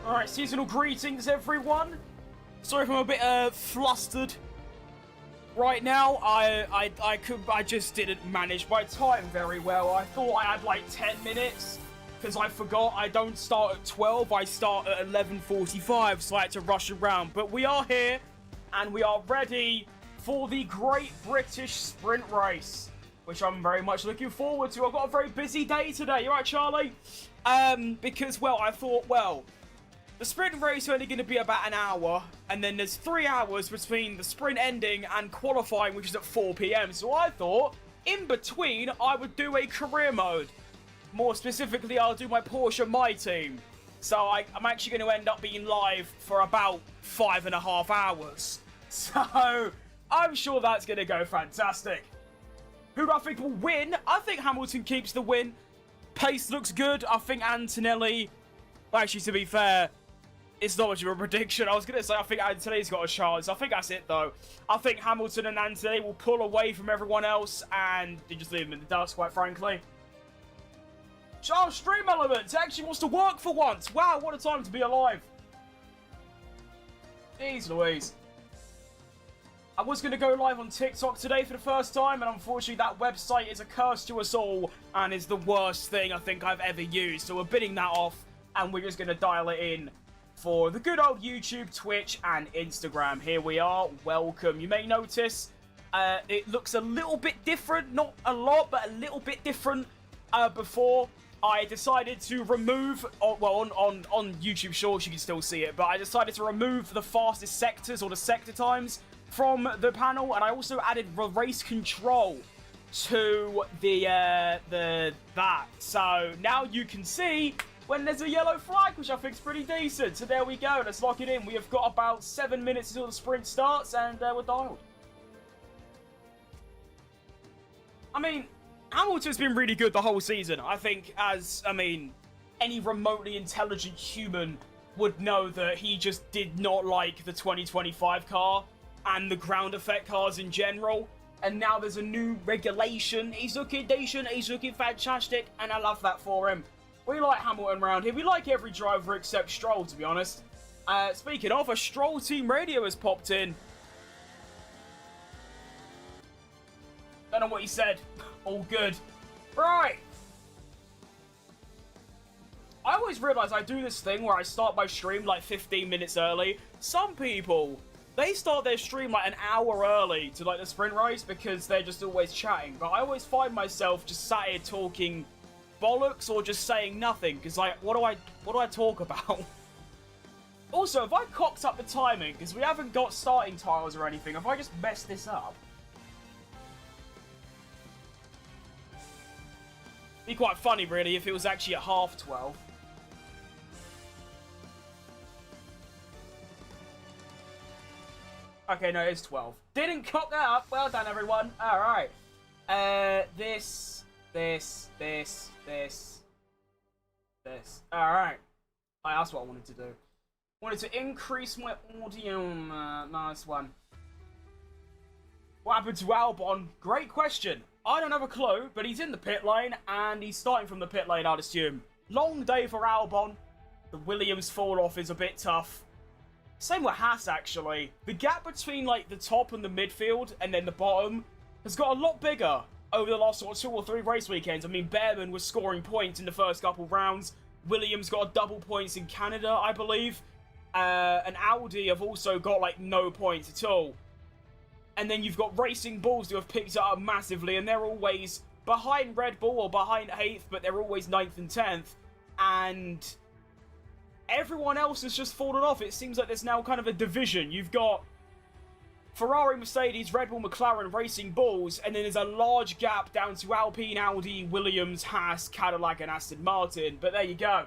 Alright, seasonal greetings, everyone. Sorry if I'm a bit flustered right now. I just didn't manage my time very well. I thought I had like 10 minutes because I forgot I don't start at 12. I start at 11:45, so I had to rush around. But we are here and we are ready for the Great British Sprint Race, which I'm very much looking forward to. I've got a very busy day today. You alright, Charlie? Because, well, I thought, well, the sprint race is only going to be about an hour, and then there's 3 hours between the sprint ending and qualifying, which is at 4 PM. So I thought, in between, I would do a career mode. More specifically, I'll do my Porsche My Team. So I'm actually going to end up being live for about 5.5 hours. So I'm sure that's going to go fantastic. Who do I think will win? I think Hamilton keeps the win. Pace looks good. I think Antonelli... Well, actually, to be fair, it's not much of a prediction. I was going to say I think Antonelli's got a chance. I think that's it, though. I think Hamilton and Antonelli will pull away from everyone else, and they just leave them in the dust, quite frankly. Charles Stream Elements actually wants to work for once. Wow, what a time to be alive. Jeez Louise. I was going to go live on TikTok today for the first time, and unfortunately that website is a curse to us all, and is the worst thing I think I've ever used. So we're bidding that off, and we're just going to dial it in for the good old YouTube, Twitch, and Instagram. Here we are. Welcome. You may notice it looks a little bit different. Not a lot, but a little bit different. Before I decided to remove, well, on YouTube Shorts you can still see it, but I decided to remove the fastest sectors, or the sector times, from the panel, and I also added race control to that. So now you can see when there's a yellow flag, which I think is pretty decent. So there we go. Let's lock it in. We have got about 7 minutes until the sprint starts, and we're dialed. I mean, Hamilton's been really good the whole season. I think, any remotely intelligent human would know that he just did not like the 2025 car and the ground effect cars in general. And now there's a new regulation. He's looking decent, he's looking fantastic, and I love that for him. We like Hamilton around here. We like every driver except Stroll, to be honest. Speaking of, a Stroll team radio has popped in. Don't know what he said. All good. Right. I always realise I do this thing where I start my stream like 15 minutes early. Some people, they start their stream like an hour early to like the sprint race because they're just always chatting. But I always find myself just sat here talking bollocks or just saying nothing because, like, what do I talk about? Also, if I cocked up the timing, because we haven't got starting tiles or anything, if I just mess this up, it'd be quite funny really if it was actually at 12:30. Okay, no, it's 12. Didn't cock that up. Well done, everyone. All right. This. All right. That's what I wanted to do. Wanted to increase my audio. Nice one. What happened to Albon? Great question. I don't have a clue, but he's in the pit lane, and he's starting from the pit lane, I'd assume. Long day for Albon. The Williams fall off is a bit tough. Same with Haas, actually. The gap between, like, the top and the midfield, and then the bottom, has got a lot bigger over the last sort of 2 or 3 race weekends. I mean, Behrman was scoring points in the first couple rounds. Williams got double points in Canada, I believe. And Audi have also got, like, no points at all. And then you've got Racing Bulls who have picked it up massively, and they're always behind Red Bull or behind 8th, but they're always 9th and 10th. And everyone else has just fallen off. It seems like there's now kind of a division. You've got Ferrari, Mercedes, Red Bull, McLaren, Racing Bulls, and then there's a large gap down to Alpine, Audi, Williams, Haas, Cadillac, and Aston Martin. But there you go.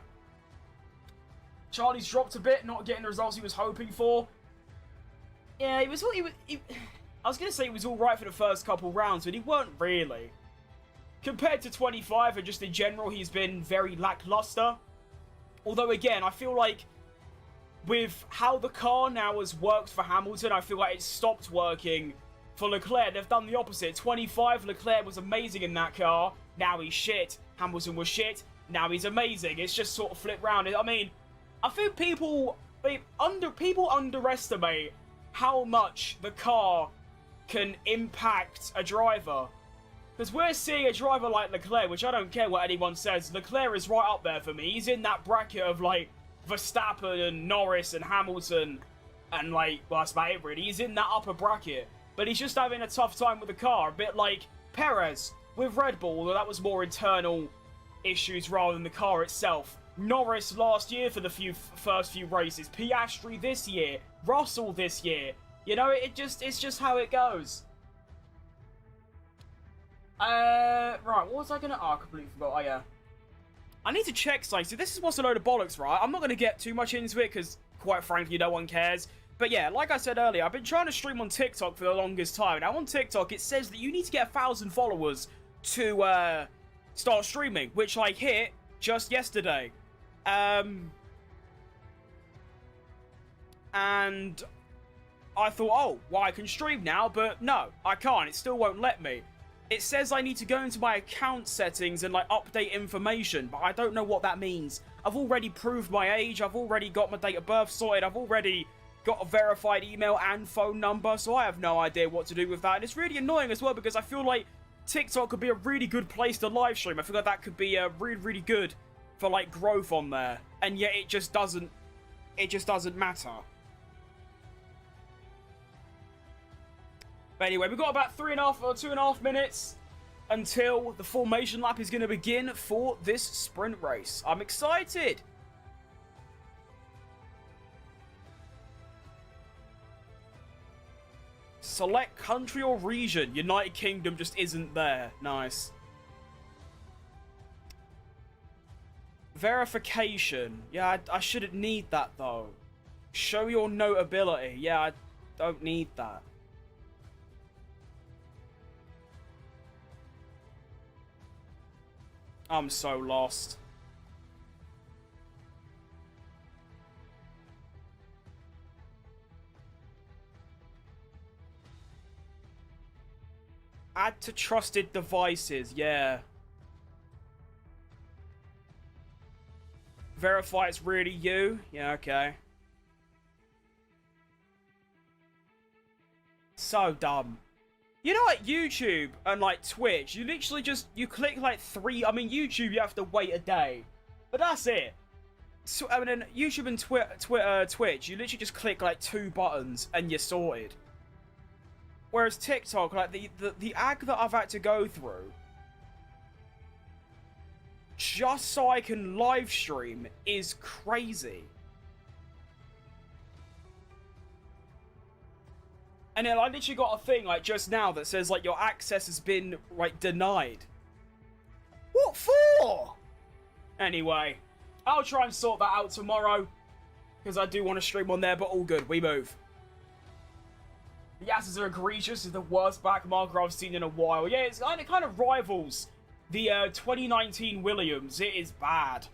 Charlie's dropped a bit, not getting the results he was hoping for. Yeah, I was going to say he was alright for the first couple rounds, but he weren't really. Compared to 25, and just in general, he's been very lackluster. Although, again, I feel like with how the car now has worked for Hamilton, I feel like it stopped working for Leclerc. They've done the opposite. 25, Leclerc was amazing in that car. Now he's shit. Hamilton was shit. Now he's amazing. It's just sort of flipped round. I mean, I think people underestimate how much the car can impact a driver. Because we're seeing a driver like Leclerc, which I don't care what anyone says. Leclerc is right up there for me. He's in that bracket of, like, Verstappen and Norris and Hamilton. And, like, well, that's about it, really. He's in that upper bracket. But he's just having a tough time with the car. A bit like Perez with Red Bull, although that was more internal issues rather than the car itself. Norris last year for the first few races. Piastri this year. Russell this year. You know, it's just how it goes. Right, what was I gonna... Oh, I completely forgot. Oh, yeah. I need to check something. So this is what's a load of bollocks, right? I'm not gonna get too much into it, because, quite frankly, no one cares. But yeah, like I said earlier, I've been trying to stream on TikTok for the longest time. Now, on TikTok, it says that you need to get 1,000 followers to, start streaming, which I hit just yesterday. And I thought, oh, well, I can stream now, but no, I can't. It still won't let me. It says I need to go into my account settings and, like, update information, but I don't know what that means. I've already proved my age, I've already got my date of birth sorted, I've already got a verified email and phone number, so I have no idea what to do with that. And it's really annoying as well, because I feel like TikTok could be a really good place to live stream. I feel like that could be really, really good for, like, growth on there. And yet it just doesn't matter. But anyway, we've got about 3.5 or 2.5 minutes until the formation lap is going to begin for this sprint race. I'm excited. Select country or region. United Kingdom just isn't there. Nice. Verification. Yeah, I shouldn't need that, though. Show your notability. Yeah, I don't need that. I'm so lost. Add to trusted devices, yeah. Verify it's really you? Yeah, okay. So dumb. You know, like YouTube and, like, Twitch, you literally just, you click, like, 3, I mean, YouTube, you have to wait a day. But that's it. So, I mean, YouTube and Twitch, you literally just click, like, 2 buttons and you're sorted. Whereas TikTok, like, the ag that I've had to go through just so I can live stream is crazy. And then I literally got a thing, like, just now that says, like, your access has been, like, denied. What for? Anyway, I'll try and sort that out tomorrow, because I do want to stream on there, but all good. We move. The Yazzers are egregious. It's the worst back marker I've seen in a while. Yeah, it kind of rivals the 2019 Williams. It is bad.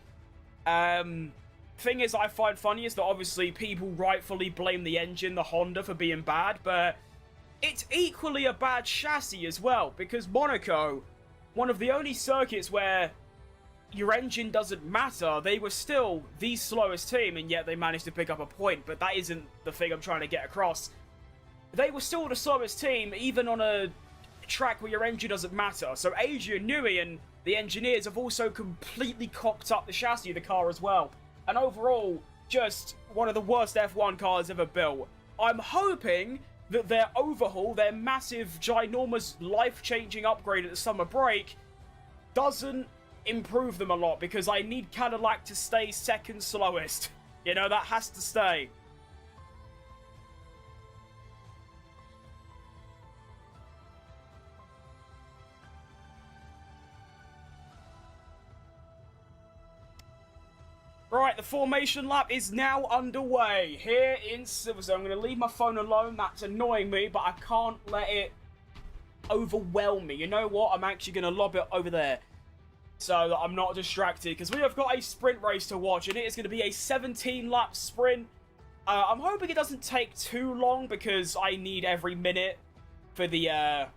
Thing is, I find funny is that obviously people rightfully blame the engine, the Honda, for being bad, but it's equally a bad chassis as well, because Monaco, one of the only circuits where your engine doesn't matter, they were still the slowest team, and yet they managed to pick up a point, but that isn't the thing I'm trying to get across. They were still the slowest team, even on a track where your engine doesn't matter. So Adrian Newey and the engineers have also completely cocked up the chassis of the car as well. And overall, just one of the worst F1 cars ever built. I'm hoping that their overhaul, their massive, ginormous, life-changing upgrade at the summer break, doesn't improve them a lot, because I need Cadillac to stay second slowest. You know, that has to stay. Right, the formation lap is now underway here in Silverstone. I'm going to leave my phone alone. That's annoying me, but I can't let it overwhelm me. You know what? I'm actually going to lob it over there so that I'm not distracted, because we have got a sprint race to watch, and it is going to be a 17-lap sprint. I'm hoping it doesn't take too long, because I need every minute for the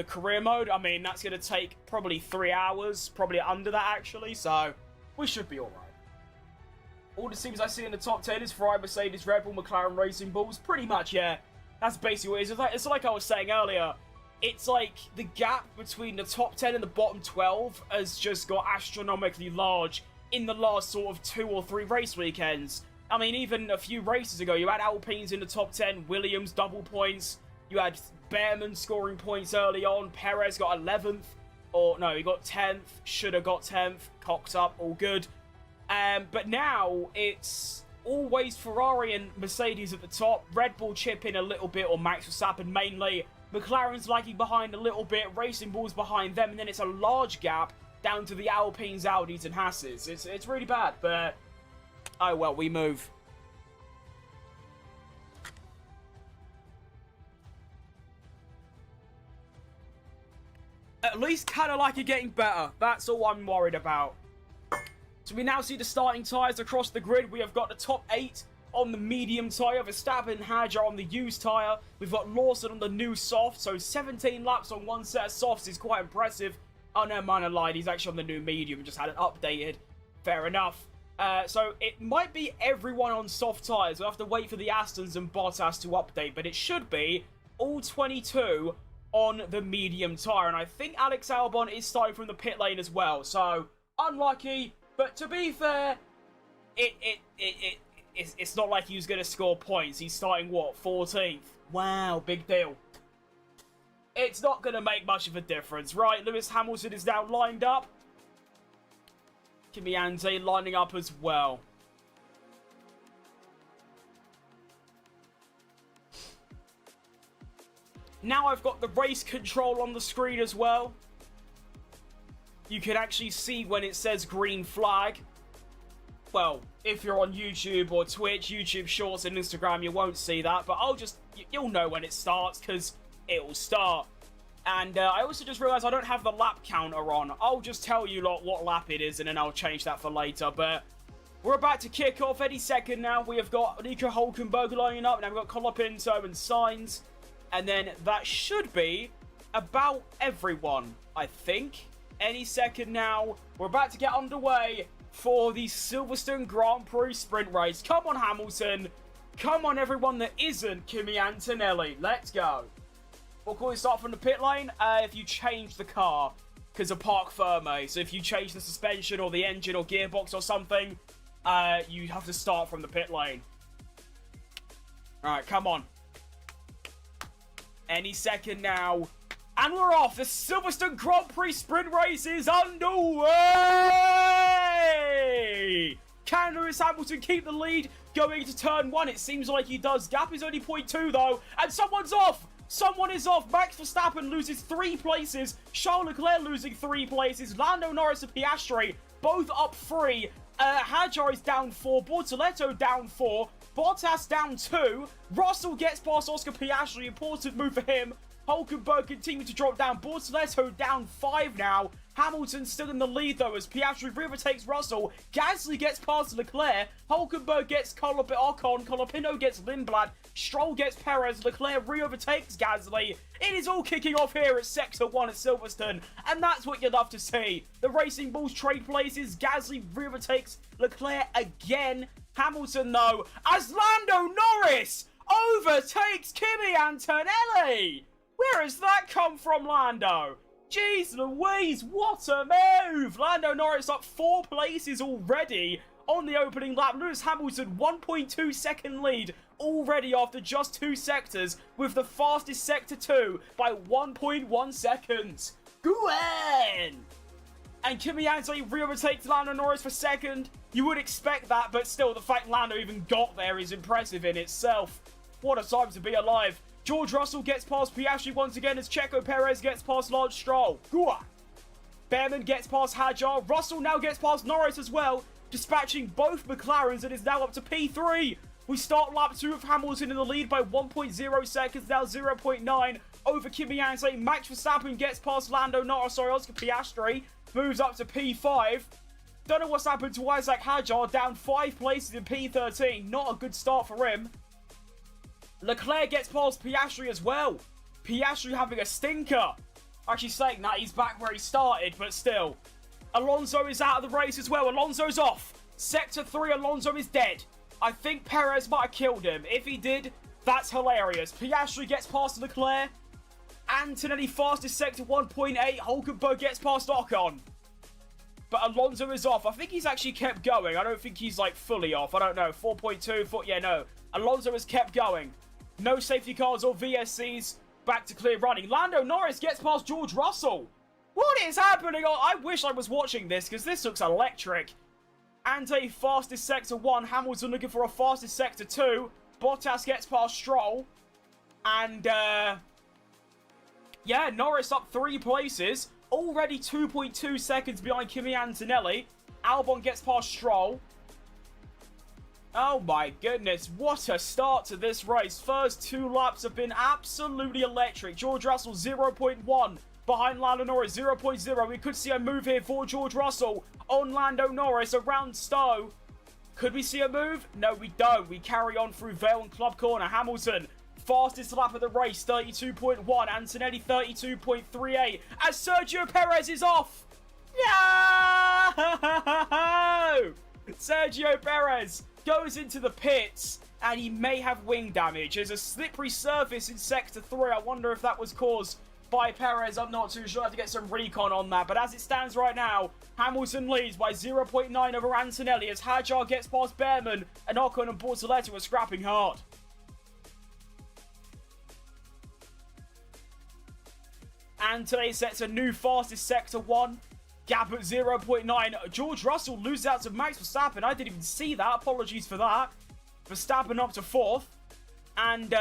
career mode. I mean, that's going to take probably 3 hours, probably under that actually, so we should be alright. All the teams I see in the top 10 is Ferrari, Mercedes, Red Bull, McLaren, Racing Bulls. Pretty much, yeah. That's basically what it is. It's like I was saying earlier. It's like the gap between the top 10 and the bottom 12 has just got astronomically large in the last sort of 2 or 3 race weekends. I mean, even a few races ago, you had Alpines in the top 10, Williams double points, you had Behrman scoring points early on, Perez got 11th, or no, he got 10th, should have got 10th, cocked up, all good. But now, it's always Ferrari and Mercedes at the top, Red Bull chip in a little bit, or Max Verstappen mainly, McLaren's lagging behind a little bit, Racing Bull's behind them, and then it's a large gap down to the Alpines, Audis, and Hasses. It's really bad, but oh well, we move. At least Cadillac are getting better. That's all I'm worried about. So we now see the starting tyres across the grid. We have got the top 8 on the medium tyre, Verstappen and Hadjar on the used tyre. We've got Lawson on the new soft, so 17 laps on one set of softs is quite impressive. Oh no, man, I lied. He's actually on the new medium, just had it updated. Fair enough. So it might be everyone on soft tyres. We'll have to wait for the Astons and Bottas to update, but it should be all 22 on the medium tyre. And I think Alex Albon is starting from the pit lane as well. So, unlucky, but to be fair, it's not like he was going to score points. He's starting, what, 14th? Wow, big deal. It's not going to make much of a difference, right? Lewis Hamilton is now lined up. Kimi Ante lining up as well. Now I've got the race control on the screen as well. You can actually see when it says green flag. Well, if you're on YouTube or Twitch, YouTube Shorts and Instagram, you won't see that. But you'll know when it starts because it will start. And I also just realised I don't have the lap counter on. I'll just tell you lot what lap it is and then I'll change that for later. But we're about to kick off any second now. We have got Nico Hulkenberg lining up. Now we've got Colapinto and Sainz. And then that should be about everyone, I think. Any second now. We're about to get underway for the Silverstone Grand Prix sprint race. Come on, Hamilton. Come on, everyone that isn't Kimi Antonelli. Let's go. We'll call it start from the pit lane if you change the car because of park ferme. So if you change the suspension or the engine or gearbox or something, you have to start from the pit lane. Alright, come on. Any second now. And we're off. The Silverstone Grand Prix sprint race is underway! Can Lewis Hamilton keep the lead going to turn 1? It seems like he does. Gap is only 0.2 though. And someone's off! Someone is off. Max Verstappen loses 3 places. Charles Leclerc losing 3 places. Lando Norris and Piastri both up 3. Hadjar is down 4. Bortoleto down 4. Bottas down 2. Russell gets past Oscar Piastri. Important move for him. Hulkenberg continues to drop down. Bortoleto down 5 now. Hamilton still in the lead though as Piastri overtakes Russell. Gasly gets past Leclerc. Hulkenberg gets Ocon. Colapinto gets Lindblad. Stroll gets Perez. Leclerc re-overtakes Gasly. It is all kicking off here at Sector 1 at Silverstone. And that's what you'd love to see. The Racing Bulls trade places. Gasly re-overtakes Leclerc again. Hamilton though, as Lando Norris overtakes Kimi Antonelli. Where has that come from, Lando? Jeez Louise, what a move! Lando Norris up 4 places already on the opening lap. Lewis Hamilton 1.2 second lead already after just 2 sectors with the fastest sector 2 by 1.1 seconds. Gwen! And Kimi Antonelli re-overtakes Lando Norris for second. You would expect that, but still the fact Lando even got there is impressive in itself. What a time to be alive. George Russell gets past Piastri once again as Checo Perez gets past Lance Stroll. Gua. Behrman gets past Hadjar. Russell now gets past Norris as well, dispatching both McLarens and is now up to P3. We start lap 2 with Hamilton in the lead by 1.0 seconds, now 0.9 over Kimi Antonelli. Max Verstappen gets past Oscar Piastri, moves up to P5. Don't know what's happened to Isaac Hadjar, down 5 places in P13. Not a good start for him. Leclerc gets past Piastri as well. Piastri having a stinker. Actually saying that, he's back where he started, but still. Alonso is out of the race as well. Alonso's off. Sector 3, Alonso is dead. I think Perez might have killed him. If he did, that's hilarious. Piastri gets past Leclerc. Antonelli fastest sector 1.8. Hulkenberg gets past Ocon. But Alonso is off. I think he's actually kept going. I don't think he's, like, fully off. I don't know. 4.2. Yeah, no. Alonso has kept going. No safety cars or VSCs. Back to clear running. Lando Norris gets past George Russell. What is happening? Oh, I wish I was watching this, because this looks electric. Ante fastest sector 1. Hamilton looking for a fastest sector 2. Bottas gets past Stroll. And, yeah, Norris up 3 places. Already 2.2 seconds behind Kimi Antonelli. Albon gets past Stroll. Oh my goodness, what a start to this race. First 2 laps have been absolutely electric. George Russell 0.1 behind Lando Norris 0.0. We could see a move here for George Russell on Lando Norris around Stowe. Could we see a move? No, we don't. We carry on through Vale and Club Corner. Hamilton, fastest lap of the race, 32.1. Antonelli, 32.38. As Sergio Perez is off. No! Sergio Perez goes into the pits, and he may have wing damage. There's a slippery surface in Sector 3. I wonder if that was caused by Perez. I'm not too sure. I have to get some recon on that. But as it stands right now, Hamilton leads by 0.9 over Antonelli as Hadjar gets past Behrman, and Ocon and Bortoletti are scrapping hard. Antonelli sets a new fastest Sector 1. Gap at 0.9. George Russell loses out to Max Verstappen. I didn't even see that. Apologies for that. Verstappen up to 4th. And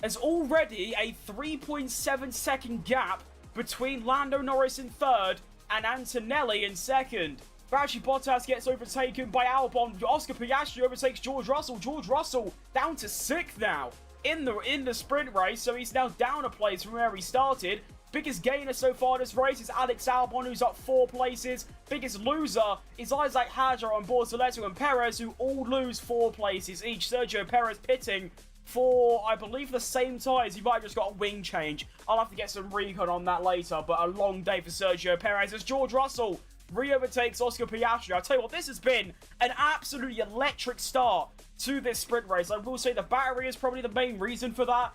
there's already a 3.7 second gap between Lando Norris in 3rd and Antonelli in 2nd. Valtteri Bottas gets overtaken by Albon. Oscar Piastri overtakes George Russell. George Russell down to 6th now in the sprint race. So he's now down a place from where he started. Biggest gainer so far this race is Alex Albon, who's up 4 places. Biggest loser is Isaac Hadjar on Bortoletti and Perez, who all lose 4 places each. Sergio Perez pitting for, I believe, the same tyres. He might have just got a wing change. I'll have to get some recon on that later, but a long day for Sergio Perez as George Russell re-overtakes Oscar Piastri. I'll tell you what, this has been an absolutely electric start to this sprint race. I will say the battery is probably the main reason for that.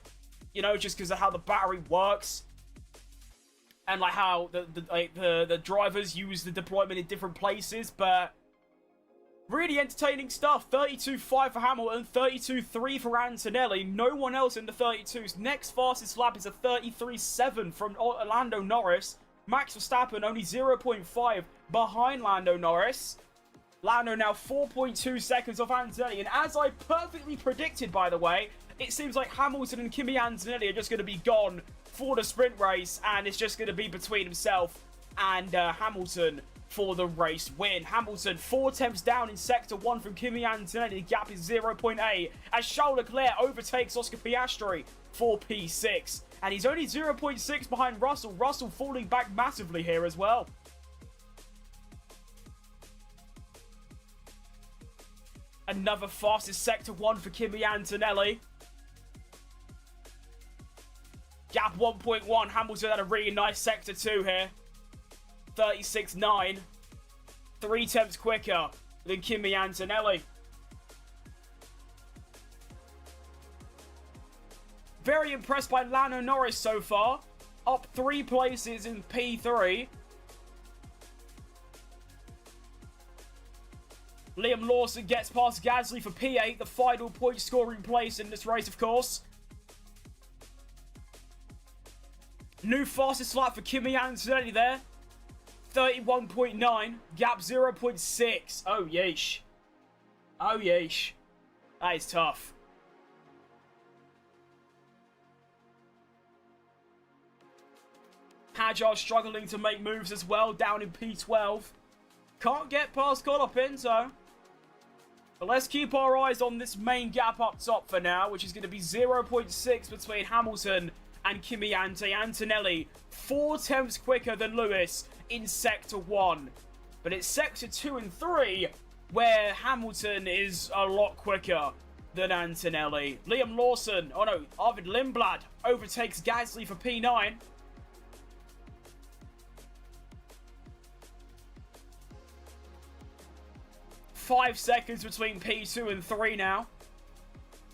You know, just because of how the battery works. And like how the drivers use the deployment in different places, but really entertaining stuff. 32.5 for Hamilton, 32.3 for Antonelli. No one else in the 32s. Next fastest lap is a 33.7 from Lando Norris. Max Verstappen only 0.5 behind Lando Norris. Lando now 4.2 seconds off Antonelli, and as I perfectly predicted, by the way, it seems like Hamilton and Kimi Antonelli are just going to be gone for the sprint race, and it's just going to be between himself and Hamilton for the race win. Hamilton 4 tenths down in Sector 1 from Kimi Antonelli. The gap is 0.8 as Charles Leclerc overtakes Oscar Piastri for P6. And he's only 0.6 behind Russell. Russell falling back massively here as well. Another fastest Sector 1 for Kimi Antonelli. Gap 1.1. Hamilton had a really nice Sector 2 here. 36.9. 3 tenths quicker than Kimi Antonelli. Very impressed by Lando Norris so far. Up 3 places in P3. Liam Lawson gets past Gasly for P8, the final point scoring place in this race, of course. New fastest lap for Kimi Antonelli there. 31.9. Gap 0.6. Oh, yeesh. Oh, yeesh. That is tough. Hadjar struggling to make moves as well, down in P12. Can't get past Colapinto. But let's keep our eyes on this main gap up top for now, which is going to be 0.6 between Hamilton and Kimi Antonelli. 4 tenths quicker than Lewis in Sector 1. But it's Sector 2 and 3 where Hamilton is a lot quicker than Antonelli. Liam Lawson, oh no, Arvid Lindblad overtakes Gasly for P9. 0.5 seconds between P2 and 3 now.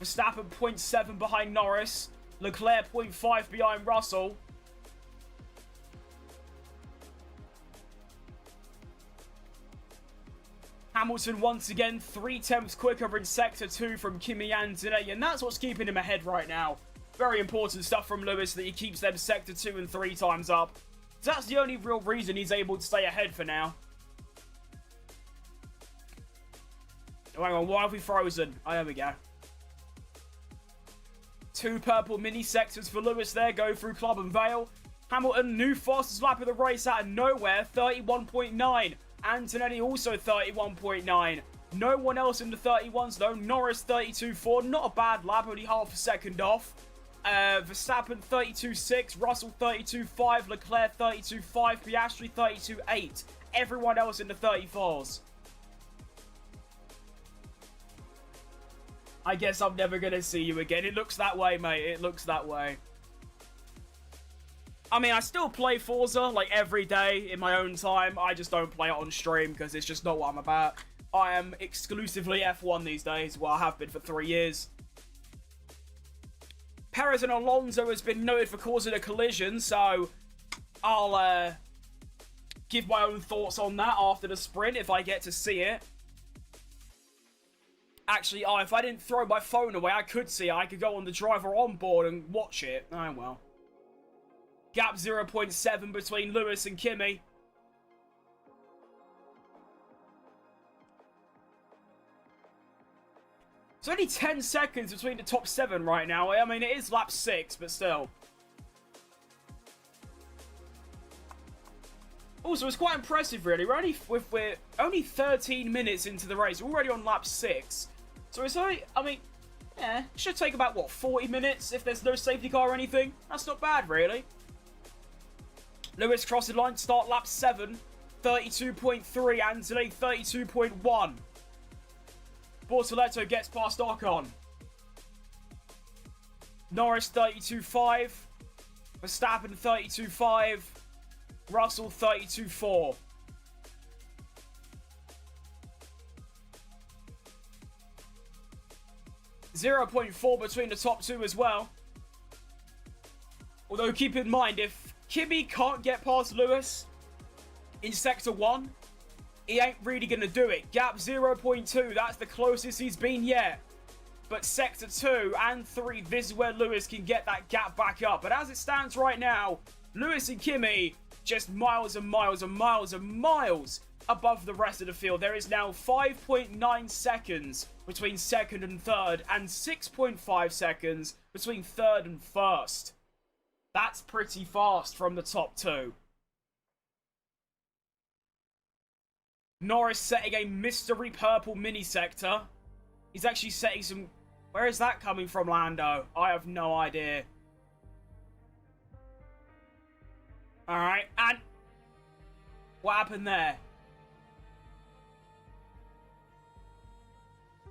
Verstappen 0.7 behind Norris. Leclerc 0.5 behind Russell. Hamilton once again 3/10 quicker in Sector 2 from Kimi Antonelli, and that's what's keeping him ahead right now. Very important stuff from Lewis that he keeps them Sector 2 and 3 times up. So that's the only real reason he's able to stay ahead for now. Oh, hang on, why have we frozen? Oh, there we go. 2 purple mini sectors for Lewis there, go through Club and Vale. Hamilton, new fastest lap of the race out of nowhere, 31.9. Antonelli also 31.9. No one else in the 31s though. Norris 32.4. Not a bad lap, only half a second off. Verstappen 32.6. Russell 32.5. Leclerc 32.5. Piastri 32.8. Everyone else in the 34s. I guess I'm never going to see you again. It looks that way, mate. It looks that way. I mean, I still play Forza, like, every day in my own time. I just don't play it on stream because it's just not what I'm about. I am exclusively F1 these days. Well, I have been for 3 years. Perez and Alonso has been noted for causing a collision, so I'll give my own thoughts on that after the sprint if I get to see it. Actually, if I didn't throw my phone away, I could see it. I could go on the driver on board and watch it. Oh, well. Gap 0.7 between Lewis and Kimi. It's only 10 seconds between the top 7 right now. I mean, it is lap 6, but still. Also, it's quite impressive, really. We're only 13 minutes into the race. We're already on lap 6. So it's only, I mean, yeah, it should take about, what, 40 minutes if there's no safety car or anything? That's not bad, really. Lewis crossed the line to start lap 7. 32.3. Anthony, 32.1. Bortoletto gets past Ocon. Norris, 32.5. Verstappen, 32.5. Russell, 32.4. .4 between the top 2 as well. Although, keep in mind, if Kimi can't get past Lewis in Sector 1, he ain't really going to do it. Gap 0.2, that's the closest he's been yet. But Sector 2 and 3, this is where Lewis can get that gap back up. But as it stands right now, Lewis and Kimi just miles and miles and miles and miles above the rest of the field. There is now 5.9 seconds between second and third, and 6.5 seconds between third and first. That's pretty fast from the top 2. Norris setting a mystery purple mini sector. He's actually setting some... Where is that coming from, Lando? I have no idea. Alright, and... What happened there?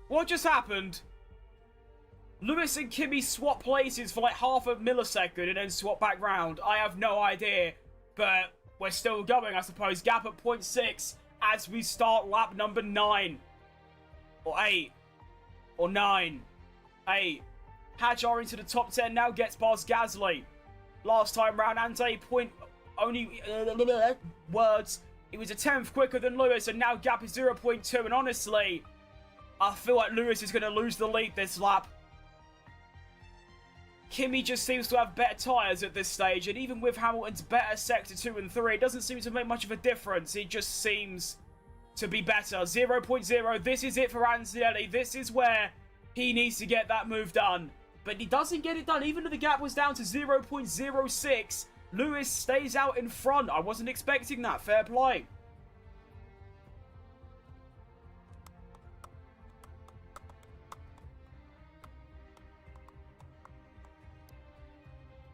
What just happened? Lewis and Kimi swap places for like half a millisecond and then swap back round. I have no idea. But we're still going, I suppose. Gap at 0.6 as we start lap number 9. Or 8. Or 9. 8. Hadjar into the top 10 now, gets past Gasly. Last time round, Ante only words. He was a 10th quicker than Lewis, and now gap is 0.2. And honestly, I feel like Lewis is going to lose the lead this lap. Kimi just seems to have better tyres at this stage, and even with Hamilton's better Sector 2 and 3, it doesn't seem to make much of a difference. He just seems to be better. 0.0, this is it for Antonelli. This is where he needs to get that move done. But he doesn't get it done. Even though the gap was down to 0.06, Lewis stays out in front. I wasn't expecting that. Fair play.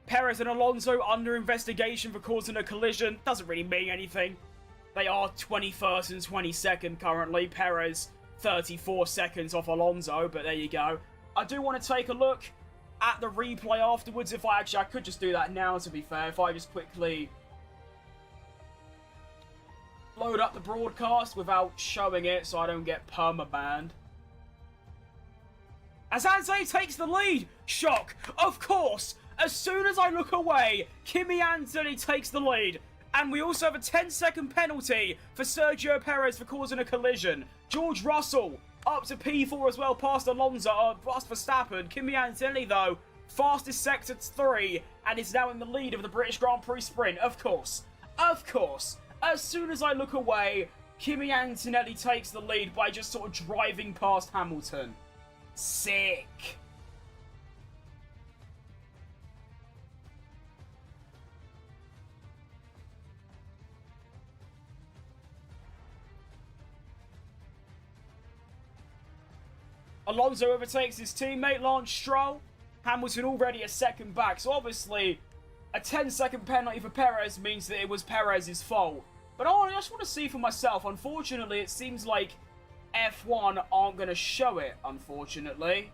Perez and Alonso under investigation for causing a collision. Doesn't really mean anything. They are 21st and 22nd currently. Perez 34 seconds off Alonso, but there you go. I do want to take a look at the replay afterwards. If I could just do that now, to be fair. If I just quickly load up the broadcast without showing it so I don't get permabanned. As Anthony takes the lead. Shock. Of course. As soon as I look away, Kimi Anthony takes the lead. And we also have a 10-second penalty for Sergio Perez for causing a collision. George Russell up to P4 as well, past Alonso, past Verstappen. Kimi Anthony, though, fastest sector 3, and is now in the lead of the British Grand Prix sprint. Of course. Of course. As soon as I look away, Kimi Antonelli takes the lead by just sort of driving past Hamilton. Sick. Alonso overtakes his teammate Lance Stroll. Hamilton already a second back, so obviously a 10-second penalty for Perez means that it was Perez's fault. But I just want to see for myself. Unfortunately, it seems like F1 aren't going to show it, unfortunately.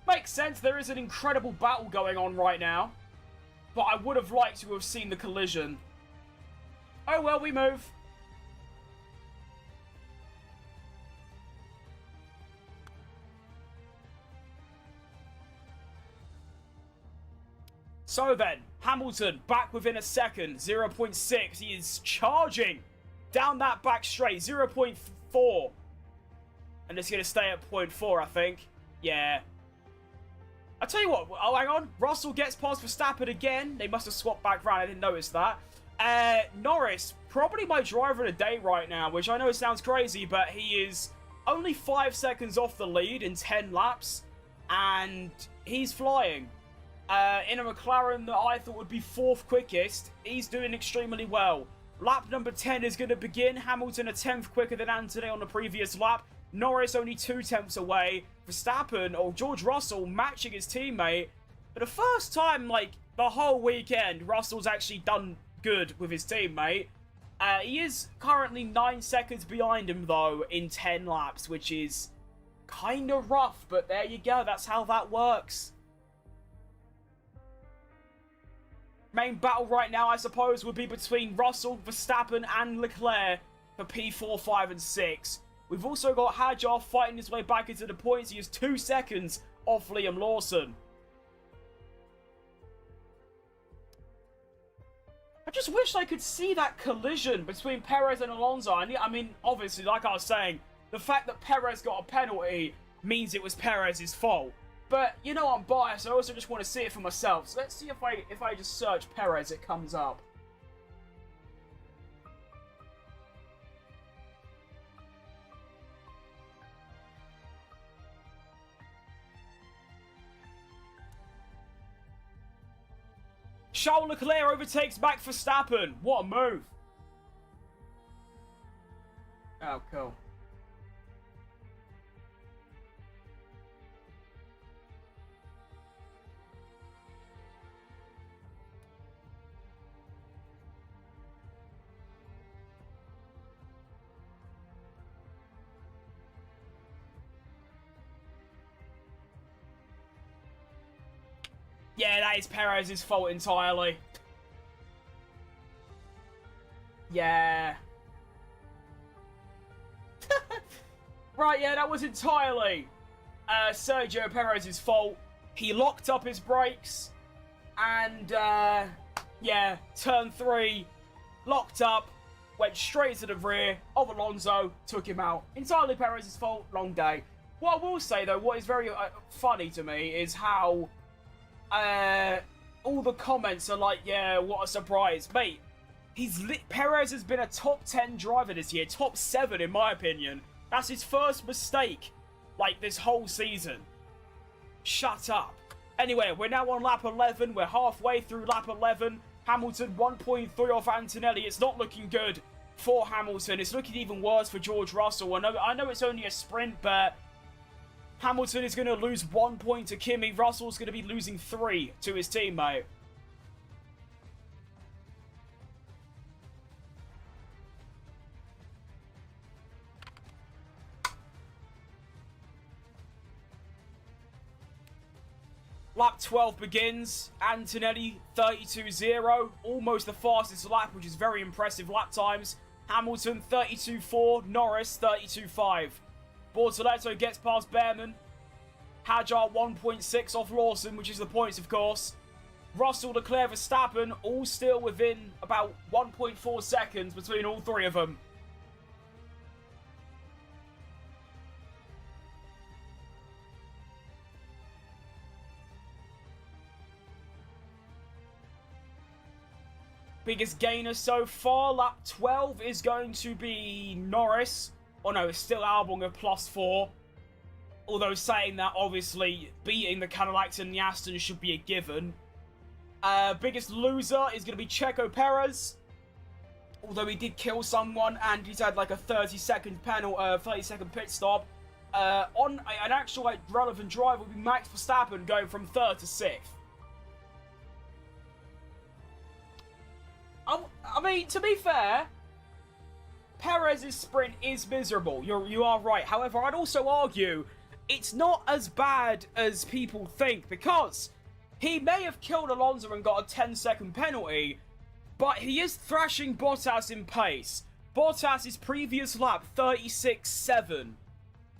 Makes sense, there is an incredible battle going on right now. But I would have liked to have seen the collision. Oh well, we move. So then, Hamilton back within a second, 0.6. He is charging down that back straight, 0.4. And it's going to stay at 0.4, I think. Yeah. I'll tell you what, oh, hang on. Russell gets past Verstappen again. They must have swapped back round, I didn't notice that. Norris, probably my driver of the day right now, which I know sounds crazy, but he is only 5 seconds off the lead in 10 laps. And he's flying. In a McLaren that I thought would be 4th quickest, he's doing extremely well. Lap number 10 is going to begin. Hamilton a 10th quicker than Anthony on the previous lap. Norris only 2 tenths away. Verstappen, or George Russell, matching his teammate. For the first time, like, the whole weekend, Russell's actually done good with his teammate. He is currently 9 seconds behind him, though, in 10 laps, which is kind of rough. But there you go. That's how that works. Main battle right now, I suppose, would be between Russell, Verstappen, and Leclerc for P4, 5, and 6. We've also got Hadjar fighting his way back into the points. He is 2 seconds off Liam Lawson. I just wish I could see that collision between Perez and Alonso. I mean, obviously, like I was saying, the fact that Perez got a penalty means it was Perez's fault. But, you know, I'm biased. I also just want to see it for myself. So let's see if I just search Perez, it comes up. Charles Leclerc overtakes Max Verstappen. What a move. Oh, cool. Yeah, that is Perez's fault entirely. Yeah. Right, yeah, that was entirely Sergio Perez's fault. He locked up his brakes. And, yeah, turn 3, locked up, went straight to the rear of Alonso, took him out. Entirely Perez's fault, long day. What I will say, though, what is very funny to me is how all the comments are like, yeah, what a surprise. Mate, Perez has been a top 10 driver this year. Top 7, in my opinion. That's his first mistake, like, this whole season. Shut up. Anyway, we're now on lap 11. We're halfway through lap 11. Hamilton 1.3 off Antonelli. It's not looking good for Hamilton. It's looking even worse for George Russell. I know it's only a sprint, but Hamilton is going to lose 1 point to Kimi. Russell's going to be losing 3 to his teammate. Lap 12 begins. Antonelli 32.0. Almost the fastest lap, which is very impressive lap times. Hamilton 32.4. Norris 32.5. Bortoletto gets past Behrman. Hadjar 1.6 off Lawson, which is the points, of course. Russell, Leclerc, Verstappen, all still within about 1.4 seconds between all three of them. Biggest gainer so far, lap 12 is going to be Norris. Oh no, it's still Albon of +4. Although saying that, obviously, beating the Cadillacs and the Aston should be a given. Biggest loser is going to be Checo Perez. Although he did kill someone and he's had like a 30-second pit stop. On an actual relevant drive would be Max Verstappen going from 3rd to 6th. I mean, to be fair, Perez's sprint is miserable. You are right. However, I'd also argue it's not as bad as people think, because he may have killed Alonso and got a 10-second penalty, but he is thrashing Bottas in pace. Bottas' previous lap, 36.7.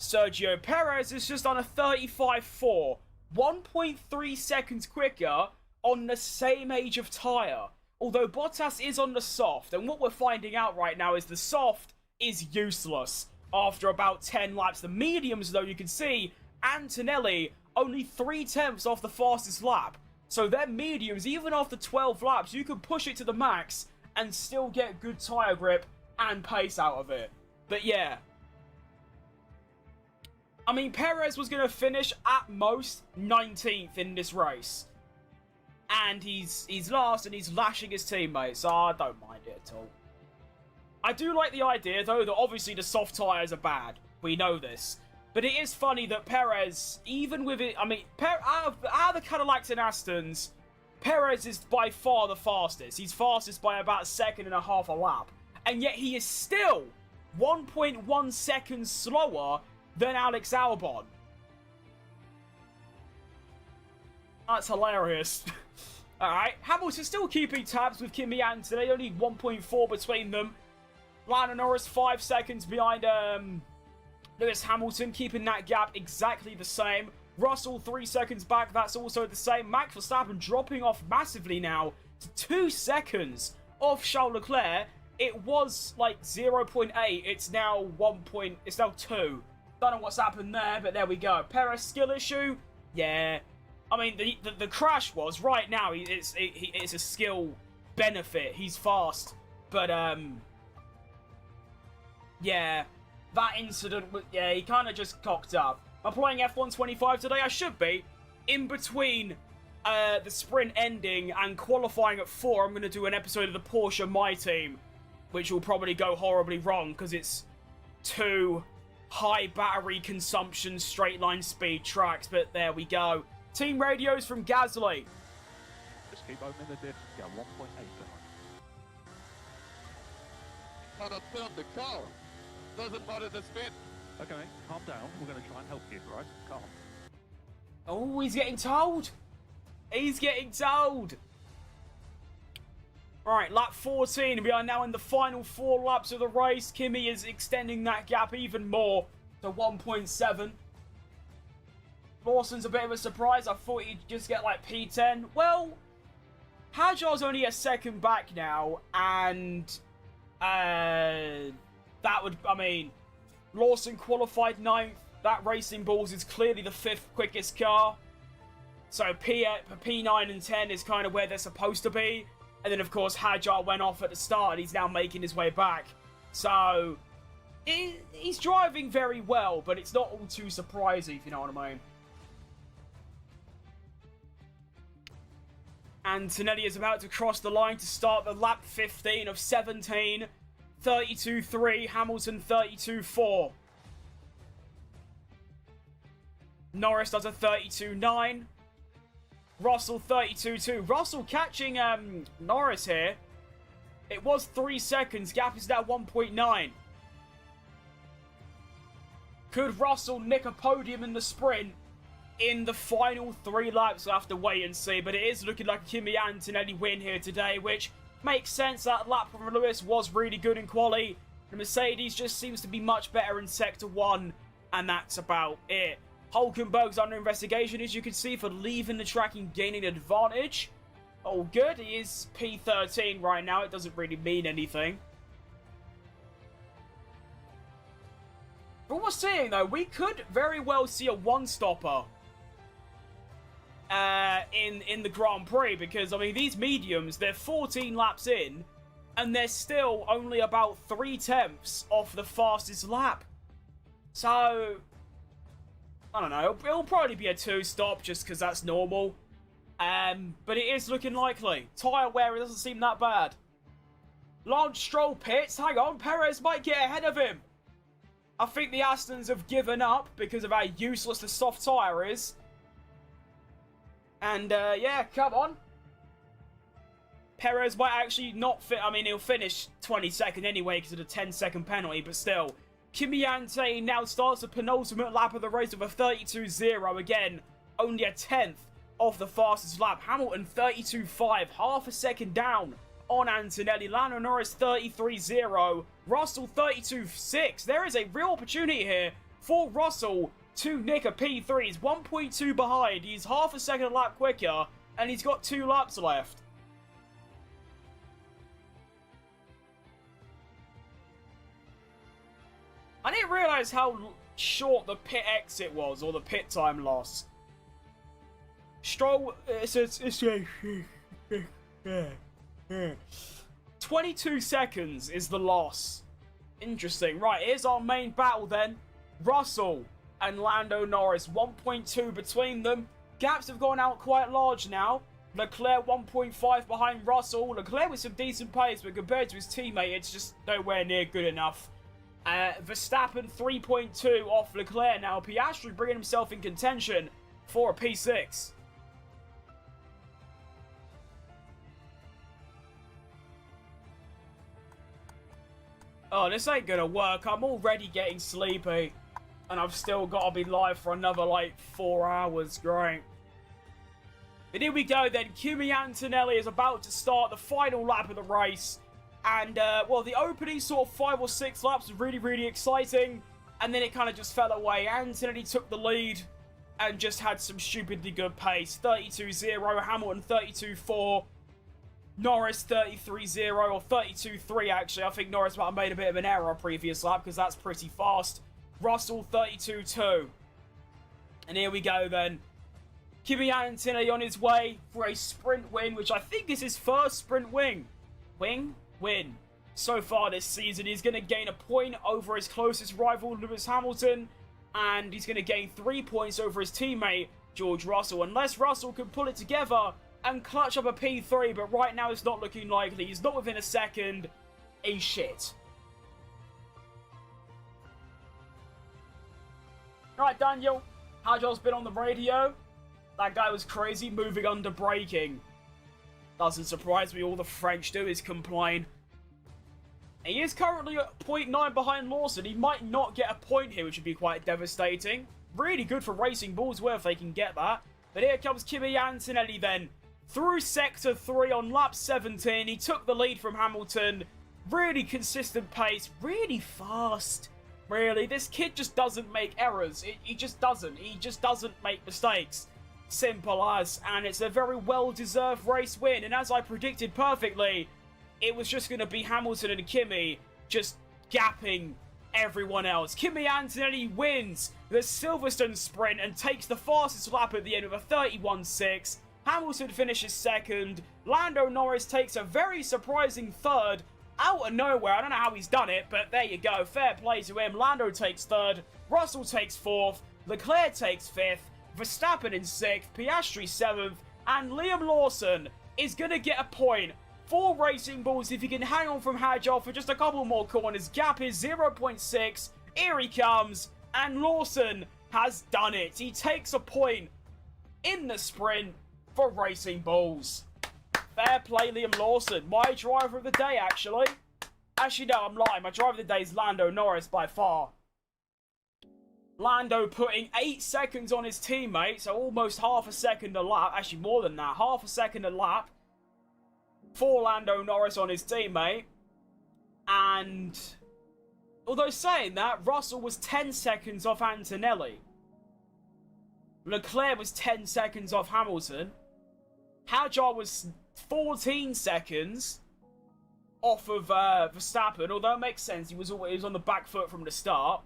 Sergio Perez is just on a 35.4. 1.3 seconds quicker on the same age of tyre. Although Bottas is on the soft, and what we're finding out right now is the soft is useless after about 10 laps. The mediums, though, you can see Antonelli only 3/10 off the fastest lap. So their mediums, even after 12 laps, you can push it to the max and still get good tyre grip and pace out of it. But yeah. I mean, Perez was going to finish at most 19th in this race. And he's last and he's lashing his teammates, so I don't mind it at all. I do like the idea, though, that obviously the soft tyres are bad. We know this. But it is funny that Perez, even with it, I mean, out of the Cadillacs and Astons, Perez is by far the fastest. He's fastest by about 1.5 seconds a lap. And yet he is still 1.1 seconds slower than Alex Albon. That's hilarious. Alright, Hamilton still keeping tabs with Kimi Anthony, only 1.4 between them. Lando Norris 5 seconds behind Lewis Hamilton, keeping that gap exactly the same. Russell 3 seconds back, that's also the same. Max Verstappen dropping off massively now to 2 seconds off Charles Leclerc. It was like 0.8, it's now 1. It's now 2. Don't know what's happened there, but there we go. Perez skill issue? Yeah. I mean, the crash was, right now, it's a skill benefit. He's fast. But, yeah, that incident, yeah, he kind of just cocked up. I'm playing F1 25 today. I should be. In between the sprint ending and qualifying at 4, I'm going to do an episode of the Porsche My Team, which will probably go horribly wrong because it's 2 high battery consumption straight line speed tracks. But there we go. Team radios from Gasly. Just keep opening the diff. Go 1.8 behind. Not a the car. Doesn't matter the speed. Okay, calm down. We're going to try and help you, right? Calm. Oh, he's getting told. He's getting told. Alright, lap 14. We are now in the final 4 laps of the race. Kimi is extending that gap even more to 1.7. Lawson's a bit of a surprise. I thought he'd just get like P10. Well, Hadjar's only a second back now, and that would, I mean, Lawson qualified 9th. That Racing Bulls is clearly the 5th quickest car. So P9 and 10 is kind of where they're supposed to be. And then, of course, Hadjar went off at the start, and he's now making his way back. So, he's driving very well, but it's not all too surprising, if you know what I mean. Antonelli is about to cross the line to start the lap 15 of 17. 32.3, Hamilton 32.4. Norris does a 32.9. Russell 32.2. Russell catching Norris here. It was 3 seconds. Gap is now 1.9. Could Russell nick a podium in the sprint? in the final 3 laps. We'll have to wait and see, but it is looking like a Kimi Antonelli win here today, which makes sense. That lap from Lewis was really good in quali. The Mercedes just seems to be much better in Sector 1, and that's about it. Hulkenberg's under investigation, as you can see, for leaving the track and gaining an advantage. All good. He is P13 right now. It doesn't really mean anything. But we're seeing, though, we could very well see a one-stopper in the Grand Prix, because, I mean, these mediums, they're 14 laps in, and they're still only about 3/10 off the fastest lap. So, I don't know, it'll probably be a 2-stop, just because that's normal. But it is looking likely. Tyre wear doesn't seem that bad. Lance Stroll pits. Hang on, Perez might get ahead of him. I think the Astons have given up because of how useless the soft tyre is. And, yeah, come on. Perez might actually not fit. I mean, he'll finish 22nd anyway because of the 10-second penalty, but still. Kimi Ante now starts the penultimate lap of the race with a 32.0. Again, only a 10th off the fastest lap. Hamilton 32.5, half a second down on Antonelli. Lando Norris 33.0. Russell 32.6. There is a real opportunity here for Russell to nick a P3. He's 1.2 behind. He's half a second a lap quicker, and he's got 2 laps left. I didn't realise how short the pit exit was, or the pit time loss. Stroll, it's 22 seconds is the loss. Interesting. Right, here's our main battle then. Russell and Lando Norris, 1.2 between them. Gaps have gone out quite large now. Leclerc 1.5 behind Russell. Leclerc with some decent pace, but compared to his teammate, it's just nowhere near good enough. Verstappen 3.2 off Leclerc now. Piastri bringing himself in contention for a P6. Oh, this ain't gonna work. I'm already getting sleepy. And I've still got to be live for another, like, 4 hours. Great. But here we go then. Kimi Antonelli is about to start the final lap of the race. And, well, the opening sort of 5 or 6 laps was really, really exciting. And then it kind of just fell away. Antonelli took the lead and just had some stupidly good pace. 32.0, Hamilton 32.4, Norris 33.0, or 32.3 actually. I think Norris might have made a bit of an error previous lap because that's pretty fast. Russell 32.2. And here we go then. Kimi Antonelli on his way for a sprint win, which I think is his first sprint win. Win. So far this season, he's going to gain a point over his closest rival, Lewis Hamilton, and he's going to gain 3 points over his teammate, George Russell, unless Russell can pull it together and clutch up a P3, but right now it's not looking likely. He's not within a second. He's shit. Alright, Daniel, Hajal's been on the radio. That guy was crazy, moving under braking. Doesn't surprise me, all the French do is complain. He is currently at 0.9 behind Lawson. He might not get a point here, which would be quite devastating. Really good for Racing Bulls, if they can get that. But here comes Kimi Antonelli then. Through Sector 3 on lap 17. He took the lead from Hamilton. Really consistent pace. Really fast. Really, this kid just doesn't make errors. He just doesn't. He just doesn't make mistakes. Simple as. And it's a very well-deserved race win. And as I predicted perfectly, it was just going to be Hamilton and Kimi just gapping everyone else. Kimi Antonelli wins the Silverstone sprint and takes the fastest lap at the end with a 31.6. Hamilton finishes second. Lando Norris takes a very surprising third out of nowhere. I don't know how he's done it, but there you go. Fair play to him. Lando takes third. Russell takes fourth. Leclerc takes fifth. Verstappen in sixth. Piastri seventh. And Liam Lawson is going to get a point for Racing Bulls if he can hang on from Hajjal for just a couple more corners. Gap is 0.6. Here he comes. And Lawson has done it. He takes a point in the sprint for Racing Bulls. Fair play, Liam Lawson. My driver of the day, actually. Actually, no, I'm lying. My driver of the day is Lando Norris by far. Lando putting 8 seconds on his teammate, so almost half a second a lap. Actually, more than that, half a second a lap for Lando Norris on his teammate. And although saying that, Russell was 10 seconds off Antonelli. Leclerc was 10 seconds off Hamilton. Hadjar was 14 seconds off of Verstappen, although it makes sense. He was on the back foot from the start.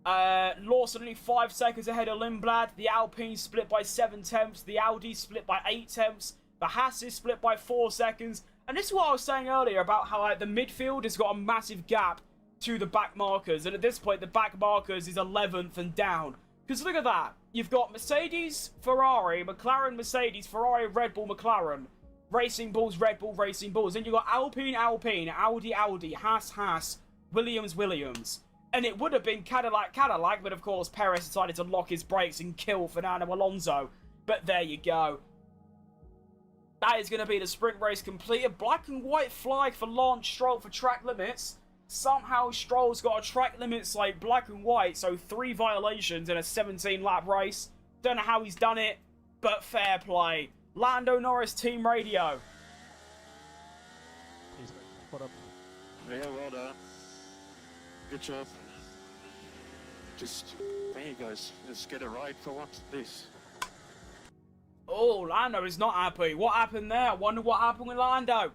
Lawson only 5 seconds ahead of Lindblad. The Alpine split by 7 tenths. The Audi split by 8 tenths. The Haas is split by 4 seconds. And this is what I was saying earlier about how the midfield has got a massive gap to the back markers. And at this point, the back markers is 11th and down. Because look at that. You've got Mercedes, Ferrari, McLaren, Mercedes, Ferrari, Red Bull, McLaren. Racing Bulls, Red Bull, Racing Bulls. Then you've got Alpine, Alpine, Audi, Audi, Haas, Haas, Williams, Williams. And it would have been Cadillac, Cadillac, but of course Perez decided to lock his brakes and kill Fernando Alonso. But there you go. That is going to be the sprint race completed. Black and white flag for Lance Stroll for track limits. Somehow Stroll's got a track limits like black and white, so 3 violations in a 17-lap race. Don't know how he's done it, but fair play. Lando Norris Team Radio. What up? Yeah, well done. Good job. Just, hey guys, let's get it right for once, please. Oh, Lando is not happy. What happened there? I wonder what happened with Lando.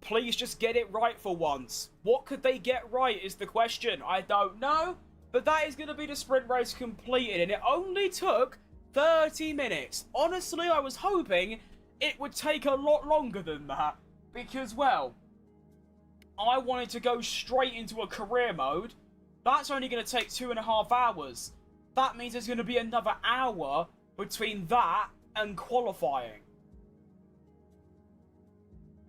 Please just get it right for once. What could they get right is the question. I don't know. But that is going to be the sprint race completed. And it only took 30 minutes. Honestly, I was hoping it would take a lot longer than that. Because, well, I wanted to go straight into a career mode. That's only going to take 2.5 hours. That means there's going to be another hour between that and qualifying.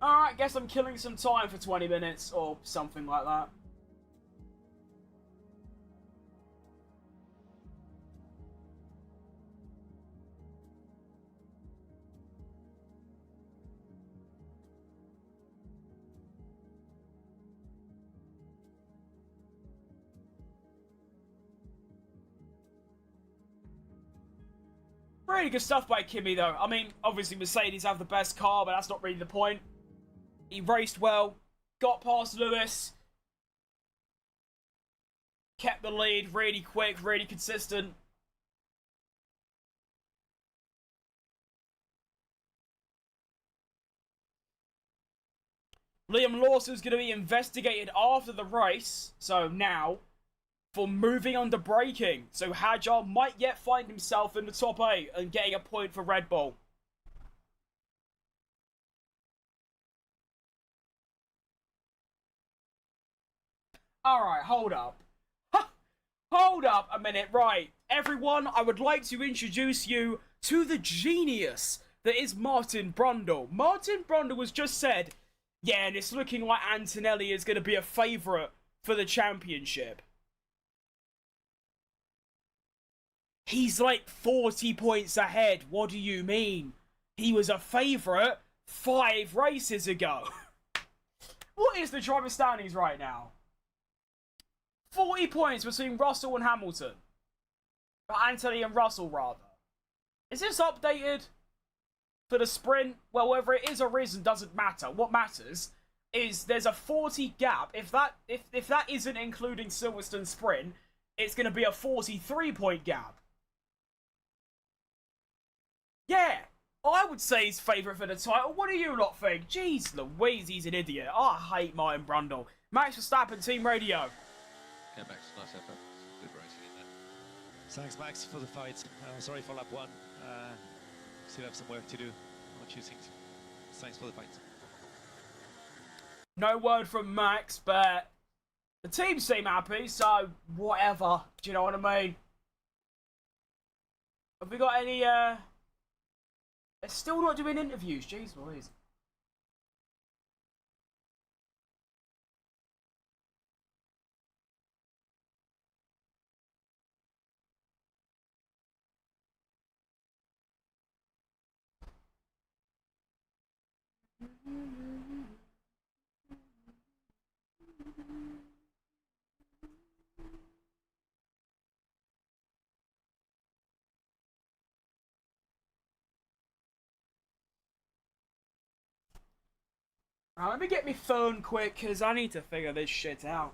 Alright, guess I'm killing some time for 20 minutes or something like that. Really good stuff by Kimi though. I mean, obviously Mercedes have the best car, but that's not really the point. He raced well, got past Lewis, kept the lead, really quick, really consistent. Liam Lawson's going to be investigated after the race, so now, for moving under braking. So Hadjar might yet find himself in the top 8 and getting a point for Red Bull. Alright, hold up. Hold up a minute, right. Everyone, I would like to introduce you to the genius that is Martin Brundle. Martin Brundle has just said, yeah, and it's looking like Antonelli is going to be a favourite for the championship. He's like 40 points ahead. What do you mean? He was a favourite 5 races ago. What is the driver standings right now? 40 points between Russell and Hamilton. Anthony and Russell, rather. Is this updated for the sprint? Well, whether it is or isn't doesn't matter. What matters is there's a 40 gap. If that isn't including Silverstone sprint, it's going to be a 43-point gap. Yeah, I would say he's favourite for the title. What do you lot think? Jeez Louise, he's an idiot. I hate Martin Brundle. Max Verstappen, Team Radio. Yeah, Max, nice effort. Good racing in there. Thanks, Max, for the fight. Sorry for lap 1. Still have some work to do. What you think? Thanks for the fight. No word from Max, but the team seem happy, so whatever. Do you know what I mean? Have we got any, They're still not doing interviews, jeez Louise. Now, let me get my phone quick, because I need to figure this shit out.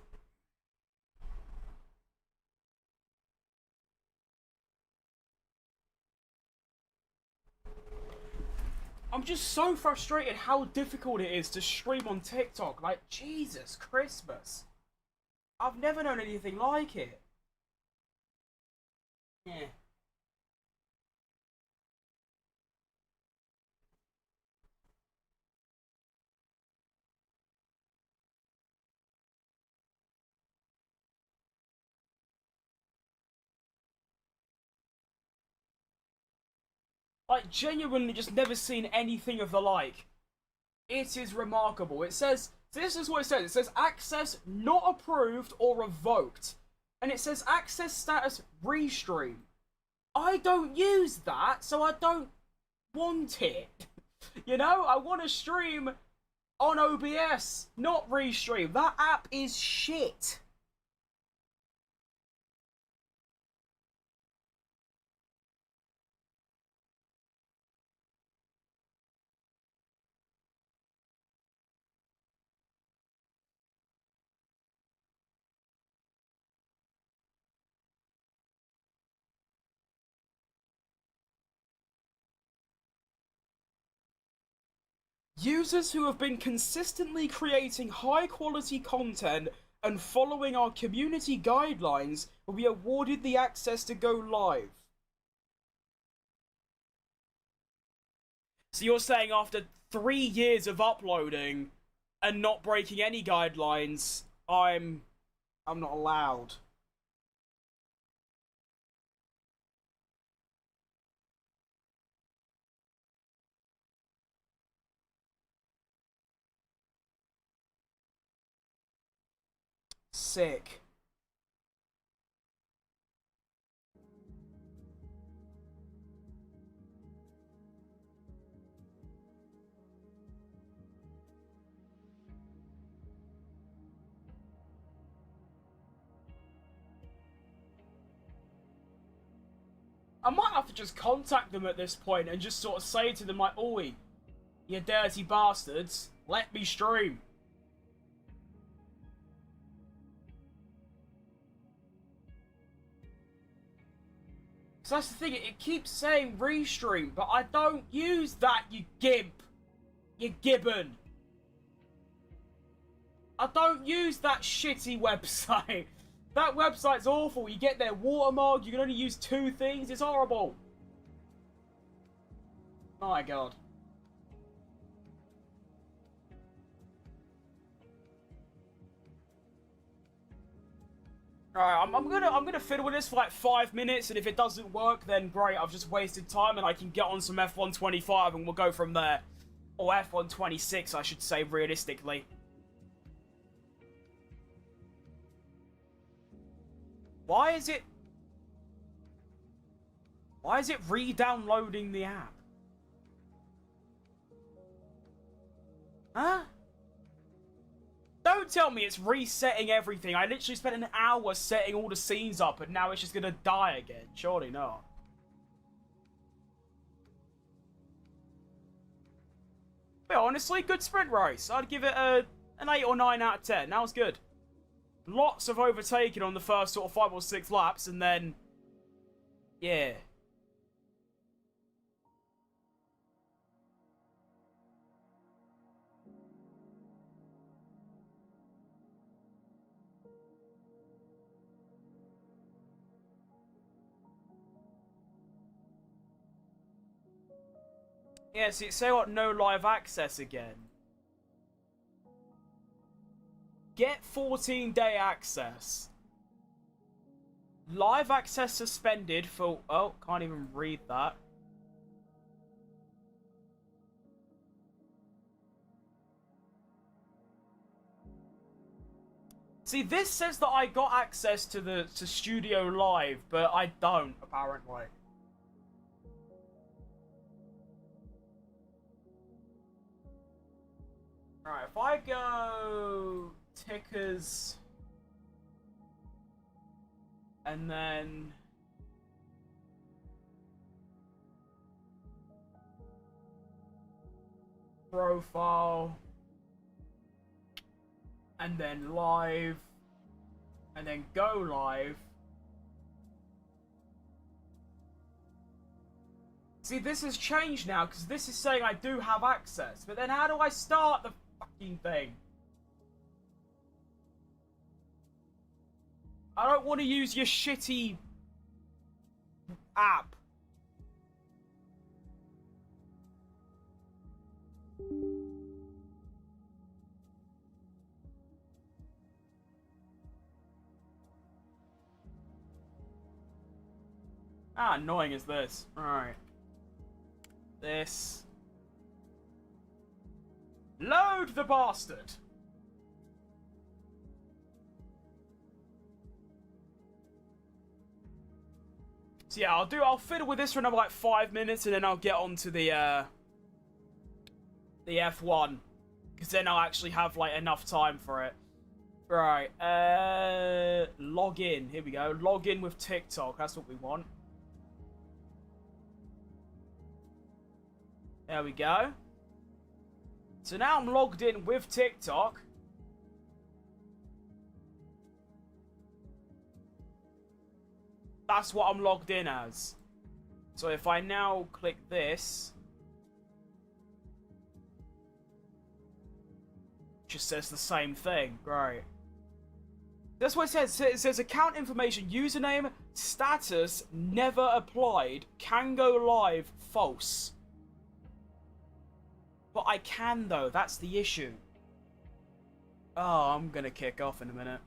I'm just so frustrated how difficult it is to stream on TikTok. Like, Jesus Christmas. I've never known anything like it. Yeah. Like, genuinely just never seen anything of the like. It is remarkable. It says, so this is what it says. It says access not approved or revoked. And it says access status restream. I don't use that, so I don't want it. You know, I want to stream on OBS, not restream. That app is shit. Users who have been consistently creating high-quality content and following our community guidelines will be awarded the access to go live. So you're saying after 3 years of uploading and not breaking any guidelines, I'm not allowed. Sick. I might have to just contact them at this point and just sort of say to them like, oi, you dirty bastards, let me stream. So that's the thing, it keeps saying restream, but I don't use that, you gimp. You gibbon. I don't use that shitty website. That website's awful. You get their watermark, you can only use 2 things, it's horrible. My god. Alright, I'm gonna fiddle with this for like 5 minutes, and if it doesn't work, then great, I've just wasted time and I can get on some F125 and we'll go from there. Or F126, I should say, realistically. Why is it re-downloading the app? Huh? Don't tell me it's resetting everything. I literally spent an hour setting all the scenes up and now it's just gonna die again. Surely not. But honestly, good sprint race. I'd give it an 8 or 9 out of 10. That was good. Lots of overtaking on the first sort of 5 or 6 laps, and then... yeah. Yeah, see, say what, no live access again. Get 14-day access. Live access suspended for... oh, can't even read that. See, this says that I got access to Studio Live, but I don't, apparently. Alright, if I go... tickers... and then... profile... and then live, and then go live. See, this has changed now, because this is saying I do have access, but then how do I start the fucking thing? I don't want to use your shitty app. How annoying is this? Alright. This. Load the bastard! So yeah, I'll fiddle with this for another like 5 minutes and then I'll get on to the F1. Because then I'll actually have like enough time for it. Right, log in. Here we go. Log in with TikTok. That's what we want. There we go. So now I'm logged in with TikTok. That's what I'm logged in as. So if I now click this, it just says the same thing. Great. That's what it says. It says account information, username, status, never applied, can go live, false. But I can though, that's the issue. Oh, I'm gonna kick off in a minute.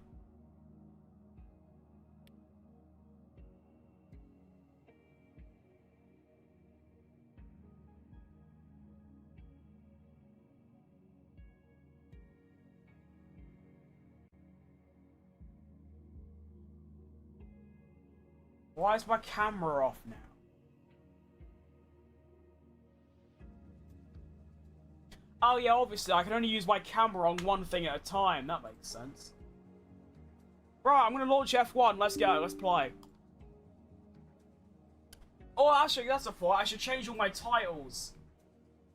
Why is my camera off now? Oh yeah, obviously I can only use my camera on one thing at a time. That makes sense. Right, I'm gonna launch F1. Let's go. Let's play. Oh, actually, that's a thought. I should change all my titles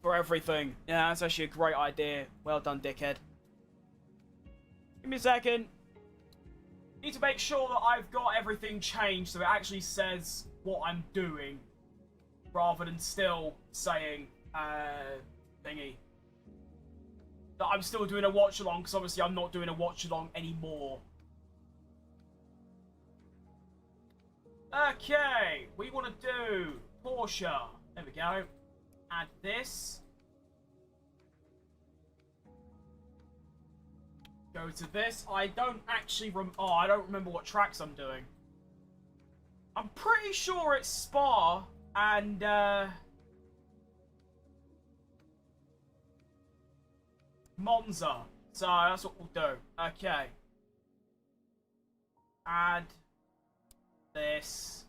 for everything. Yeah, that's actually a great idea. Well done, dickhead. Give me a second. Need to make sure that I've got everything changed so it actually says what I'm doing, rather than still saying thingy. That I'm still doing a watch along, because obviously I'm not doing a watch along anymore. Okay, we want to do Porsche. There we go. Add this. Go to this. I don't actually I don't remember what tracks I'm doing. I'm pretty sure it's Spa and Monza. So that's what we'll do. Okay. Add this.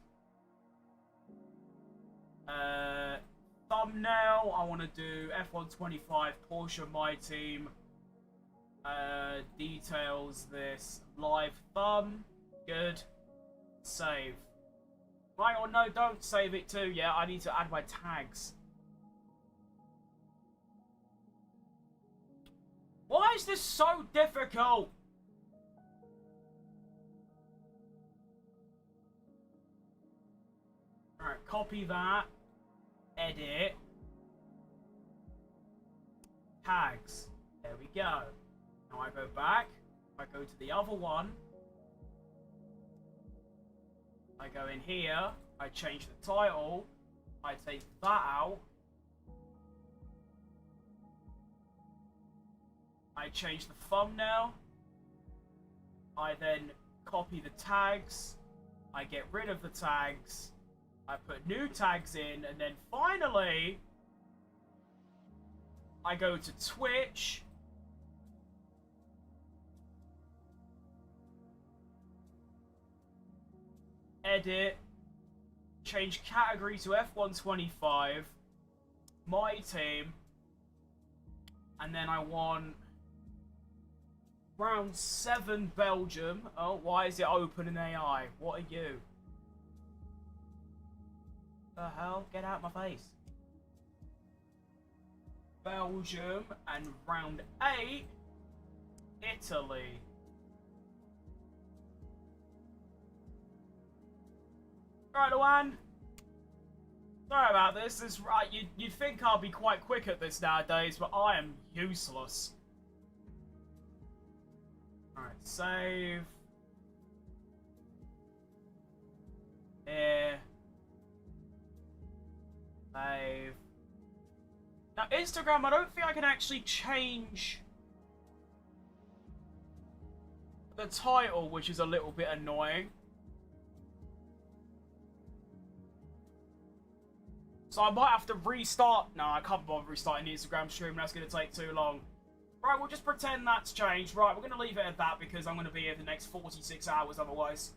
Thumbnail. I want to do F125 Porsche My Team. Details this. Live thumb. Good. Save. Right, or no, don't save it too. Yeah, I need to add my tags. Why is this so difficult? Alright, copy that. Edit. Tags. There we go. Now I go back. I go to the other one. I go in here. I change the title. I take that out. I change the thumbnail. I then copy the tags. I get rid of the tags. I put new tags in, and then finally I go to Twitch. Edit. Change category to F125. My team. And then I want round 7 Belgium. Oh, why is it open in AI? What are you? The hell? Get out of my face. Belgium and round 8. Italy. Right, Luan. Sorry about this. This right. You'd think I'll be quite quick at this nowadays, but I am useless. Alright, save. Here. Save. Now, Instagram, I don't think I can actually change the title, which is a little bit annoying. So I might have to restart. No, I can't bother restarting the Instagram stream. That's going to take too long. Right, we'll just pretend that's changed. Right, we're going to leave it at that because I'm going to be here the next 46 hours otherwise.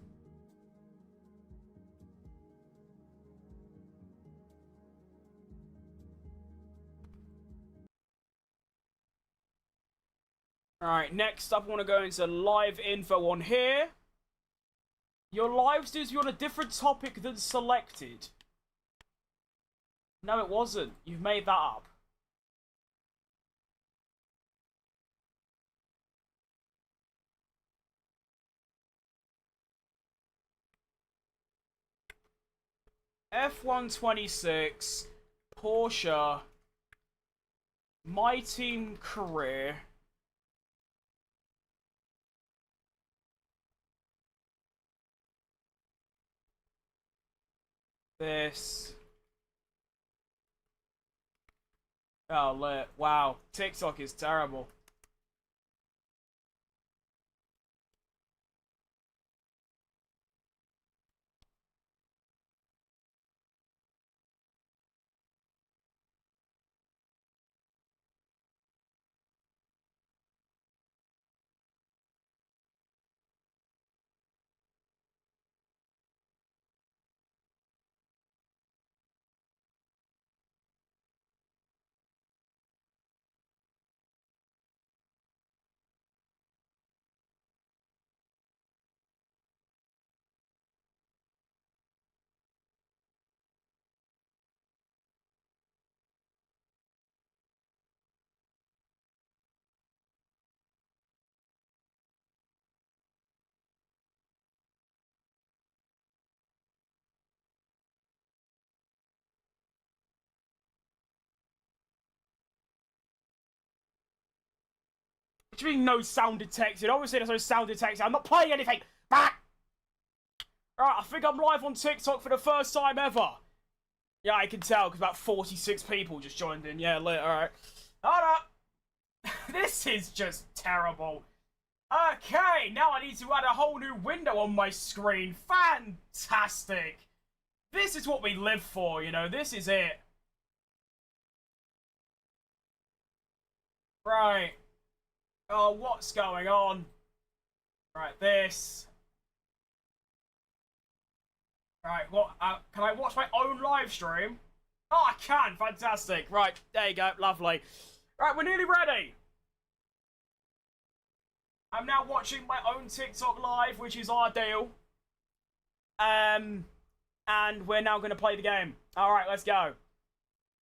Alright, next up I want to go into live info on here. Your lives does you on a different topic than selected. No, it wasn't. You've made that up. F126, Porsche, my team career. This. Oh, lit. Wow. TikTok is terrible. What do you mean no sound detected? Obviously there's no sound detected. I'm not playing anything. Alright, I think I'm live on TikTok for the first time ever. Yeah, I can tell because about 46 people just joined in. Yeah, lit. Alright. Hold up. This is just terrible. Okay, now I need to add a whole new window on my screen. Fantastic. This is what we live for, you know. This is it. Right. Oh, what's going on? Right, this. Right, what? Can I watch my own live stream? Oh, I can. Fantastic. Right, there you go. Lovely. Right, we're nearly ready. I'm now watching my own TikTok live, which is ideal. And we're now going to play the game. All right, let's go.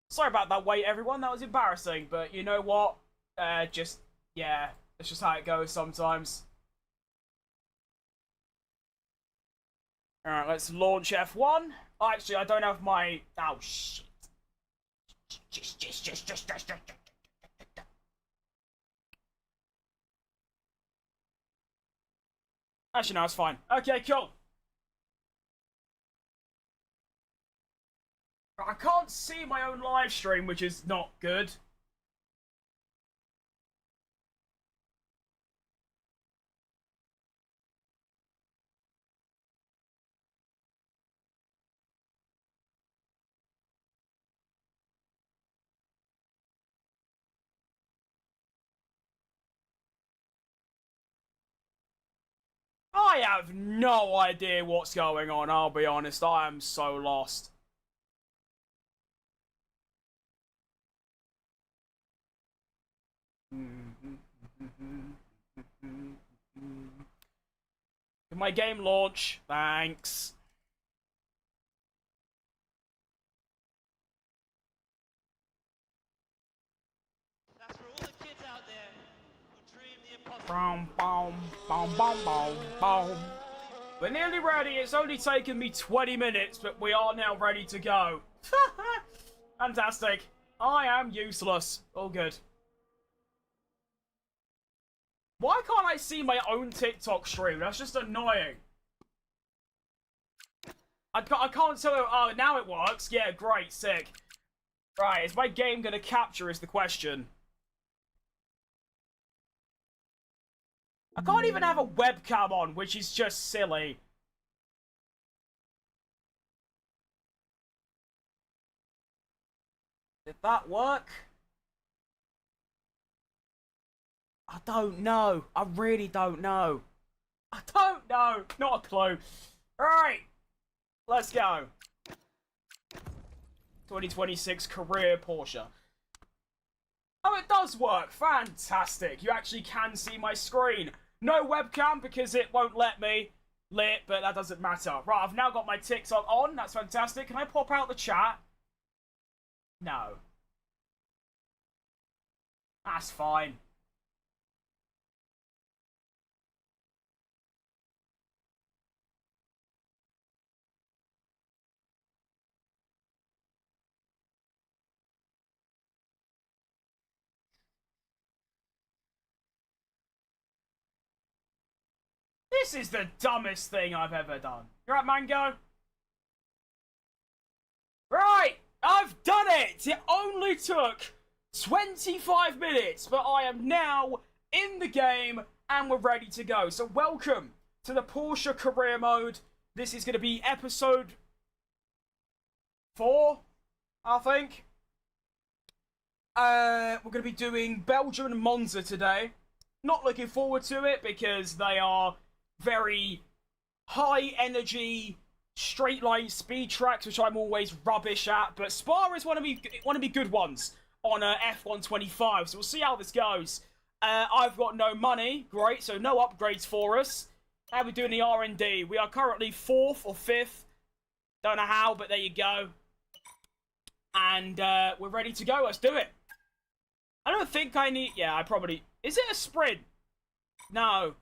Sorry about that wait, everyone. That was embarrassing, but you know what? Yeah, it's just how it goes sometimes. Alright, let's launch F1. Oh, actually, I don't have my... Oh, shit. Actually, no, it's fine. Okay, cool. I can't see my own live stream, which is not good. I have no idea what's going on, I'll be honest. I am so lost. Can my game launch? Thanks. That's for all the kids out there who dream the impossible. Boom, boom, boom, boom, boom, boom. We're nearly ready. It's only taken me 20 minutes, but we are now ready to go. Fantastic. I am useless. All good. Why can't I see my own TikTok stream? That's just annoying. I can't tell. Oh, now it works. Yeah, great, sick. Right, is my game gonna capture is the question. I can't even have a webcam on, which is just silly. Did that work? I don't know. I really don't know. I don't know. Not a clue. Alright. Let's go. 2026 career Porsche. Oh, it does work. Fantastic. You actually can see my screen. No webcam because it won't let me lit, but that doesn't matter. Right, I've now got my TikTok on. That's fantastic. Can I pop out the chat? No. That's fine. This is the dumbest thing I've ever done. You right, Mango? Right, I've done it! It only took 25 minutes, but I am now in the game and we're ready to go. So welcome to the Porsche career mode. This is going to be episode 4, I think. We're going to be doing Belgium and Monza today. Not looking forward to it because they are very high energy straight line speed tracks, which I'm always rubbish at, but Spa is one of my good ones on F125, so we'll see how this goes. I've got no money, great, so no upgrades for us. How are we doing the R&D? We are currently 4th or 5th, don't know how, but there you go. And we're ready to go, let's do it. I don't think I need, yeah, I probably, is it a sprint? No.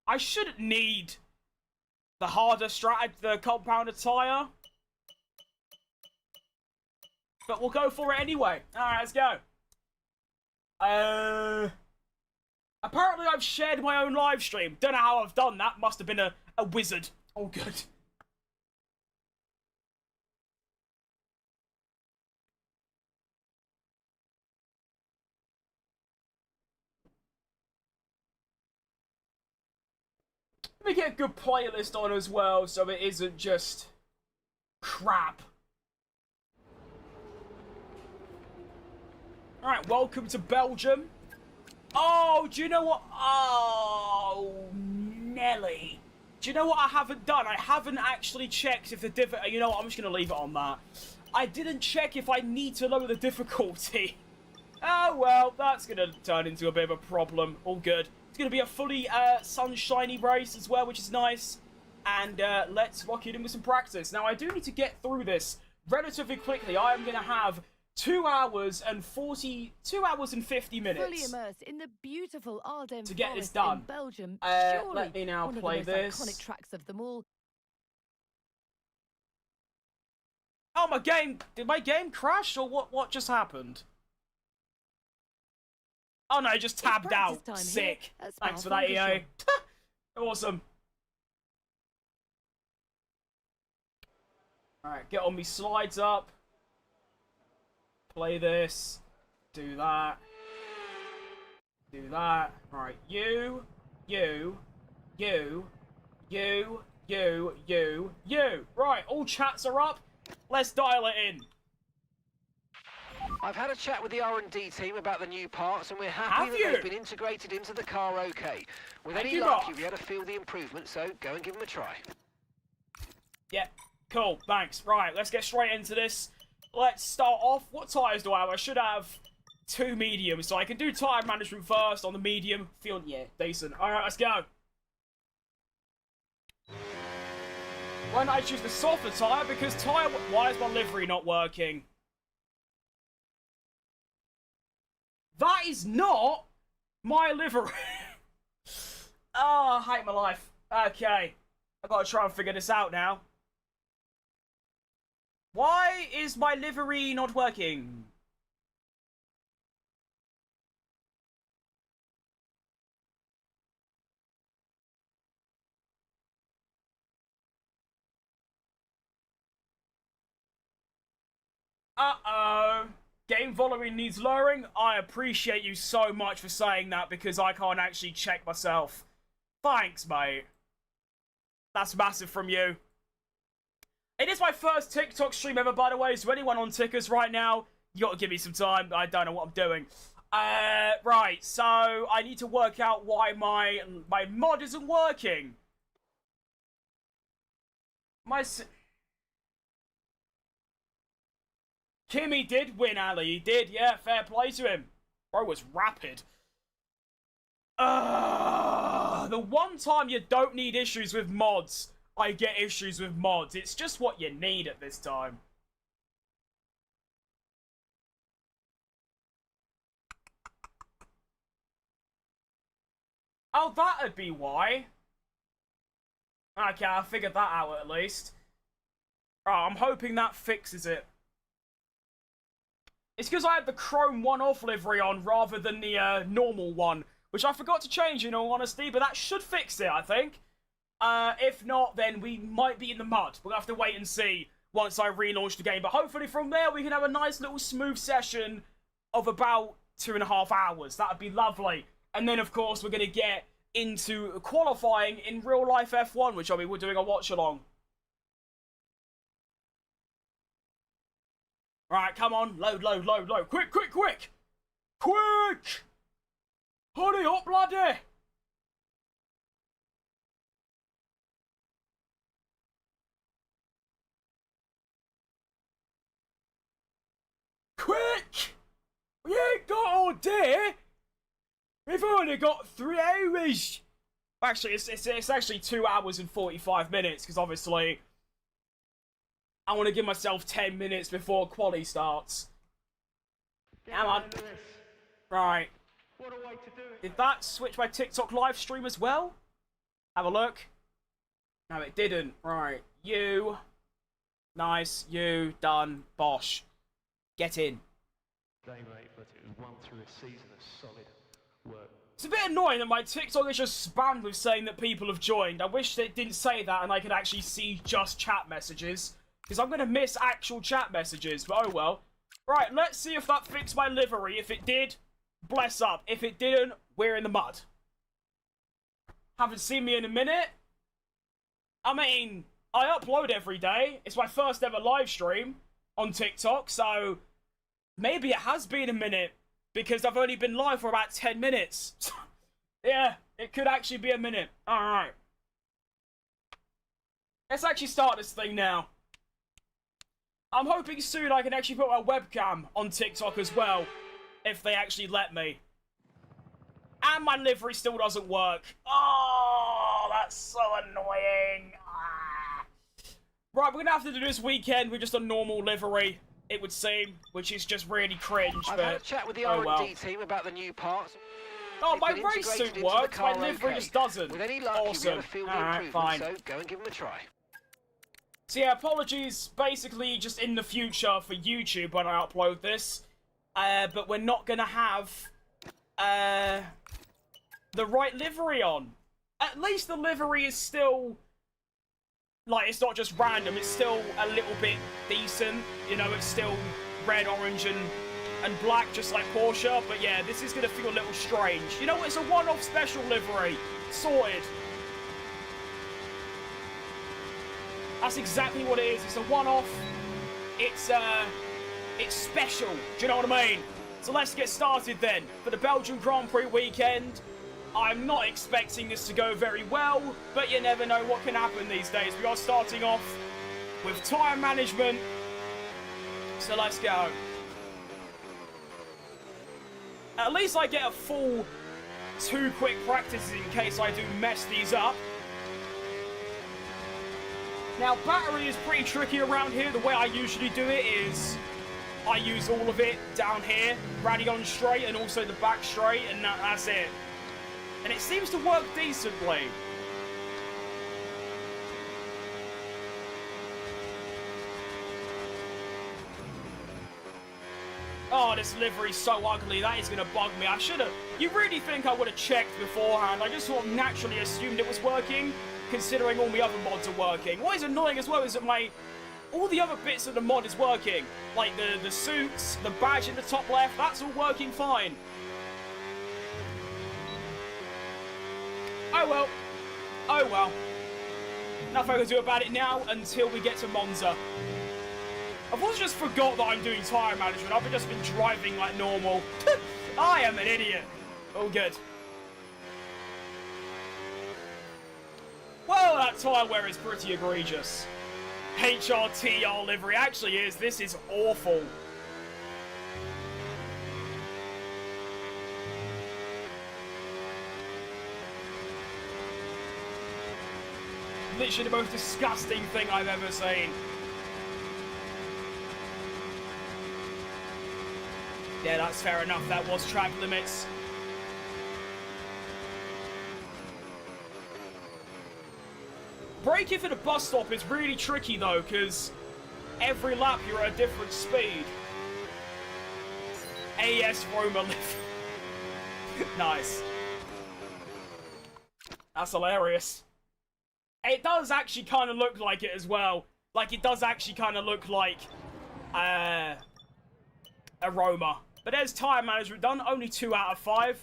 I shouldn't need the harder the compounder tyre. But we'll go for it anyway. Alright, let's go. Apparently I've shared my own live stream. Don't know how I've done that. Must have been a wizard. All good. Let me get a good playlist on as well, so it isn't just crap. Alright, welcome to Belgium. Oh, do you know what? Oh, Nelly. Do you know what I haven't done? I haven't actually checked if the you know what, I'm just going to leave it on that. I didn't check if I need to lower the difficulty. Oh, well, that's going to turn into a bit of a problem. All good. It's going to be a fully sunshiny race as well, which is nice. And let's rock it in with some practice. Now, I do need to get through this relatively quickly. I am going to have 2 hours and 50 minutes. Fully immersed in the beautiful Ardennes to get this forest done. in Belgium. Let me now play this. Iconic tracks of them all. Oh, my game! Did my game crash or what just happened? Oh no, it just tabbed out. Sick. Thanks for that, EA. Awesome. Alright, get on me slides up. Play this. Do that. Do that. Alright, you. Right, all chats are up. Let's dial it in. I've had a chat with the R&D team about the new parts, and we're happy that they've been integrated into the car okay. With any luck, you'll be able to feel the improvement, so go and give them a try. Yeah, cool, thanks. Right, let's get straight into this. Let's start off. What tyres do I have? I should have 2 mediums, so I can do tyre management first on the medium. Feeling, yeah, decent. Alright, let's go. Why not I choose the softer tyre? Because why is my livery not working? is not my livery. Oh, I hate my life. Okay. I've got to try and figure this out now. Why is my livery not working? Uh-oh. Game volume needs lowering. I appreciate you so much for saying that because I can't actually check myself. Thanks, mate. That's massive from you. It is my first TikTok stream ever, by the way, so anyone on tickers right now, you gotta give me some time. I don't know what I'm doing. Right, so I need to work out why my mod isn't working. Kimmy did win, Ali. He did, yeah, fair play to him. Bro was rapid. The one time you don't need issues with mods, I get issues with mods. It's just what you need at this time. Oh, that'd be why. Okay, I figured that out at least. Right, I'm hoping that fixes it. It's because I had the chrome one-off livery on rather than the normal one, which I forgot to change in all honesty, but that should fix it, I think. If not, then we might be in the mud. We'll have to wait and see once I relaunch the game. But hopefully from there, we can have a nice little smooth session of about 2.5 hours. That'd be lovely. And then, of course, we're going to get into qualifying in real-life F1, which, I mean, we're doing a watch-along. Right, come on. Load, load, load, load. Quick, quick, quick! Quick! Hurry up, laddie! Quick! We ain't got all day! We've only got 3 hours! Actually, it's actually 2 hours and 45 minutes, because obviously I want to give myself 10 minutes before quali starts. Come on. Right. What a way to do it. Did that switch my TikTok live stream as well? Have a look. No, it didn't. Right. You. Nice. You. Done. Bosh. Get in. Day, mate, but it was one through a season of solid work. It's a bit annoying that my TikTok is just spammed with saying that people have joined. I wish it didn't say that and I could actually see just chat messages. Because I'm going to miss actual chat messages, but oh well. Right, let's see if that fixed my livery. If it did, bless up. If it didn't, we're in the mud. Haven't seen me in a minute. I mean, I upload every day. It's my first ever live stream on TikTok, so maybe it has been a minute because I've only been live for about 10 minutes. Yeah, it could actually be a minute. Alright. Let's actually start this thing now. I'm hoping soon I can actually put my webcam on TikTok as well, if they actually let me. And my livery still doesn't work. Oh, that's so annoying. Ah. Right, we're going to have to do this weekend with just a normal livery, it would seem, which is just really cringe. I've but had a chat with the oh R&D well. team about the new parts. Oh, my They've been race integrated suit into the works, my car livery okay. just doesn't. With any luck, Awesome. you'll be able to feel the Alright, improvement, fine. so go and give them a try. So yeah, apologies basically just in the future for YouTube when I upload this. But we're not gonna have the right livery on. At least the livery is still, like, it's not just random, it's still a little bit decent. You know, it's still red, orange, and black, just like Porsche. But yeah, this is gonna feel a little strange. You know, it's a one-off special livery. Sorted. That's exactly what it is. It's a one-off. It's special. Do you know what I mean? So let's get started then. For the Belgian Grand Prix weekend, I'm not expecting this to go very well, but you never know what can happen these days. We are starting off with tyre management. So let's go. At least I get a full 2 quick practices in case I do mess these up. Now, battery is pretty tricky around here. The way I usually do it is I use all of it down here, Radeon straight and also the back straight, and that's it. And it seems to work decently. Oh, this livery's so ugly. That is going to bug me. I should have... You really think I would have checked beforehand? I just sort of naturally assumed it was working, considering all the other mods are working. What is annoying as well is that all the other bits of the mod is working. Like the suits, the badge in the top left, that's all working fine. Oh well. Oh well. Nothing I can do about it now until we get to Monza. I've also just forgot that I'm doing tyre management. I've just been driving like normal. I am an idiot. All good. Well, that tyre wear is pretty egregious. HRTR livery actually is. This is awful. Literally the most disgusting thing I've ever seen. Yeah, that's fair enough. That was track limits. Braking for the bus stop is really tricky though, because every lap you're at a different speed. AS Roma lift. Nice. That's hilarious. It does actually kind of look like it as well. Like, it does actually kind of look like a Roma. But there's tyre management done. Only 2 out of 5.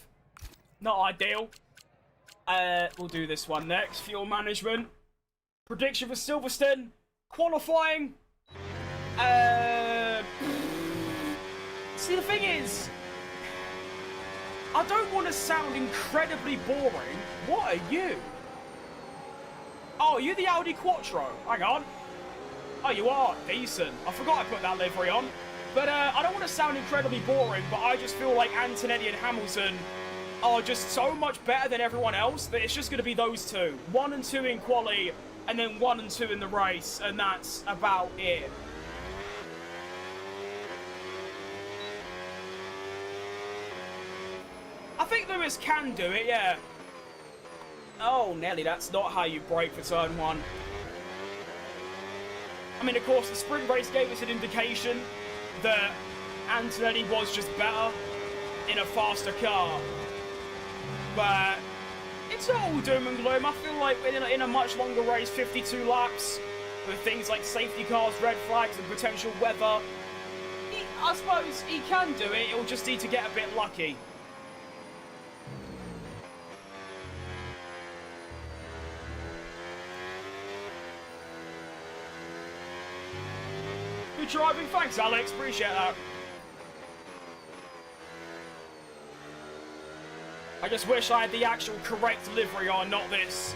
Not ideal. We'll do this one next. Fuel management. Prediction for Silverstone. Qualifying. See, the thing is, I don't want to sound incredibly boring. What are you? Oh, are you the Audi Quattro? Hang on. Oh, you are. Decent. I forgot I put that livery on. But I don't want to sound incredibly boring, but I just feel like Antonetti and Hamilton are just so much better than everyone else that it's just going to be those two. 1 and 2 in quali, and then 1 and 2 in the race, and that's about it. I think Lewis can do it, yeah. Oh, Nelly, that's not how you brake for turn 1. I mean, of course, the sprint race gave us an indication that Antonetti was just better in a faster car. But it's not all doom and gloom. I feel like in a much longer race, 52 laps, with things like safety cars, red flags, and potential weather, I suppose he can do it. He'll just need to get a bit lucky. Good driving. Thanks, Alex. Appreciate that. I just wish I had the actual correct livery on, not this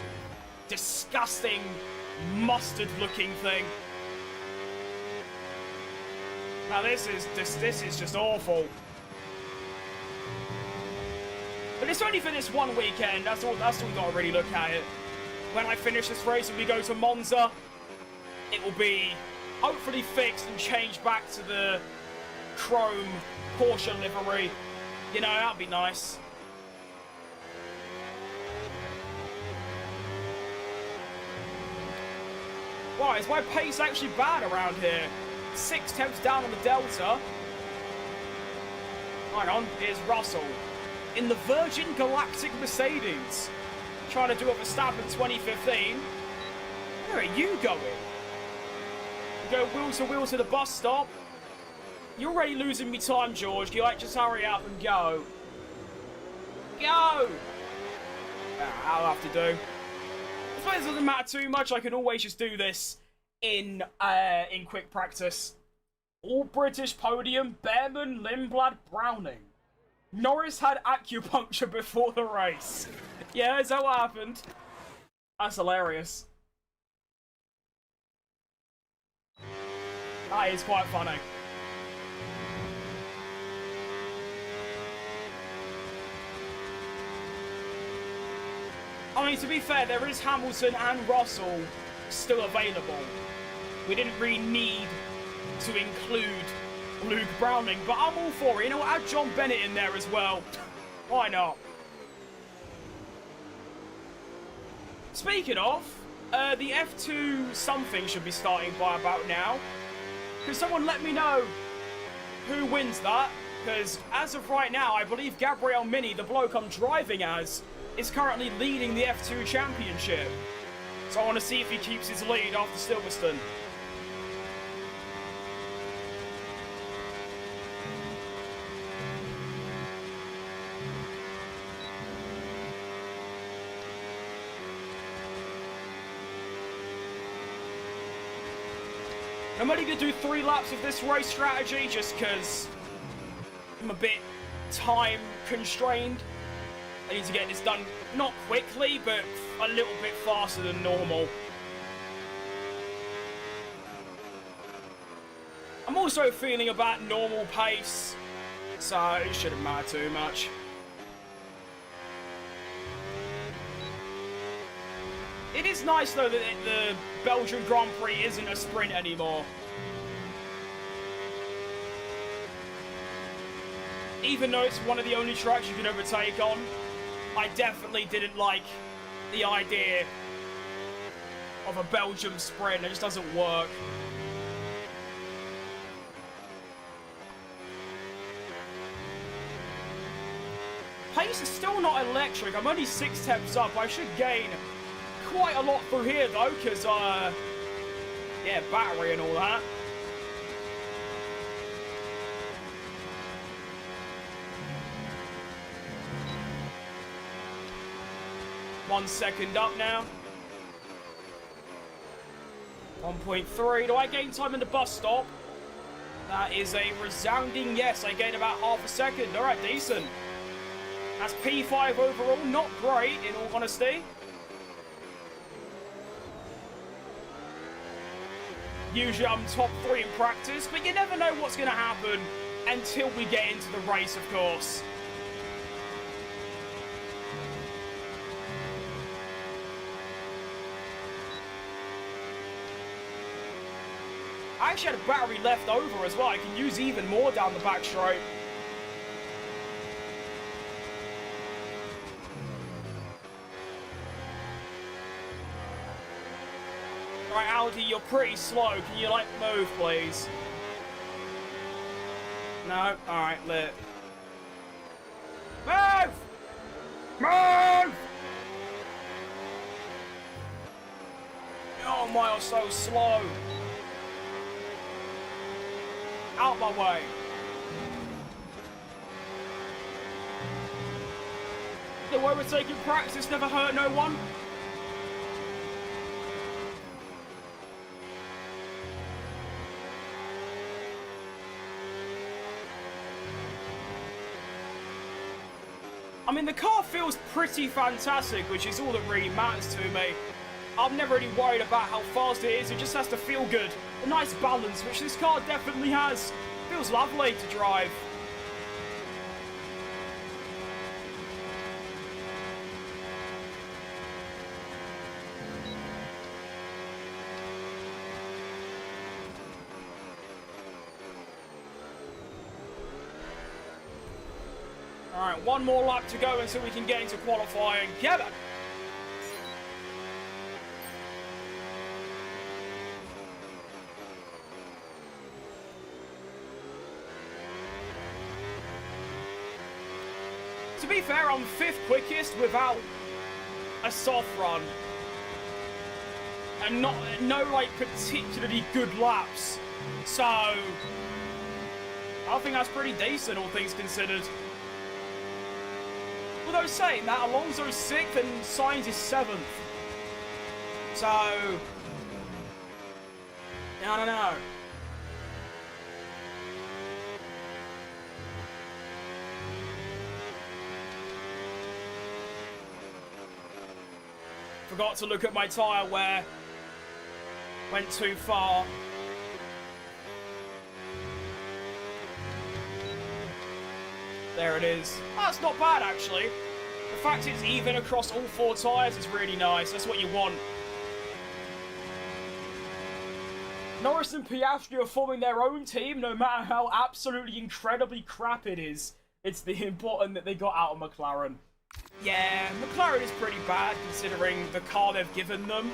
disgusting mustard-looking thing. Now this is just awful. But it's only for this one weekend. That's all we got to really look at it. When I finish this race and we go to Monza, it will be hopefully fixed and changed back to the chrome Porsche livery. You know, that'd be nice. Why, is my pace actually bad around here? 6 tenths down on the Delta. Hang on, here's Russell. In the Virgin Galactic Mercedes. Trying to do a Verstappen 2015. Where are you going? Go wheel to the bus stop. You're already losing me time, George. Can you like just hurry up and go? Go! I'll have to do. I suppose it doesn't matter too much. I can always just do this in quick practice. All British podium, Behrman, Lindblad, Browning. Norris had acupuncture before the race. Yeah, is that what happened? That's hilarious. That is quite funny. I mean, to be fair, there is Hamilton and Russell still available. We didn't really need to include Luke Browning, but I'm all for it. You know what? Add John Bennett in there as well. Why not? Speaking of, the F2 something should be starting by about now. Can someone let me know who wins that? Because as of right now, I believe Gabriel Mini, the bloke I'm driving as, is currently leading the F2 championship. So I want to see if he keeps his lead after Silverstone. I'm only going to do 3 laps of this race strategy just because I'm a bit time constrained. I need to get this done, not quickly, but a little bit faster than normal. I'm also feeling about normal pace, so it shouldn't matter too much. It is nice, though, that the Belgian Grand Prix isn't a sprint anymore. Even though it's one of the only tracks you can overtake on, I definitely didn't like the idea of a Belgium sprint. It just doesn't work. Pace is still not electric. I'm only 6 temps up. I should gain quite a lot through here, though, because, yeah, battery and all that. One second up now. 1.3. Do I gain time in the bus stop? That is a resounding yes. I gain about half a second. All right, decent. That's P5 overall. Not great, in all honesty. Usually I'm top 3 in practice, but you never know what's going to happen until we get into the race, of course. I actually had a battery left over as well. I can use even more down the back straight. Right, Audi, you're pretty slow. Can you, like, move, please? No? Alright, lit. Move! Move! Oh my, you're so slow. Out my way. The way we're taking practice never hurt no one. I mean, the car feels pretty fantastic, which is all that really matters to me. I'm never really worried about how fast it is, it just has to feel good. A nice balance, which this car definitely has. Feels lovely to drive. Alright, one more lap to go until we can get into qualifying. Kevin! To be fair, I'm 5th quickest without a soft run. And no like particularly good laps. So I think that's pretty decent, all things considered. Although saying that, Alonso's 6th and Sainz is 7th. So I don't know. Forgot to look at my tyre wear. Went too far. There it is. Oh, that's not bad, actually. The fact it's even across all 4 tyres is really nice. That's what you want. Norris and Piastri are forming their own team, no matter how absolutely incredibly crap it is. It's the important that they got out of McLaren. Yeah, McLaren is pretty bad considering the car they've given them.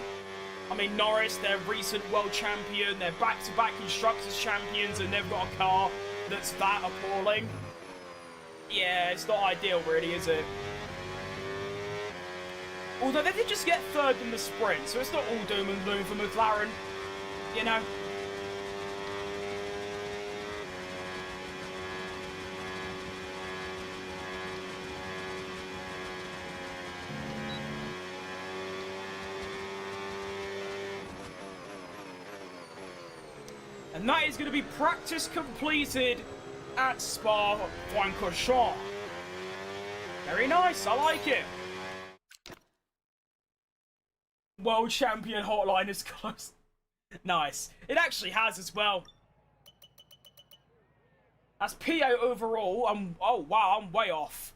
I mean, Norris, their recent world champion, they're back-to-back Constructors champions, and they've got a car that's that appalling. Yeah, it's not ideal, really, is it? Although they did just get third in the sprint, so it's not all doom and gloom for McLaren, you know? And that is going to be practice completed at Spa-Francorchamps. Very nice, I like it. World Champion hotline is close. Nice. It actually has as well. That's PO overall. Oh wow, I'm way off.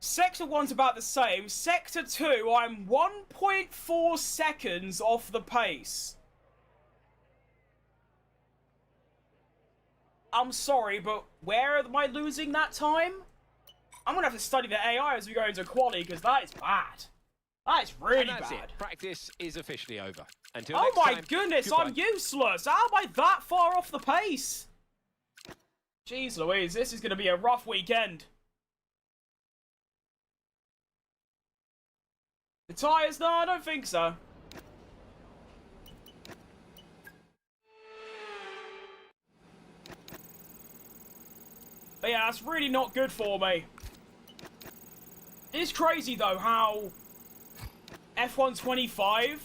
Sector 1's about the same. Sector 2, I'm 1.4 seconds off the pace. I'm sorry, but where am I losing that time? I'm going to have to study the AI as we go into quali, because that is bad. That is really bad. It. Practice is officially over. Until oh next my time, goodness, goodbye. I'm useless. How am I that far off the pace? Jeez Louise, this is going to be a rough weekend. The tyres? No, I don't think so. But yeah, that's really not good for me. It's crazy though how F1 25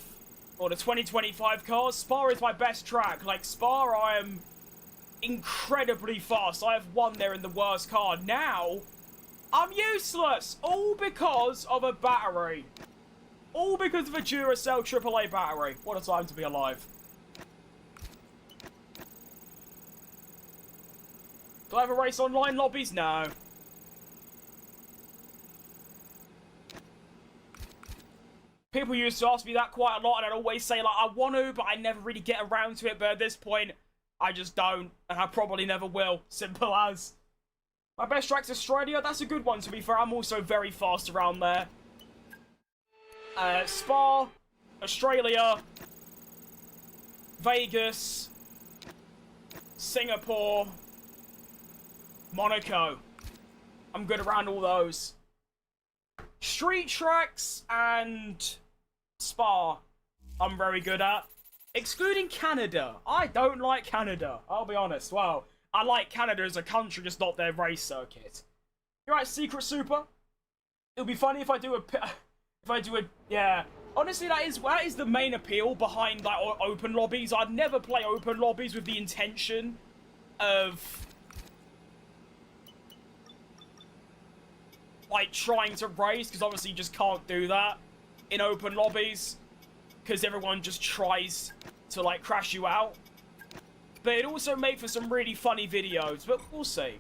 or the 2025 cars, Spa is my best track. Like Spa, I am incredibly fast. I have won there in the worst car. Now, I'm useless. All because of a battery. All because of a Duracell AAA battery. What a time to be alive. Do I have a race online lobbies? No. People used to ask me that quite a lot, and I'd always say, like, I want to, but I never really get around to it. But at this point, I just don't, and I probably never will. Simple as. My best track's Australia. That's a good one, to be fair. I'm also very fast around there. Spa, Australia, Vegas, Singapore, Monaco. I'm good around all those. Street tracks and Spa, I'm very good at. Excluding Canada. I don't like Canada, I'll be honest. Well, I like Canada as a country, just not their race circuit. You're right, Secret Super. It'll be funny if I do a... yeah. Honestly, that is the main appeal behind, like, open lobbies. I'd never play open lobbies with the intention of... like, trying to race, because obviously you just can't do that in open lobbies, because everyone just tries to, like, crash you out. But it also made for some really funny videos, but we'll see.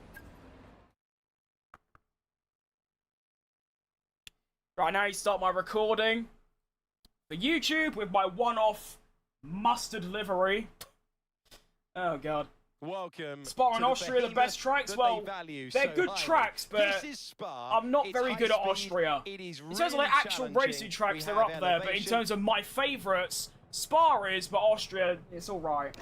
Right, now you start my recording for YouTube with my one-off mustard livery. Oh, God. Welcome. Spa and Austria, the best tracks. Well, they're good tracks, but I'm not very good at Austria. In terms of like actual racing tracks, they're up there, but in terms of my favourites, Spa is, but Austria, it's alright.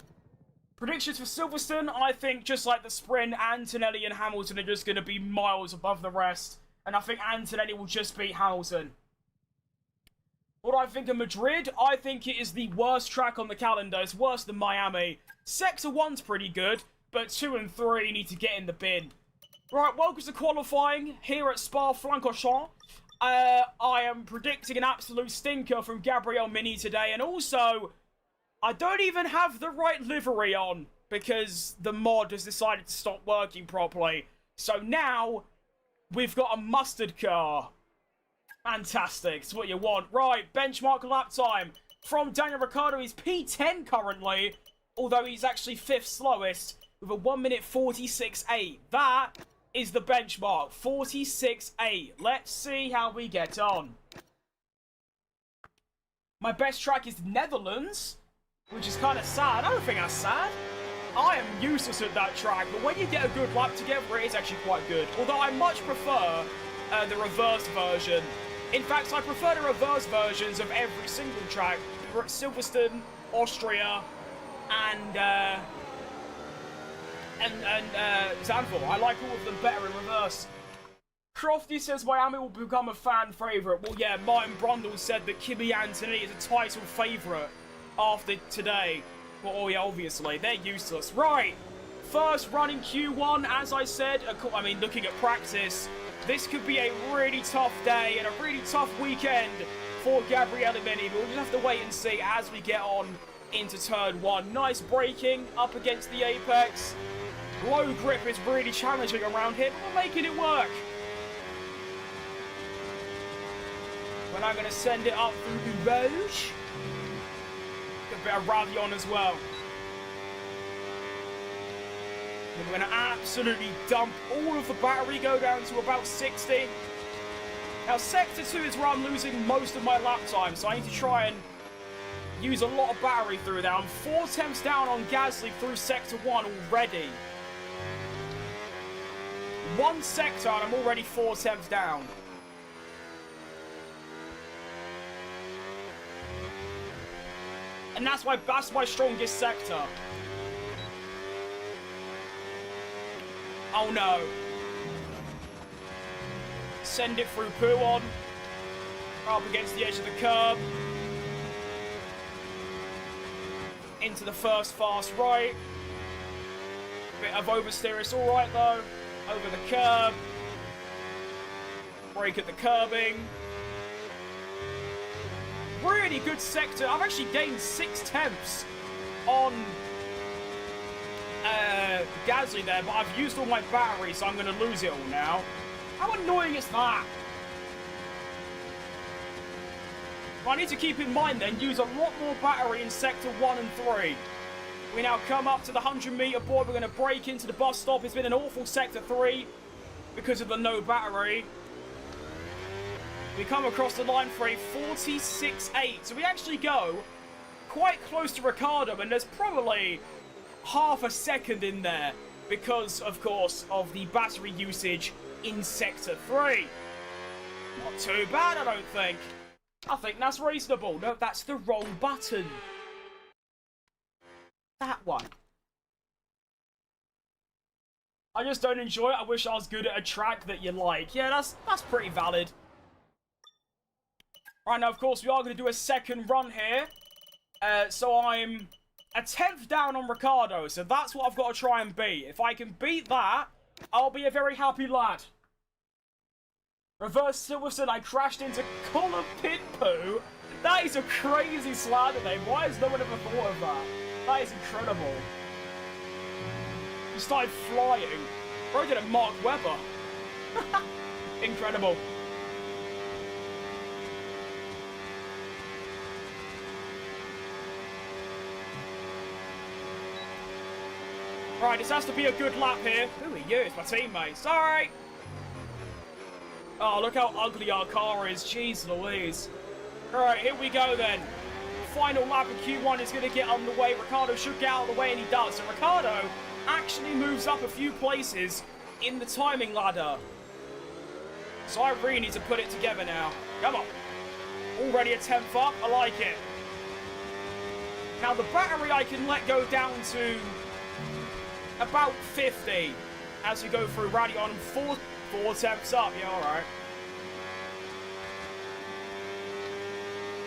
Predictions for Silverstone, I think just like the sprint, Antonelli and Hamilton are just going to be miles above the rest, and I think Antonelli will just beat Hamilton. What do I think of Madrid? I think it is the worst track on the calendar. It's worse than Miami. Sector 1's pretty good, but 2 and 3 need to get in the bin. Right, welcome to qualifying here at Spa-Francorchamps. I am predicting an absolute stinker from Gabriel Mini today, and also, I don't even have the right livery on, because the mod has decided to stop working properly. So now, we've got a mustard car. Fantastic, it's what you want. Right, benchmark lap time. From Daniel Ricciardo, he's P10 currently, although he's actually 5th slowest, with a 1 minute 46.8. That is the benchmark, 46.8. Let's see how we get on. My best track is the Netherlands. which is kind of sad. I don't think that's sad. I am useless at that track, but when you get a good lap together, it is actually quite good. Although I much prefer the reverse version. In fact, I prefer the reverse versions of every single track. Silverstone, Austria, and Zandvoort. I like all of them better in reverse. Crofty says Miami will become a fan favourite. Well, yeah, Martin Brundle said that Kimi Anthony is a title favourite after today. Well, oh yeah, obviously, they're useless. Right, first run in Q1, as I said, I mean, looking at practice, this could be a really tough day and a really tough weekend for Gabriele Mini, but we'll just have to wait and see as we get on into turn 1. Nice braking up against the apex. Low grip is really challenging around here, but we're making it work. We're now going to send it up through the Rouge. A bit of Ravion as well. We're going to absolutely dump all of the battery, go down to about 60. Now, Sector 2 is where I'm losing most of my lap time, so I need to try and use a lot of battery through there. I'm 4 tenths down on Gasly through Sector 1 already. One sector and I'm already 4 tenths down. And that's my strongest sector. Oh no. Send it through Pouon. Up against the edge of the curb. Into the first fast right. Bit of oversteer, it's alright though. Over the curb. Brake at the curbing. Really good sector. I've actually gained 6 tenths on Gasly there, but I've used all my battery, so I'm going to lose it all now. How annoying is that? But I need to keep in mind then, use a lot more battery in sector 1 and 3. We now come up to the 100-meter board. We're going to brake into the bus stop. It's been an awful sector 3 because of the no battery. We come across the line for a 46.8. So we actually go quite close to Ricciardo, and there's probably half a second in there because, of course, of the battery usage in sector 3. Not too bad, I don't think. I think that's reasonable. No, that's the wrong button. That one. I just don't enjoy it. I wish I was good at a track that you like. Yeah, that's pretty valid. Right, now, of course, we are going to do a second run here. So I'm a 10th down on Ricciardo. So that's what I've got to try and beat. If I can beat that, I'll be a very happy lad. Reverse Silverstone, I crashed into Colin Pitpoo. That is a crazy slander name. Why has no one ever thought of that? That is incredible. He started flying. Bro did a Mark Webber. Incredible. Right, this has to be a good lap here. Who are you? It's my teammate. Sorry. Oh, look how ugly our car is. Jeez Louise. Alright, here we go then. Final lap of Q1 is going to get underway. Ricciardo should get out of the way, and he does. So Ricciardo actually moves up a few places in the timing ladder. So I really need to put it together now. Come on. Already a 10th up. I like it. Now, the battery I can let go down to about 50 as we go through Rally on 4 tenths up. Yeah, alright.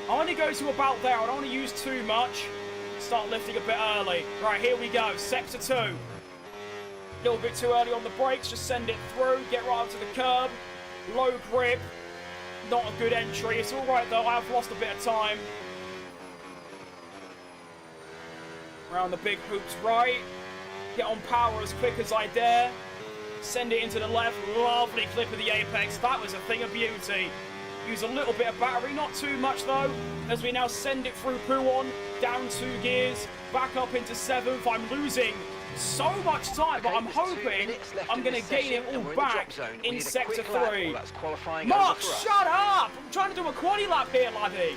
I only go to about there. I don't want to use too much. Start lifting a bit early. Right, here we go. Sector 2. A little bit too early on the brakes. Just send it through. Get right up to the curb. Low grip. Not a good entry. It's alright though. I have lost a bit of time. Around the big hoops right. Get on power as quick as I dare. Send it into the left. Lovely clip of the apex. That was a thing of beauty. Use a little bit of battery, not too much though, as we now send it through Pouon, down 2 gears, back up into 7th. I'm losing so much time, but I'm hoping I'm going to gain it all back in Sector 3. Mark, shut up! I'm trying to do a quali lap here, laddie.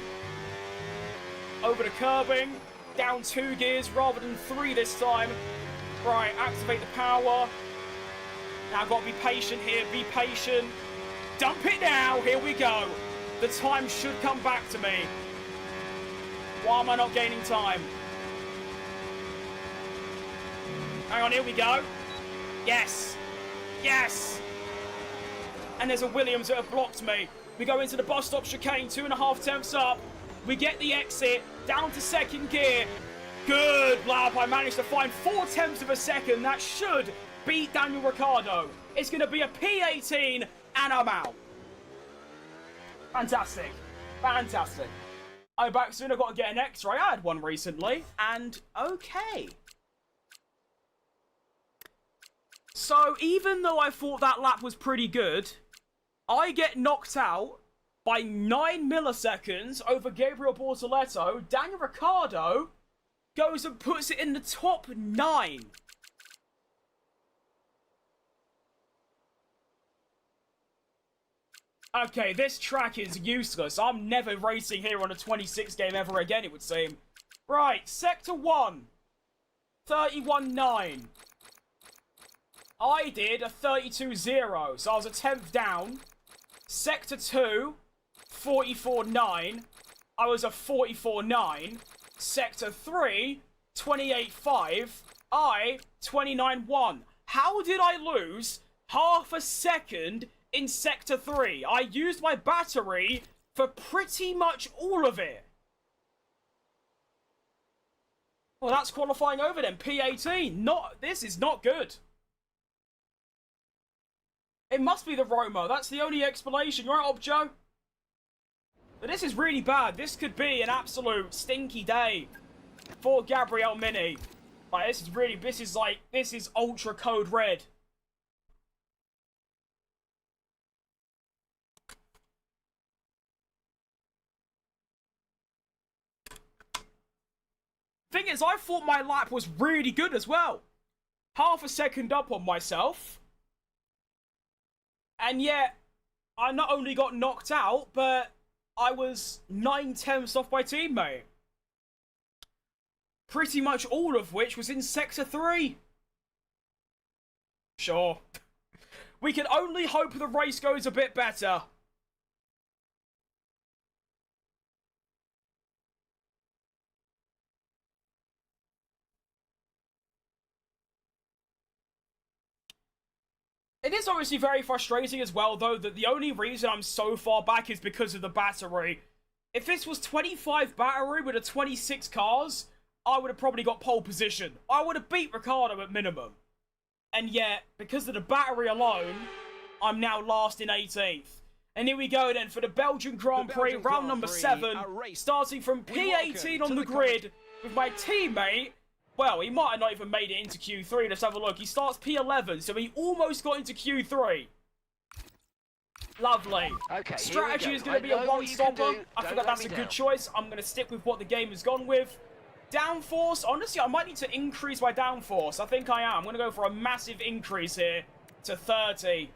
Over the curbing, down 2 gears rather than 3 this time. Right, activate the power. Now I've got to be patient here, be patient. Dump it now, here we go. The time should come back to me. Why am I not gaining time? Hang on, here we go. Yes. Yes. And there's a Williams that have blocked me. We go into the bus stop chicane, 2.5 tenths up. We get the exit, down to 2nd gear. Good lap, I managed to find 4 tenths of a second. That should beat Daniel Ricciardo. It's going to be a P18, and I'm out. Fantastic. Fantastic. I'm back soon, I've got to get an X-ray. I had one recently, and okay. So, even though I thought that lap was pretty good, I get knocked out by 9 milliseconds over Gabriel Bortoleto. Daniel Ricciardo goes and puts it in the top 9. Okay, this track is useless. I'm never racing here on a 26 game ever again, it would seem. Right, Sector 1. 31.9. I did a 32.0, so I was a 10th down. Sector 2, 44.9. I was a 44.9. Sector 3, 28.5. I, 29.1. How did I lose half a second in Sector 3? I used my battery for pretty much all of it. Well, that's qualifying over then. P18. This is not good. It must be the Roma. That's the only explanation. You're right, Objo? But this is really bad. This could be an absolute stinky day for Gabriel Mini. Like, this is ultra code red. Thing is, I thought my lap was really good as well. Half a second up on myself. And yet, I not only got knocked out, but I was 9 tenths off my teammate. Pretty much all of which was in Sector 3. Sure. We can only hope the race goes a bit better. It is obviously very frustrating as well, though, that the only reason I'm so far back is because of the battery. If this was 25 battery with a 26 cars, I would have probably got pole position. I would have beat Ricciardo at minimum. And yet, because of the battery alone, I'm now last in 18th. And here we go then for the Belgian Grand Prix, round number 7, starting from P18 on the grid with my teammate. Well, he might have not even made it into Q3. Let's have a look. He starts P11, so he almost got into Q3. Lovely. Okay, strategy is going to be a one-stopper. I feel like that's a good choice. I'm going to stick with what the game has gone with. Downforce. Honestly, I might need to increase my downforce. I think I am. I'm going to go for a massive increase here to 30.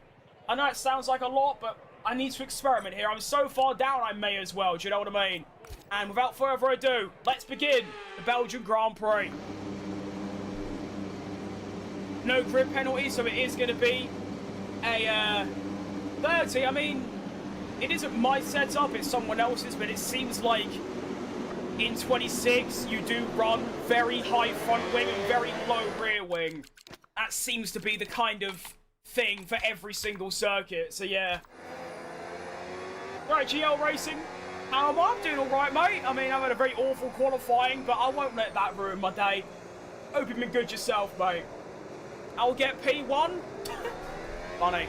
I know it sounds like a lot, but I need to experiment here. I'm so far down, I may as well. Do you know what I mean? And without further ado, let's begin the Belgian Grand Prix. No grid penalty, so it is going to be a 30. I mean, it isn't my setup, it's someone else's, but it seems like in 26 you do run very high front wing and very low rear wing. That seems to be the kind of thing for every single circuit, so yeah. Right, GL Racing, how am I? I'm doing alright, mate. I mean, I've had a very awful qualifying, but I won't let that ruin my day. Hope you've been good yourself, mate. I'll get P1. Funny.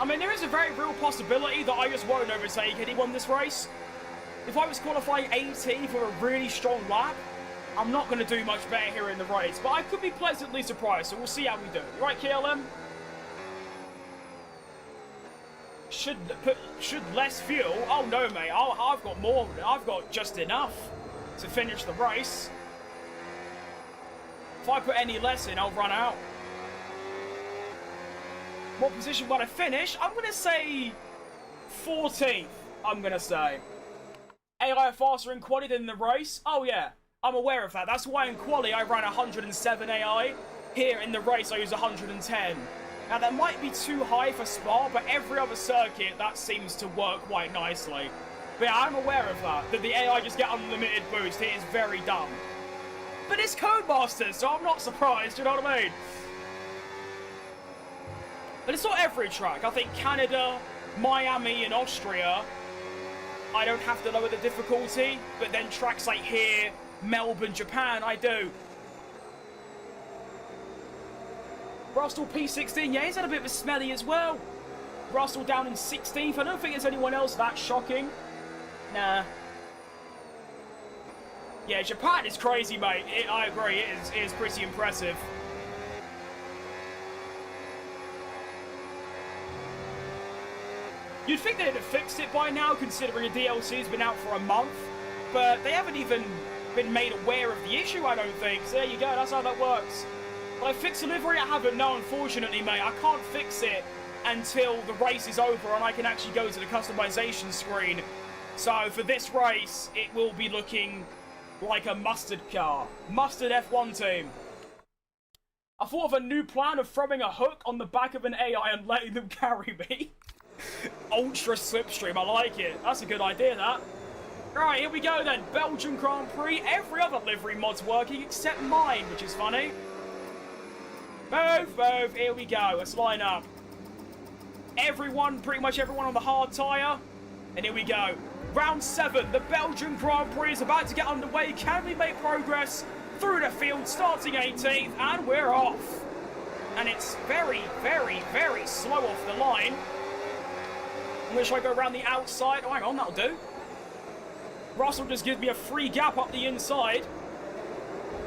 I mean, there is a very real possibility that I just won't overtake anyone this race. If I was qualifying 18 for a really strong lap, I'm not going to do much better here in the race, but I could be pleasantly surprised, so we'll see how we do. You right, KLM? Should less fuel? Oh no, mate. I've got more. I've got just enough to finish the race. If I put any less in, I'll run out. What position will I finish? I'm going to say 14th, I'm going to say. AI are faster in quali than in the race? Oh, yeah. I'm aware of that. That's why in quali I ran 107 AI. Here in the race I use 110. Now, that might be too high for Spa, but every other circuit, that seems to work quite nicely. But yeah, I'm aware of that the AI just get unlimited boost. It is very dumb. But it's Codemasters, so I'm not surprised, you know what I mean? But it's not every track. I think Canada, Miami, and Austria, I don't have to lower the difficulty. But then tracks like here, Melbourne, Japan, I do. Russell P16, yeah, he's had a bit of a smelly as well. Russell down in 16th. I don't think there's anyone else that shocking. Nah. Yeah, Japan is crazy, mate. I agree, it is pretty impressive. You'd think they'd have fixed it by now, considering the DLC's been out for a month. But they haven't even been made aware of the issue, I don't think. So there you go, that's how that works. Will I fix the livery? I haven't, no, unfortunately, mate. I can't fix it until the race is over and I can actually go to the customization screen. So for this race, it will be looking like a mustard car. Mustard F1 team. I thought of a new plan of throwing a hook on the back of an AI and letting them carry me. Ultra slipstream, I like it. That's a good idea, that. Right, here we go then. Belgian Grand Prix. Every other livery mod's working except mine, which is funny. Both. Here we go. Let's line up. Pretty much everyone on the hard tyre. And here we go. Round 7, the Belgian Grand Prix is about to get underway. Can we make progress through the field, starting 18th, and we're off. And it's very, very, very slow off the line. I'm going to try to go around the outside. Oh, hang on, that'll do. Russell just gives me a free gap up the inside.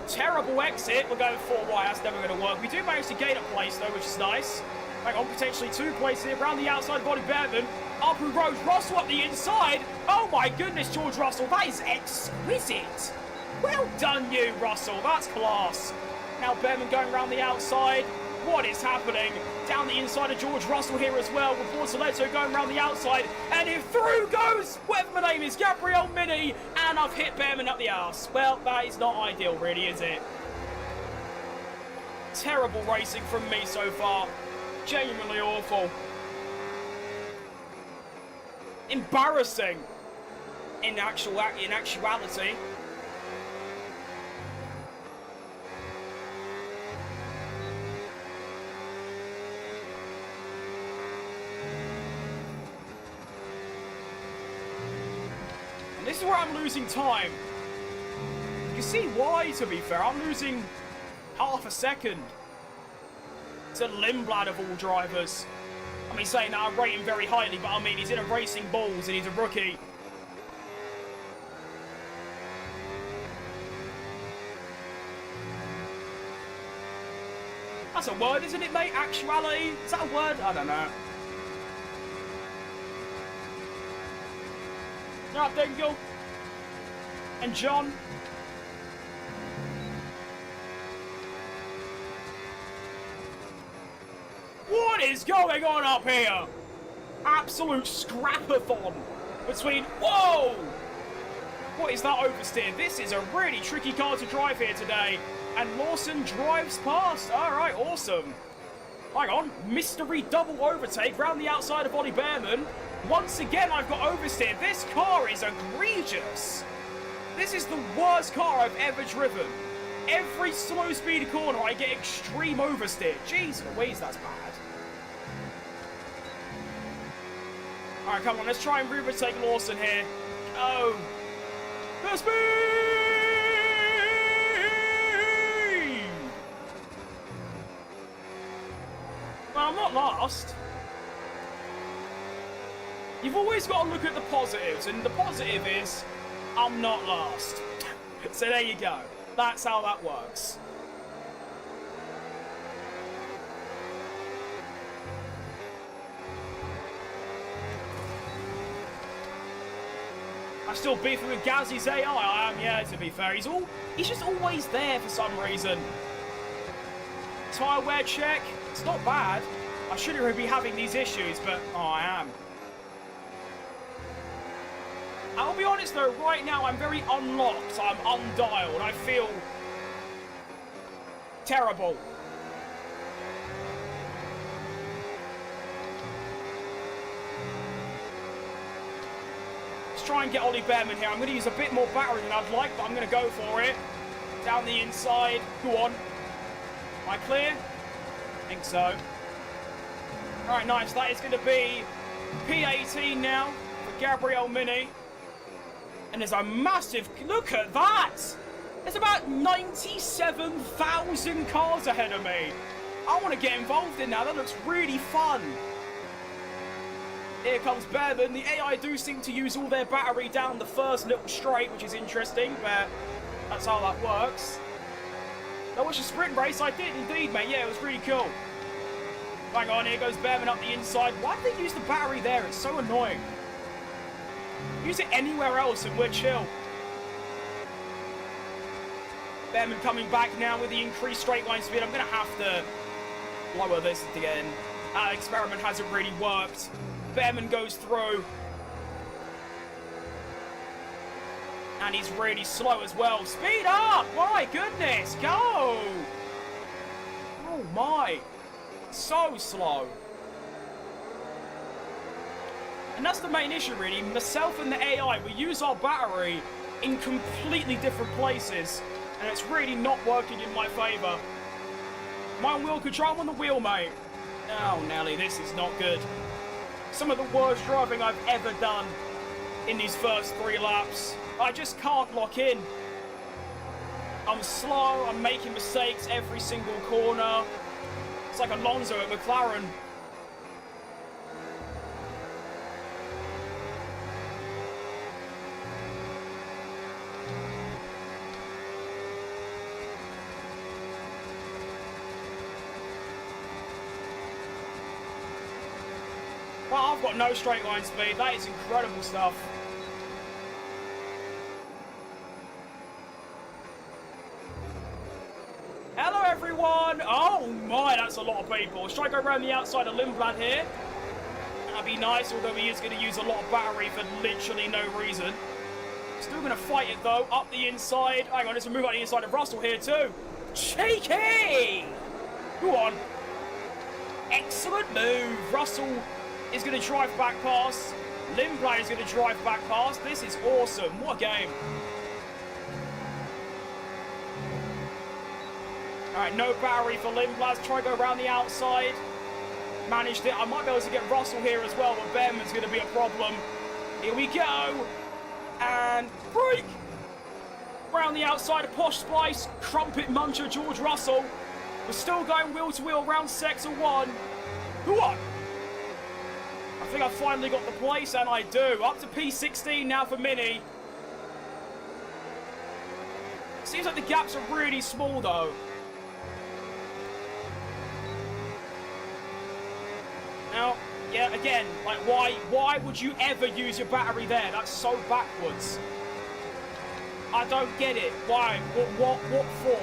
Terrible exit. We're going 4 wide. That's never going to work. We do manage to gain a place, though, which is nice. Hang on, potentially 2 places here. Around the outside, Body Bearman. Up who rose Russell up the inside. Oh my goodness, George Russell. That is exquisite. Well done, you, Russell. That's class. Now Bearman going around the outside. What is happening? Down the inside of George Russell here as well. With Bortoletto going around the outside. And if through goes, whatever my name is, Gabriel Mini. And I've hit Bearman up the arse. Well, that is not ideal, really, is it? Terrible racing from me so far. Genuinely awful. Embarrassing. In actuality. And this is where I'm losing time. You can see why, to be fair. I'm losing half a second to Lindblad of all drivers. I mean, saying that I rate him very highly, but I mean, he's in a Racing Bulls and he's a rookie. That's a word, isn't it, mate? Actuality? Is that a word? I don't know. Alright, Dingle. And John. What is going on up here? Absolute scrapathon between... Whoa! What is that oversteer? This is a really tricky car to drive here today. And Lawson drives past. Alright, awesome. Hang on. Mystery double overtake round the outside of Ollie Bearman. Once again, I've got oversteer. This car is egregious. This is the worst car I've ever driven. Every slow speed corner, I get extreme oversteer. Jeez Louise, that's bad. Alright, come on, let's try and overtake Lawson here. Oh. The speed! Well, I'm not last. You've always got to look at the positives, and the positive is, I'm not last. So there you go. That's how that works. I'm still beefing with Gazzy's AI. I am, yeah, to be fair. He's just always there for some reason. tyre wear check. It's not bad. I shouldn't really be having these issues, but I am. I'll be honest though, right now I'm very unlocked. I'm undialed. I feel terrible. Let's try and get Ollie Bearman here. I'm going to use a bit more battery than I'd like, but I'm going to go for it. Down the inside. Go on. Am I clear? I think so. Alright, nice. That is going to be P18 now for Gabriel Mini. And there's a massive... Look at that! There's about 97,000 cars ahead of me. I want to get involved in that. That looks really fun. Here comes Bearman. The AI do seem to use all their battery down the first little straight, which is interesting, but that's how that works. That was a sprint race. I did indeed, mate. Yeah, it was really cool. Hang on, here goes Bearman up the inside. Why did they use the battery there? It's so annoying. Use it anywhere else and we're chill. Bearman coming back now with the increased straight line speed. I'm going to have to lower this again. That experiment hasn't really worked. Bearman goes through. And he's really slow as well. Speed up! My goodness, go! Oh my. So slow. And that's the main issue really. Myself and the AI, we use our battery in completely different places. And it's really not working in my favour. My wheel control, I'm on the wheel, mate. Oh, Nelly, this is not good. Some of the worst driving I've ever done in these first 3 laps. I just can't lock in. I'm slow, I'm making mistakes every single corner. It's like Alonso at McLaren. Well, I've got no straight line speed. That is incredible stuff. Hello, everyone. Oh, my, that's a lot of people. Should I go around the outside of Lindblad here? That'd be nice, although he is going to use a lot of battery for literally no reason. Still going to fight it, though. Up the inside. Hang on, there's a move up the inside of Russell here, too. Cheeky! Go on. Excellent move. Russell is going to drive back past. Lindblad is going to drive back past. This is awesome. What a game. Alright, no battery for Lindblad. Try to go around the outside. Managed it. I might be able to get Russell here as well, but Bearman's going to be a problem. Here we go. And break. Around the outside of Posh Spice. Crumpet muncher George Russell. We're still going wheel to wheel around sector 1. Who won? I think I finally got the place, and I do. Up to P16 now for Mini. Seems like the gaps are really small, though. Now, yeah, again, like, why would you ever use your battery there? That's so backwards. I don't get it. Why? What for?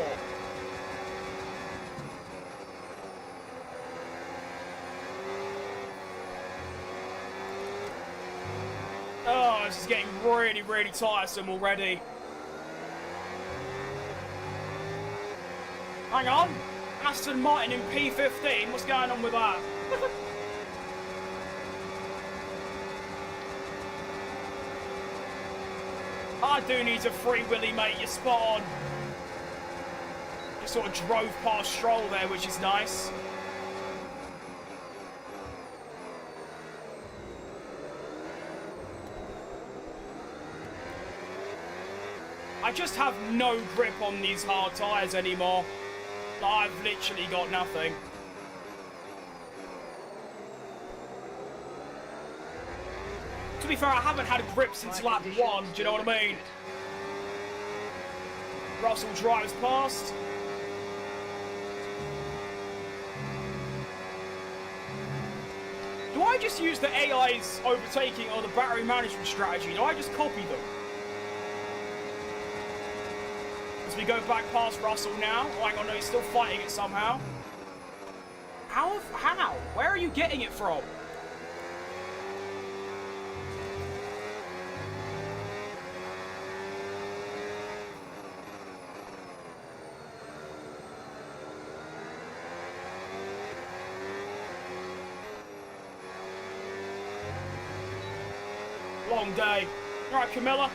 Oh, this is getting really, really tiresome already. Hang on. Aston Martin in P15. What's going on with that? I do need a free willy, mate. You're spot on. Just sort of drove past Stroll there, which is nice. I just have no grip on these hard tyres anymore. I've literally got nothing. To be fair, I haven't had a grip since lap 1, do you know what I mean? Russell drives past. Do I just use the AI's overtaking or the battery management strategy? Do I just copy them? As we go back past Russell now. Oh, hang on, no, he's still fighting it somehow. How? Where are you getting it from? Long day. All right, Camilla.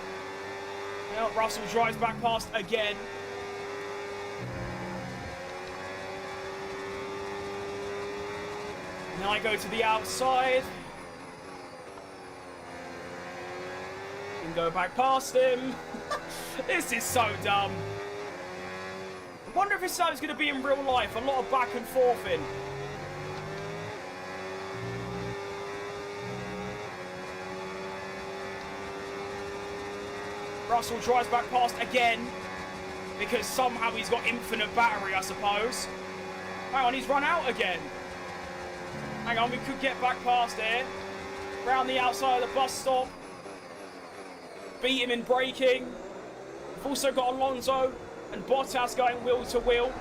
Well, Russell drives back past again. And then I go to the outside. And go back past him. This is so dumb. I wonder if it's how it's going to be in real life. A lot of back and forth in. Russell drives back past again. Because somehow he's got infinite battery, I suppose. Hang on, he's run out again. Hang on, we could get back past here. Round the outside of the bus stop. Beat him in braking. We've also got Alonso and Bottas going wheel to wheel.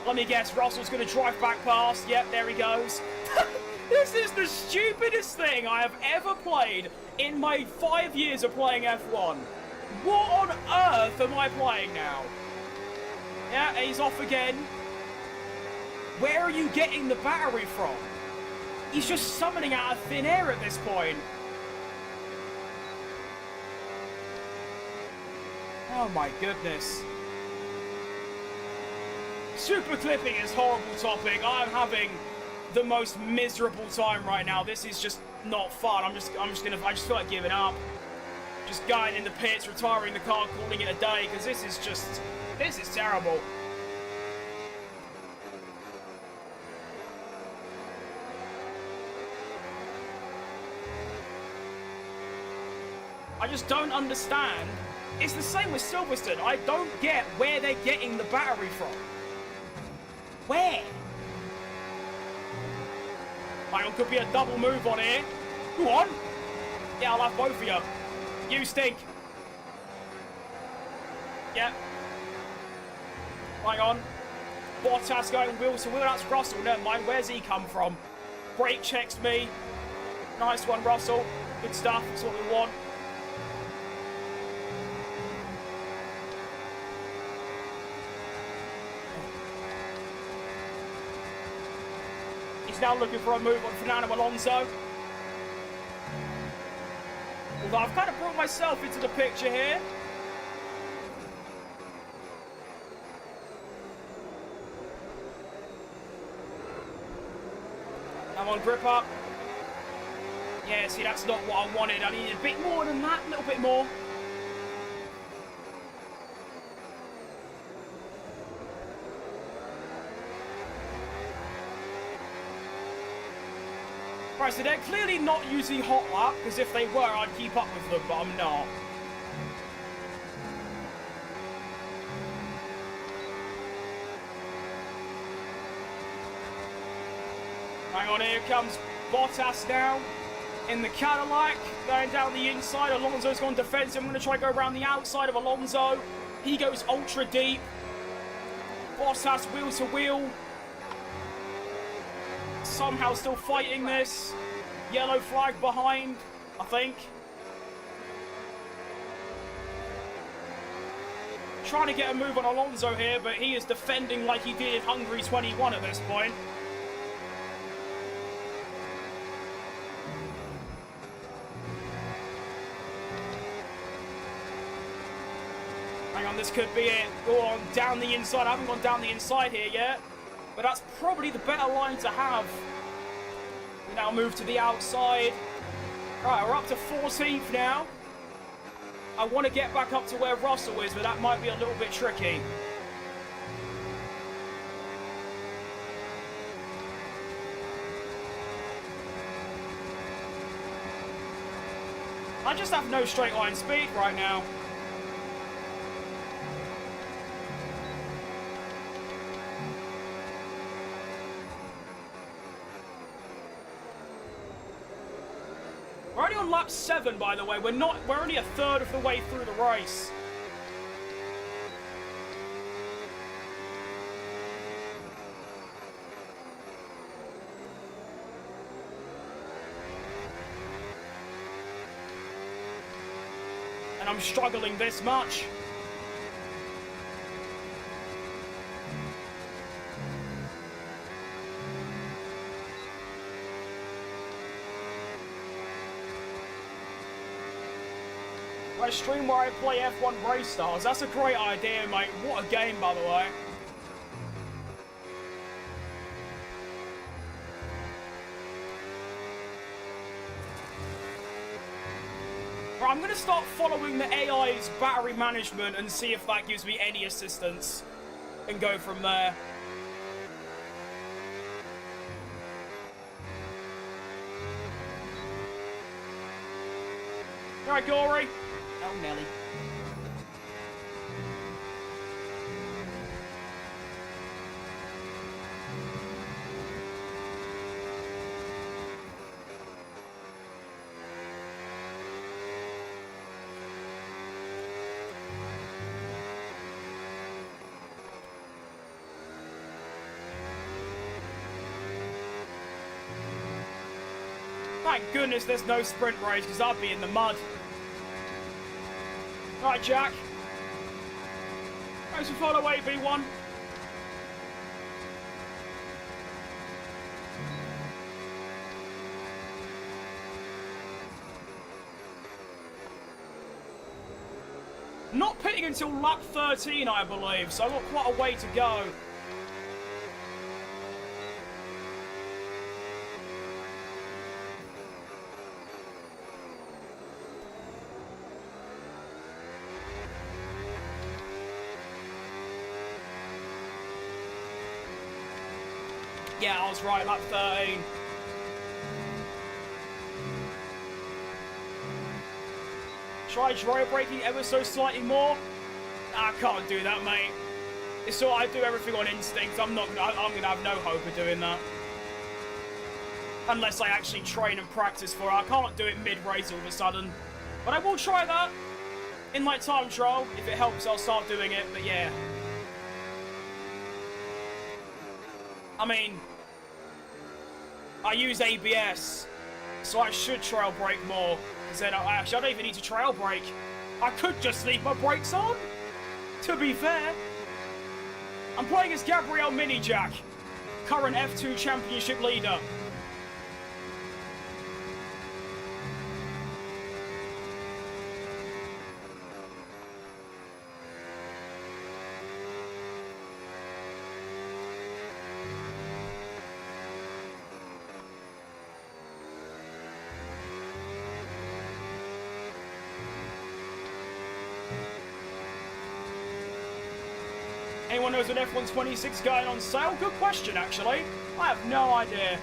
Let me guess, Russell's going to drive back past. Yep, there he goes. This is the stupidest thing I have ever played in my 5 years of playing F1. What on earth am I playing now? Yeah, he's off again. Where are you getting the battery from? He's just summoning out of thin air at this point. Oh my goodness. Super clipping is horrible topic. I'm having the most miserable time right now. This is just not fun. I just feel like giving up. Just going in the pits, retiring the car, calling it a day, because this is terrible. I just don't understand. It's the same with Silverstone. I don't get where they're getting the battery from. Where? Hang on, could be a double move on here. Go on. Yeah, I'll have both of you. You stink. Yep. Hang on. Bottas going wheel to wheel. That's Russell. Never mind. Where's he come from? Brake checks me. Nice one, Russell. Good stuff. That's what we want. He's now looking for a move on Fernando Alonso. Although I've kind of brought myself into the picture here. Come on, grip up. Yeah, see, that's not what I wanted. I needed a bit more than that, a little bit more. Right, so they're clearly not using hot lap, because if they were, I'd keep up with them, but I'm not. Hang on, here comes Bottas now in the Cadillac, going down the inside. Alonso's gone defensive. I'm going to try to go around the outside of Alonso. He goes ultra deep. Bottas wheel to wheel. Somehow still fighting this. Yellow flag behind, I think. Trying to get a move on Alonso here, but he is defending like he did in Hungary 21 at this point. Hang on, this could be it. Go on, down the inside. I haven't gone down the inside here yet. But that's probably the better line to have. We now move to the outside. Right, we're up to 14th now. I want to get back up to where Russell is, but that might be a little bit tricky. I just have no straight line speed right now. We're only on lap 7, by the way. We're only a third of the way through the race. I'm struggling this much. I stream where I play F1 Race Stars. That's a great idea, mate. What a game, by the way. Right, I'm going to start following the AI's battery management and see if that gives me any assistance. And go from there. Alright, Gory. Oh, Nelly. Thank goodness there's no sprint race, because I'd be in the mud. Right, Jack. Thanks for follow AB1. Not pitting until lap 13, I believe, so I've got quite a way to go. Yeah, I was right, lap 13. Try gyro braking ever so slightly more. I can't do that, mate. It's so I do everything on instinct. I'm gonna have no hope of doing that. Unless I actually train and practice for it. I can't do it mid-race all of a sudden. But I will try that. In my time trial. If it helps, I'll start doing it, but yeah. I mean, I use ABS, so I should trail brake more. Because then I don't even need to trail brake. I could just leave my brakes on, to be fair. I'm playing as Gabriel Minijack, current F2 Championship leader. Anyone knows when F126 is going on sale? Good question, actually. I have no idea.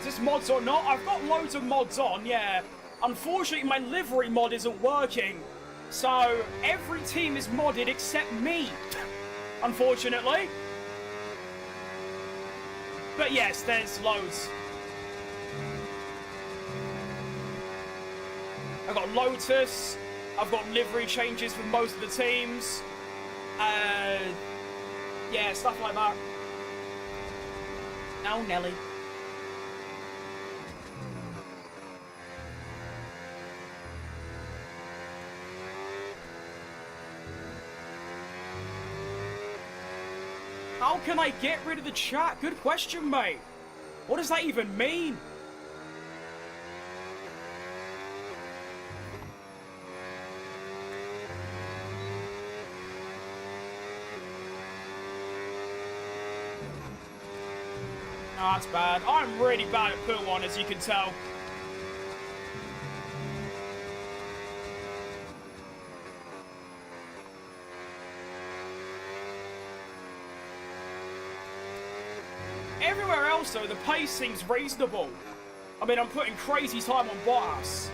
Is this mods or not? I've got loads of mods on, yeah. Unfortunately, my livery mod isn't working, so every team is modded except me, unfortunately. But yes, there's loads. I've got Lotus, I've got livery changes for most of the teams. Yeah, stuff like that. Oh, Nelly. How can I get rid of the chat? Good question, mate. What does that even mean? Oh, that's bad. I'm really bad at put one, as you can tell. Everywhere else, though, the pace seems reasonable. I mean, I'm putting crazy time on Bottas.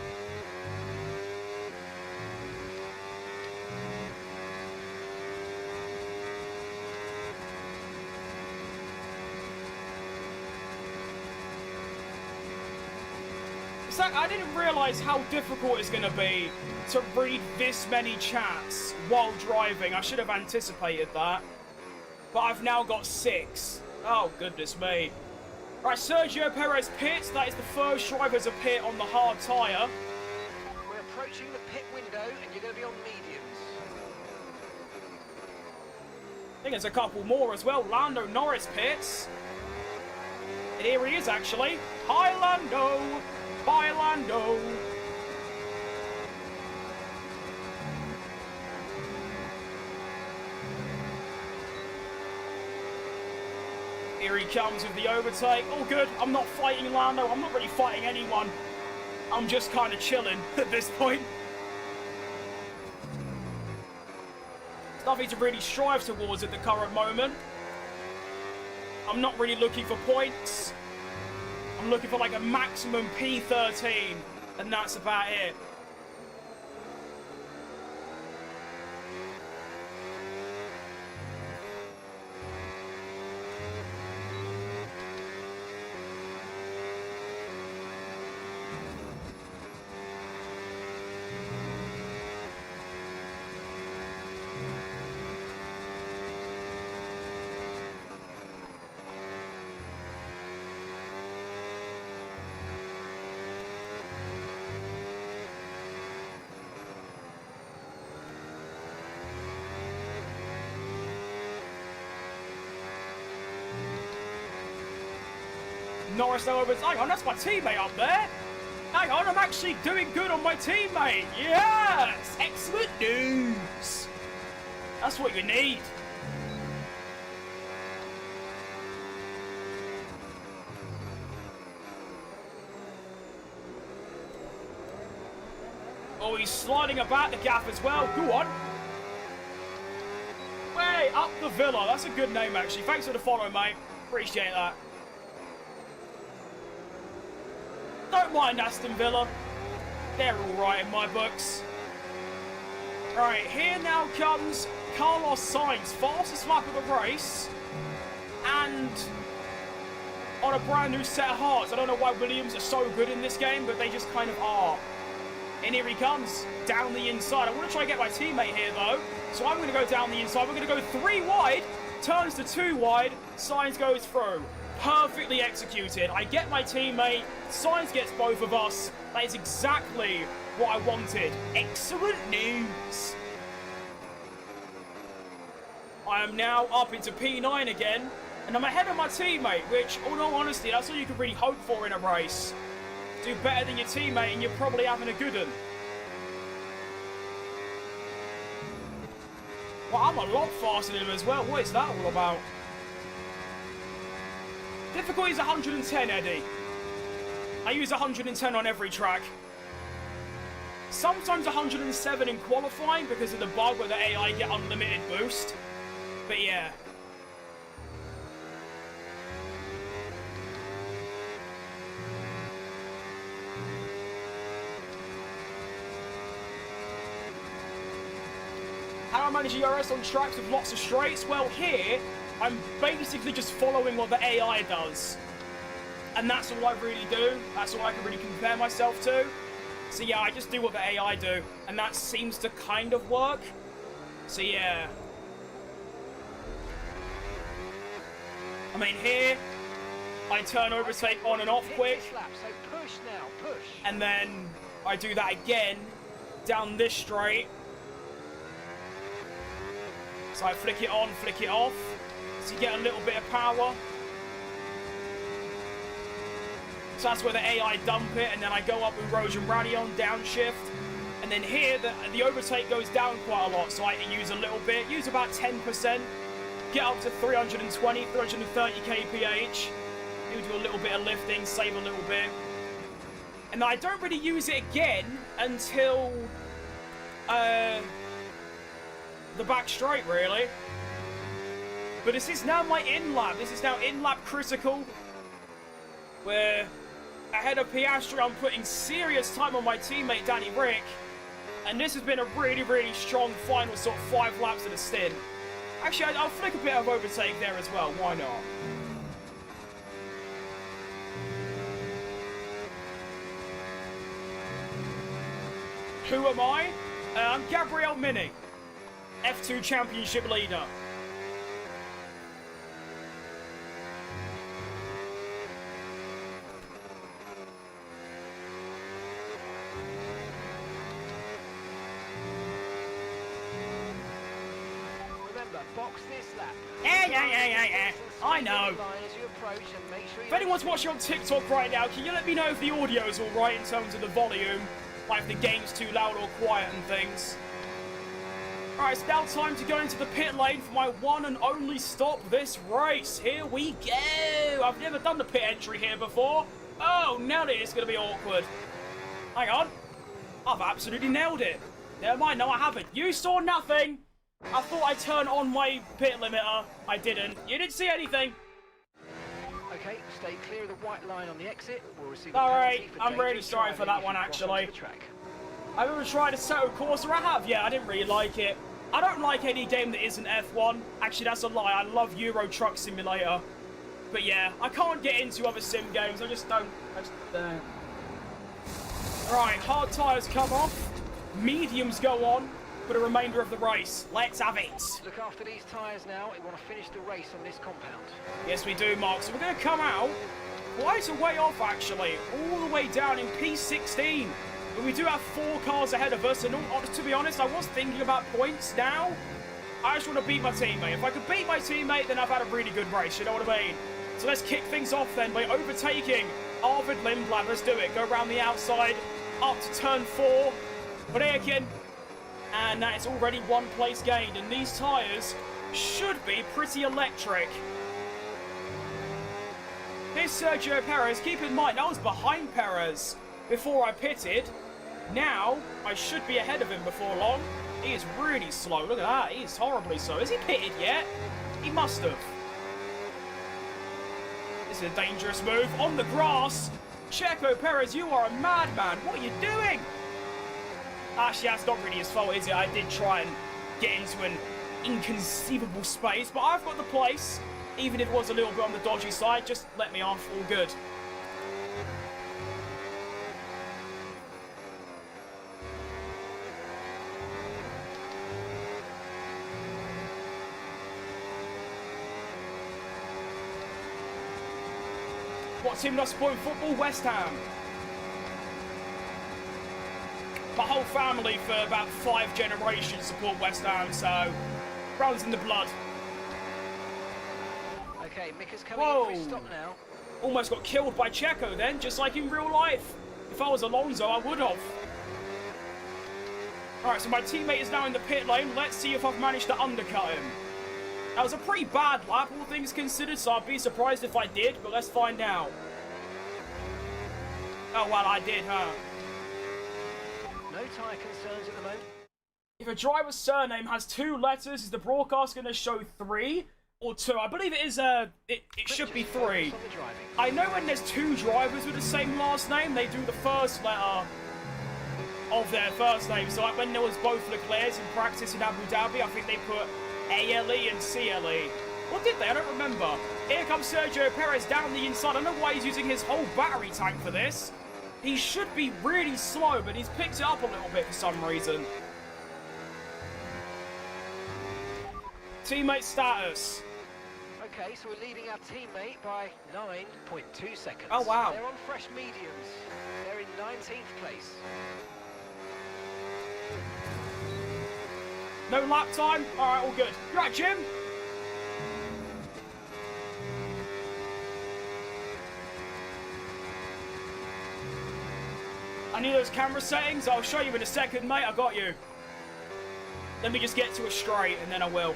I didn't realise how difficult it's going to be to read this many chats while driving. I should have anticipated that. But I've now got 6. Oh, goodness me. Right, Sergio Perez pits. That is the first driver to pit on the hard tyre. We're approaching the pit window, and you're going to be on mediums. I think there's a couple more as well. Lando Norris pits. And here he is, actually. Hi, Lando. Bye, Lando. Here he comes with the overtake. All good. I'm not fighting Lando. I'm not really fighting anyone. I'm just kind of chilling at this point. It's nothing to really strive towards at the current moment. I'm not really looking for points. I'm looking for like a maximum P13, and that's about it. Norris now over. Hang on, that's my teammate up there. Hang on, I'm actually doing good on my teammate. Yes! Excellent news. That's what you need. Oh, he's sliding about the gap as well. Go on. Way up the Villa. That's a good name, actually. Thanks for the follow, mate. Appreciate that. Don't mind Aston Villa. They're all right in my books. Right, here now comes Carlos Sainz, fastest lap of the race, and on a brand new set of hearts. I don't know why Williams are so good in this game, but they just kind of are. And here he comes, down the inside. I want to try and get my teammate here, though. So I'm going to go down the inside. We're going to go 3 wide, turns to 2 wide, Sainz goes through. Perfectly executed. I get my teammate, Sainz gets both of us. That is exactly what I wanted. Excellent news. I am now up into P9 again, and I'm ahead of my teammate, which, in all honesty, that's all you can really hope for in a race. Do better than your teammate, and you're probably having a good one. Well, I'm a lot faster than him as well. What is that all about? Difficulty is 110, Eddie. I use 110 on every track. Sometimes 107 in qualifying because of the bug where the AI get unlimited boost. But yeah. How I manage ERS on tracks with lots of straights? Well, here, I'm basically just following what the AI does. And that's all I really do. That's all I can really compare myself to. So yeah, I just do what the AI do. And that seems to kind of work. So yeah. I mean, here, I turn overtake on and off quick. So push now, push. And then I do that again down this straight. So I flick it on, flick it off. So you get a little bit of power. So that's where the AI dump it, and then I go up with Rojan Radion, downshift. And then here, the overtake goes down quite a lot, so I use a little bit, use about 10%, get up to 320, 330 kph, do a little bit of lifting, save a little bit. And I don't really use it again until the back straight, really. But this is now my in-lap. This is now in-lap critical. Where ahead of Piastri, I'm putting serious time on my teammate, Danny Rick. And this has been a really, really strong final sort of 5 laps of the stint. Actually, I'll flick a bit of overtake there as well. Why not? Who am I? I'm Gabriel Mini, F2 Championship leader. Remember, box this lap. Yeah. I know. If anyone's watching on TikTok right now, can you let me know if the audio's alright in terms of the volume? Like if the game's too loud or quiet and things. Alright, it's now time to go into the pit lane for my one and only stop this race. Here we go. I've never done the pit entry here before. Oh, now it's going to be awkward. Hang on. I've absolutely nailed it. Never mind, no I haven't. You saw nothing. I thought I'd turn on my pit limiter. I didn't. You didn't see anything. Okay, stay clear of the white line on the exit. We'll receive Alright, I'm really sorry for that one actually. I've ever tried a Seto Corsa, I have, yeah, I didn't really like it. I don't like any game that isn't F1. Actually, that's a lie, I love Euro Truck Simulator. But yeah, I can't get into other sim games, I just don't. Right, hard tyres come off, mediums go on for the remainder of the race. Let's have it. Look after these tyres now. We want to finish the race on this compound. Yes, we do, Mark. So we're going to come out quite a way off, actually. All the way down in P16. But we do have 4 cars ahead of us. And to be honest, I was thinking about points now. I just want to beat my teammate. If I could beat my teammate, then I've had a really good race. You know what I mean? So let's kick things off then by overtaking Arvid Lindblad. Let's do it. Go around the outside, up to turn 4. Breaking. And that is already 1 place gained. And these tyres should be pretty electric. This Sergio Perez, keep in mind, I was behind Perez before I pitted. Now, I should be ahead of him before long. He is really slow. Look at that. He is horribly slow. Has he pitted yet? He must have. This is a dangerous move. On the grass. Checo Perez, you are a madman. What are you doing? Actually, that's not really his fault, is it? I did try and get into an inconceivable space, but I've got the place. Even if it was a little bit on the dodgy side, just let me off. All good. What team does support in football? West Ham. My whole family for about 5 generations support West Ham, so runs in the blood. Okay, Mika's coming in for his stop now. Almost got killed by Checo then, just like in real life. If I was Alonso, I would have. Alright, so my teammate is now in the pit lane. Let's see if I've managed to undercut him. That was a pretty bad lap, all things considered, so I'd be surprised if I did, but let's find out. Oh, well, I did, huh? No tyre concerns at the moment. If a driver's surname has 2 letters, is the broadcast going to show 3 or 2? I believe it is, it should be 3. I know when there's 2 drivers with the same last name, they do the first letter of their first name. So like when there was both Leclerc's in practice in Abu Dhabi, I think they put ALE and CLE. Or did they? I don't remember. Here comes Sergio Perez down the inside. I don't know why he's using his whole battery tank for this. He should be really slow, but he's picked it up a little bit for some reason. Teammate status. Okay, so we're leading our teammate by 9.2 seconds. Oh, wow. They're on fresh mediums. They're in 19th place. No lap time? Alright, all good. You right, Jim? I need those camera settings. I'll show you in a second, mate. I got you. Let me just get to a straight, and then I will.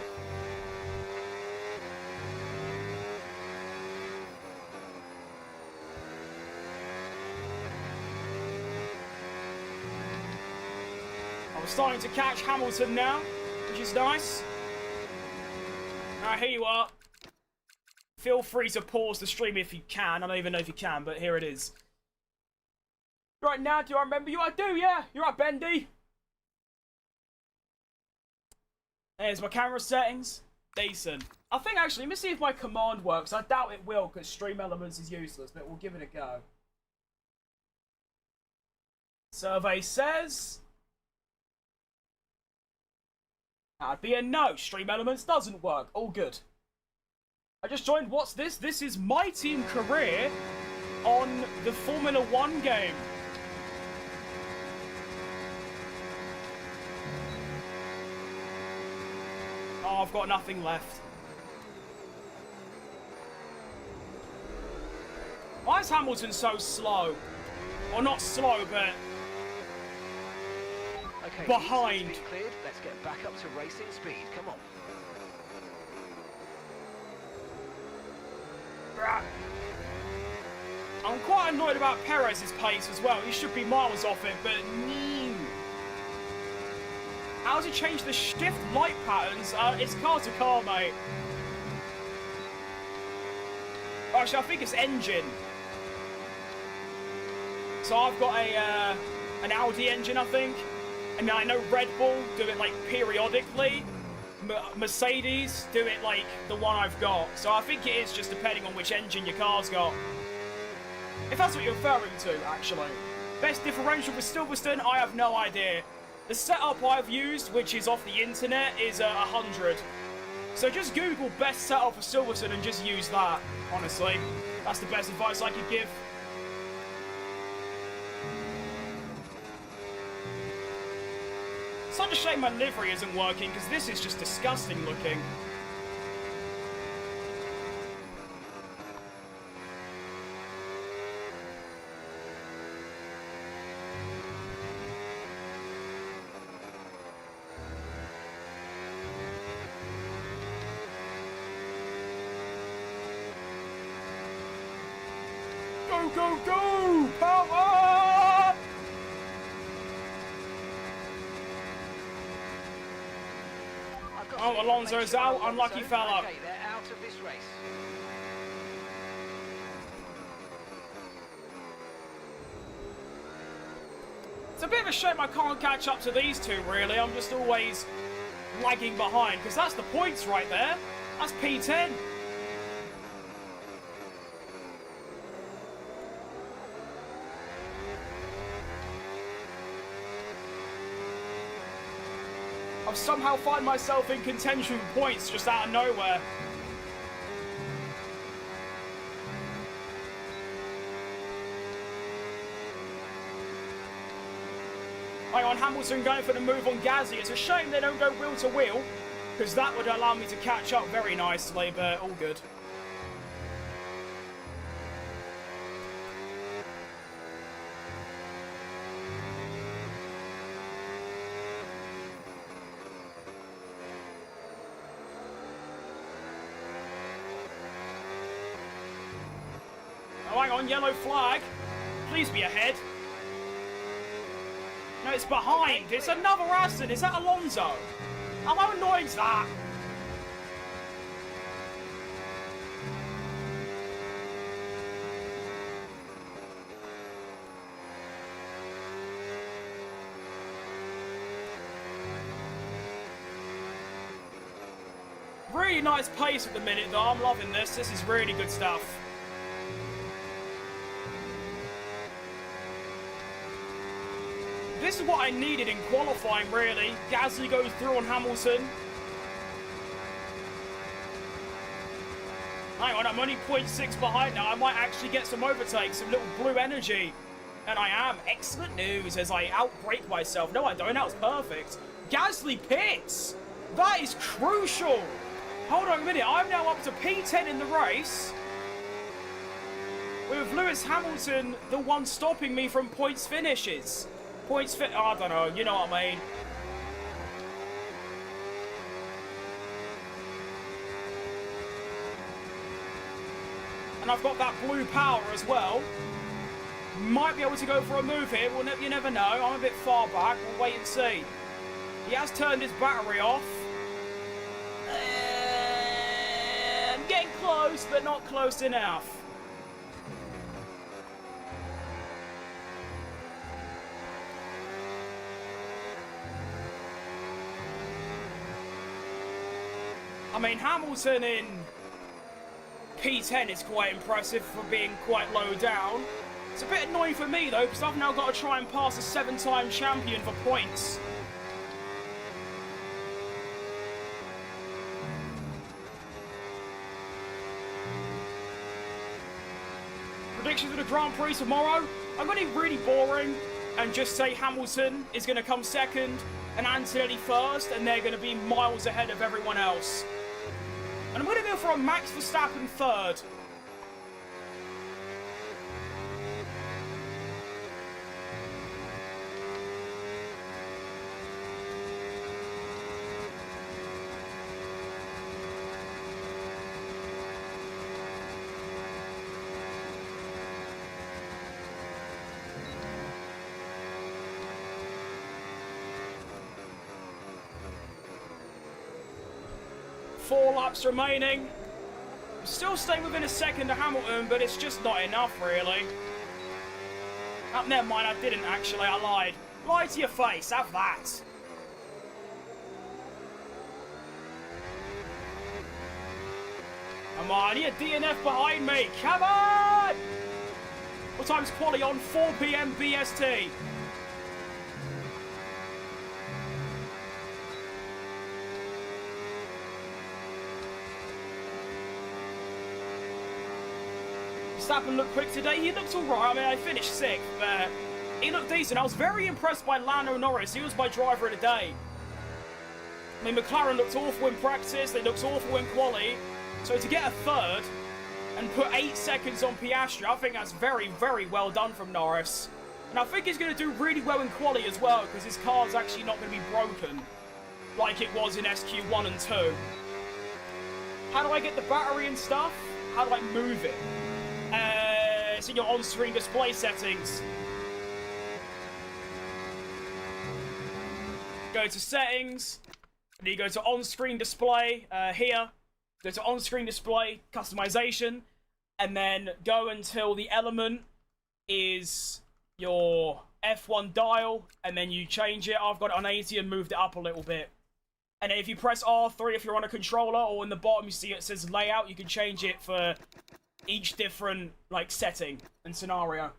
I'm starting to catch Hamilton now, which is nice. Alright, here you are. Feel free to pause the stream if you can. I don't even know if you can, but here it is. Right now, do I remember you? I do, yeah. You're right, Bendy. There's my camera settings. Decent. I think, actually, let me see if my command works. I doubt it will, because Stream Elements is useless, but we'll give it a go. Survey says That'd be a no. Stream Elements doesn't work. All good. I just joined. What's this? This is my team career on the Formula 1 game. Oh, I've got nothing left. Why is Hamilton so slow? Or not slow, but Okay, behind. been cleared. Let's get back up to racing speed. Come on. I'm quite annoyed about Perez's pace as well. He should be miles off it, but no. How does he change the shift light patterns? It's car to car, mate. Actually, I think it's engine. So I've got an Audi engine, I think. And I know Red Bull do it like periodically. Mercedes do it like the one I've got. So I think it is just depending on which engine your car's got. If that's what you're referring to, actually. Best differential for Silverstone, I have no idea. The setup I've used, which is off the internet, is 100. So just Google best setup for Silverstone and just use that, honestly. That's the best advice I could give. Such a shame my livery isn't working, because this is just disgusting looking. Go, go, go! Power! Oh, Alonso's out. Unlucky fella. Okay, they're out of this race. It's a bit of a shame I can't catch up to these two, really. I'm just always lagging behind, because that's the points right there. That's P10. I've somehow find myself in contention with points just out of nowhere. Hang on, Hamilton going for the move on Gasly. It's a shame they don't go wheel to wheel, because that would allow me to catch up very nicely, but all good. Oh, hang on, yellow flag. Please be ahead. No, it's behind. It's another Aston. Is that Alonso? Oh, how annoying is that? Really nice pace at the minute, though. I'm loving this. This is really good stuff. This is what I needed in qualifying, really. Gasly goes through on Hamilton. Hang on, I'm only 0.6 behind now. I might actually get some overtakes, some little blue energy. And I am. Excellent news as I outbrake myself. No, I don't. That was perfect. Gasly pits. That is crucial. Hold on a minute. I'm now up to P10 in the race. With Lewis Hamilton, the one stopping me from points finishes. Points fit. Oh, I don't know. You know what I mean. And I've got that blue power as well. Might be able to go for a move here. Well, you never know. I'm a bit far back. We'll wait and see. He has turned his battery off. I'm getting close, but not close enough. I mean, Hamilton in P10 is quite impressive for being quite low down. It's a bit annoying for me, though, because I've now got to try and pass a 7-time champion for points. predictions of the Grand Prix tomorrow, I'm going to be really boring and just say Hamilton is going to come second and Antonelli first, and they're going to be miles ahead of everyone else. And I'm going to go for a Max Verstappen third. Four laps remaining. Still stay within a second to Hamilton, but it's just not enough, really. Oh, never mind, I didn't actually, I lied. Lie to your face, have that. Come on, you're DNF behind me, come on! What time's quali on? 4 PM BST. Verstappen looked quick today. He looked alright. I mean, I finished 6th, but he looked decent. I was very impressed by Lando Norris. He was my driver of the day. I mean, McLaren looked awful in practice. They looked awful in quali. So to get a third and put 8 seconds on Piastri, I think that's very, very well done from Norris. And I think he's going to do really well in quali as well, because his car's actually not going to be broken like it was in SQ1 and 2. How do I get the battery and stuff? How do I move it? It's in your on-screen display settings. Go to settings. And you go to on-screen display here. Go to on-screen display, customization. And then go until the element is your F1 dial. And then you change it. I've got it on 80 and moved it up a little bit. And then if you press R3 if you're on a controller, or in the bottom you see it says layout, you can change it for each different, like, setting and scenario.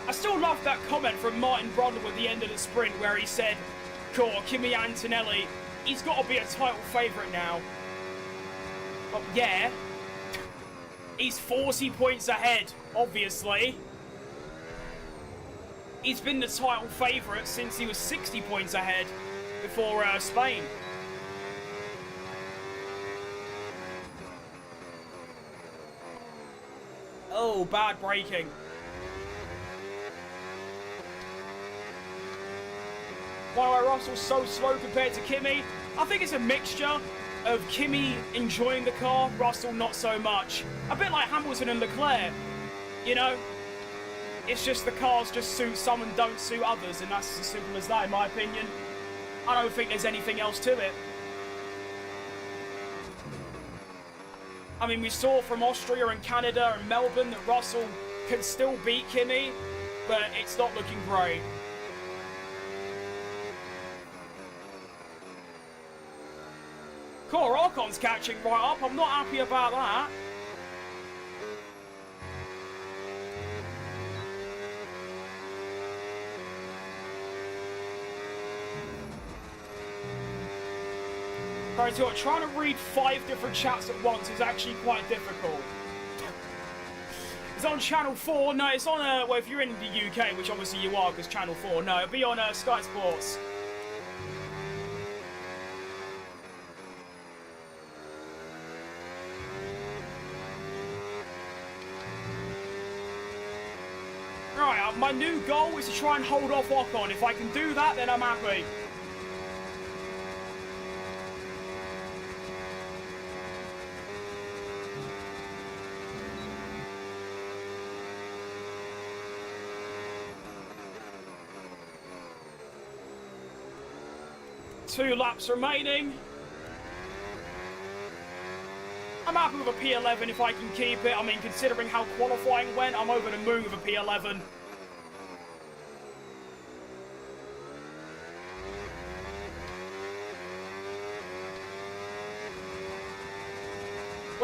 I still love that comment from Martin Brundle at the end of the sprint where he said, cool, Kimi Antonelli, he's got to be a title favourite now. But yeah, he's 40 points ahead, obviously. He's been the title favourite since he was 60 points ahead before Spain. Oh, bad braking. Why are Russell so slow compared to Kimi? I think it's a mixture of Kimi enjoying the car, Russell not so much. A bit like Hamilton and Leclerc, you know? It's just the cars just suit some and don't suit others, and that's as simple as that in my opinion. I don't think there's anything else to it. I mean, we saw from Austria and Canada and Melbourne that Russell can still beat Kimi, but it's not looking great. Cool, Ocon's catching right up. I'm not happy about that. Right, so trying to read 5 different chats at once is actually quite difficult. It's on Channel 4. No, it's on, well, if you're in the UK, which obviously you are, because Channel 4. No, it'll be on Sky Sports. Right, my new goal is to try and hold off Ocon. If I can do that, then I'm happy. Two laps remaining. I'm happy with a P11 if I can keep it. I mean, considering how qualifying went, I'm over the moon with a P11.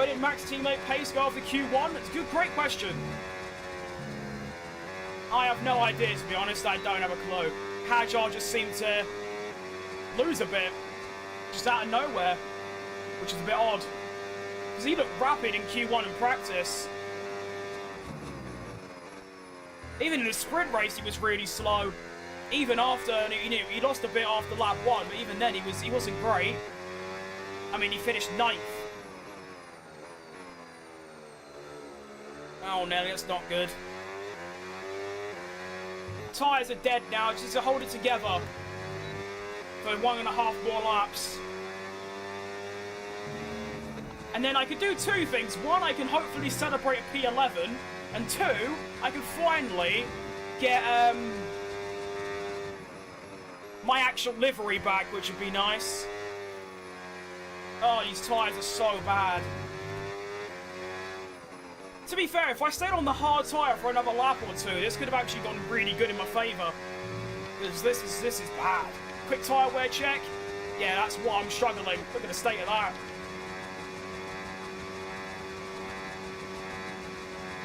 Where did Max teammate Pace go after Q1? That's a good, great question. I have no idea, to be honest. I don't have a clue. Hajar just seemed to lose a bit. Just out of nowhere. Which is a bit odd. Because he looked rapid in Q1 in practice. Even in the sprint race, he was really slow. Even after, you know, he lost a bit after lap 1, but even then, he wasn't great. I mean, he finished 9th. Oh, Nelly, that's not good. Tyres are dead now, just to hold it together for 1.5 more laps. And then I could do 2 things. 1, I can hopefully celebrate a P11, and 2, I can finally get my actual livery back, which would be nice. Oh, these tyres are so bad. To be fair, if I stayed on the hard tyre for another lap or 2, this could have actually gone really good in my favour. Because this is bad. Quick tyre wear check. Yeah, that's what I'm struggling. Look at the state of that.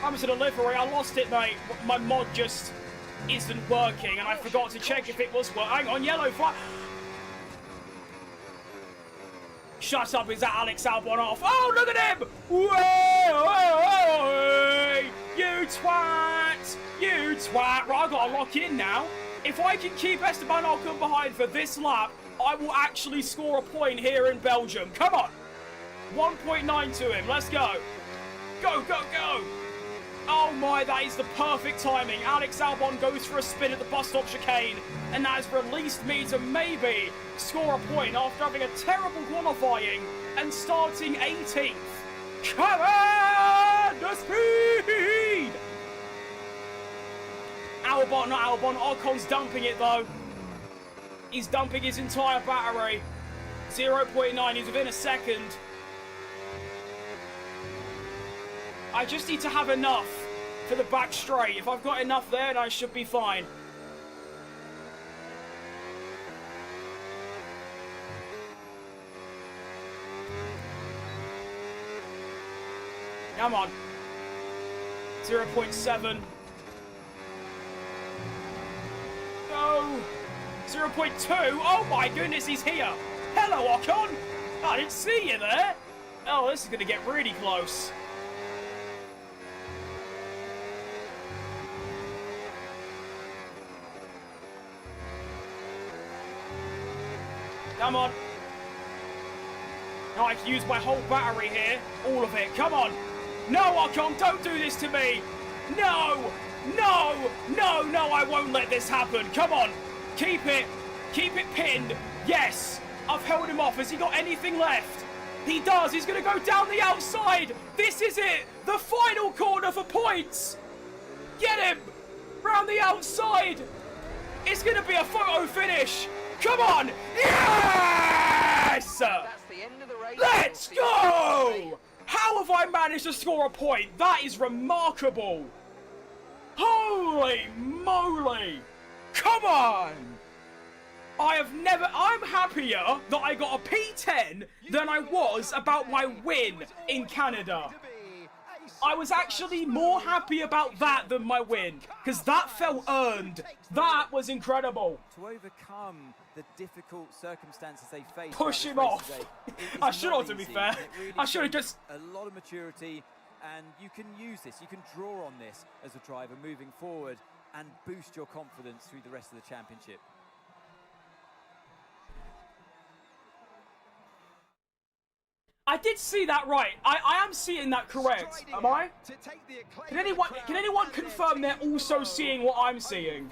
Comes to the livery, I lost it, mate. My mod just isn't working, and I forgot to check if it was working. Hang on, yellow flag. Shut up, is that Alex Albon off? Oh, look at him! Whoa! You twat! You twat! Right, I've got to lock in now. If I can keep Esteban Ocon behind for this lap, I will actually score a point here in Belgium. Come on! 1.9 to him. Let's go. Go, go, go! Oh my, that is the perfect timing. Alex Albon goes for a spin at the bus stop chicane, and that has released me to maybe score a point after having a terrible qualifying and starting 18th. Come on, the speed! Albon, not Albon. Ocon's dumping it though. He's dumping his entire battery. 0.9, he's within a second. I just need to have enough for the back straight. If I've got enough there, then I should be fine. Come on. 0.7. Go. 0.2. Oh my goodness, he's here. Hello, Ocon. I didn't see you there. Oh, this is going to get really close. Come on. Now I can use my whole battery here. All of it. Come on. No, Ocon, don't do this to me. No. No. No, no, I won't let this happen. Come on. Keep it. Keep it pinned. Yes. I've held him off. Has he got anything left? He does. He's going to go down the outside. This is it. The final corner for points. Get him. Round the outside. It's going to be a photo finish. Come on! Yes! That's the end of the race. Let's go! How have I managed to score a point? That is remarkable. Holy moly! Come on! I'm happier that I got a P10 than I was about my win in Canada. I was actually more happy about that than my win, because that felt earned. That was incredible. To overcome the difficult circumstances they face. Push him off. I should have, to be fair. Really I should have just... A lot of maturity, and you can use this. You can draw on this as a driver moving forward and boost your confidence through the rest of the championship. I did see that right. I am seeing that correct. Am I? Can anyone confirm they're also seeing what I'm seeing?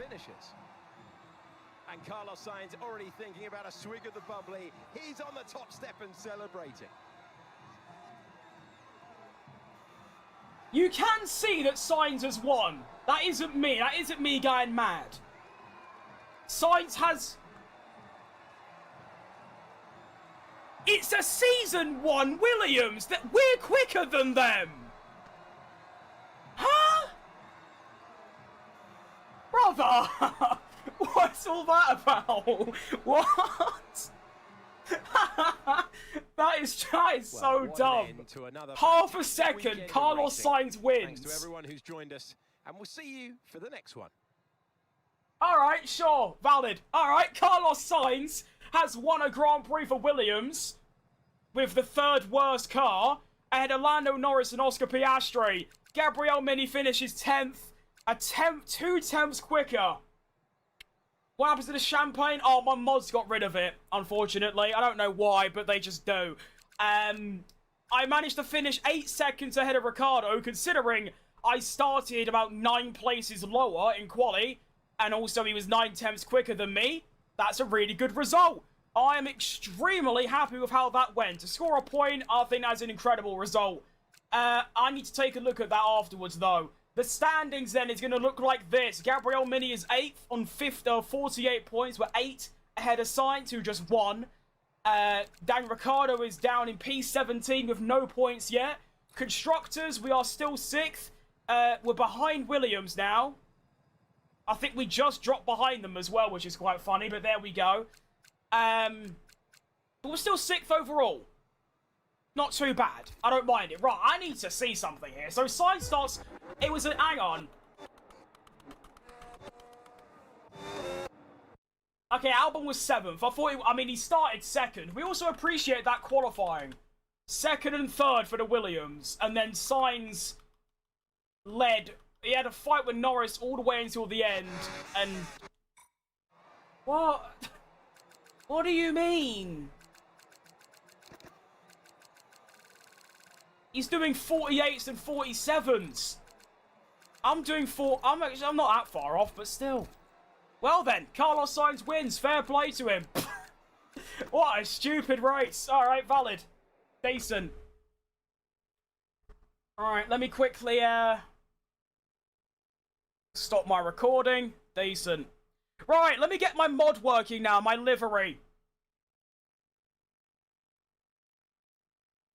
And Carlos Sainz already thinking about a swig of the bubbly. He's on the top step and celebrating. You can see that Sainz has won. That isn't me. That isn't me going mad. Sainz has... It's a Season 1 Williams. That we're quicker than them. Huh? Brother. What's all that about? What? That is so dumb. Half a second, Carlos Sainz wins. Thanks to everyone who's joined us, and we'll see you for the next one. All right, sure, valid. All right, Carlos Sainz has won a Grand Prix for Williams with the third worst car, ahead of Lando Norris and Oscar Piastri. Gabriel Mini finishes 10th, two tenths quicker. What happens to the champagne? Oh, my mods got rid of it, unfortunately. I don't know why, but they just do. I managed to finish 8 seconds ahead of Ricciardo, considering I started about 9 places lower in quali, and also he was 9 tenths quicker than me. That's a really good result. I am extremely happy with how that went. To score a point, I think that's an incredible result. I need to take a look at that afterwards, though. The standings, then, is going to look like this. Gabriel Mini is 8th on 48 points. We're 8 ahead of Sainz, who just won. Dan Ricciardo is down in P17 with no points yet. Constructors, we are still 6th. We're behind Williams now. I think we just dropped behind them as well, which is quite funny, but there we go. But we're still 6th overall. Not too bad. I don't mind it. Right, I need to see something here. So Sainz starts... It was an... Hang on. Okay, Albon was 7th. I mean, he started 2nd. We also appreciate that qualifying. 2nd and 3rd for the Williams. And then Sainz led... He had a fight with Norris all the way until the end. And... What? What do you mean? He's doing 48s and 47s. I'm doing I'm not that far off, but still. Well then, Carlos Sainz wins. Fair play to him. What a stupid race. All right, valid. Decent. All right, let me quickly stop my recording. Decent. Right, let me get my mod working now, my livery.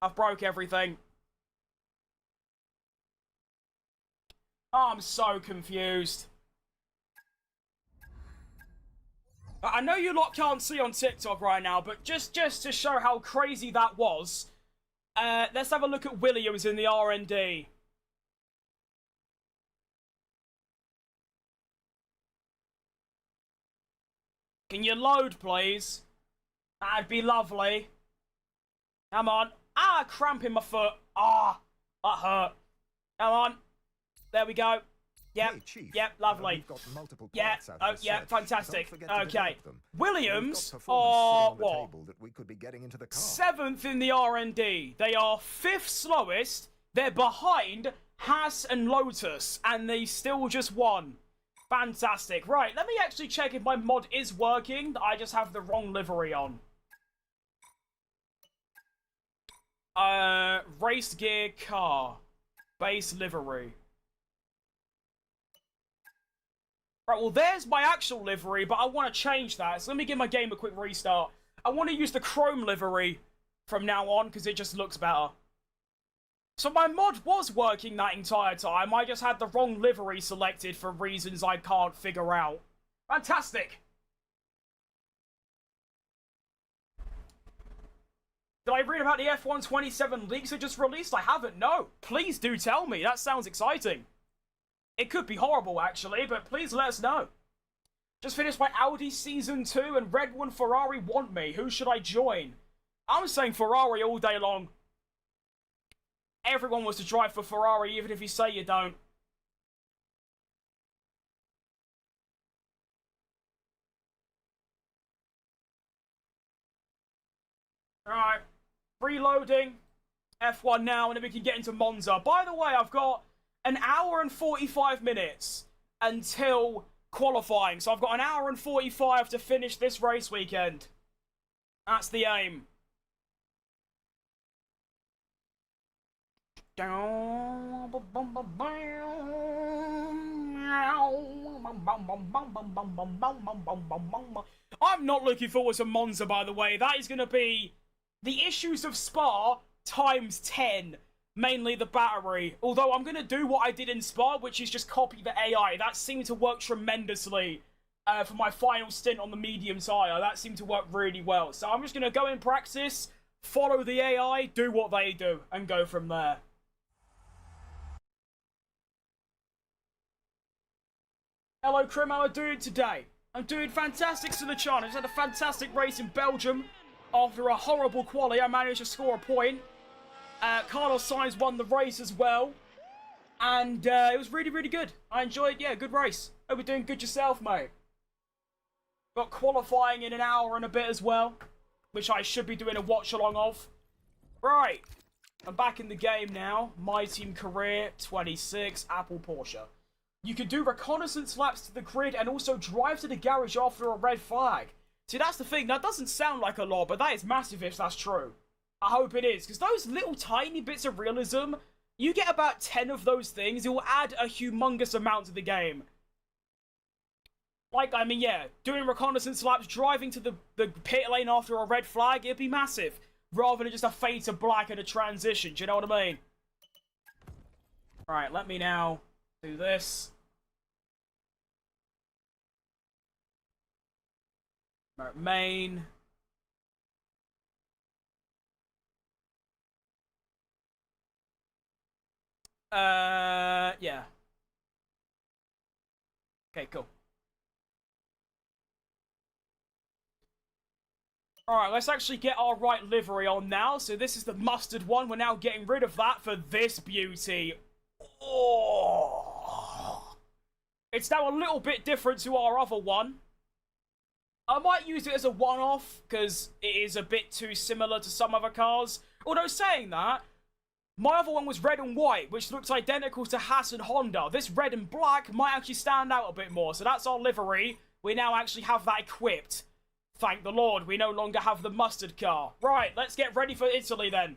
I've broke everything. Oh, I'm so confused. I know you lot can't see on TikTok right now, but just to show how crazy that was, let's have a look at Williams in the R&D. Can you load, please? That'd be lovely. Come on. Ah, cramp in my foot. Ah, that hurt. Come on. There we go. Yep, hey, yep, lovely. Yeah, oh, yeah, fantastic. Okay. Williams are, what? 7th in the R&D. They are 5th slowest. They're behind Haas and Lotus, and they still just won. Fantastic. Right, let me actually check if my mod is working. I just have the wrong livery on. Race gear car. Base livery. Right, well, there's my actual livery, but I want to change that. So let me give my game a quick restart. I want to use the chrome livery from now on, because it just looks better. So my mod was working that entire time. I just had the wrong livery selected for reasons I can't figure out. Fantastic! Did I read about the F1 27 leaks that just released? I haven't, no. Please do tell me. That sounds exciting. It could be horrible, actually, but please let us know. Just finished my Audi Season 2 and Red One Ferrari want me. Who should I join? I'm saying Ferrari all day long. Everyone wants to drive for Ferrari, even if you say you don't. Alright. Reloading. F1 now, and then we can get into Monza. By the way, I've got an hour and 45 minutes until qualifying. So I've got an hour and 45 to finish this race weekend. That's the aim. I'm not looking forward to Monza, by the way. That is going to be the issues of Spa times 10. Mainly the battery. Although I'm going to do what I did in Spa, which is just copy the AI. That seemed to work tremendously for my final stint on the medium tyre. That seemed to work really well. So I'm just going to go in practice, follow the AI, do what they do, and go from there. Hello, Krim. How are you doing today? I'm doing fantastic, Silichan. I just had a fantastic race in Belgium. After a horrible quali, I managed to score a point. Carlos Sainz won the race as well. And it was really, really good. I enjoyed, yeah, good race. Hope you're doing good yourself, mate. Got qualifying in an hour and a bit as well, which I should be doing a watch-along of. Right. I'm back in the game now. My team career, 26, Apple Porsche. You can do reconnaissance laps to the grid and also drive to the garage after a red flag. See, that's the thing. That doesn't sound like a lot, but that is massive if that's true. I hope it is, because those little tiny bits of realism, you get about 10 of those things, it will add a humongous amount to the game. Like, I mean, yeah, doing reconnaissance laps, driving to the pit lane after a red flag, it'd be massive. Rather than just a fade to black and a transition, do you know what I mean? Right, let me now do this. Main. Yeah. Okay, cool. Alright, let's actually get our right livery on now. So this is the mustard one. We're now getting rid of that for this beauty. Oh. It's now a little bit different to our other one. I might use it as a one-off, because it is a bit too similar to some other cars. Although saying that, my other one was red and white, which looks identical to Haas and Honda. This red and black might actually stand out a bit more. So that's our livery. We now actually have that equipped. Thank the Lord, we no longer have the mustard car. Right, let's get ready for Italy then.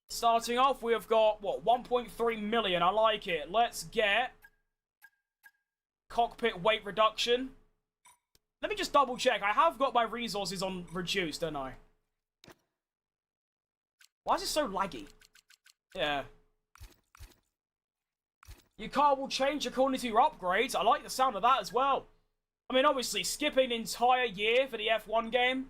Starting off, we have got, what, 1.3 million. I like it. Let's get cockpit weight reduction. Let me just double check. I have got my resources on reduced, don't I? Why is it so laggy? Yeah. Your car will change according to your upgrades. I like the sound of that as well. I mean, obviously, skipping an entire year for the F1 game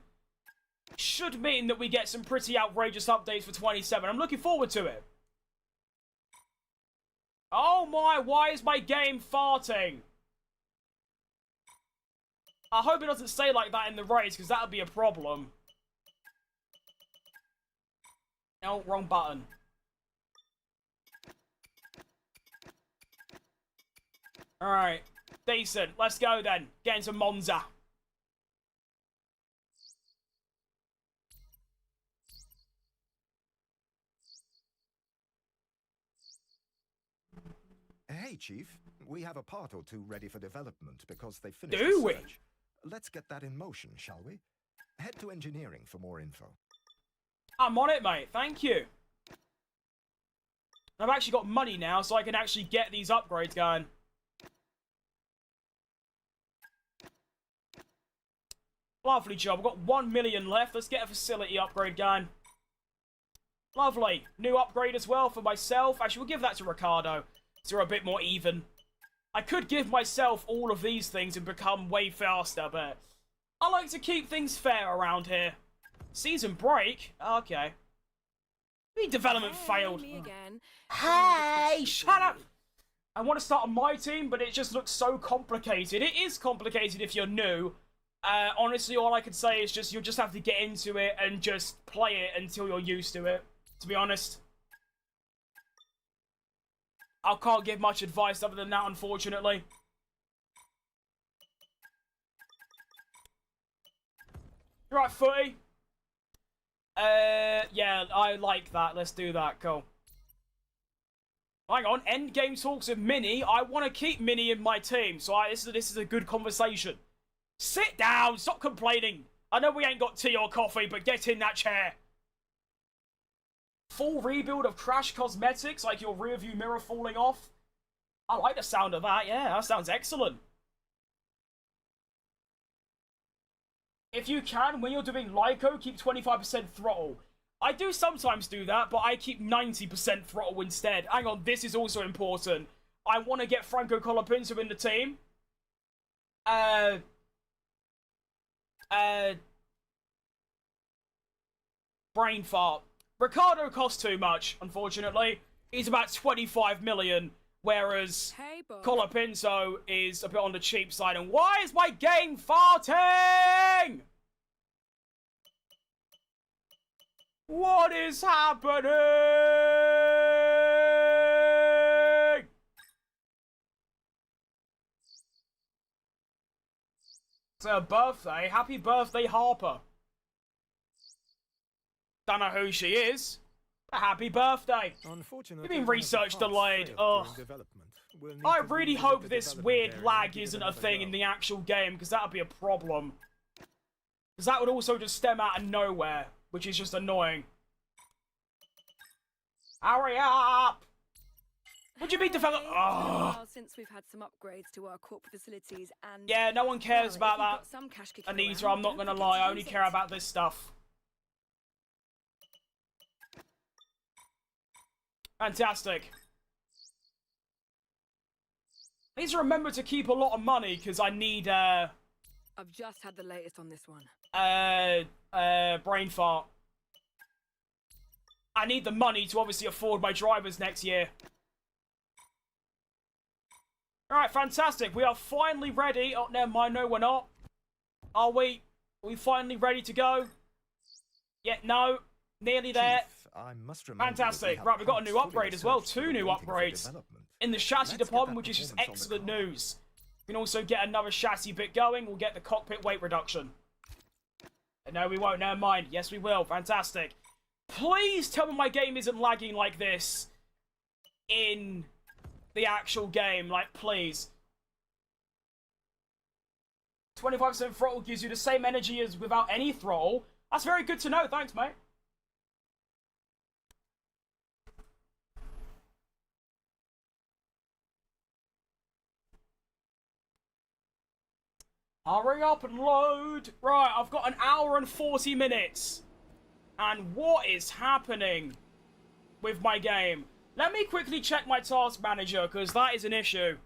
should mean that we get some pretty outrageous updates for 27. I'm looking forward to it. Oh my, why is my game farting? I hope it doesn't stay like that in the race, because that would be a problem. No, wrong button. Alright. Decent. Let's go then. Get into Monza. Hey, Chief. We have a part or two ready for development because they finished Do the we? search. Let's get that in motion, shall we? Head to engineering for more info. I'm on it, mate. Thank you. I've actually got money now, so I can actually get these upgrades going. Lovely job. I've got 1 million left. Let's get a facility upgrade going. Lovely. New upgrade as well for myself. Actually, we'll give that to Ricardo, so we're a bit more even. I could give myself all of these things and become way faster, but I like to keep things fair around here. Season break? Okay. The development failed. Me again. Hey, shut up! I want to start on my team, but it just looks so complicated. It is complicated if you're new. Honestly, all I could say is just you'll just have to get into it and just play it until you're used to it, to be honest. I can't give much advice other than that, unfortunately. Right, footy. Yeah, I like that. Let's do that. Cool. Hang on. End game talks of Mini. I want to keep Mini in my team, so this is a good conversation. Sit down. Stop complaining. I know we ain't got tea or coffee, but get in that chair. Full rebuild of Crash cosmetics, like your rear view mirror falling off. I like the sound of that. Yeah, that sounds excellent. If you can, when you're doing Lyco, keep 25% throttle. I do sometimes do that, but I keep 90% throttle instead. Hang on, this is also important. I want to get Franco Colapinto in the team. brain fart. Ricardo costs too much, unfortunately. He's about 25 million, whereas Colapinto is a bit on the cheap side. And why is my game farting? What is happening? It's her birthday. Happy birthday, Harper. Don't know who she is. But happy birthday. You've been research delayed. Ugh. I really hope this weird lag isn't a thing in the actual game, because that would be a problem. Because that would also just stem out of nowhere, which is just annoying. Hurry up! Would you be developed? Oh. Since we've had some upgrades to our corporate facilities and yeah, no one cares about that. Anita, I'm not gonna lie, I only care about this stuff. Fantastic. I need to remember to keep a lot of money, because I need, I've just had the latest on this one. Brain fart. I need the money to obviously afford my drivers next year. Alright, fantastic. We are finally ready. Oh, never mind. No, we're not. Are we? Are we finally ready to go? Yeah, no. Nearly there. I must fantastic. Right, we've got a new upgrade as well. 2 new upgrades in the chassis department, which is just excellent news. We can also get another chassis bit going. We'll get the cockpit weight reduction. No, we won't. Never mind. Yes, we will. Fantastic. Please tell me my game isn't lagging like this in the actual game. Like, please. 25% throttle gives you the same energy as without any throttle. That's very good to know. Thanks, mate. Hurry up and load. Right, I've got 1 hour and 40 minutes. And what is happening with my game? Let me quickly check my task manager, because that is an issue.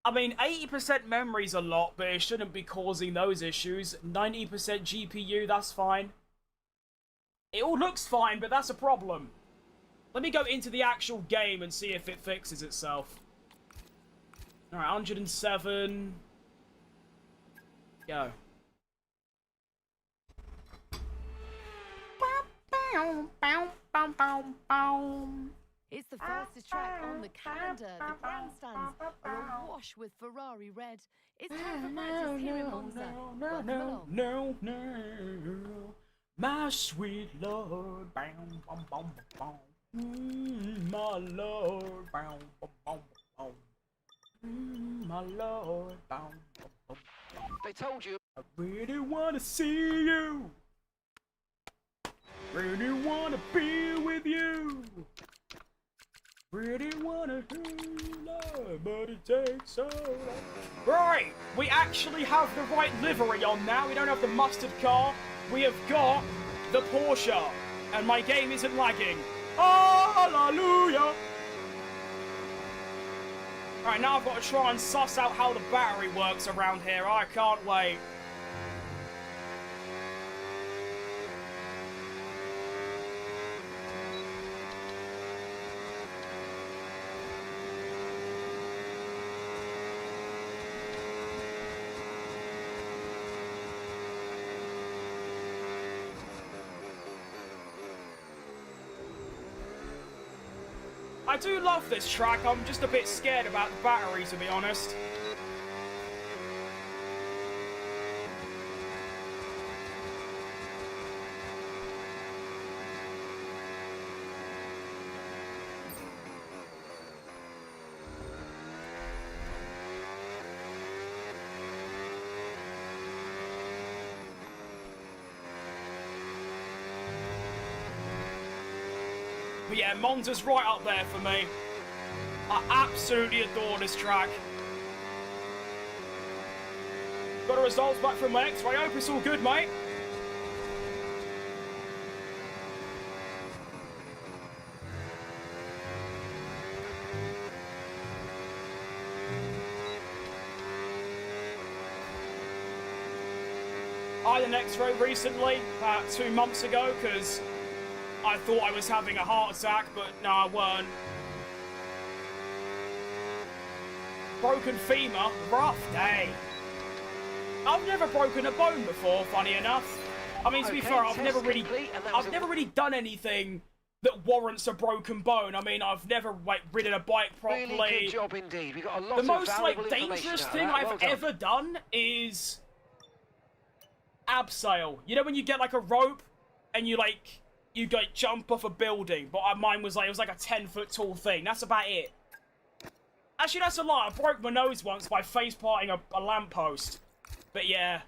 I mean, 80% memory's a lot, but it shouldn't be causing those issues. 90% GPU, that's fine. It all looks fine, but that's a problem. Let me go into the actual game and see if it fixes itself. Alright, 107. Go. It's the fastest track on the calendar. The grandstands are awash with Ferrari red. It's time for practice here in Monza. Welcome along. No. My sweet Lord, bam, bam, bam, bam. My Lord, bam, bam, bam, bam. My Lord, bam, bam, bam. They told you. I really wanna see you. Really wanna be with you. Really wanna do love, but it takes so long. Right, we actually have the right livery on now. We don't have the mustard car. We have got the Porsche, and my game isn't lagging. Hallelujah! Alright, now I've got to try and suss out how the battery works around here. I can't wait. I do love this track, I'm just a bit scared about the battery, to be honest. But yeah, Monza's right up there for me. I absolutely adore this track. Got the results back from my X-ray. Hope it's all good, mate. I had an X-ray recently, about 2 months ago, because I thought I was having a heart attack, but no, I weren't. Broken femur, rough day. I've never broken a bone before, funny enough. I mean, to be fair, I've never really done anything that warrants a broken bone. I mean, I've never ridden a bike properly. Really good job indeed. We got a lot the of most valuable dangerous information thing I've ever done is abseil. You know when you get like a rope and you jump off a building, but mine was it was like a 10-foot tall thing. That's about it. Actually, that's a lie. I broke my nose once by face parting a lamppost. But yeah.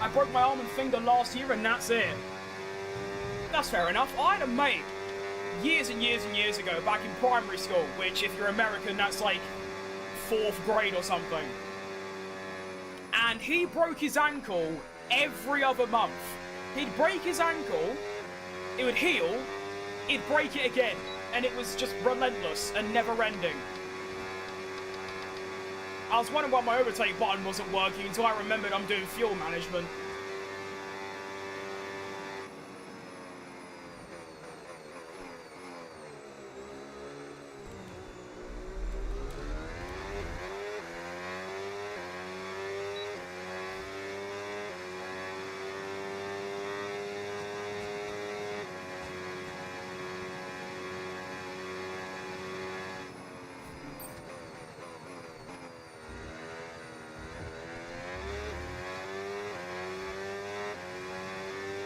I broke my arm and finger last year and that's it. That's fair enough. I had a mate years and years and years ago back in primary school, which if you're American, that's like 4th grade or something. And he broke his ankle every other month. He'd break his ankle, it would heal, he'd break it again, and it was just relentless and never-ending. I was wondering why my overtake button wasn't working until I remembered I'm doing fuel management.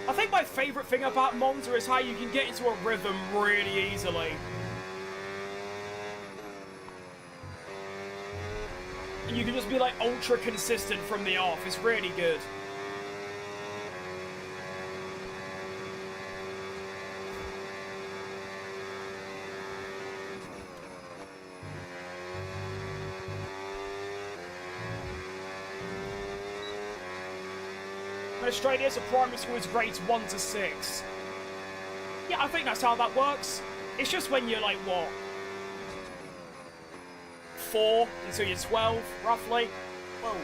I think my favourite thing about Monza is how you can get into a rhythm really easily. And you can just be like ultra consistent from the off. It's really good. In Australia, so primary school is grades 1 to 6. Yeah, I think that's how that works. It's just when you're like, what? 4 until you're 12, roughly. Whoa.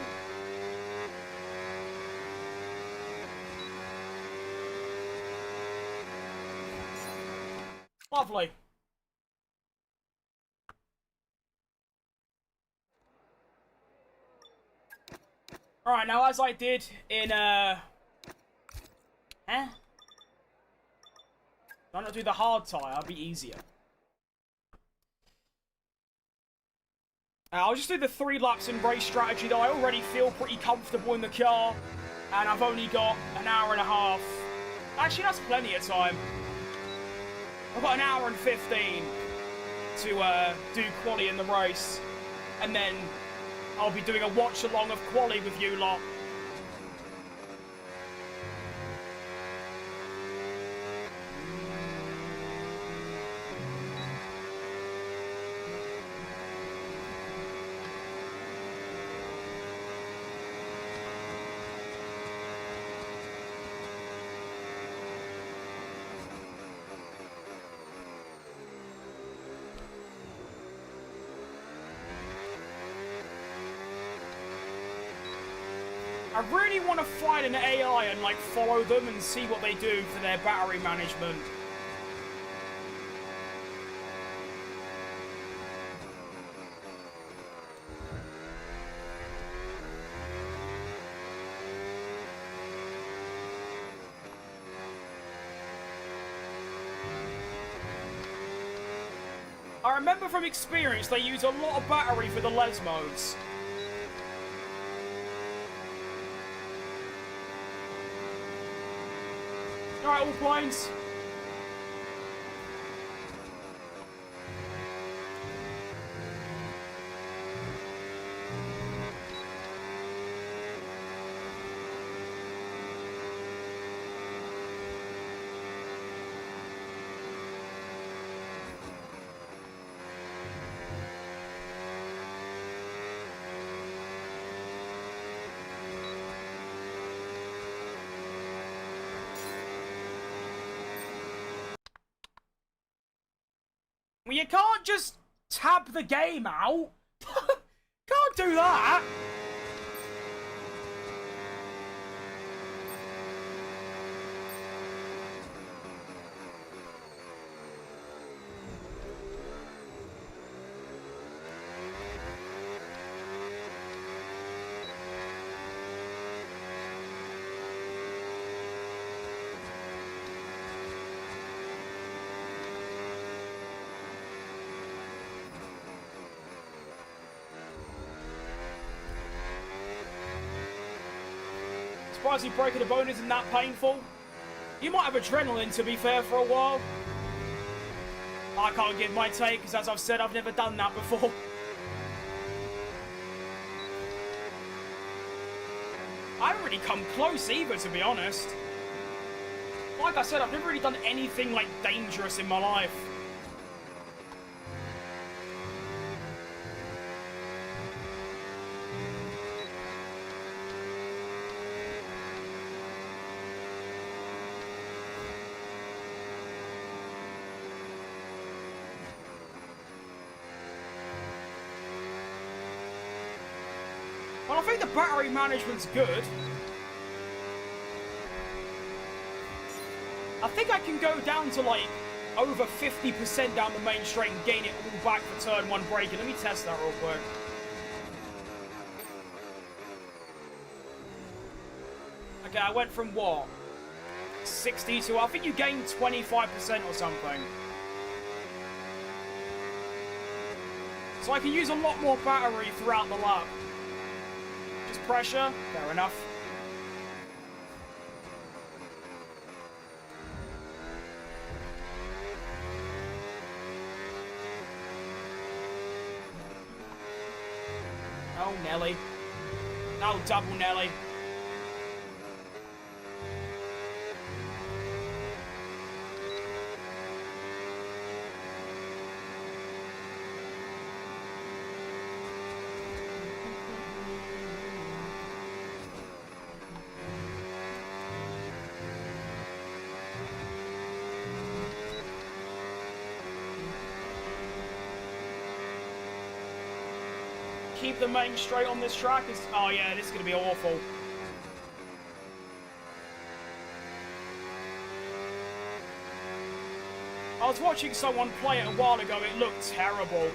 Lovely. Alright, now as I did in, Why not do the hard tire? That'll be easier. I'll just do the 3 laps in race strategy though. I already feel pretty comfortable in the car. And I've only got an hour and a half. Actually, that's plenty of time. I've got an hour and 15 to do quali in the race. And then I'll be doing a watch-along of quali with you lot. I really want to find an AI and like follow them and see what they do for their battery management. I remember from experience they use a lot of battery for the les modes. Alright, all planes. You can't just tab the game out. Can't do that. Surprisingly, breaking a bone isn't that painful. You might have adrenaline, to be fair, for a while. I can't give my take, because as I've said, I've never done that before. I haven't really come close either, to be honest. Like I said, I've never really done anything, like, dangerous in my life. Well, I think the battery management's good. I think I can go down to like over 50% down the main straight and gain it all back for turn 1 braking. Let me test that real quick. Okay, I went from what? 60 to, I think you gained 25% or something. So I can use a lot more battery throughout the lap. Just pressure, fair enough. Oh, Nelly. No, double Nelly. Keep the main straight on this track. Oh yeah, this is going to be awful. I was watching someone play it a while ago. It looked terrible.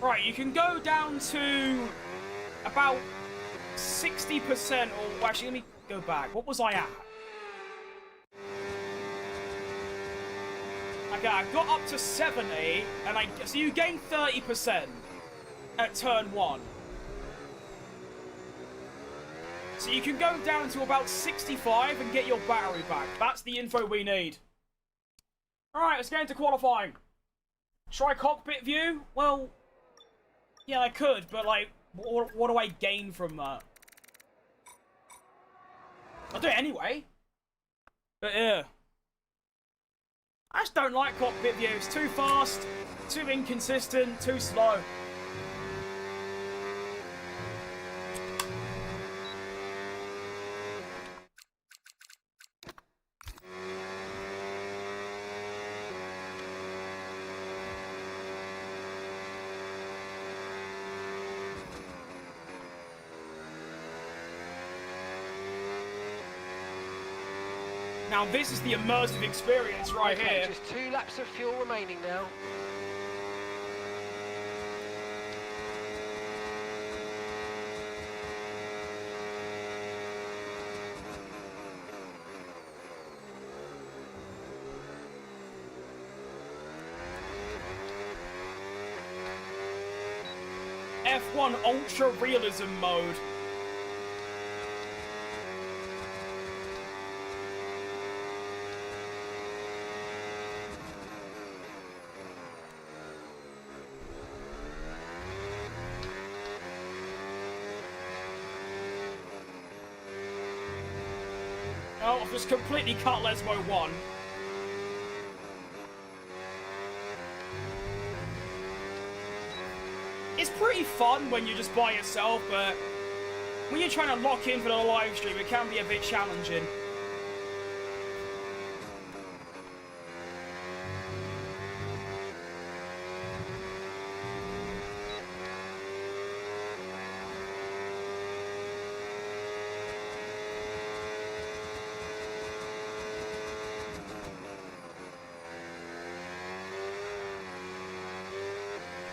Right, you can go down to about 60%, or actually, let me go back. What was I at? Okay, I got up to 70, and so you gain 30% at turn 1. So you can go down to about 65 and get your battery back. That's the info we need. Alright, let's get into qualifying. Try cockpit view? Well, yeah, I could, but like, what do I gain from that? I'll do it anyway. But yeah. I just don't like cockpit view. It's too fast, too inconsistent, too slow. Now this is the immersive experience right here. Just 2 laps of fuel remaining now. F1 Ultra Realism mode. Oh, I've just completely cut Lesmo 1. fun when you're just by yourself, but when you're trying to lock in for the live stream, it can be a bit challenging.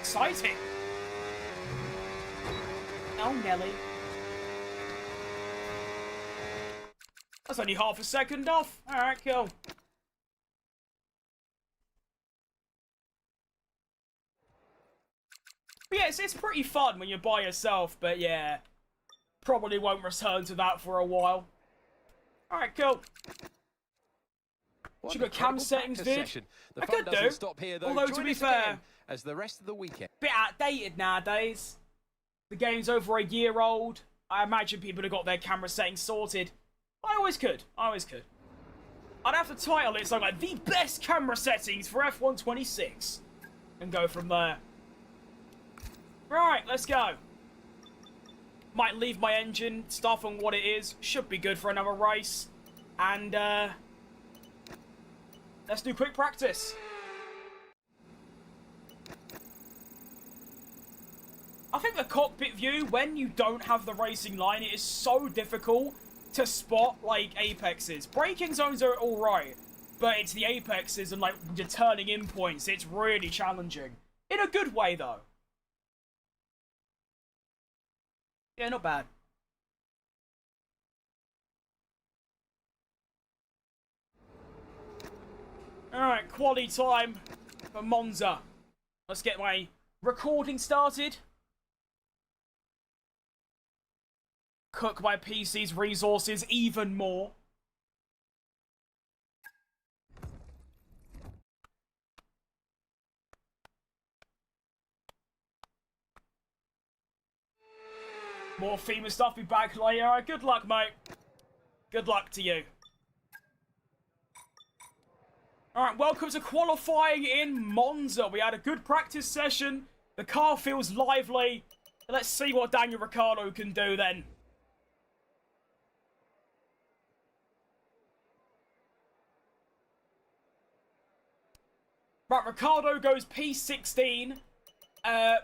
Exciting. Oh, Nelly. That's only half a second off. Alright, cool. But yeah, it's pretty fun when you're by yourself, but yeah. Probably won't return to that for a while. Alright, cool. Should we go cam settings, vid? I could do. Stop here, though. Although, to be fair, as the rest of the weekend. Bit outdated nowadays. The game's over a year old. I imagine people have got their camera settings sorted. I always could. I always could. I'd have to title it something like the best camera settings for F1 26 and go from there. Right, let's go. Might leave my engine stuff on what it is. Should be good for another race. And let's do quick practice. I think the cockpit view, when you don't have the racing line, it is so difficult to spot, like, apexes. Braking zones are alright, but it's the apexes and, like, the turning in points. It's really challenging. In a good way, though. Yeah, not bad. Alright, quality time for Monza. Let's get my recording started. Cook my PC's resources even more. More FEMA stuff, be back later. Alright, good luck, mate. Good luck to you. Alright, welcome to qualifying in Monza. We had a good practice session. The car feels lively. Let's see what Daniel Ricciardo can do then. Right, Ricciardo goes P16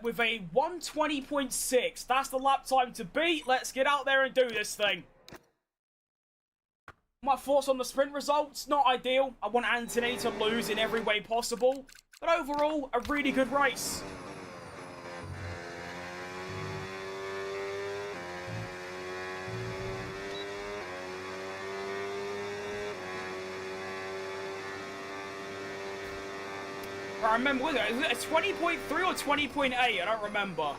with a 120.6. That's the lap time to beat. Let's get out there and do this thing. My thoughts on the sprint results? Not ideal. I want Anthony to lose in every way possible. But overall, a really good race. I remember, was it a 20.3 or 20.8? I don't remember.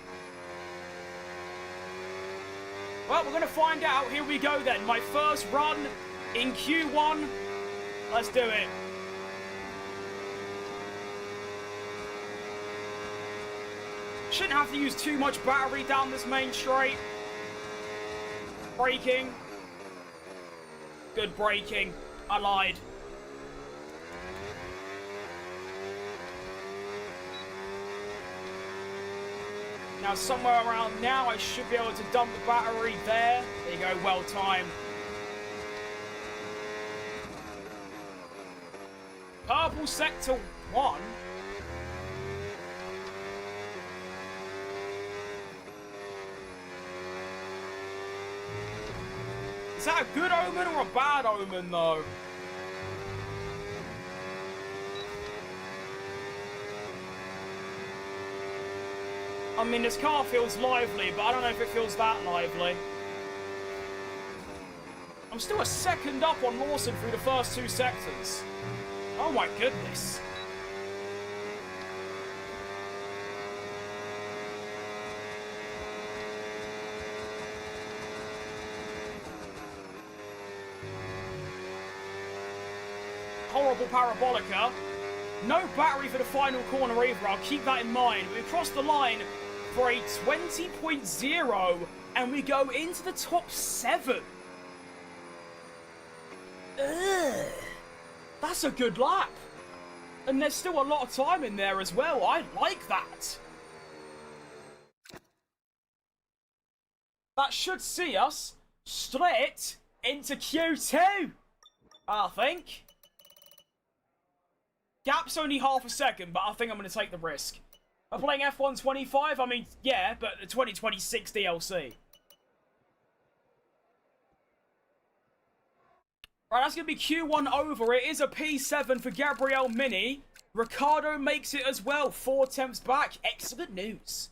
Well, we're going to find out. Here we go then. My first run in Q1. Let's do it. Shouldn't have to use too much battery down this main straight. Braking. Good braking. I lied. Now, somewhere around now, I should be able to dump the battery there. There you go, well timed. Purple sector 1. Is that a good omen or a bad omen, though? I mean, this car feels lively, but I don't know if it feels that lively. I'm still a second up on Lawson through the first two sectors. Oh my goodness. Horrible parabolica. No battery for the final corner either, I'll keep that in mind. We cross the line for a 20.0 and we go into the top 7. Ugh. That's a good lap. And there's still a lot of time in there as well. I like that. should see us straight into Q2, I think. Gap's only half a second, but I think I'm going to take the risk. I'm playing F1 25, I mean, yeah, but the 2026 DLC. Right, that's going to be Q1 over. It is a P7 for Gabriel Mini. Ricardo makes it as well, 4 attempts back. Excellent news.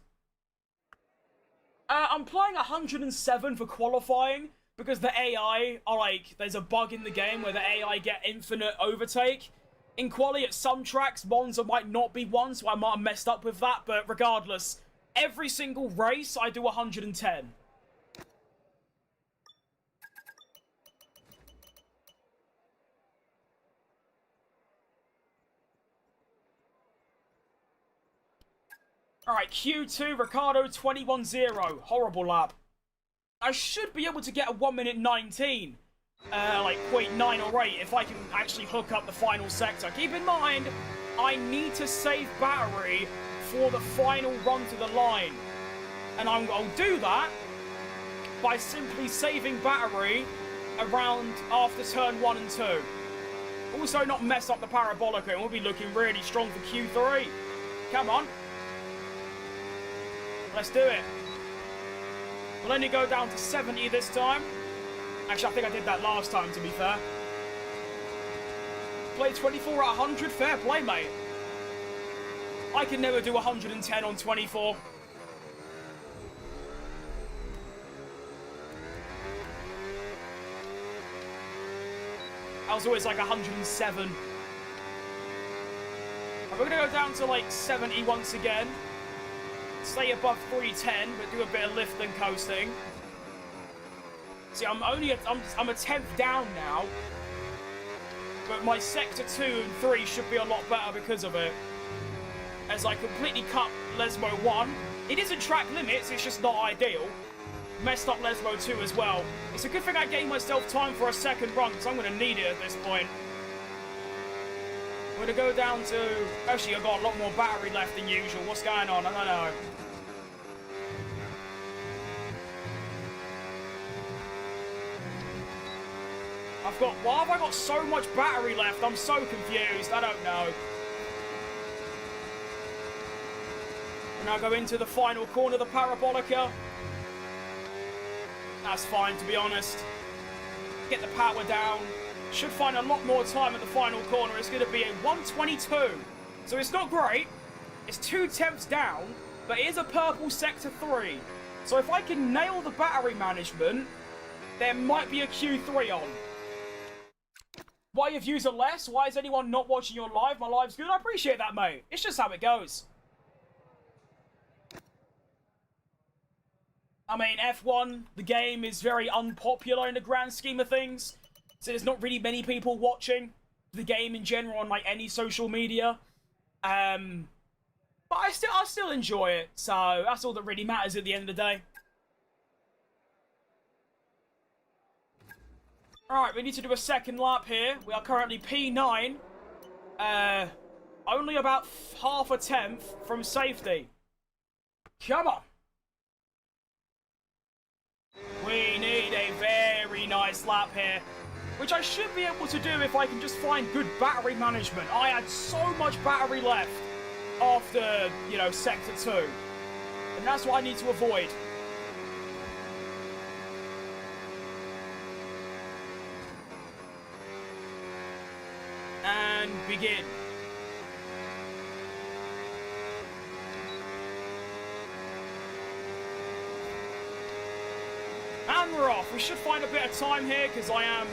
I'm playing 107 for qualifying because the AI are like, there's a bug in the game where the AI get infinite overtake. In quali at some tracks, Monza might not be one, so I might have messed up with that, but regardless, every single race I do 110. Alright, Q2, Ricardo 21-0. Horrible lap. I should be able to get a 1 minute 19. Like 0.9 or 8 if I can actually hook up the final sector. Keep in mind, I need to save battery for the final run to the line. And I'll do that by simply saving battery around after turn 1 and 2. Also not mess up the parabolic, and we'll be looking really strong for Q3. Come on. Let's do it. We'll only go down to 70 this time. Actually, I think I did that last time, to be fair. Played 24 at 100. Fair play, mate. I can never do 110 on 24. I was always like 107. We're going to go down to like 70 once again. Stay above 310, but do a bit of lift and coasting. See, I'm a tenth down now, but my sector 2 and 3 should be a lot better because of it. As I completely cut Lesmo 1. It isn't track limits, it's just not ideal. Messed up Lesmo 2 as well. It's a good thing I gave myself time for a second run, because I'm going to need it at this point. I'm going to go down to... Actually, I've got a lot more battery left than usual. What's going on? I don't know. Why have I got so much battery left? I'm so confused. I don't know. And I go into the final corner of the Parabolica. That's fine, to be honest. Get the power down. Should find a lot more time at the final corner. It's going to be a 122. So it's not great. It's 2 tenths down. But it is a purple sector 3. So if I can nail the battery management, there might be a Q3 on. Why your views are less? Why is anyone not watching your live? My live's good. I appreciate that, mate. It's just how it goes. I mean, F1, the game is very unpopular in the grand scheme of things. So there's not really many people watching the game in general on, like, any social media. But I still enjoy it. So that's all that really matters at the end of the day. Alright, we need to do a second lap here. We are currently P9. Only about half a tenth from safety. Come on. We need a very nice lap here. Which I should be able to do if I can just find good battery management. I had so much battery left after, you know, Sector 2. And that's what I need to avoid. And begin. And we're off. We should find a bit of time here because I am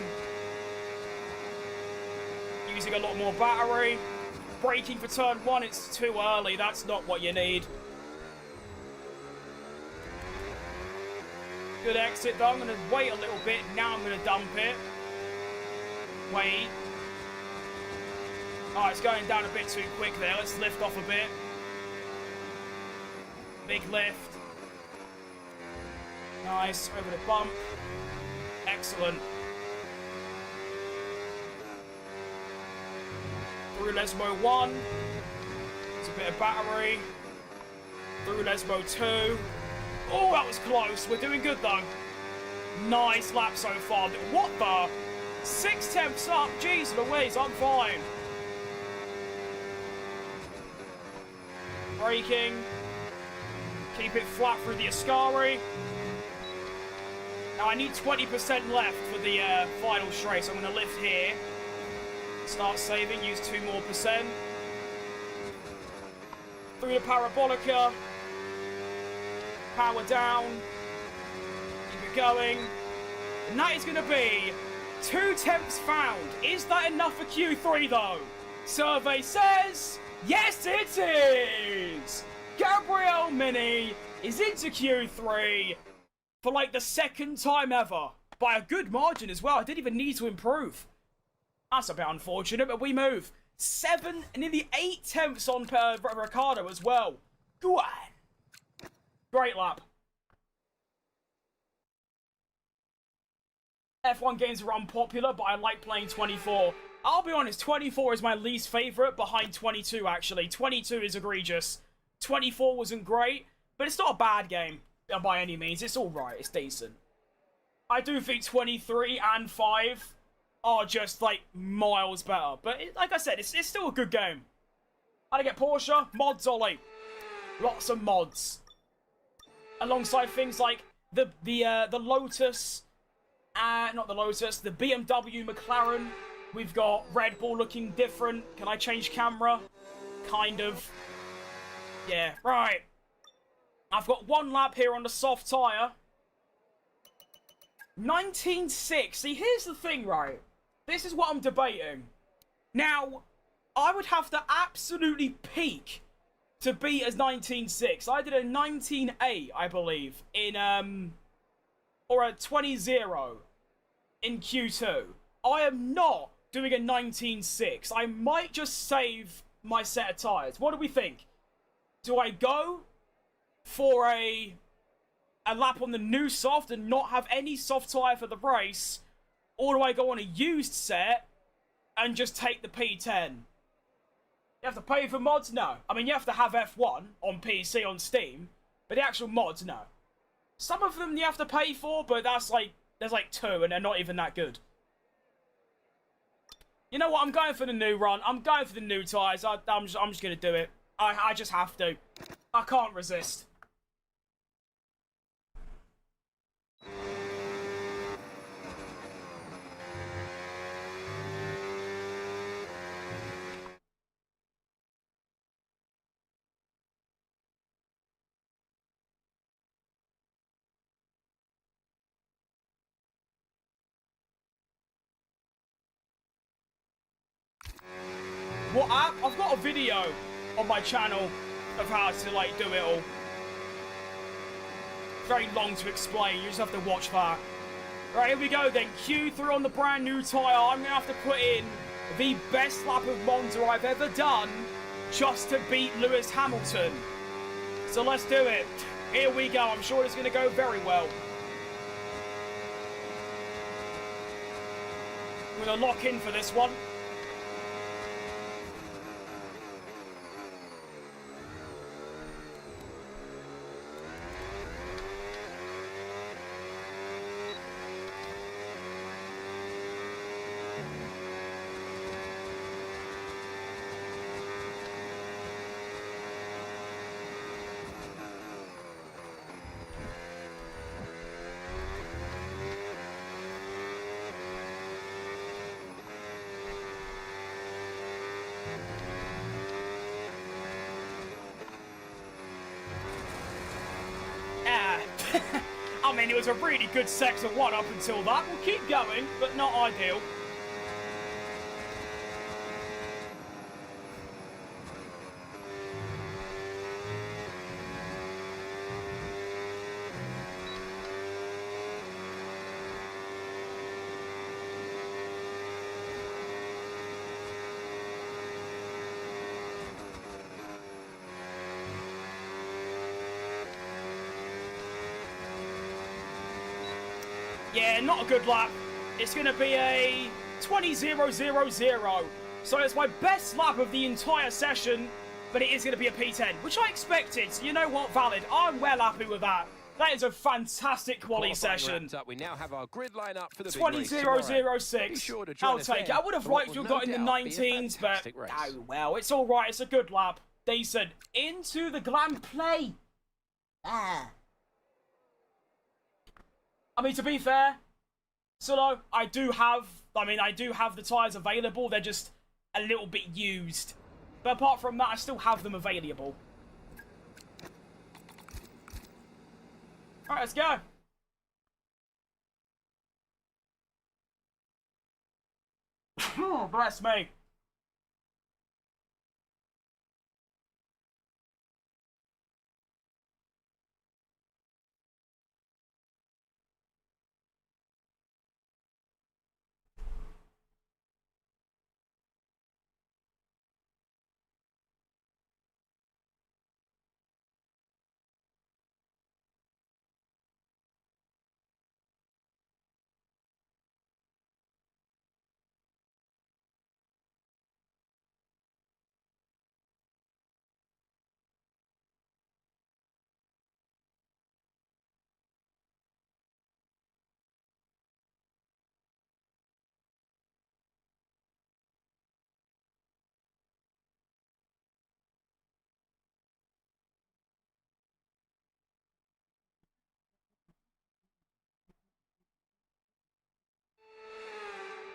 using a lot more battery. Braking for turn 1, it's too early. That's not what you need. Good exit though. I'm going to wait a little bit. Now I'm going to dump it. Wait. Oh, it's going down a bit too quick there. Let's lift off a bit. Big lift. Nice. Over the bump. Excellent. Through Lesmo 1. It's a bit of battery. Through Lesmo 2. Oh, that was close. We're doing good, though. Nice lap so far. What the? 6 tenths up. Jeez Louise, I'm fine. Braking. Keep it flat through the Ascari. Now, I need 20% left for the final straight, so I'm going to lift here. Start saving, use 2 more percent. Through the Parabolica. Power down. Keep it going. And that is going to be 2 tenths found. Is that enough for Q3, though? Survey says, yes, it is! Gabriel Mini is into Q3 for like the 2nd time ever. By a good margin as well. I didn't even need to improve. That's a bit unfortunate, but we move. 7, nearly 8 tenths on Ricardo as well. Go on. Great lap. F1 games are unpopular, but I like playing 24. I'll be honest, 24 is my least favourite, behind 22, actually. 22 is egregious. 24 wasn't great, but it's not a bad game by any means. It's alright, it's decent. I do think 23 and 5 are just, like, miles better. But, like I said, it's still a good game. How to get Porsche? Mods, Ollie. Lots of mods. Alongside things like the Lotus... not the Lotus, the BMW McLaren. We've got Red Bull looking different. Can I change camera? Kind of. Yeah, right. I've got 1 lap here on the soft tyre. 19.6. See, here's the thing, right? This is what I'm debating. Now, I would have to absolutely peak to beat as 19.6. I did a 19.8, I believe, in, or a 20.0 in Q2. I am not doing a 19.6. I might just save my set of tyres. What do we think? Do I go for a lap on the new soft and not have any soft tyre for the race? Or do I go on a used set and just take the P10? You have to pay for mods? No. I mean, you have to have F1 on PC on Steam, but the actual mods, no. Some of them you have to pay for, but that's like, there's like 2 and they're not even that good. You know what? I'm going for the new run. I'm going for the new tyres. I'm just going to do it. I just have to. I can't resist. Well, I've got a video on my channel of how to, like, do it all. Very long to explain, you just have to watch that. Right, here we go then. Q3 on the brand new tyre. I'm going to have to put in the best lap of Monza I've ever done just to beat Lewis Hamilton. So let's do it. Here we go. I'm sure it's going to go very well. I'm going to lock in for this one. I mean, it was a really good sector 1 up until that. We'll keep going, but not ideal. Yeah, not a good lap. It's going to be a 20.000. So it's my best lap of the entire session, but it is going to be a P10, which I expected. So you know what, valid. I'm well happy with that. That is a fantastic quali session. We now have our grid line up for the 20.006. I'll take it. I would have liked to have got in the 19s, but oh well, it's all right. It's a good lap. Decent. Into the glam play. I mean, to be fair, Solo, I do have the tyres available. They're just a little bit used. But apart from that, I still have them available. Alright, let's go. Oh, bless me.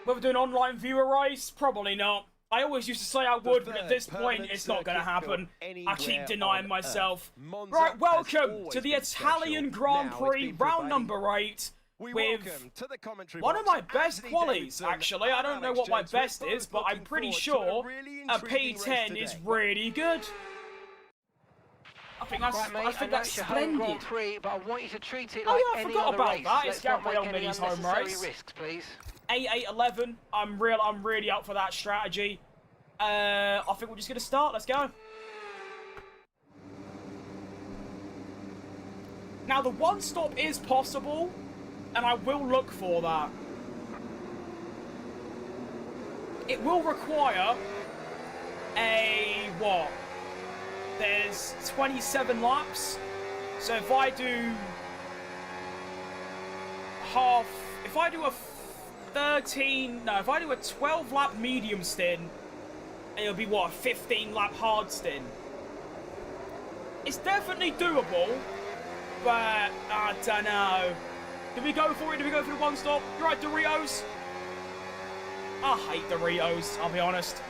Whether doing online viewer race? Probably not. I always used to say I would, but at this point, it's not going to happen. I keep denying myself. Right, welcome to the Italian Grand Prix, round number 8, with one of my best qualies, actually. I don't know what my best is, but I'm pretty sure a P10 is really good. I think that's splendid. Grand Prix, but I want you to treat it oh like yeah, I any forgot other about race. that. It's Gabriel Mini's home race. Risks, please. 8-8-11. I'm really up for that strategy. I think we're just gonna start. Let's go. Now the one stop is possible, and I will look for that. It will require a what? There's 27 laps. So if I do half, if I do a 12 lap medium stint, it'll be what, a 15 lap hard stint. It's definitely doable, but I don't know. Do we go for it? Do we go for the one stop? You're right, Doritos. I hate Doritos, I'll be honest.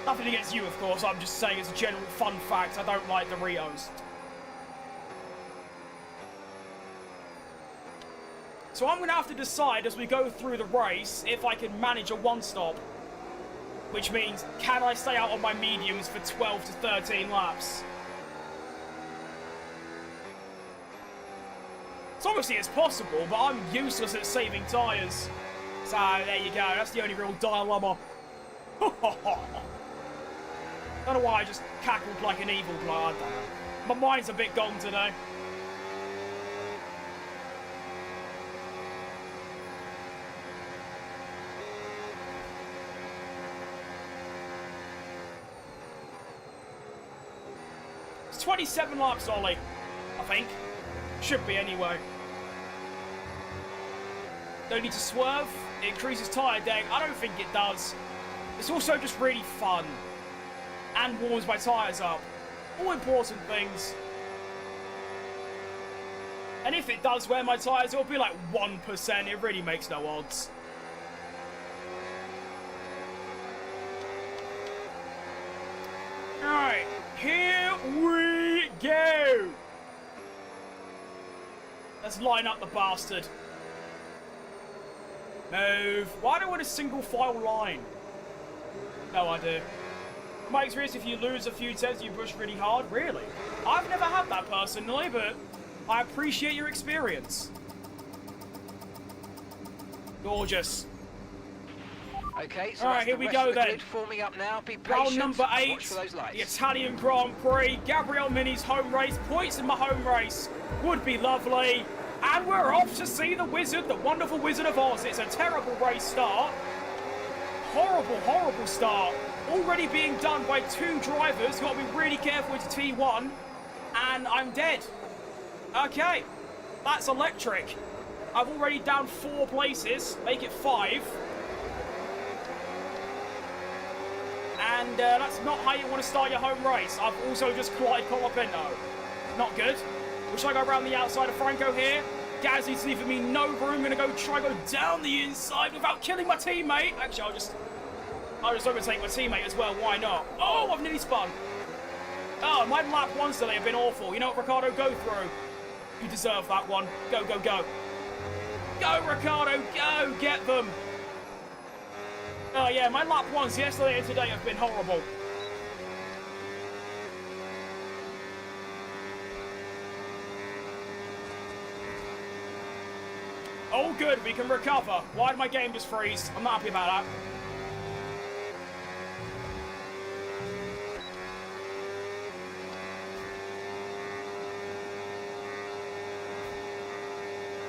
Nothing against you, of course. I'm just saying as a general fun fact, I don't like Doritos. So I'm going to have to decide as we go through the race if I can manage a one-stop. Which means, can I stay out on my mediums for 12 to 13 laps? So obviously it's possible, but I'm useless at saving tyres. So there you go, that's the only real dilemma. I don't know why I just cackled like an evil blood. My mind's a bit gone today. It's 27 laps, Ollie, I think. Should be anyway. Don't need to swerve. It increases tyre deg. I don't think it does. It's also just really fun. And warms my tyres up. All important things. And if it does wear my tyres, it'll be like 1%. It really makes no odds. Alright, here we go. Let's line up the bastard. Move. Why do I want a single file line? No idea. My experience, if you lose a few tenths, you push really hard. Really? I've never had that personally, but I appreciate your experience. Gorgeous. Okay, so alright, here we go then. Forming up now. Be patient. Round number 8, the Italian Grand Prix. Gabriel Mini's home race. Points in my home race would be lovely. And we're off to see the wizard, the wonderful Wizard of Oz. It's a terrible race start. Horrible, horrible start. Already being done by 2 drivers. Got to be really careful into T1. And I'm dead. Okay, that's electric. I've already down 4 places, make it 5. And that's not how you want to start your home race. I've also just collided Colapinto. Not good. We'll try to go around the outside of Franco here. Gazzy's leaving me no room. Gonna go down the inside without killing my teammate. Actually, I'll just overtake my teammate as well. Why not? Oh, I've nearly spun. Oh, my lap 1s today have been awful. You know what, Ricardo? Go through. You deserve that one. Go, go, go. Go, Ricardo. Go. Get them. Oh, yeah, my lap 1s yesterday and today have been horrible. Oh, good. We can recover. Why did my game just freeze? I'm not happy about that.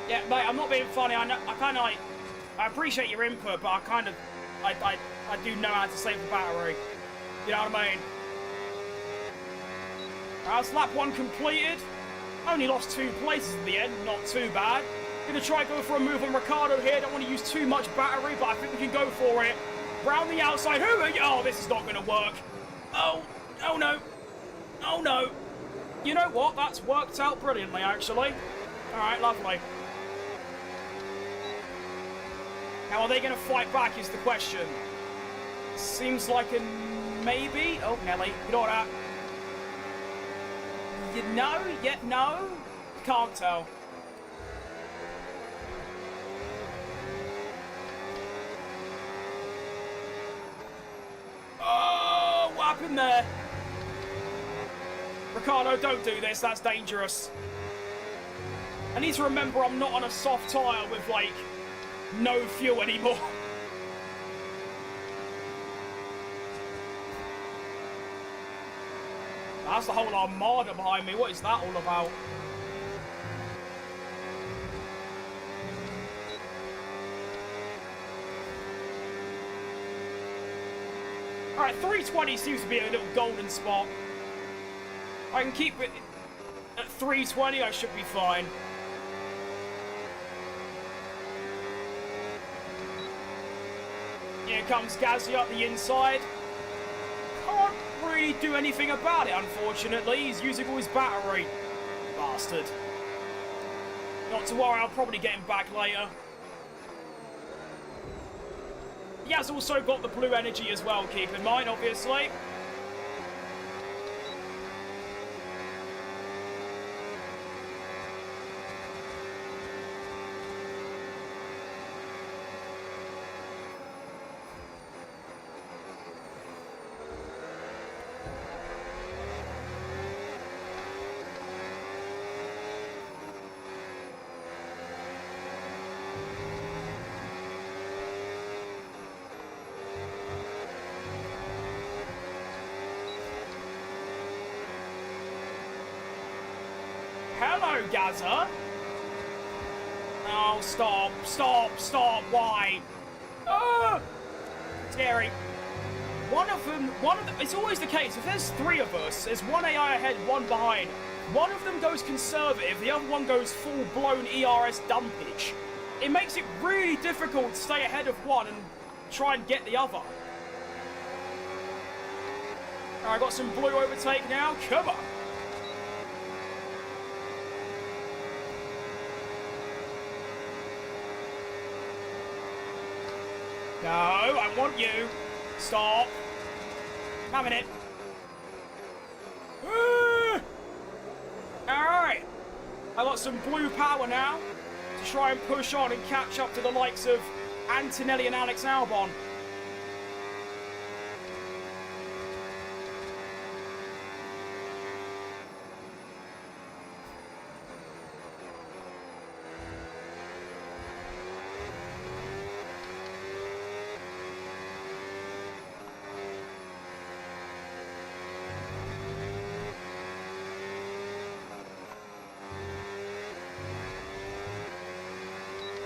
Yeah, mate, I'm not being funny. I appreciate your input, but I do know how to save the battery. You know what I mean? That's lap 1 completed. Only lost 2 places at the end, not too bad. Gonna try go for a move on Ricardo here. Don't want to use too much battery, but I think we can go for it. Round the outside. Oh, this is not gonna work. Oh no. Oh no. You know what? That's worked out brilliantly, actually. All right, lovely. Now, are they going to fight back is the question. Seems like a maybe. Oh, Nelly, you know that. You know? Yet no? Can't tell. Oh, what happened there? Ricardo, don't do this. That's dangerous. I need to remember I'm not on a soft tyre with, like, no fuel anymore. That's the whole armada behind me. What is that all about? Alright, 320 seems to be a little golden spot. I can keep it at 320, I should be fine. Here comes Gazzy up the inside. Can't really do anything about it, unfortunately. He's using all his battery. Bastard. Not to worry, I'll probably get him back later. He has also got the blue energy as well, keep in mind, obviously. Hello, Gazza. Oh, stop, stop, stop, why? Ah! Scary. One of them, it's always the case, if there's 3 of us, there's 1 AI ahead, 1 behind. One of them goes conservative, the other one goes full-blown ERS dumpage. It makes it really difficult to stay ahead of one and try and get the other. Alright, got some blue overtake now, come on. No, I want you. Stop. I'm in it. Alright. I got some blue power now to try and push on and catch up to the likes of Antonelli and Alex Albon.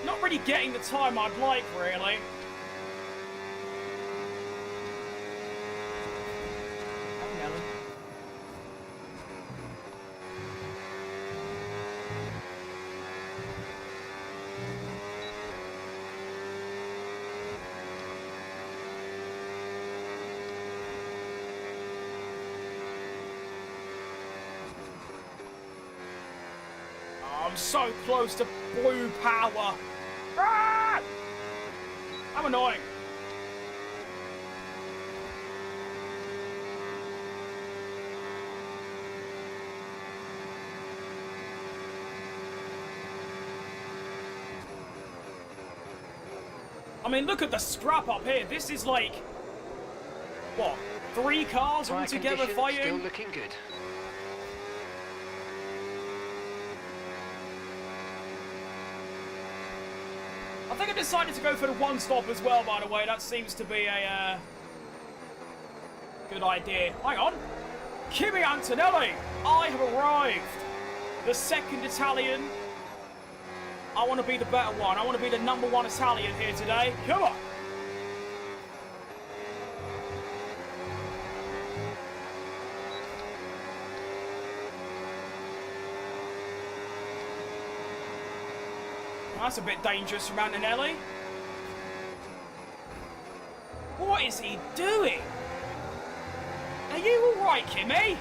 Not really getting the time I'd like, really. Oh, Nelly. so close to blue power. Ah! I'm annoying. I mean, look at the scrap up here. This is like, what, 3 cars all together fighting? Still looking good. I think I decided to go for the 1-stop as well, by the way. That seems to be a good idea. Hang on. Kimi Antonelli, I have arrived. The 2nd Italian. I want to be the better one. I want to be the #1 Italian here today. Come on. That's a bit dangerous from Antonelli. What is he doing? Are you alright, Kimi?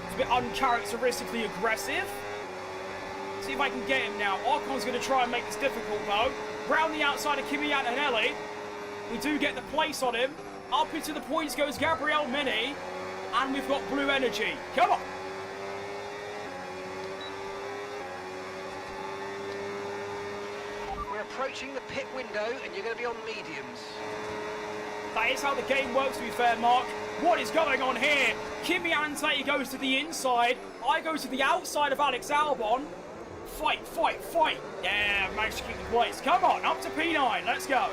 It's a bit uncharacteristically aggressive. See if I can get him now. Ocon's going to try and make this difficult, though. Round the outside of Kimi Antonelli. We do get the place on him. Up into the points goes Gabriel Mini. And we've got blue energy. Come on. We're approaching the pit window, and you're going to be on mediums. That is how the game works, to be fair, Mark. What is going on here? Kimi Ante goes to the inside. I go to the outside of Alex Albon. Fight, fight, fight. Yeah, managed to keep the place. Come on, up to P9. Let's go.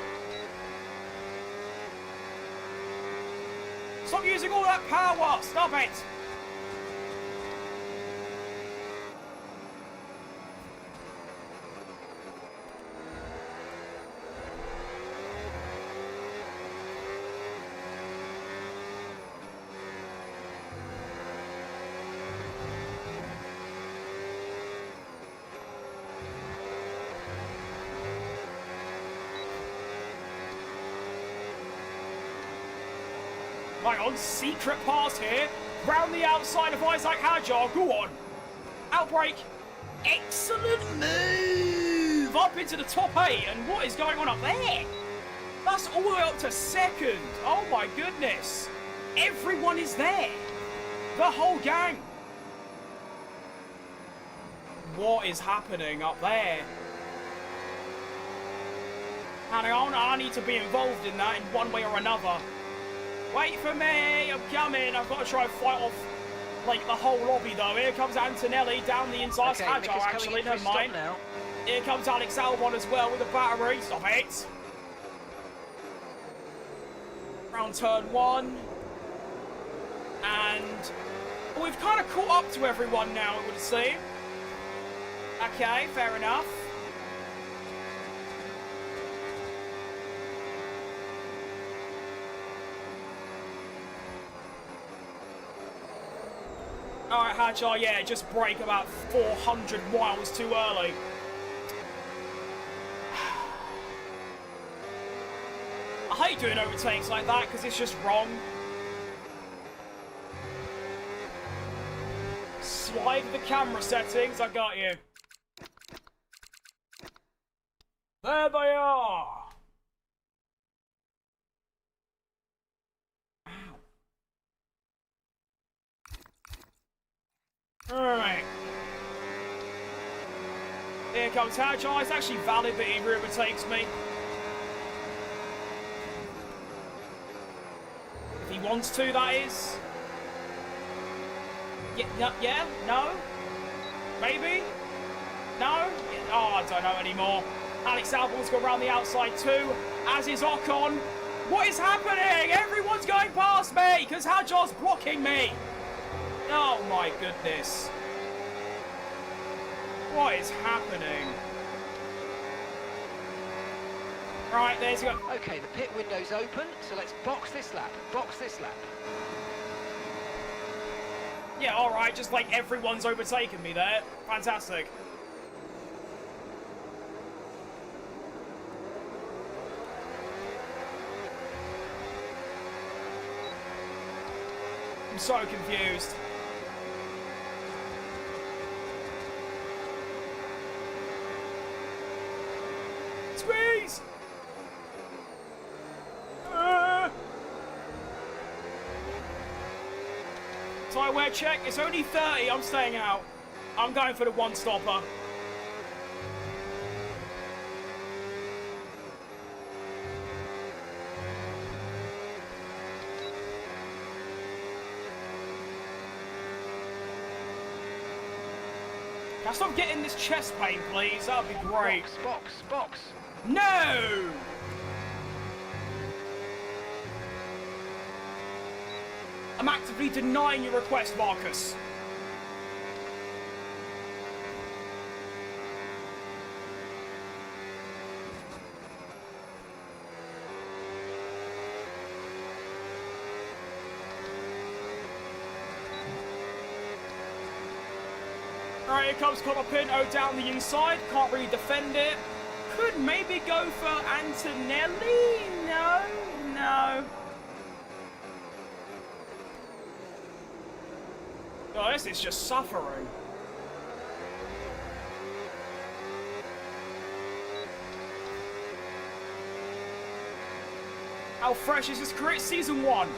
Stop using all that power. Stop it. Hang on, secret pass here. Round the outside of Isaac Hadjar. Go on. Outbreak. Excellent move. Up into the top 8. And what is going on up there? That's all the way up to 2nd. Oh my goodness. Everyone is there. The whole gang. What is happening up there? Hang on, I need to be involved in that in one way or another. Wait for me, I'm coming. I've got to try and fight off, like, the whole lobby, though. Here comes Antonelli down the inside. Okay, Hadjar, actually, never mind. Now. Here comes Alex Albon as well with a battery. Stop it. Round turn 1. And we've kind of caught up to everyone now, it would seem. Okay, fair enough. Alright, Hadjar, yeah, just brake about 400 miles too early. I hate doing overtakes like that because it's just wrong. Slide the camera settings, I got you. There they are. Alright. Here comes Hadjar. It's actually valid that he overtakes me. If he wants to, that is. Yeah? No? Maybe? No? Oh, I don't know anymore. Alex Albon's gone around the outside too, as is Ocon. What is happening? Everyone's going past me because Hadjar's blocking me. Oh my goodness. What is happening? Right, there's you go. Okay, the pit window's open, so let's box this lap. Box this lap. Yeah, alright, just like everyone's overtaken me there. Fantastic. I'm so confused. please. Tyre wear check. It's only 30. I'm staying out. I'm going for the one stopper. Can I stop getting this chest pain, please? That'd be great. Box. No! I'm actively denying your request, Marcus. Alright, here comes Connor Pinto down the inside. Can't really defend it. Could maybe go for Antonelli? No. Oh, this is just suffering. How fresh is this career? Season 1.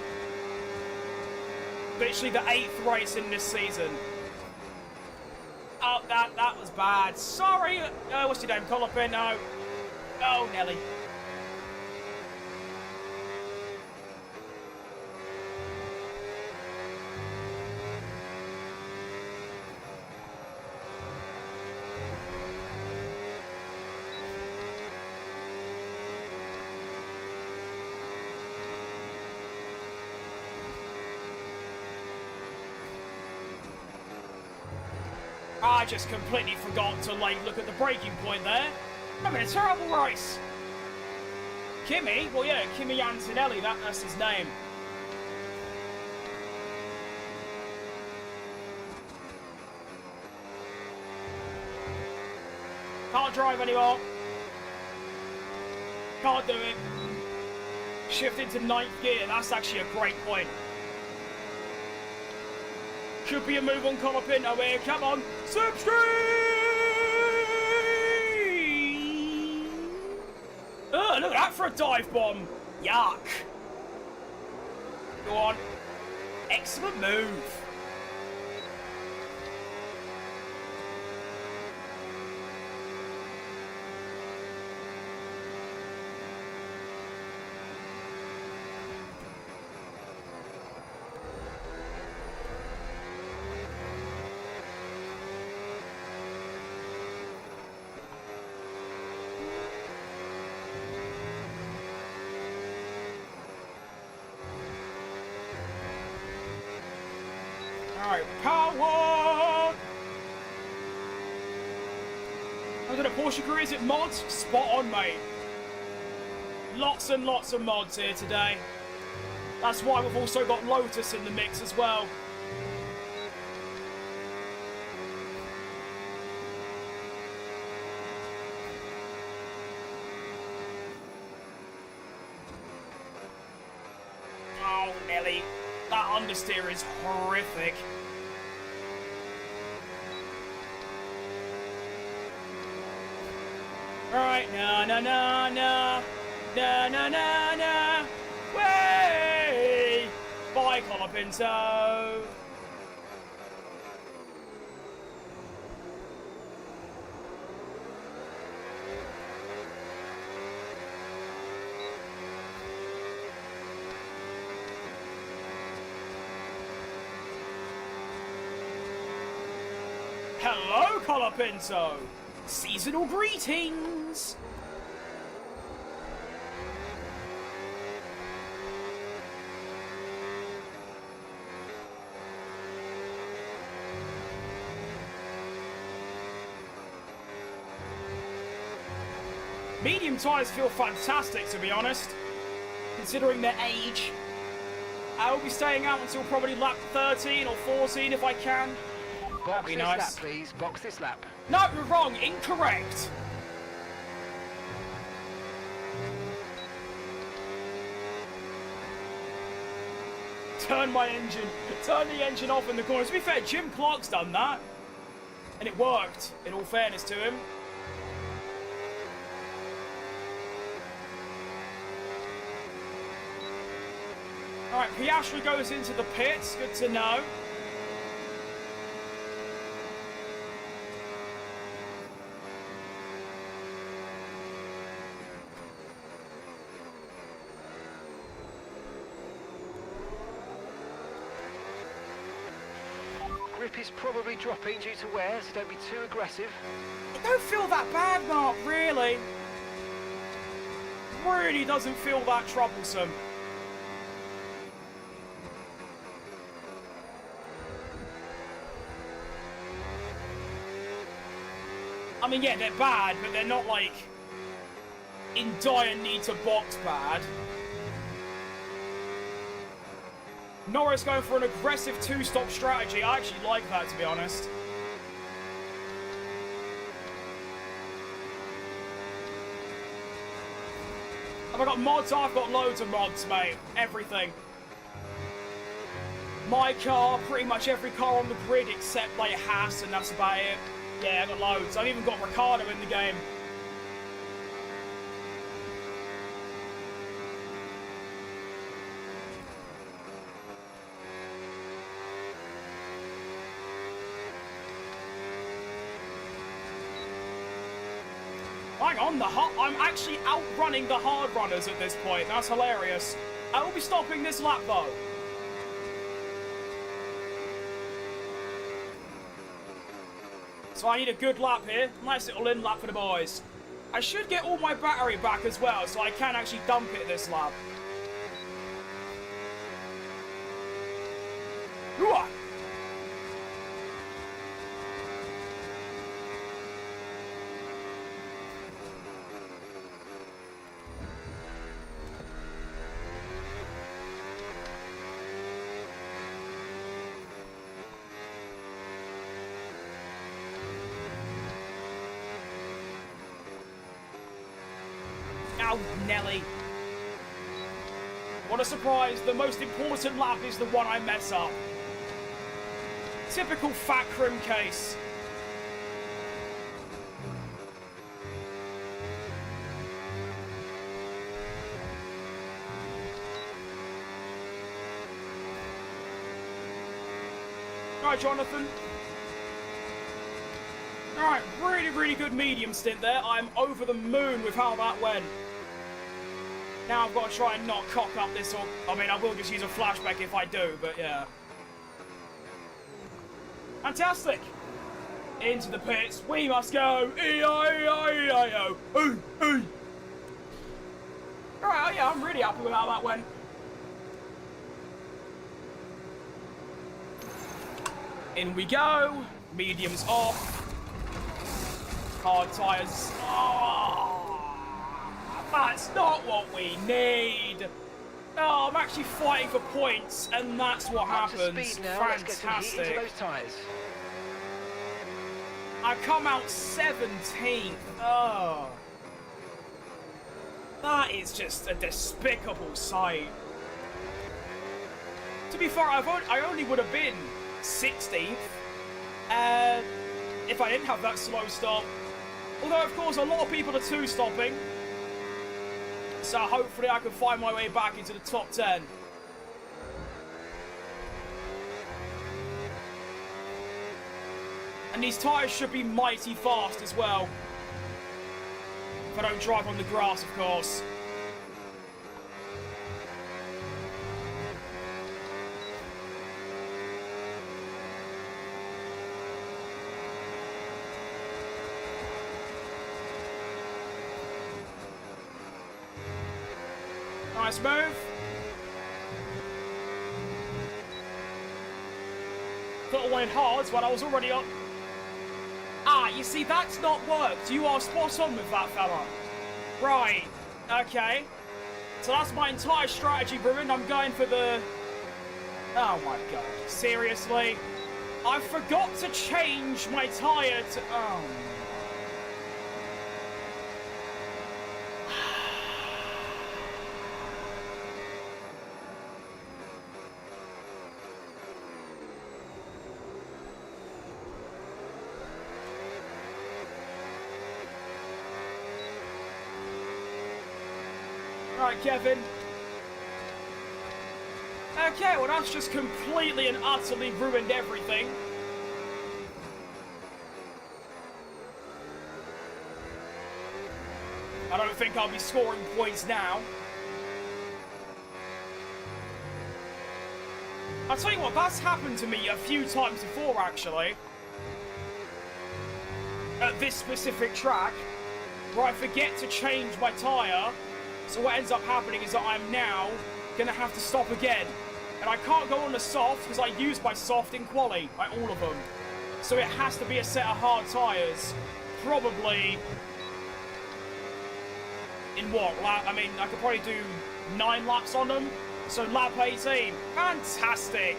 Literally the 8th race in this season. Oh, that was bad. Sorry. What's your name? Colopin? No. Oh, Nelly. I just completely forgot to, look at the braking point there. I'm in a terrible race. Kimi? Well, yeah, Kimi Antonelli, that's his name. Can't drive anymore. Can't do it. Shift into 9th gear, that's actually a great point. Should be a move on Connor Pinto here. Come on. Slipstream! Oh, look at that for a dive bomb. Yuck. Go on. Excellent move. Alright, power! Under the Porsche career, is it mods? Spot on, mate. Lots and lots of mods here today. That's why we've also got Lotus in the mix as well. Oh, Nelly. That understeer is horrific. Right, na. Way! Bye, Connor Pinto. Hello, Connor Pinto. Seasonal greetings. Medium tyres feel fantastic, to be honest, considering their age. I will be staying out until probably lap 13 or 14 if I can. That'd be nice. Box this lap, please. Box this lap. No, you're wrong. Incorrect. Turn my engine. Turn the engine off in the corner. To be fair, Jim Clark's done that. And it worked, in all fairness to him. Alright, Piastri goes into the pits. Good to know. Grip is probably dropping due to wear, so don't be too aggressive. It don't feel that bad, Mark, really. Really doesn't feel that troublesome. I mean, yeah, they're bad, but they're not, like, in dire need to box bad. Norris going for an aggressive two-stop strategy. I actually like that, to be honest. Have I got mods? I've got loads of mods, mate. Everything. My car, pretty much every car on the grid except, like, Haas, and that's about it. Yeah, I got loads. I've even got Ricardo in the game. Hang on, I'm actually outrunning the hard runners at this point. That's hilarious. I will be stopping this lap, though. So I need a good lap here. Nice little in lap for the boys. I should get all my battery back as well, so I can actually dump it this lap. Hooah! Oh, Nelly. What a surprise. The most important lap is the one I mess up. Typical fat crim case. Alright, Jonathan. Alright, really good medium stint there. I'm over the moon with how that went. Now I've got to try and not cock up this, or I mean, I will just use a flashback if I do, but yeah. Fantastic! Into the pits, we must go! E-I-E-I-E-I-O! Alright, yeah, I'm really happy with how that went. In we go, mediums off. Hard tyres. Oh, that's not what we need. Oh, I'm actually fighting for points, and that's what happens. Fantastic. I come out 17th. Oh, that is just a despicable sight. To be fair, I only would have been 16th if I didn't have that slow stop. Although, of course, a lot of people are two-stopping. So hopefully I can find my way back into the top 10. And these tyres should be mighty fast as well. If I don't drive on the grass, of course. Nice move. Thought I went hard when I was already up. Ah, you see, that's not worked. You are spot on with that fella. Right. Okay. So that's my entire strategy ruined. I'm going for the... Oh my god. Seriously? I forgot to change my tyre to... Oh. Right, Kevin. Okay, well that's just completely and utterly ruined everything. I don't think I'll be scoring points now. I'll tell you what, that's happened to me a few times before, actually. At this specific track, where I forget to change my tyre. So what ends up happening is that I'm now going to have to stop again. And I can't go on the soft because I use my soft in quali, like all of them. So it has to be a set of hard tyres. Probably in what? I mean, I could probably do 9 laps on them. So lap 18. Fantastic.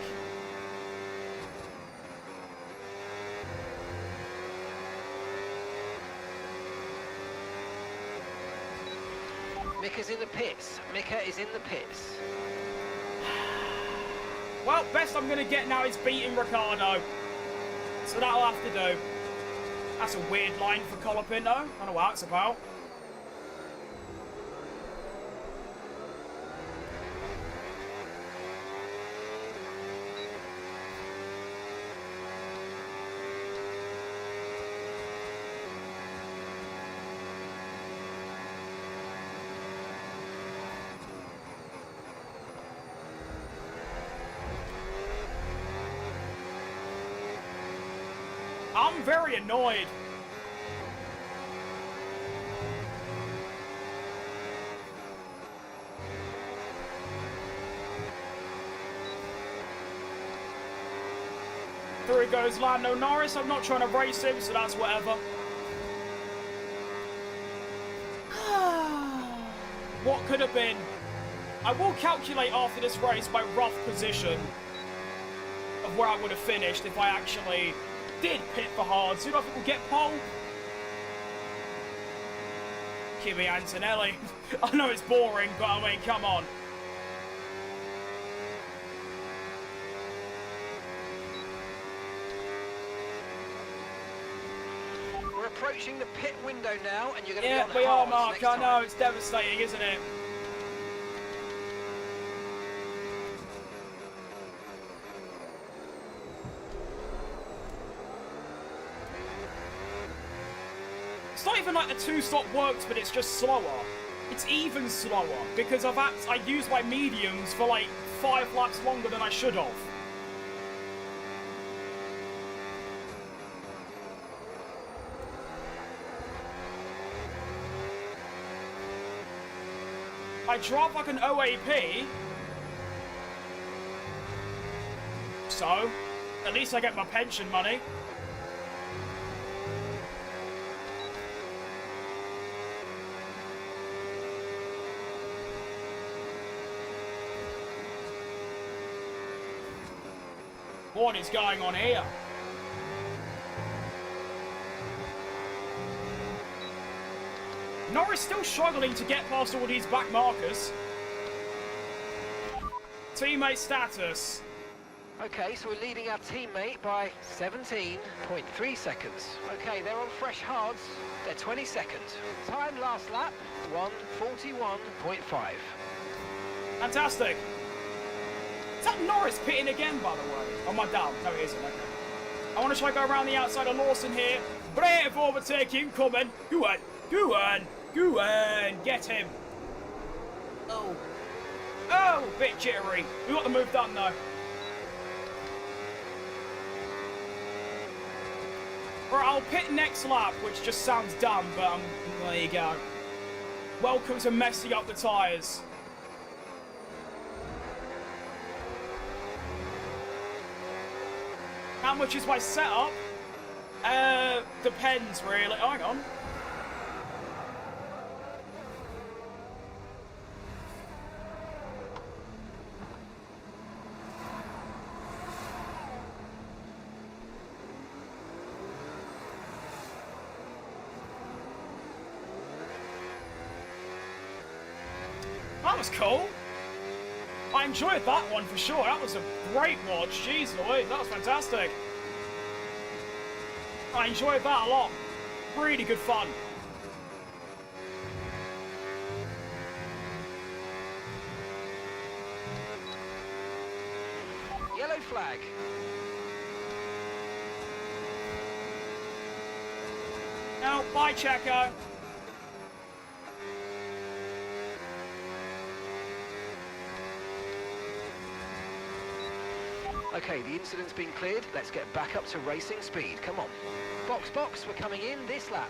Mika's in the pits. Mika is in the pits. Well, best I'm going to get now is beating Ricciardo. So that'll have to do. That's a weird line for Colopinto. I don't know what that's about. I'm very annoyed. There he goes, Lando Norris. I'm not trying to race him, so that's whatever. What could have been? I will calculate after this race my rough position of where I would have finished if I actually did pit for hards. Who do I think will get pole? Kimi Antonelli. I know it's boring, but I mean, come on. We're approaching the pit window now, and you're going to Yeah, be we on are, hards Mark. next I time. know, it's devastating, isn't it? It's not even like the two-stop works, but it's just slower. It's even slower because I used my mediums for like 5 laps longer than I should have. I drive like an OAP, so at least I get my pension money. What is going on here? Norris still struggling to get past all these back markers. Teammate status. Okay, so we're leading our teammate by 17.3 seconds. Okay, they're on fresh hards. They're 20 seconds. Time last lap, 1:41.5. Fantastic. Is that Norris pitting again, by the way? Oh, my down. No, it isn't. Okay. I want to try to go around the outside of Lawson here. Brave overtaking coming. Go on. Go on. Go on. Get him. Oh. Oh, bit jittery. We got the move done, though. Right, I'll pit next lap, which just sounds dumb, but there you go. Welcome to messing up the tyres. How much is my setup? Depends, really. Oh, hang on. That was cool. I enjoyed that one for sure. That was a great watch. Jeez Louise, that was fantastic. I enjoyed that a lot. Really good fun. yellow flag. Now, bye, Checo. Okay, the incident's been cleared. Let's get back up to racing speed. Come on. Box, box, we're coming in this lap.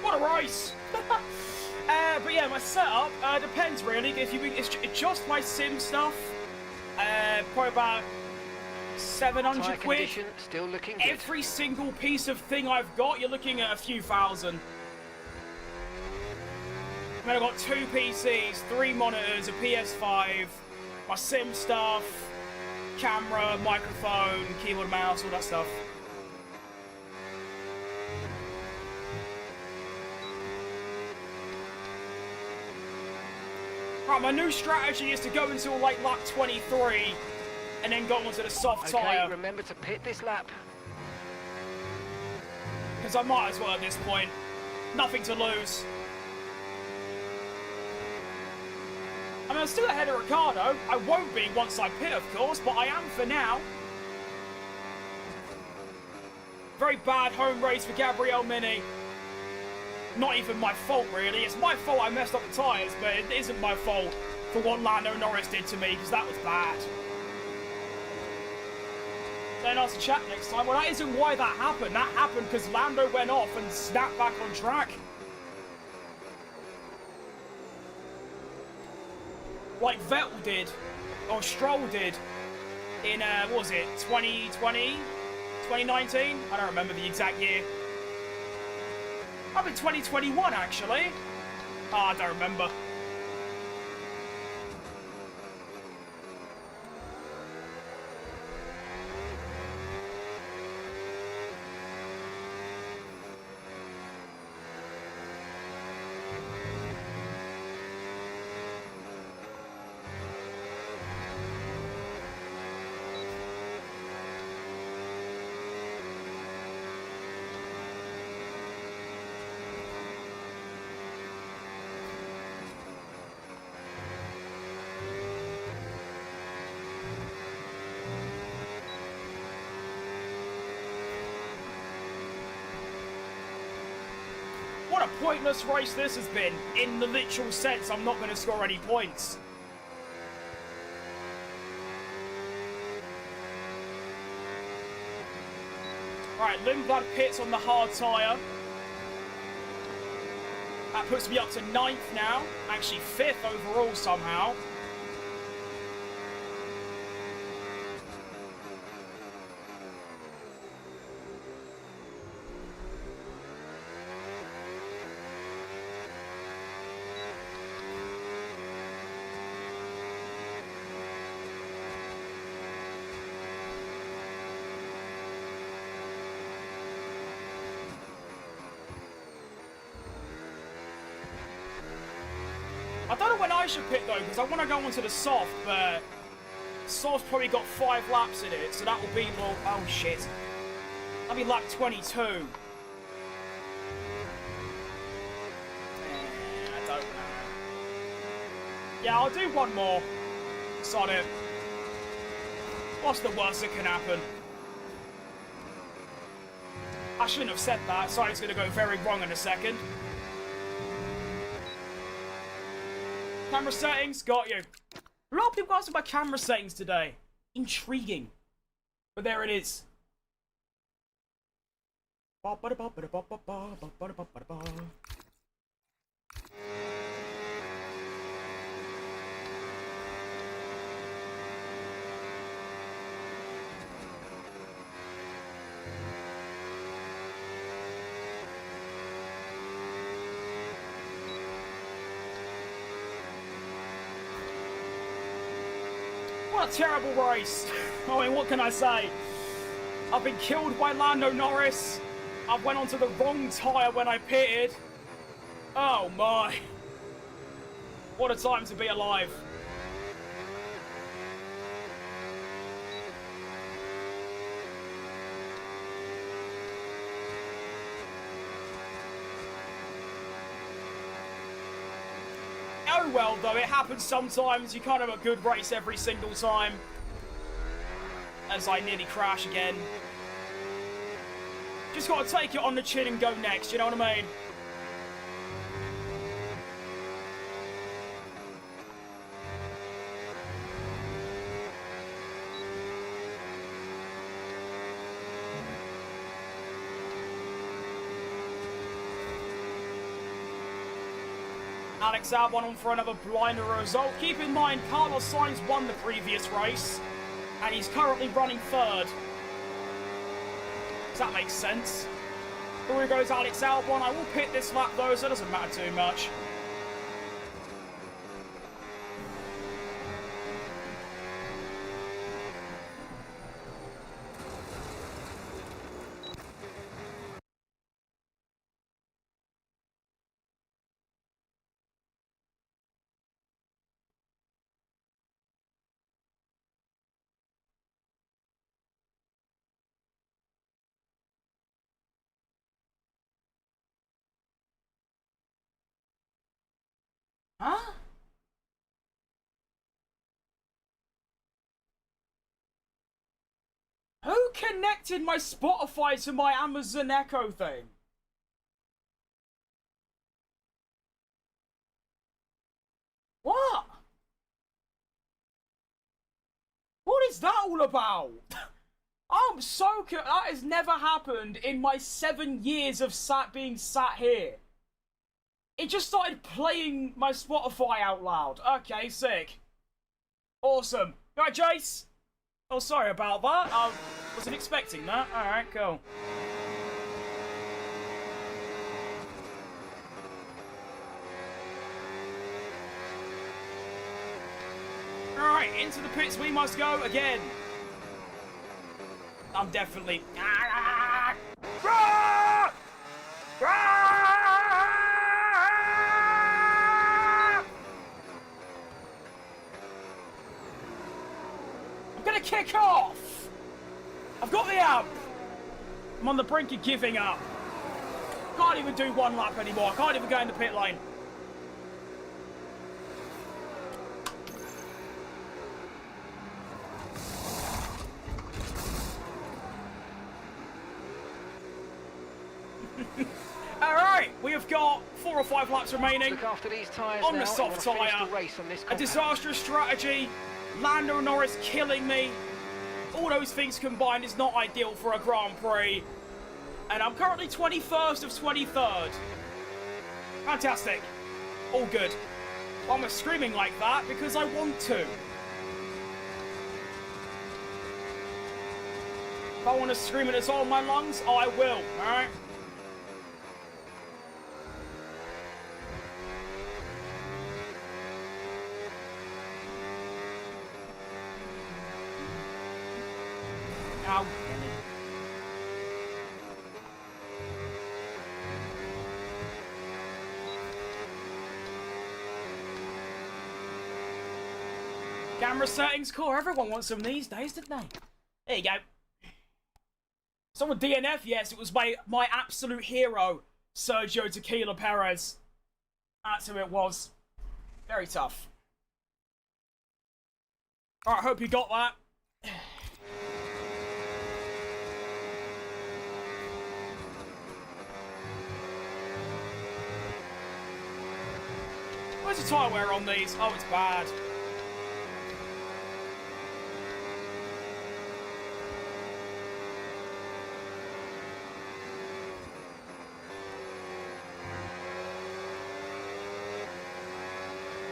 What a race! But yeah, my setup depends really. If you it's just my sim stuff, probably about 700 Tyre quid. condition still looking good. Every single piece of thing I've got, you're looking at a few thousand. I mean, I've got 2 PCs, 3 monitors, a PS5, my sim stuff, camera, microphone, keyboard, mouse, all that stuff. Right, my new strategy is to go until like lap 23 and then go onto the soft tyre. Okay, remember to pit this lap. Because I might as well at this point. Nothing to lose. I mean, I'm still ahead of Ricardo. I won't be once I pit, of course, but I am for now. Very bad home race for Gabriel Mini. Not even my fault, really. It's my fault I messed up the tyres, but it isn't my fault for what Lando Norris did to me, because that was bad. Then ask the chat next time. Well, that isn't why that happened. That happened because Lando went off and snapped back on track. Like Vettel did, or Stroll did, in, what was it, 2020? 2019? I don't remember the exact year. Probably 2021, actually. Oh, I don't remember. What a pointless race this has been. In the literal sense, I'm not going to score any points. Right, Lindblad pits on the hard tyre. That puts me up to 9th now. Actually 5th overall somehow. I don't know when I should pit though, because I want to go onto the soft, but soft's probably got 5 laps in it, so that will be more. Oh shit! That'll be lap 22. I don't know. Yeah, I'll do one more. Sod it. What's the worst that can happen? I shouldn't have said that. Sorry, it's going to go very wrong in a second. Camera settings, got you. A lot of people asked about camera settings today. Intriguing. But there it is. What a terrible race. I mean, what can I say? I've been killed by Lando Norris. I went onto the wrong tyre when I pitted. Oh my. What a time to be alive. well, though. It happens sometimes. You can't have a good race every single time. As I nearly crash again. Just got to take it on the chin and go next, you know what I mean? Alex Albon on for another blinder result. Keep in mind, Carlos Sainz won the previous race, and he's currently running third. Does that make sense? Here goes Alex Albon. I will pit this lap though, so it doesn't matter too much. Huh? Who connected my Spotify to my Amazon Echo thing? What? What is that all about? I'm so that has never happened in my 7 years of being sat here. It just started playing my Spotify out loud. Okay, sick. Awesome. Right, Jace? Oh, sorry about that. I wasn't expecting that. Alright, cool. Alright, into the pits we must go again. I'm definitely... I'm gonna kick off! I've got the amp! I'm on the brink of giving up. Can't even do one lap anymore. I can't even go in the pit lane. Alright, we have got 4 or 5 laps remaining. Look after these tyres on now. the soft tyre. A disastrous strategy. Lando Norris killing me. All those things combined is not ideal for a Grand Prix. And I'm currently 21st of 23rd. Fantastic. All good. Why am I screaming like that? Because I want to. If I want to scream at all my lungs, I will. Alright? Ow. Camera settings, cool. Everyone wants them these days, didn't they? There you go. Someone DNF, yes, it was my absolute hero, Sergio Tequila Perez. That's who it was. Very tough. Alright, hope you got that. Where's the tyre wear on these? Oh, it's bad.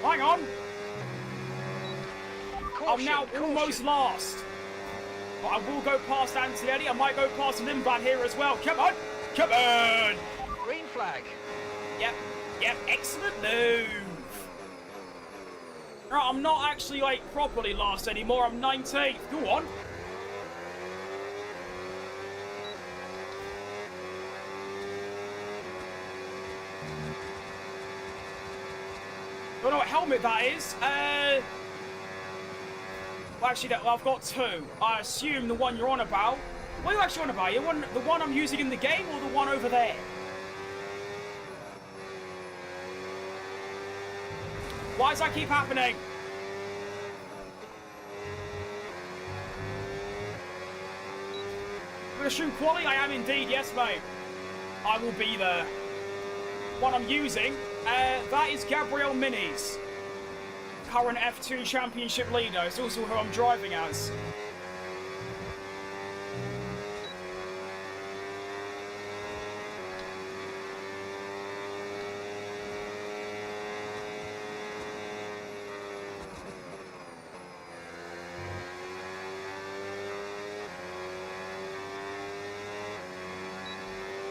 Hang on. I'm now almost last. But I will go past Antonelli. I might go past Limbat here as well. Come on. Come on. Green flag. Yep. Yep. Excellent move. Right, I'm not actually, like, properly last anymore. I'm 19th. Go on. Don't know what helmet that is. Well, actually, I've got 2. I assume the one you're on about. What are you actually on about? The one I'm using in the game or the one over there? Why does that keep happening? I'm going to shoot quali? I am indeed, yes mate. I will be there. What I'm using, that is Gabriel Mini's current F2 championship leader. It's also who I'm driving as.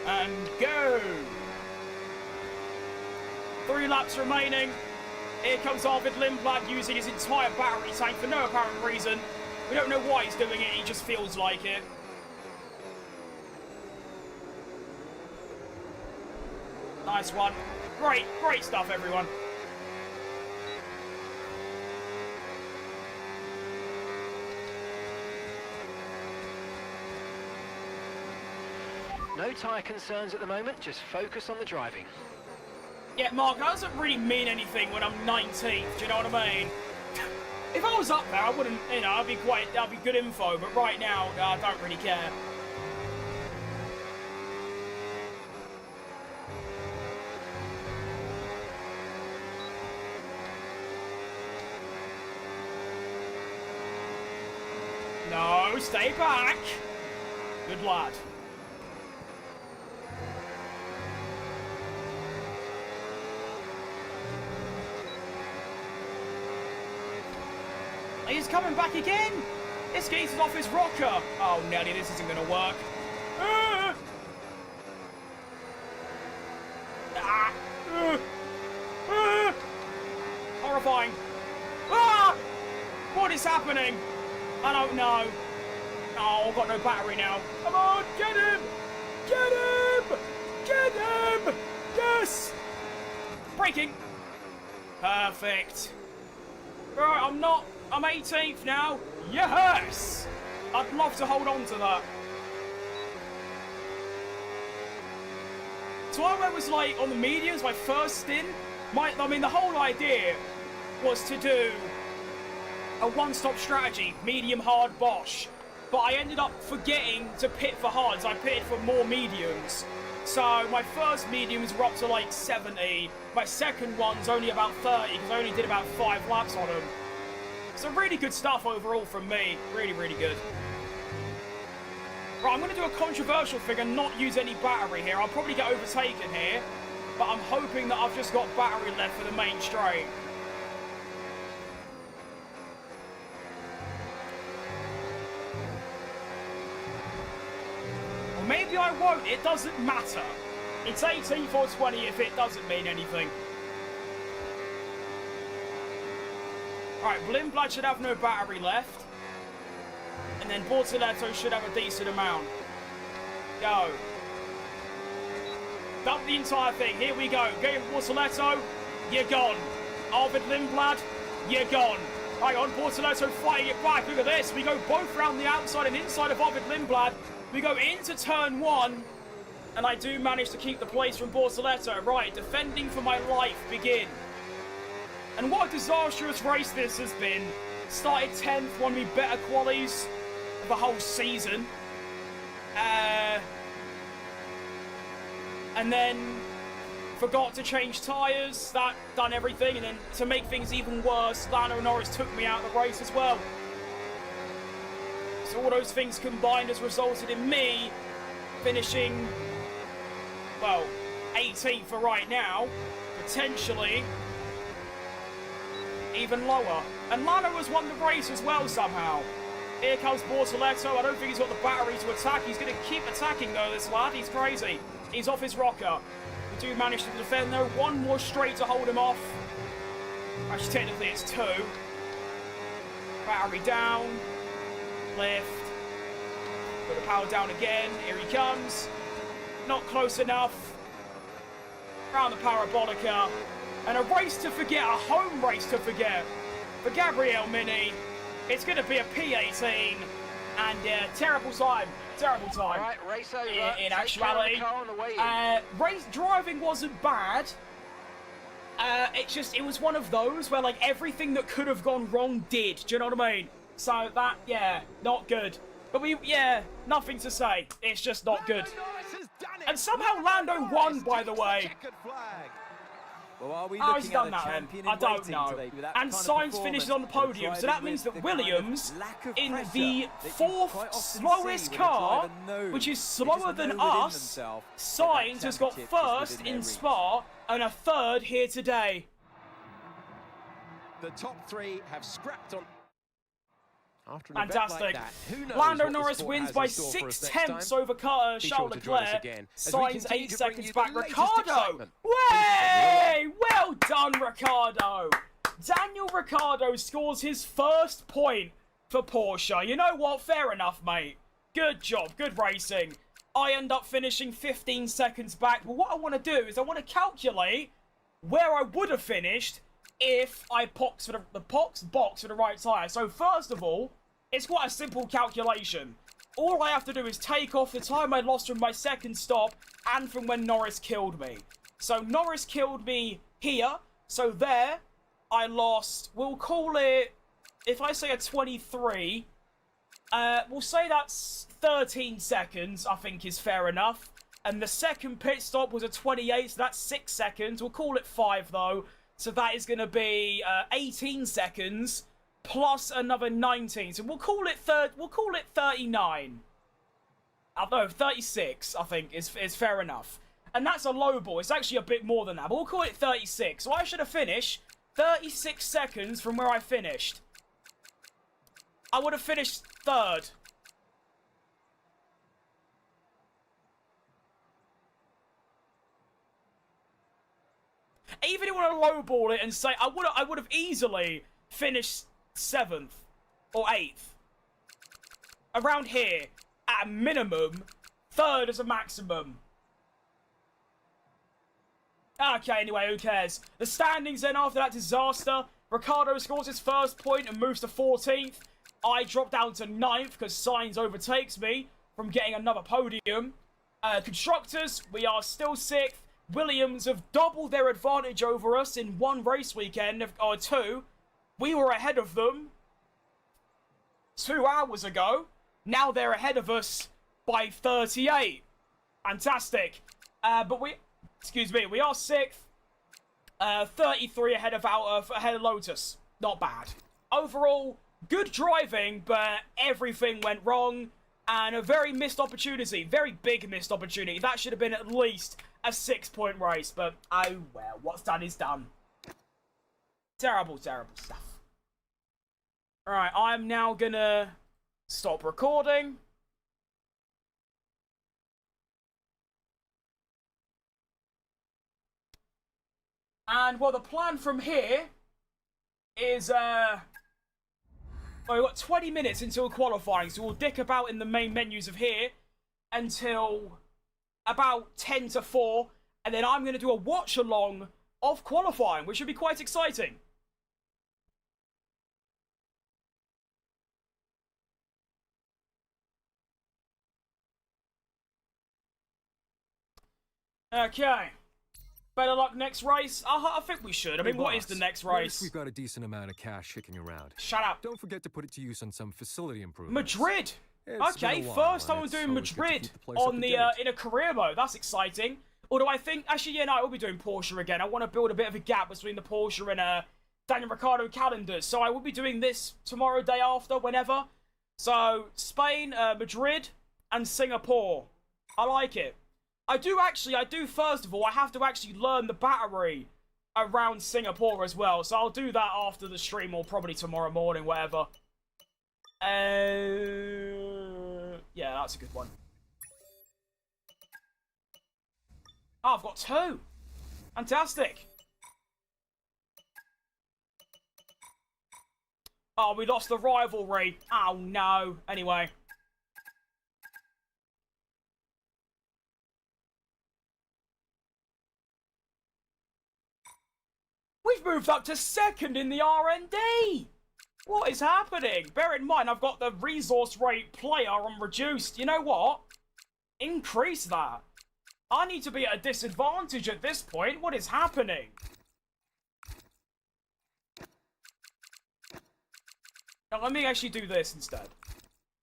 And go! 3 laps remaining. Here comes Arvid Lindblad using his entire battery tank for no apparent reason. We don't know why he's doing it, he just feels like it. Nice one. Great stuff, everyone. No tyre concerns at the moment, just focus on the driving. Yeah, Mark, that doesn't really mean anything when I'm 19th, do you know what I mean? If I was up there, I wouldn't, you know, that'd be good info, but right now, I don't really care. No, stay back. Good lad. He's coming back again! This geezer's off his rocker! Oh, Nelly, this isn't going to work. Horrifying. What is happening? I don't know. Oh, I've got no battery now. Come on, get him! Get him! Get him! Yes! Braking. Perfect. Right, I'm 18th now. Yes! I'd love to hold on to that. So I was like on the mediums, my first stint. I mean, the whole idea was to do a one-stop strategy, medium, hard, Bosch. But I ended up forgetting to pit for hards. I pitted for more mediums. So my first mediums were up to like 70. My second one's only about 30 because I only did about 5 laps on them. So really good stuff overall from me. Really, really good. Right, I'm going to do a controversial thing and not use any battery here. I'll probably get overtaken here. But I'm hoping that I've just got battery left for the main straight. Or maybe I won't. It doesn't matter. It's 18th or 20th. It doesn't mean anything. Alright, Lindblad should have no battery left. And then Bortoletto should have a decent amount. Go. Dump the entire thing. Here we go. Game Bortoletto, you're gone. Arvid Lindblad, you're gone. Hang on, Bortoletto fighting it back. Look at this. We go both round the outside and inside of Arvid Lindblad. We go into turn 1. And I do manage to keep the place from Bortoletto. Right, defending for my life begin. And what a disastrous race this has been. Started 10th, one of the better qualies of the whole season. And then forgot to change tyres. That done everything. And then to make things even worse, Lando Norris took me out of the race as well. So all those things combined has resulted in me finishing, well, 18th for right now. Potentially even lower. And Lando has won the race as well somehow. Here comes Bortoletto. I don't think he's got the battery to attack. He's going to keep attacking though, this lad. He's crazy. He's off his rocker. We do manage to defend though. One more straight to hold him off. Actually, technically it's 2. Battery down. Lift. Put the power down again. Here he comes. Not close enough. Round the Parabolica. And a race to forget, a home race to forget for Gabriel Mini. It's going to be a P18 and terrible time. Terrible time. Right, race over. In actuality, race driving wasn't bad. it was one of those where, like, everything that could have gone wrong did. Do you know what I mean? So that, yeah, not good. But nothing to say. It's just not good. And somehow Lando won, by the way. Well, are we He's done that then. I don't know. And Sainz finishes on the podium, so that means that Williams, in the 4th slowest car, which is slower than us, Sainz has got 1st in Spa and a 3rd here today. The top 3 have scrapped on. After an Fantastic. like that, who knows Lando Norris wins by 6/10 over Charles Leclerc. Sainz 8 seconds back. Ricciardo! Way! Well done, Ricciardo! Daniel Ricciardo scores his 1st point for Porsche. You know what? Fair enough, mate. Good job. Good racing. I end up finishing 15 seconds back. But what I want to do is I want to calculate where I would have finished if I boxed for the right tyre. So first of all, it's quite a simple calculation. All I have to do is take off the time I lost from my 2nd stop and from when Norris killed me. So Norris killed me here. So there, I lost, we'll call it, if I say a 23, we'll say that's 13 seconds, I think is fair enough. And the 2nd pit stop was a 28, so that's 6 seconds. We'll call it 5 though. So that is going to be 18 seconds plus another 19. So we'll call it 39. No, 36. I think is fair enough. And that's a low ball. It's actually a bit more than that. But we'll call it 36. So I should have finished 36 seconds from where I finished. I would have finished 3rd. Even if you want to lowball it and say I would have easily finished 7th or 8th. Around here, at a minimum, 3rd as a maximum. Okay, anyway, who cares? The standings then after that disaster. Ricciardo scores his 1st point and moves to 14th. I drop down to 9th because Sainz overtakes me from getting another podium. Constructors, we are still 6th. Williams have doubled their advantage over us in 1 race weekend, or 2. We were ahead of them 2 hours ago. Now they're ahead of us by 38. Fantastic. But we are 6th. 33 ahead of Lotus. Not bad. Overall, good driving, but everything went wrong. And a very missed opportunity. Very big missed opportunity. That should have been at least a 6-point race. But, oh well. What's done is done. Terrible, terrible stuff. Alright, I'm now gonna stop recording. And, well, the plan from here is, well, we've got 20 minutes until qualifying, so we'll dick about in the main menus of here until about 10 to 4, and then I'm going to do a watch-along of qualifying, which should be quite exciting. Okay. Better luck next race? I think we should. I mean, what is the next race? We've got a decent amount of cash kicking around. Shut up. Don't forget to put it to use on some facility improvements. Madrid! Okay, first time I'm doing Madrid on the in a career mode. That's exciting. Although I think, actually, yeah, no, I will be doing Porsche again. I want to build a bit of a gap between the Porsche and Daniel Ricciardo calendars. So I will be doing this tomorrow, day after, whenever. So, Spain, Madrid, and Singapore. I like it. I do first of all, I have to actually learn the battery around Singapore as well. So I'll do that after the stream or probably tomorrow morning, whatever. Yeah, that's a good one. Oh, I've got 2. Fantastic. Oh, we lost the rivalry. Oh, no. Anyway. We've moved up to 2nd in the R&D! What is happening? Bear in mind, I've got the resource rate player on reduced. You know what? Increase that. I need to be at a disadvantage at this point. What is happening? Now, let me actually do this instead.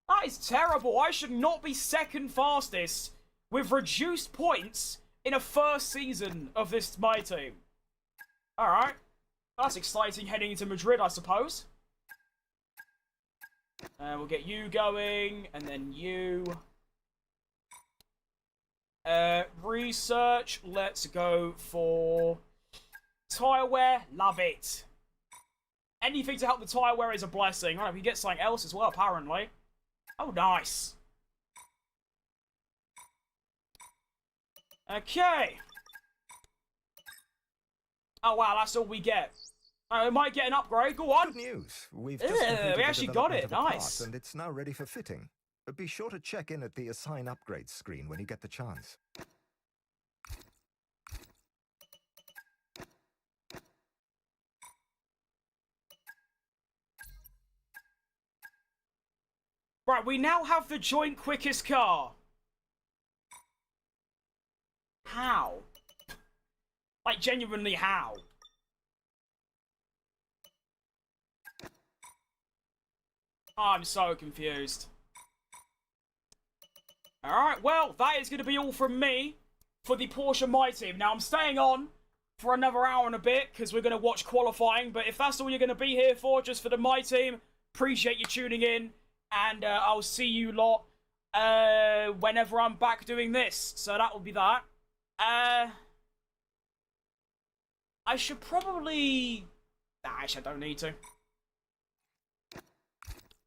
That is terrible. I should not be second fastest with reduced points in a first season of this my team. Alright. That's exciting heading into Madrid, I suppose. We'll get you going, and then you. Research. Let's go for tyre wear. Love it. Anything to help the tyre wear is a blessing. Right, we get something else as well, apparently. Oh, nice. Okay. Oh, wow, that's all we get. We might get an upgrade. Go on. Good news. We've just completed we the actually got development it. of the part, Nice. and it's now ready for fitting. But be sure to check in at the Assign Upgrades screen when you get the chance. Right, we now have the joint quickest car. How? Like, genuinely, how? I'm so confused. Alright, well, that is going to be all from me for the Porsche My Team. Now, I'm staying on for another hour and a bit because we're going to watch qualifying. But if that's all you're going to be here for, just for the My Team, appreciate you tuning in. And I'll see you lot whenever I'm back doing this. So that will be that. I should probably... Nah, actually, I don't need to.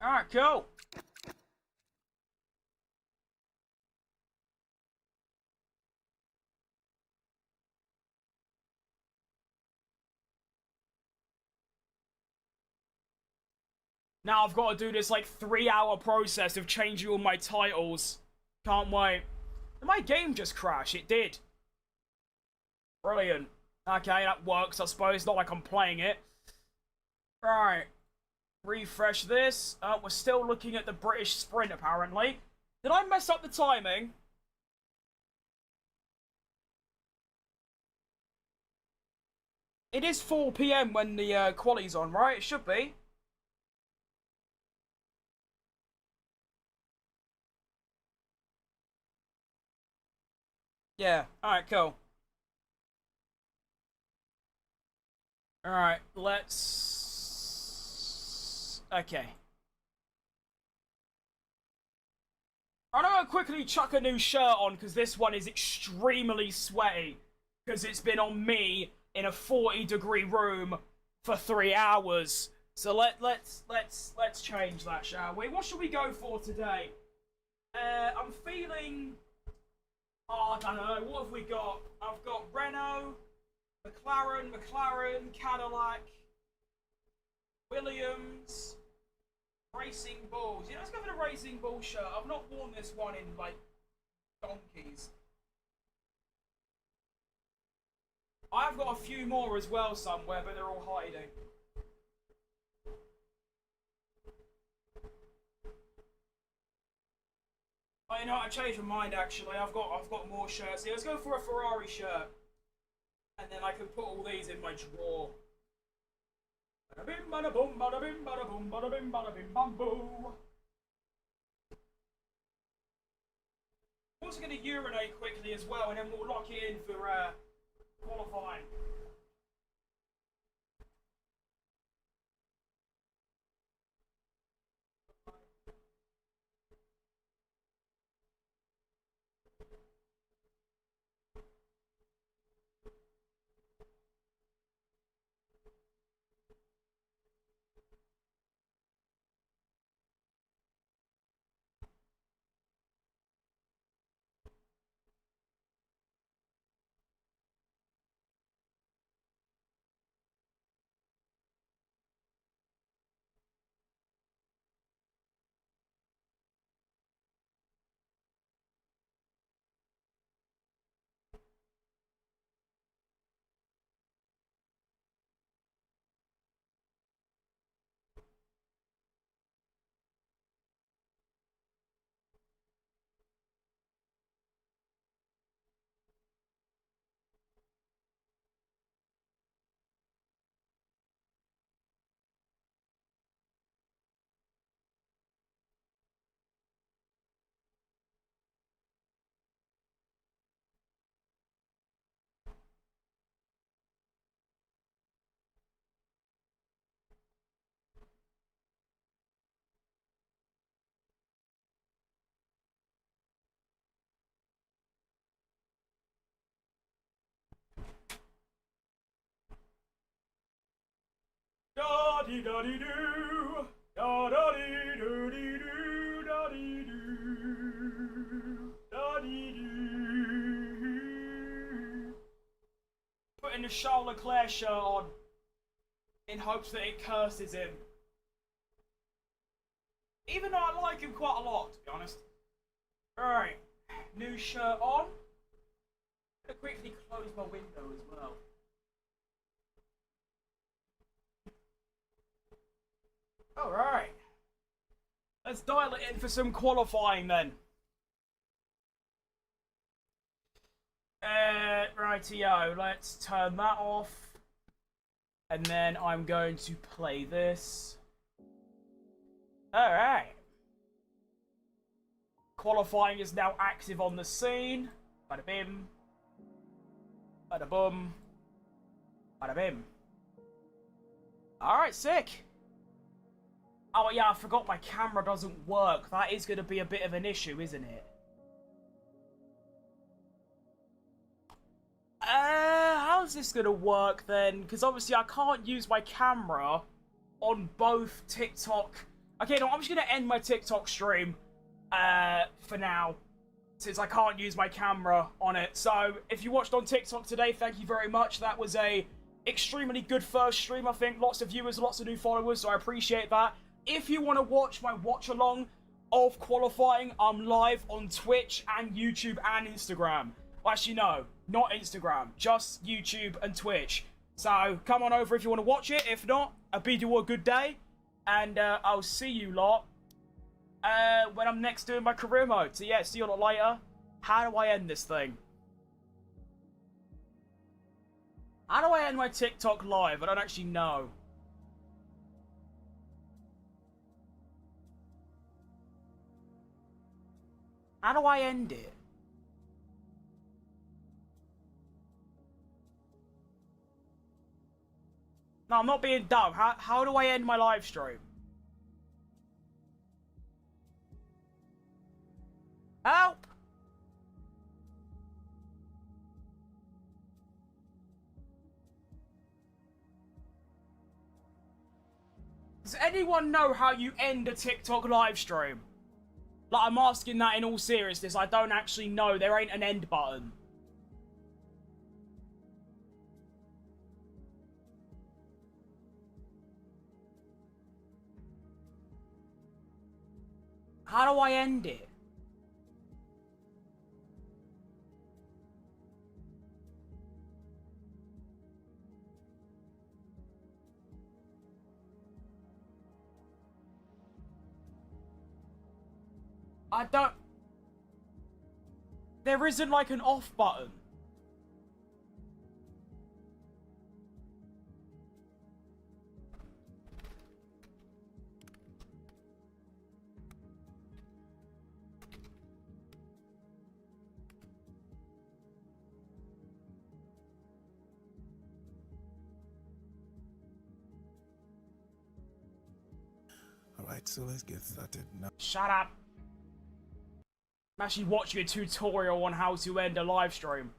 Alright, cool. Now I've got to do this, like, 3-hour process of changing all my titles. Can't wait. Did my game just crash? It did. Brilliant. Okay, that works, I suppose. Not like I'm playing it. Right. Refresh this. We're still looking at the British Sprint, apparently. Did I mess up the timing? It is 4 PM when the quali's on, right? It should be. Yeah, alright, cool. Alright, let's... Okay. I'm gonna quickly chuck a new shirt on, because this one is extremely sweaty. Because it's been on me in a 40-degree room for 3 hours. So let's change that, shall we? What should we go for today? I'm feeling... Oh, I don't know. What have we got? I've got Renault, McLaren, Cadillac, Williams, Racing Bulls. Yeah, let's go for the Racing Bull shirt. I've not worn this one in, like, donkeys. I've got a few more as well somewhere, but they're all hiding. Oh, you know what? I changed my mind, actually. I've got more shirts here. Let's go for a Ferrari shirt. And then I can put all these in my drawer. Bada bim, bada boom, bada bim, bada boom, bada bim, bam, boo. I'm also going to urinate quickly as well, and then we'll lock it in for qualifying. dee da dee doo. Da da dee doo dee doo. Da dee doo. Da dee doo. Putting the Charles Leclerc shirt on in hopes that it curses him. Even though I like him quite a lot, to be honest. Alright, new shirt on. I'm gonna quickly close my window as well. Alright. Let's dial it in for some qualifying then. Rightio, let's turn that off. And then I'm going to play this. Alright. Qualifying is now active on the scene. Bada bim. Bada boom. Bada bim. Alright, sick. Oh yeah, I forgot my camera doesn't work. That is going to be a bit of an issue, isn't it? How's this going to work then? Because obviously I can't use my camera on both TikTok. Okay, no, I'm just going to end my TikTok stream for now, since I can't use my camera on it. So, if you watched on TikTok today, thank you very much. That was a extremely good first stream, I think. Lots of viewers, lots of new followers, so I appreciate that. If you want to watch my watch-along of qualifying, I'm live on Twitch and YouTube and Instagram. Well, actually, no, not Instagram, just YouTube and Twitch. So, come on over if you want to watch it. If not, I bid you all a good day. And I'll see you lot when I'm next doing my career mode. So yeah, see you lot later. How do I end this thing? How do I end my TikTok live? I don't actually know. How do I end it? No, I'm not being dumb. How do I end my live stream? Help! Does anyone know how you end a TikTok live stream? Like, I'm asking that in all seriousness. I don't actually know. There ain't an end button. How do I end it? I don't... There isn't like an off button. Alright, so let's get started now. Shut up. I'm actually watching a tutorial on how to end a live stream.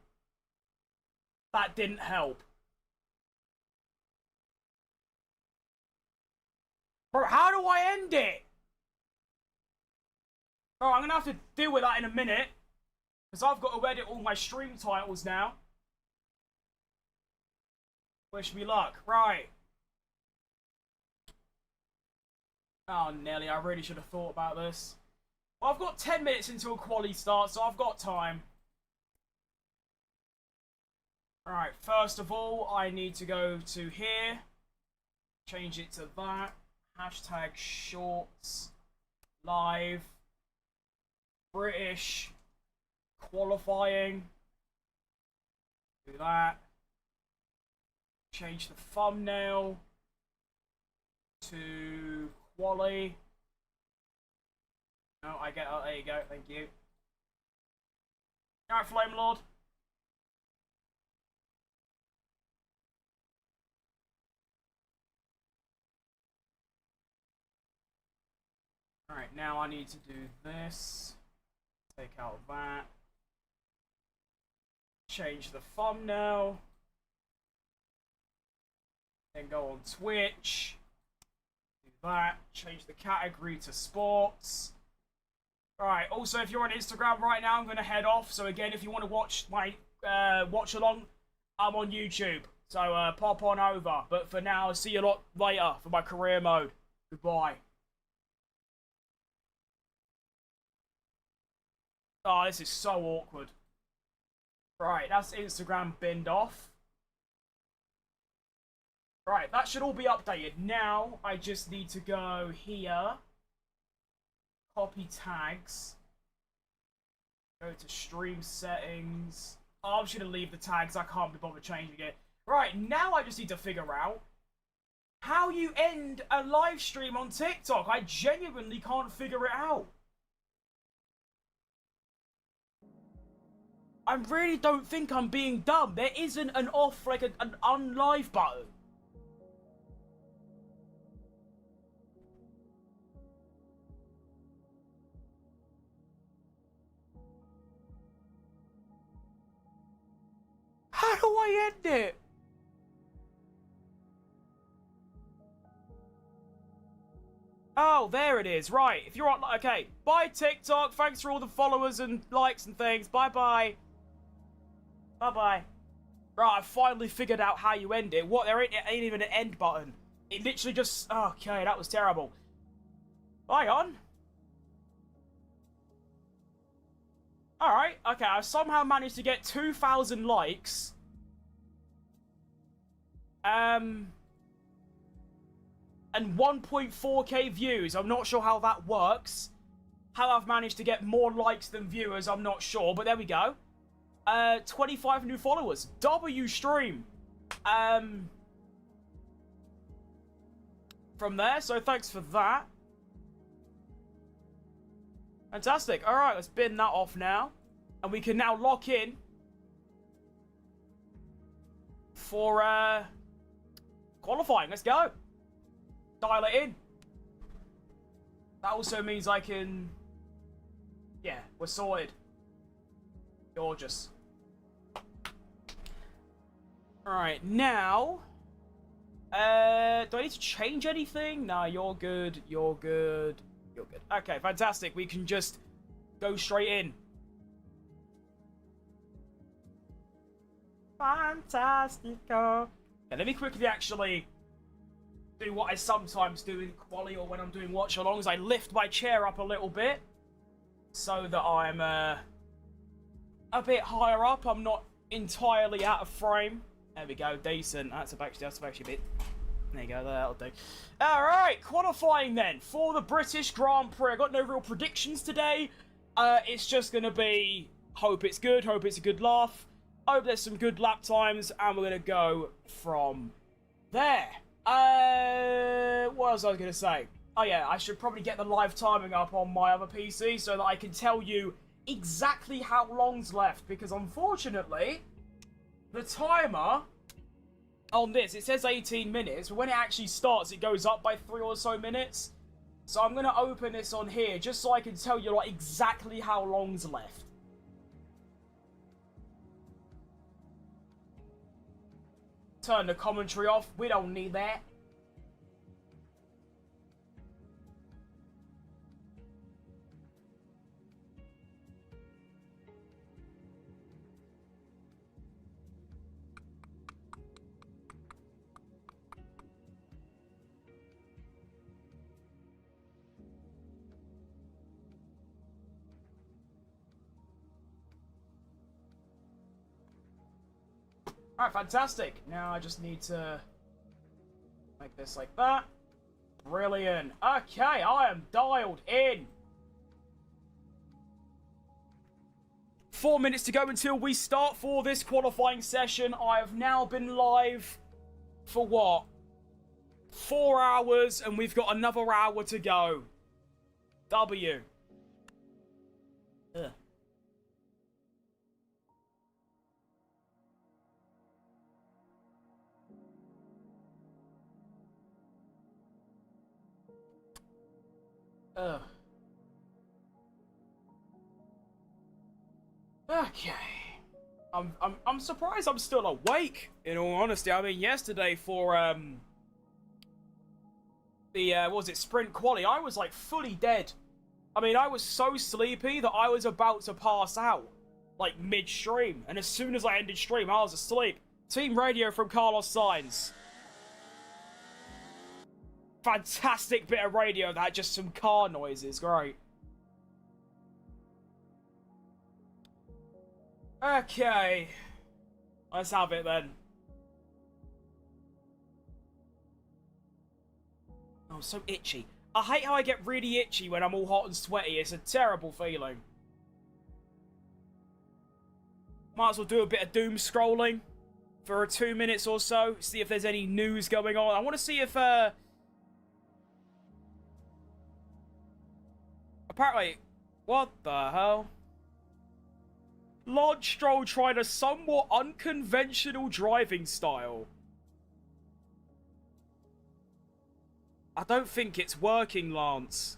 That didn't help. Bro, how do I end it? Bro, I'm gonna have to deal with that in a minute. Because I've got to edit all my stream titles now. Wish me luck. Right. Oh, Nelly, I really should have thought about this. Well, I've got 10 minutes until quali starts, so I've got time. Alright, first of all, I need to go to here. Change it to that. Hashtag shorts. Live. British. Qualifying. Do that. Change the thumbnail to quali. No, I get. Oh, there you go. Thank you. Alright, Flame Lord. Alright, now I need to do this. Take out that. Change the thumbnail. Then go on Twitch. that. Change the category to sports. Alright, also if you're on Instagram right now, I'm going to head off. So again, if you want to watch my watch along, I'm on YouTube. So pop on over. But for now, I'll see you a lot later for my career mode. Goodbye. Oh, this is so awkward. Right, that's Instagram binned off. Right, that should all be updated. Now, I just need to go here. Copy tags. Go to stream settings. Oh, I'm just going to leave the tags. I can't be bothered changing it. Right, now I just need to figure out how you end a live stream on TikTok. I genuinely can't figure it out. I really don't think I'm being dumb. There isn't an off, like an unlive button. How do I end it? Oh, there it is. Right, if you're on... Okay, bye TikTok. Thanks for all the followers and likes and things. Bye-bye. Bye-bye. Right, I finally figured out how you end it. What? There ain't even an end button. It literally just... Okay, that was terrible. Hang on. Alright, okay, I've somehow managed to get 2,000 likes. And 1.4k views. I'm not sure how that works. How I've managed to get more likes than viewers, I'm not sure, but there we go. 25 new followers. W stream. From there, so thanks for that. Fantastic. Alright, let's bin that off now. And we can now lock in for qualifying. Let's go. Dial it in. That also means I can... Yeah, we're sorted. Gorgeous. Alright, now... do I need to change anything? No, you're good. You're good. You're good. Okay, fantastic. We can just go straight in. Fantastico. Yeah, let me quickly actually do what I sometimes do in quali or when I'm doing watch-alongs. I lift my chair up a little bit so that I'm a bit higher up. I'm not entirely out of frame. There we go. Decent. That's actually a bit... There you go, that'll do. Alright, qualifying then for the British Grand Prix. I got no real predictions today. It's just going to be, hope it's good, hope it's a good laugh, hope there's some good lap times, and we're going to go from there. What else I was going to say? Oh yeah, I should probably get the live timing up on my other PC so that I can tell you exactly how long's left, because unfortunately, the timer... on this, it says 18 minutes, but when it actually starts, it goes up by 3 or so minutes. So I'm going to open this on here, just so I can tell you like exactly how long's left. Turn the commentary off, we don't need that. Alright, fantastic. Now I just need to make this like that. Brilliant. Okay, I am dialed in. 4 minutes to go until we start for this qualifying session. I have now been live for what? 4 hours, and we've got another hour to go. W. Ugh. Okay. I'm surprised I'm still awake, in all honesty. I mean, yesterday for the, what was it, sprint quali, I was, like, fully dead. I mean, I was so sleepy that I was about to pass out, like, mid-stream. And as soon as I ended stream, I was asleep. Team radio from Carlos Sainz. Fantastic bit of radio, that, just some car noises, great. Okay. Let's have it, then. Oh, I'm so itchy. I hate how I get really itchy when I'm all hot and sweaty. It's a terrible feeling. Might as well do a bit of doom scrolling for 2 minutes or so. See if there's any news going on. I want to see if, apparently... What the hell? Lance Stroll tried a somewhat unconventional driving style. I don't think it's working, Lance.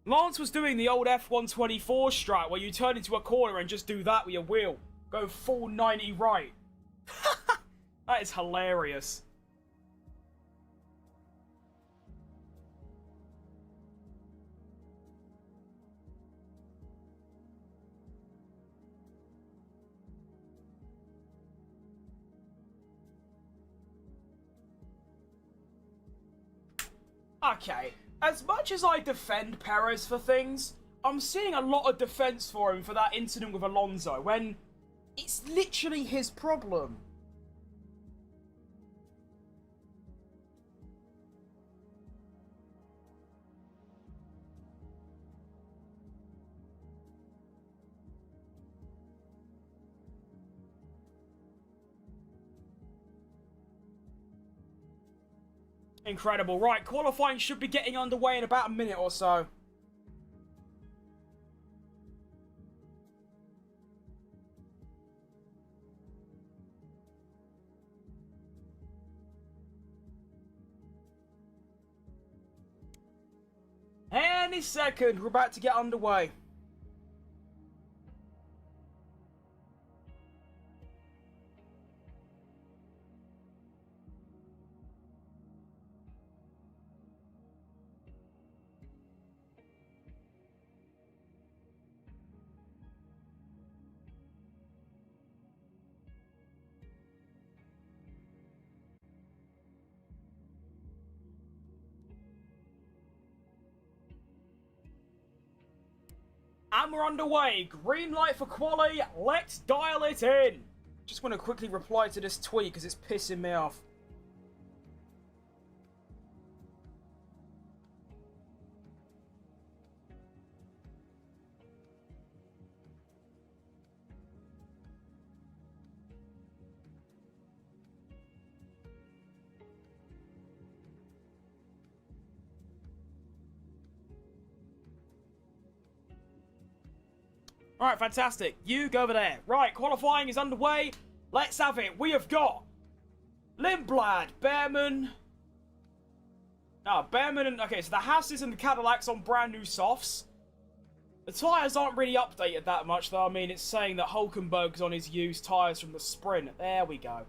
Lance was doing the old F124 strat where you turn into a corner and just do that with your wheel. Go full 90 right. That is hilarious. Okay, as much as I defend Perez for things, I'm seeing a lot of defense for him for that incident with Alonso, when it's literally his problem. Incredible. Right, qualifying should be getting underway in about a minute or so. Any second, we're about to get underway. And we're underway. Green light for quali. Let's dial it in. Just want to quickly reply to this tweet because it's pissing me off. Alright, fantastic. You go over there. Right, qualifying is underway. Let's have it. We have got Lindblad, Behrman. Behrman and... Okay, so the Hasses and the Cadillacs on brand new softs. The tyres aren't really updated that much, though. I mean, it's saying that Hulkenberg's on his used tyres from the sprint. There we go.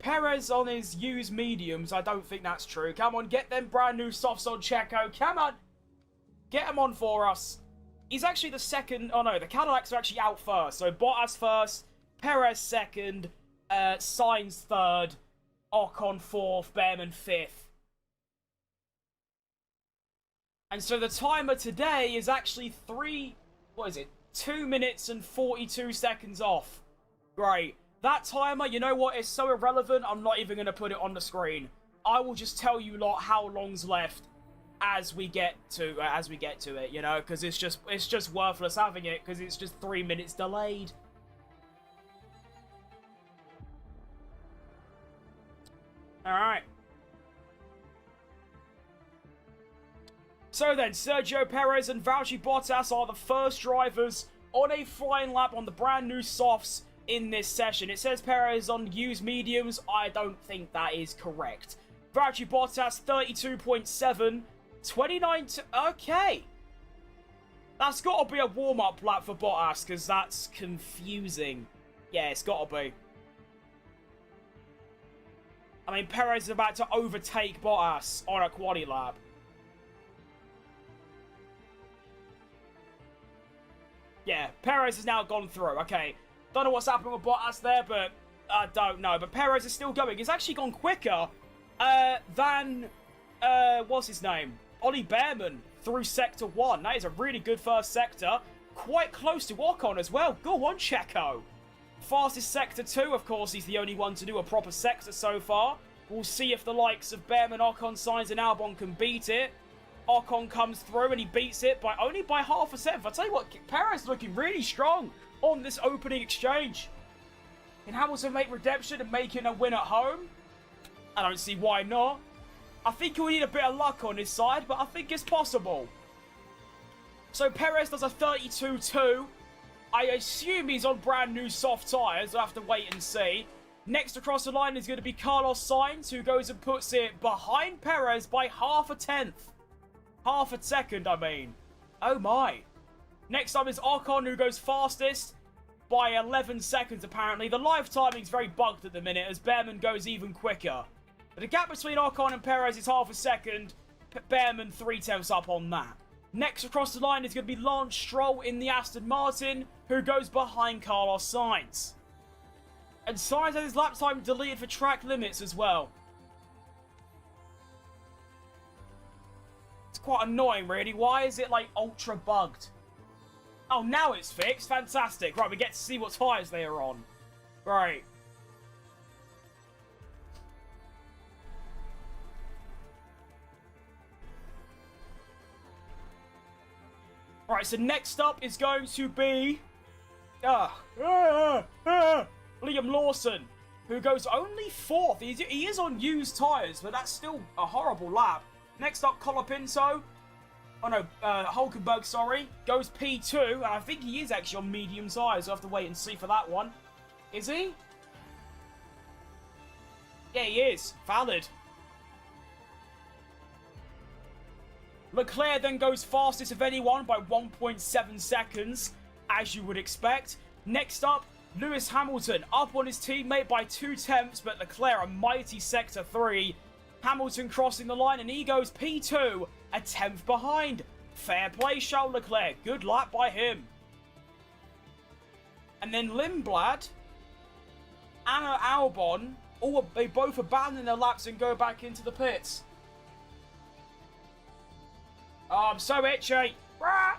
Perez on his used mediums. I don't think that's true. Come on, get them brand new softs on Checo. Come on. Get them on for us. He's actually the second... Oh, no, the Cadillacs are actually out first. So, Bottas first, Perez second, Sainz third, Ocon fourth, Behrman fifth. And so the timer today is actually 2 minutes and 42 seconds off. Great. That timer, you know what, is so irrelevant, I'm not even going to put it on the screen. I will just tell you lot how long's left as we get to it, you know, because it's just worthless having it because it's just 3 minutes delayed. All right. So then, Sergio Perez and Valtteri Bottas are the first drivers on a flying lap on the brand new softs in this session. It says Perez on used mediums. I don't think that is correct. Valtteri Bottas 32.7. 29 to... Okay. That's got to be a warm-up lap for Bottas, because that's confusing. Yeah, it's got to be. I mean, Perez is about to overtake Bottas on a quali lap. Yeah, Perez has now gone through. Okay, don't know what's happening with Bottas there, but I don't know. But Perez is still going. He's actually gone quicker than, what's his name? Ollie Behrman through Sector 1. That is a really good first sector. Quite close to Ocon as well. Go on, Checo. Fastest Sector 2, of course, he's the only one to do a proper sector so far. We'll see if the likes of Behrman, Ocon, Sainz and Albon can beat it. Ocon comes through and he beats it by only by half a second. I'll tell you what, Perez looking really strong on this opening exchange. Can Hamilton make redemption and making a win at home? I don't see why not. I think he'll need a bit of luck on his side, but I think it's possible. So Perez does a 32-2. I assume he's on brand new soft tyres. I'll have to wait and see. Next across the line is going to be Carlos Sainz, who goes and puts it behind Perez by half a tenth. Half a second, I mean. Oh my. Next up is Ocon, who goes fastest by 11 seconds, apparently. The live timing's very bugged at the minute, as Behrman goes even quicker. But the gap between Ocon and Perez is half a second. Behrman 3/10 up on that. Next across the line is going to be Lance Stroll in the Aston Martin, who goes behind Carlos Sainz. And Sainz has his lap time deleted for track limits as well. It's quite annoying, really. Why is it, like, ultra bugged? Oh, now it's fixed. Fantastic. Right, we get to see what tyres they are on. Right. Right, so next up is going to be Liam Lawson, who goes only 4th. He is on used tyres, but that's still a horrible lap. Next up, Colapinto. Oh no, Hulkenberg, sorry. Goes P2, and I think he is actually on medium tyres. I'll have to wait and see for that one. Is he? Yeah, he is. Valid. Leclerc then goes fastest of anyone by 1.7 seconds, as you would expect. Next up, Lewis Hamilton up on his teammate by 2/10, but Leclerc a mighty Sector 3. Hamilton crossing the line and he goes P2, a 10th behind. Fair play, Charles Leclerc. Good lap by him. And then Lindblad and Albon, they both abandon their laps and go back into the pits. Oh, I'm so itchy. Rah!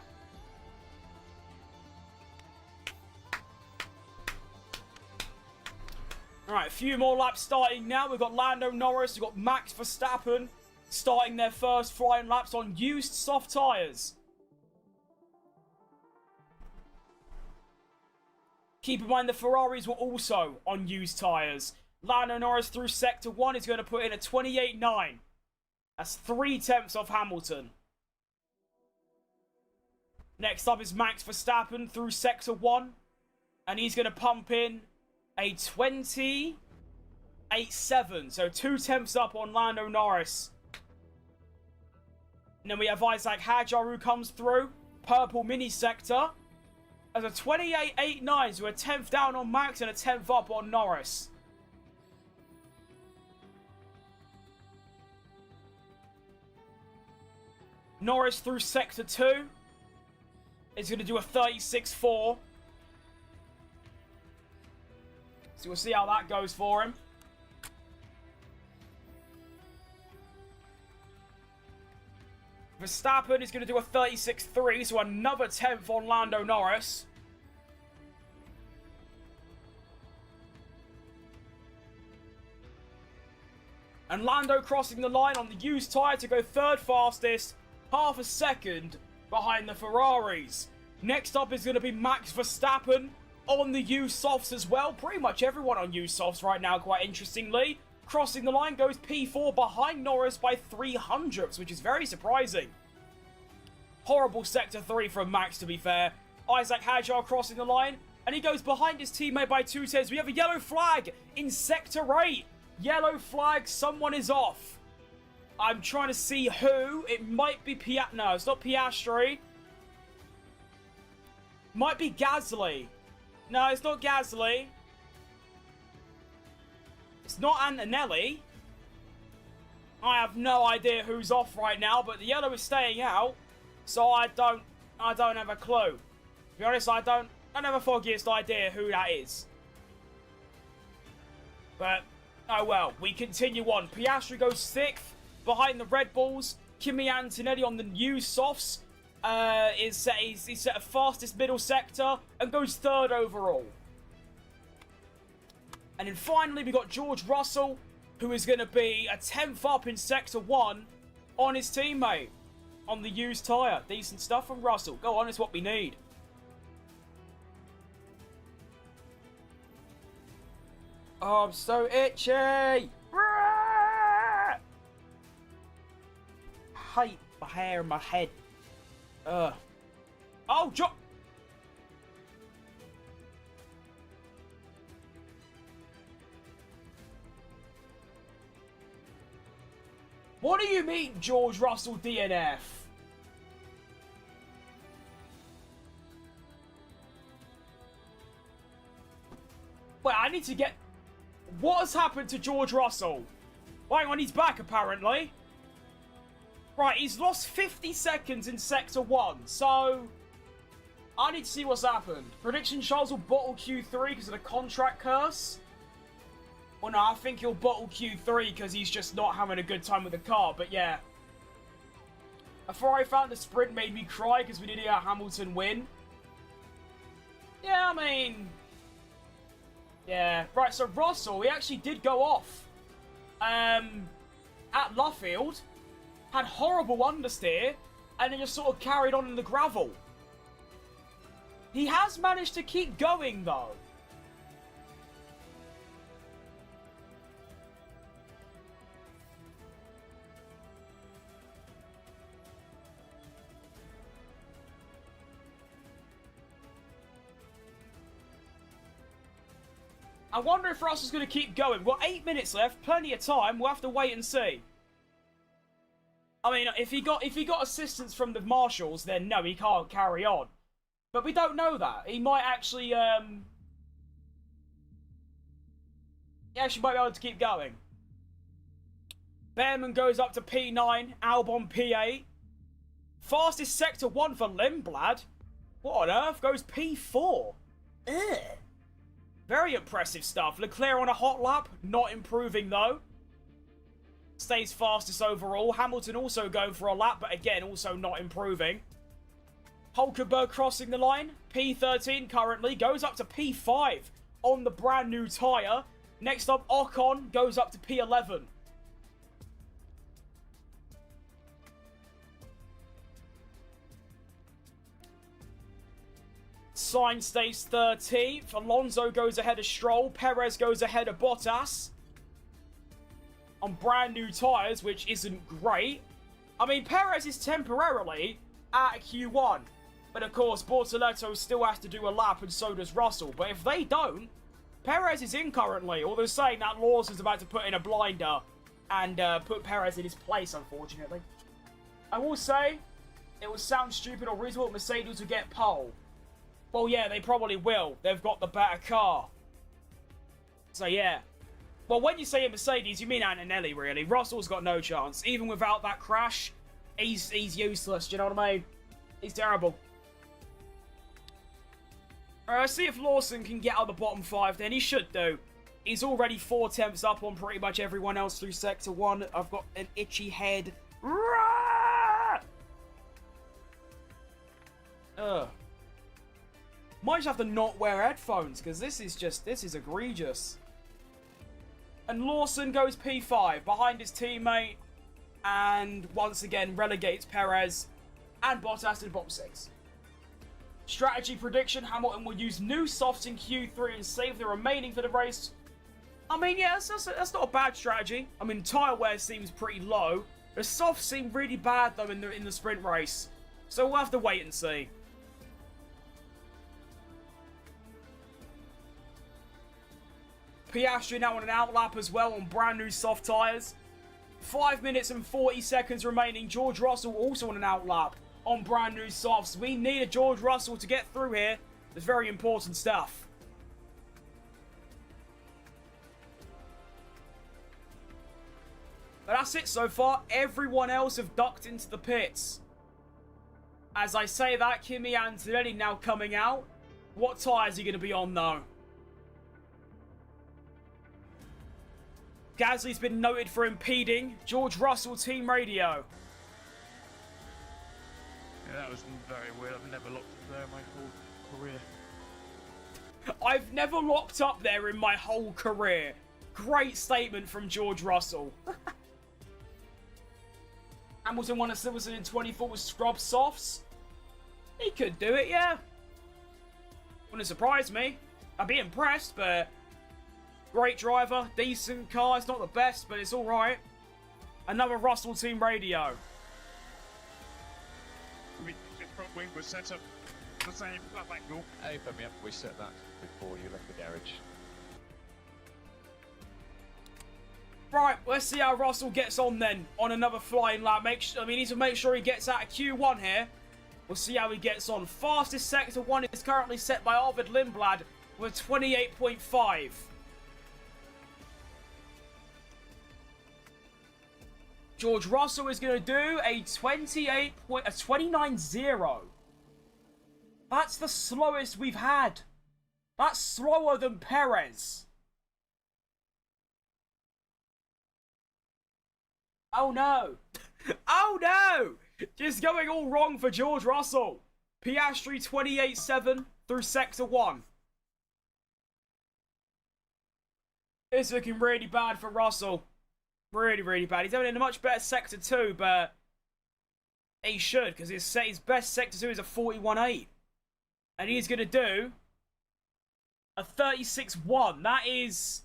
Alright, a few more laps starting now. We've got Lando Norris, we've got Max Verstappen starting their first flying laps on used soft tyres. Keep in mind the Ferraris were also on used tyres. Lando Norris through Sector 1 is going to put in a 28.9. That's 3/10 off Hamilton. Next up is Max Verstappen through Sector 1. And he's going to pump in a 28.7. So 2/10 up on Lando Norris. And then we have Isaac Hadjar who comes through. Purple mini sector. As a 28.89. So a 10th down on Max and a 10th up on Norris. Norris through Sector 2. Is going to do a 36.4. So we'll see how that goes for him. Verstappen is going to do a 36.3, so another 10th on Lando Norris. And Lando crossing the line on the used tyre to go 3rd fastest, half a second behind the Ferraris. Next up is going to be Max Verstappen on the used softs as well. Pretty much everyone on used softs right now, quite interestingly. Crossing the line goes P4 behind Norris by 300ths, which is very surprising. Horrible Sector 3 from Max, to be fair. Isaac Hadjar crossing the line, and he goes behind his teammate by 2/10. We have a yellow flag in Sector 8. Yellow flag, someone is off. I'm trying to see who. It might be no, it's not Piastri. Might be Gasly. No, it's not Gasly. It's not Antonelli. I have no idea who's off right now, but the yellow is staying out, so I don't have a clue. To be honest, I don't have a foggiest idea who that is. But, oh well, we continue on. Piastri goes 6th behind the Red Bulls. Kimi Antonelli on the new softs is set a fastest middle sector and goes 3rd overall. And then finally, we got George Russell, who is going to be a 10th up in Sector 1 on his teammate on the used tyre. Decent stuff from Russell. Go on, it's what we need. Oh, I'm so itchy! Hate my hair and my head. Oh, What do you mean, George Russell DNF? Wait, I need to get... What has happened to George Russell? Hang on, he's back apparently. Right, he's lost 50 seconds in Sector 1, so... I need to see what's happened. Prediction, Charles will bottle Q3 because of the contract curse. Well, no, I think he'll bottle Q3 because he's just not having a good time with the car, but yeah. A Ferrari found the sprint made me cry because we didn't hear Hamilton win. Yeah, I mean... Yeah, right, so Russell, he actually did go off at Luffield, had horrible understeer, and then just sort of carried on in the gravel. He has managed to keep going, though. I wonder if Russell's going to keep going. We've got 8 minutes left, plenty of time. We'll have to wait and see. I mean, if he got assistance from the marshals, then no, he can't carry on. But we don't know that. He might actually, he actually might be able to keep going. Behrman goes up to P9, Albon P8. Fastest Sector 1 for Lindblad. What on earth? Goes P4. Ugh. Very impressive stuff. Leclerc on a hot lap, not improving though. Stays fastest overall. Hamilton also going for a lap, but again, also not improving. Hulkenberg crossing the line. P13 currently. Goes up to P5 on the brand new tyre. Next up, Ocon goes up to P11. Sainz stays 13th. Alonso goes ahead of Stroll. Perez goes ahead of Bottas. On brand new tyres, which isn't great. I mean, Perez is temporarily at Q1. But of course, Bortoletto still has to do a lap, and so does Russell. But if they don't, Perez is in currently. Although saying that, Lawson's about to put in a blinder and put Perez in his place, unfortunately. I will say, it would sound stupid or reasonable, Mercedes would get pole. Well, yeah, they probably will. They've got the better car. So, yeah. Well, when you say a Mercedes, you mean Antonelli, really. Russell's got no chance. Even without that crash, he's useless. Do you know what I mean? He's terrible. Let's see if Lawson can get out of the bottom 5 then. He should do. He's already 4 tenths up on pretty much everyone else through Sector 1. I've got an itchy head. Ugh. Might just have to not wear headphones, because this is egregious. And Lawson goes P5 behind his teammate, and once again relegates Perez and Bottas to the bottom 6. Strategy prediction, Hamilton will use new softs in Q3 and save the remaining for the race. I mean, yeah, that's not a bad strategy. I mean, tyre wear seems pretty low. The softs seem really bad, though, in the sprint race. So we'll have to wait and see. Piastri now on an outlap as well on brand new soft tyres. 5 minutes and 40 seconds remaining. George Russell also on an outlap on brand new softs. We need a George Russell to get through here. It's very important stuff. But that's it so far. Everyone else have ducked into the pits. As I say that, Kimi Antonelli now coming out. What tyre is he going to be on, though? Gasly's been noted for impeding. George Russell, team radio. Yeah, that was very weird. I've never locked up there in my whole career. I've never locked up there in my whole career. Great statement from George Russell. Hamilton won a Silverstone in 24 with scrub softs. He could do it, yeah. Wouldn't surprise me. I'd be impressed, but... Great driver, decent car. It's not the best, but it's alright. Another Russell team radio. The front wing was set up the same flat angle. Hey, put me up. We set that before you left the garage. Right, let's see how Russell gets on then on another flying lap. We need to make sure he gets out of Q1 here. We'll see how he gets on. Fastest sector 1 is currently set by Arvid Lindblad with 28.5. George Russell is going to do a 29.0. That's the slowest we've had. That's slower than Perez. Oh no. Oh no! Just going all wrong for George Russell. Piastri 28.7 through sector 1. It's looking really bad for Russell. Really, really bad. He's having a much better sector 2, but he should, because his best sector 2 is a 41.8. And he's going to do a 36.1. That is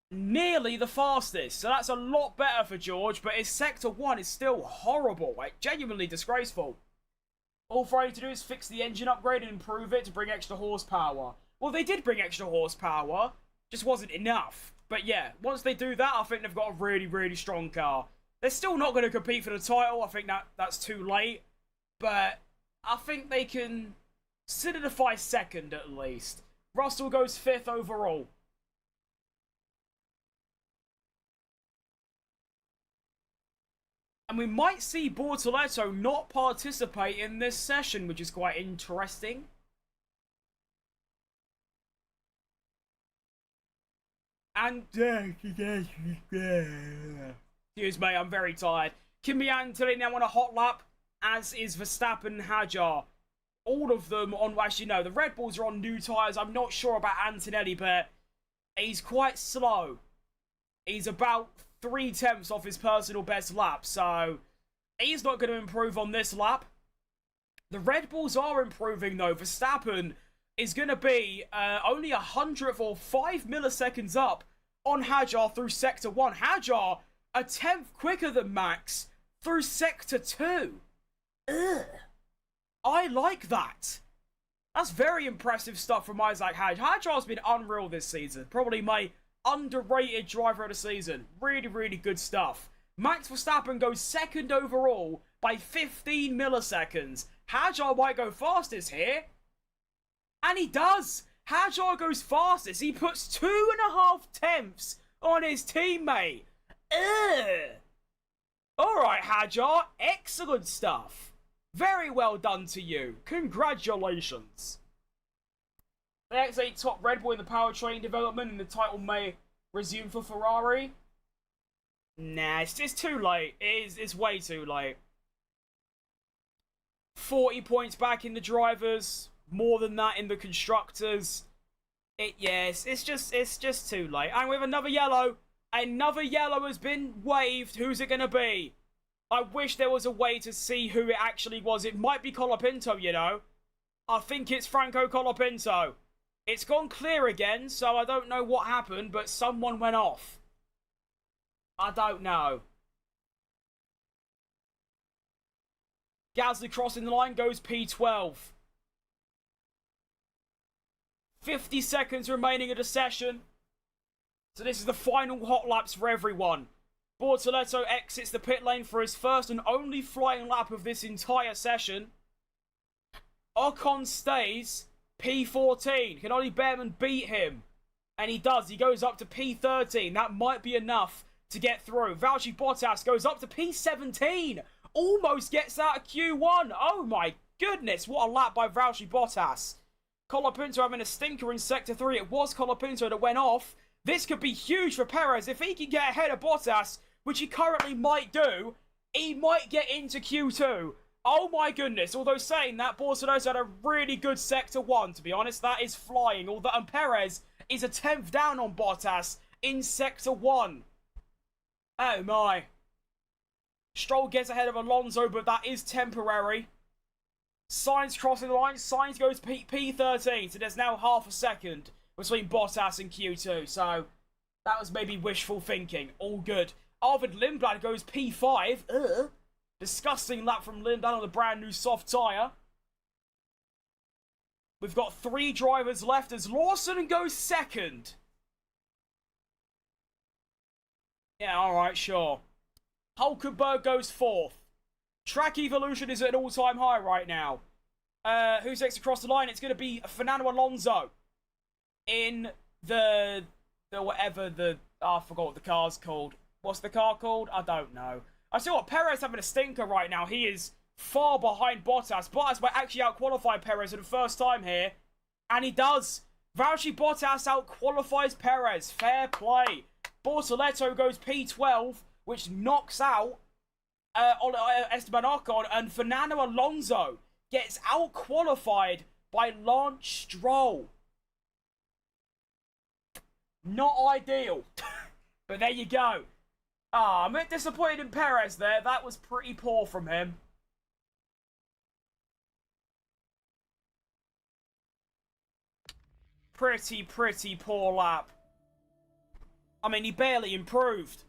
nearly the fastest. So that's a lot better for George, but his sector 1 is still horrible. Like, genuinely disgraceful. All Ferrari to do is fix the engine upgrade and improve it to bring extra horsepower. Well, they did bring extra horsepower. Just wasn't enough. But yeah, once they do that, I think they've got a really, really strong car. They're still not going to compete for the title. I think that's too late. But I think they can solidify second at least. Russell goes 5th overall. And we might see Bortoleto not participate in this session, which is quite interesting. And excuse me, I'm very tired. Kimi Antonelli now on a hot lap, as is Verstappen and Hadjar. All of them on, actually no, the Red Bulls are on new tyres. I'm not sure about Antonelli, but he's quite slow. He's about 3/10 off his personal best lap, so he's not going to improve on this lap. The Red Bulls are improving though. Verstappen is going to be only 100th or 5 milliseconds up on Hadjar through sector 1. Hadjar a 10th quicker than Max through sector 2. Ugh. I like that. That's very impressive stuff from Isaac Hadjar. Hadjar's been unreal this season. Probably my underrated driver of the season. Really, really good stuff. Max Verstappen goes 2nd overall by 15 milliseconds. Hadjar might go fastest here. And he does. Hadjar goes fastest. He puts 2.5 tenths on his teammate. Ugh. Alright, Hadjar. Excellent stuff. Very well done to you. Congratulations. The X8 top Red Bull in the powertrain development, and the title may resume for Ferrari. Nah, it's too late. It's way too late. 40 points back in the drivers. More than that in the constructors. Yes, it's just too late. And we have another yellow. Another yellow has been waved. Who's it going to be? I wish there was a way to see who it actually was. It might be Colapinto, you know. I think it's Franco Colapinto. It's gone clear again, so I don't know what happened, but someone went off. I don't know. Gasly crossing the line, goes P12. 50 seconds remaining of the session. So this is the final hot laps for everyone. Bortoleto exits the pit lane for his first and only flying lap of this entire session. Ocon stays P14. Can Ollie Behrman beat him? And he does. He goes up to P13. That might be enough to get through. Valtteri Bottas goes up to P17. Almost gets out of Q1. Oh my goodness, what a lap by Valtteri Bottas. Colapinto having a stinker in Sector 3. It was Colapinto that went off. This could be huge for Perez. If he can get ahead of Bottas, which he currently might do, he might get into Q2. Oh my goodness. Although saying that, Bortolo's had a really good Sector 1. To be honest, that is flying. Although Perez is a 10th down on Bottas in Sector 1. Oh my. Stroll gets ahead of Alonso, but that is temporary. Sainz crossing the line. Sainz goes P13, so there's now half a second between Bottas and Q2. So that was maybe wishful thinking. All good. Arvid Lindblad goes P5. Ugh. Disgusting lap from Lindblad on the brand new soft tyre. We've got 3 drivers left as Lawson goes second. Yeah, alright, sure. Hulkenberg goes 4th. Track evolution is at an all-time high right now. Who's next across the line? It's going to be Fernando Alonso. In the whatever the... Oh, I forgot what the car's called. What's the car called? I don't know. I see what, Perez having a stinker right now. He is far behind Bottas. Bottas might actually out-qualify Perez for the first time here. And he does. Valtteri Bottas out-qualifies Perez. Fair play. Bortoletto goes P12, which knocks out Esteban Ocon, and Fernando Alonso gets out-qualified by Lance Stroll. Not ideal. But there you go. Ah, I'm a bit disappointed in Perez there. That was pretty poor from him. Pretty poor lap. I mean, he barely improved.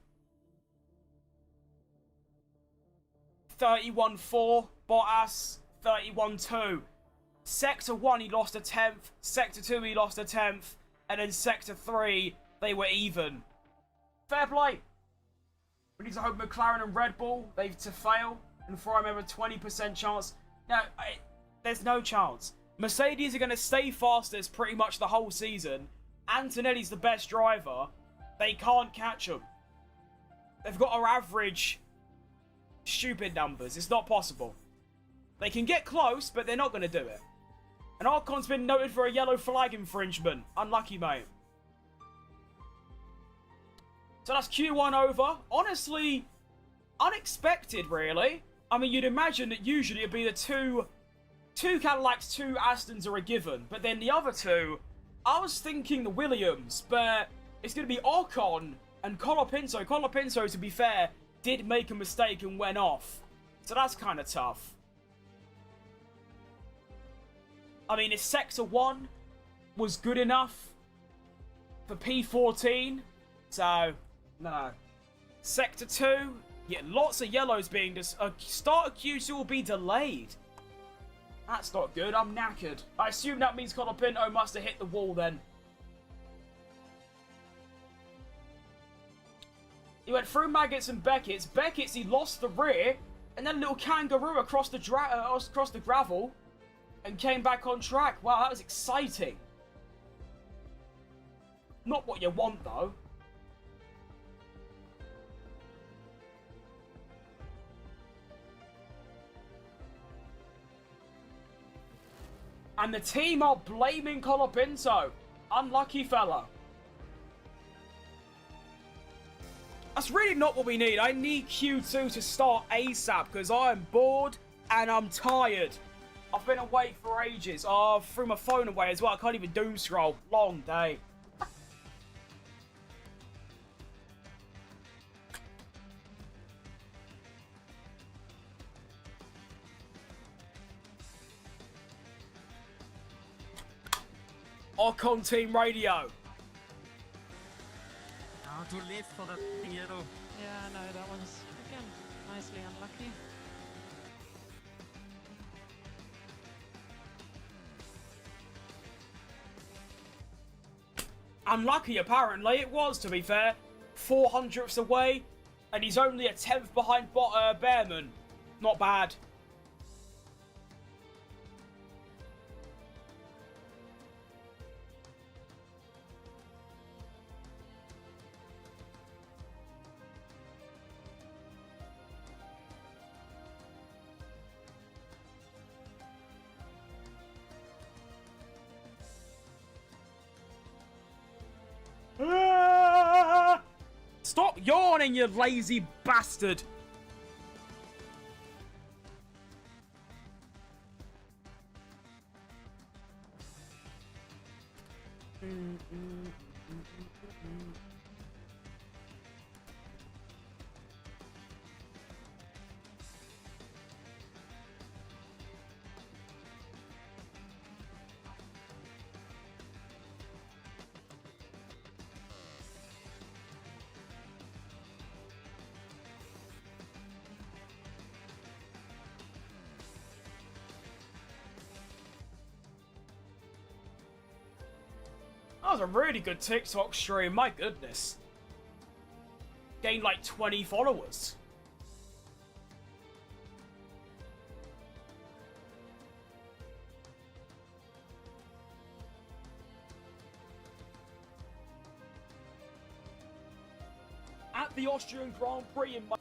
31.4, Bottas, 31.2. Sector 1, he lost a 10th. Sector 2, he lost a 10th. And then Sector 3, they were even. Fair play. We need to hope McLaren and Red Bull, they've to fail. And for him, have a 20% chance. No, there's no chance. Mercedes are going to stay fastest pretty much the whole season. Antonelli's the best driver. They can't catch him. They've got to average stupid numbers. It's not possible. They can get close, but they're not going to do it. And Ocon's been noted for a yellow flag infringement. Unlucky, mate. So that's Q1 over. Honestly, unexpected, really. I mean, you'd imagine that usually it'd be the two Cadillacs, 2 Astons are a given. But then the other 2, I was thinking the Williams, but it's going to be Ocon and Colapinto. Colapinto, to be fair, did make a mistake and went off. So that's kind of tough. I mean, if Sector 1 was good enough for P14, so, no. Sector 2, yeah, lots of yellows being... start of Q2 will be delayed. That's not good, I'm knackered. I assume that means Colapinto must have hit the wall then. He went through Maggots and Beckett's. Beckett's, he lost the rear, and then a little kangaroo across the gravel, and came back on track. Wow, that was exciting. Not what you want, though. And the team are blaming Colapinto. Unlucky fella. That's really not what we need. I need Q2 to start ASAP because I am bored and I'm tired. I've been awake for ages. Oh, I threw my phone away as well. I can't even doom scroll. Long day. Ocon Team Radio. How to live for that yellow. Yeah, no, that one's, again, nicely unlucky. Unlucky, apparently. It was, to be fair. 400ths away, and he's only a 10th behind Behrman. Not bad. Stop yawning, you lazy bastard! That was a really good TikTok stream, my goodness. Gained like 20 followers. At the Austrian Grand Prix in my...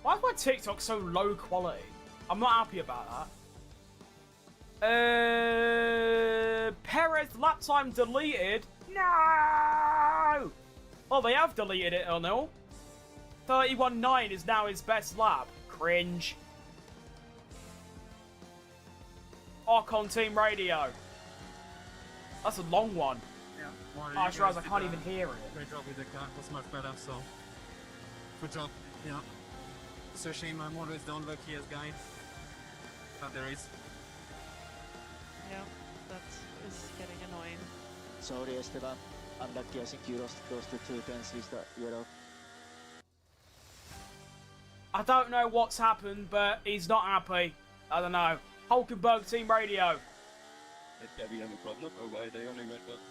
Why is my TikTok so low quality? I'm not happy about that. Perez lap time deleted? No! Oh, they have deleted it, oh no. 31.9 is now his best lap. Cringe. Archon Team Radio. That's a long one. Yeah. Well, I just realized I can't even hear it. Great job with the car. Was much better, so good job. Yeah. It's a shame I'm always the unluckiest guy. But there is. Yeah, that is getting annoying. Sorry, Esteban. Unlucky, I think you lost close to 2 tenths with the yellow. I don't know what's happened, but he's not happy. I don't know. Hulkenberg Team Radio. Did Debbie have a problem, or why they only went up?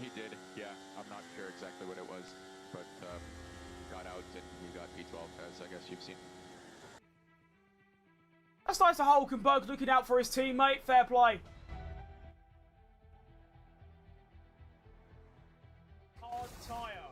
He did, yeah. I'm not sure exactly what it was, but got out and he got P12, as I guess you've seen. That's nice to Hulkenberg looking out for his teammate. Fair play. Hard tyre.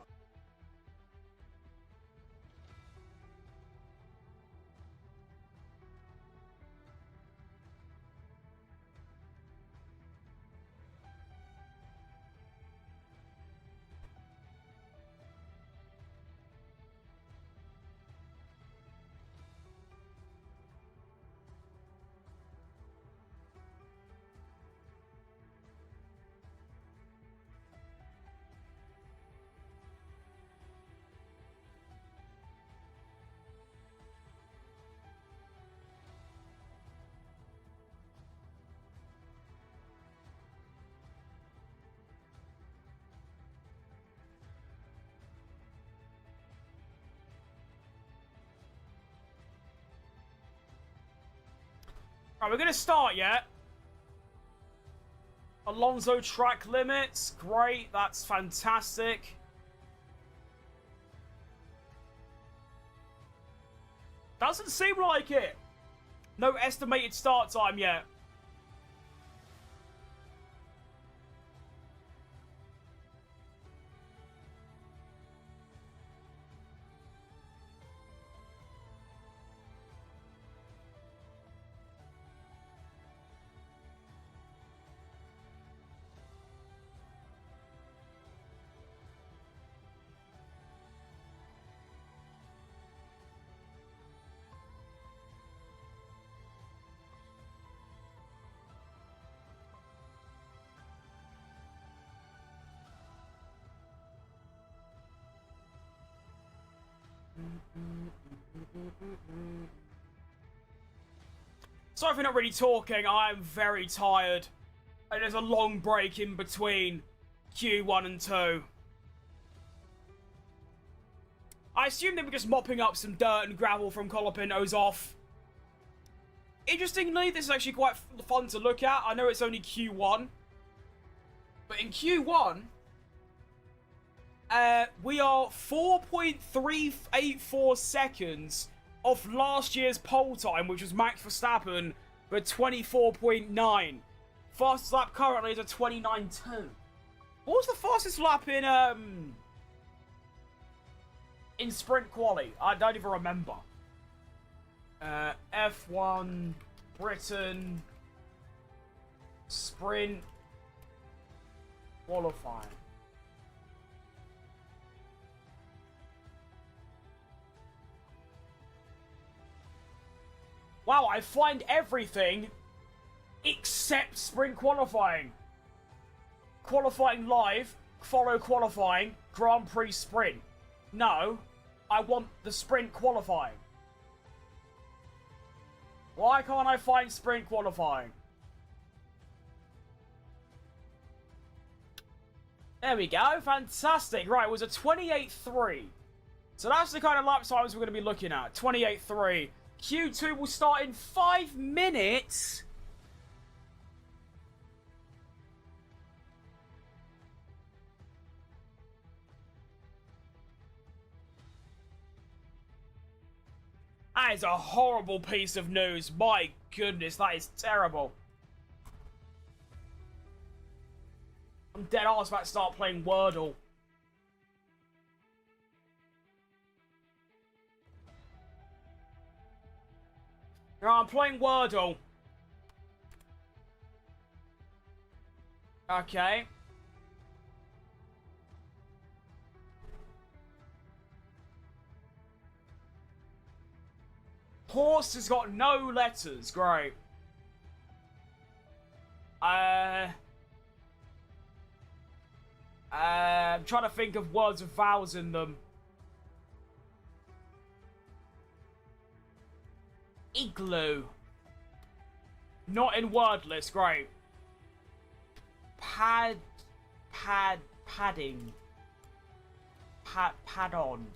Right, we're going to start yet. Alonso track limits. Great, that's fantastic. Doesn't seem like it. No estimated start time yet. Sorry if we're not really talking, I'm very tired. And there's a long break in between Q1 and 2. I assume they were just mopping up some dirt and gravel from Colapinto's off. Interestingly, this is actually quite fun to look at. I know it's only Q1. But in Q1, we are 4.384 seconds off last year's pole time, which was Max Verstappen, but 24.9. Fastest lap currently is a 29.2. What was the fastest lap in sprint quali? I don't even remember. F1 Britain sprint qualifying. Wow, I find everything except sprint qualifying. Qualifying live, follow qualifying, Grand Prix sprint. No, I want the sprint qualifying. Why can't I find sprint qualifying? There we go, fantastic. Right, it was a 28.3. So that's the kind of lap times we're going to be looking at. 28.3. Q2 will start in 5 minutes. That is a horrible piece of news. My goodness, that is terrible. I'm dead ass about to start playing Wordle. No, I'm playing Wordle. Okay. Horse has got no letters. Great. I'm trying to think of words with vowels in them. Igloo. Not in word list. Great. Padding. Pad-on.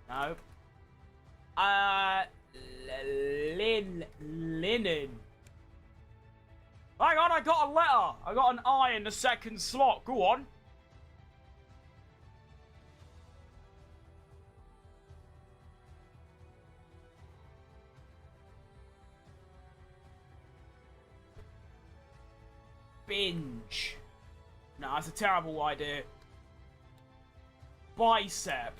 No. Linen. Hang on, I got a letter. I got an I in the second slot. Go on. Binge. No, that's a terrible idea. Bicep.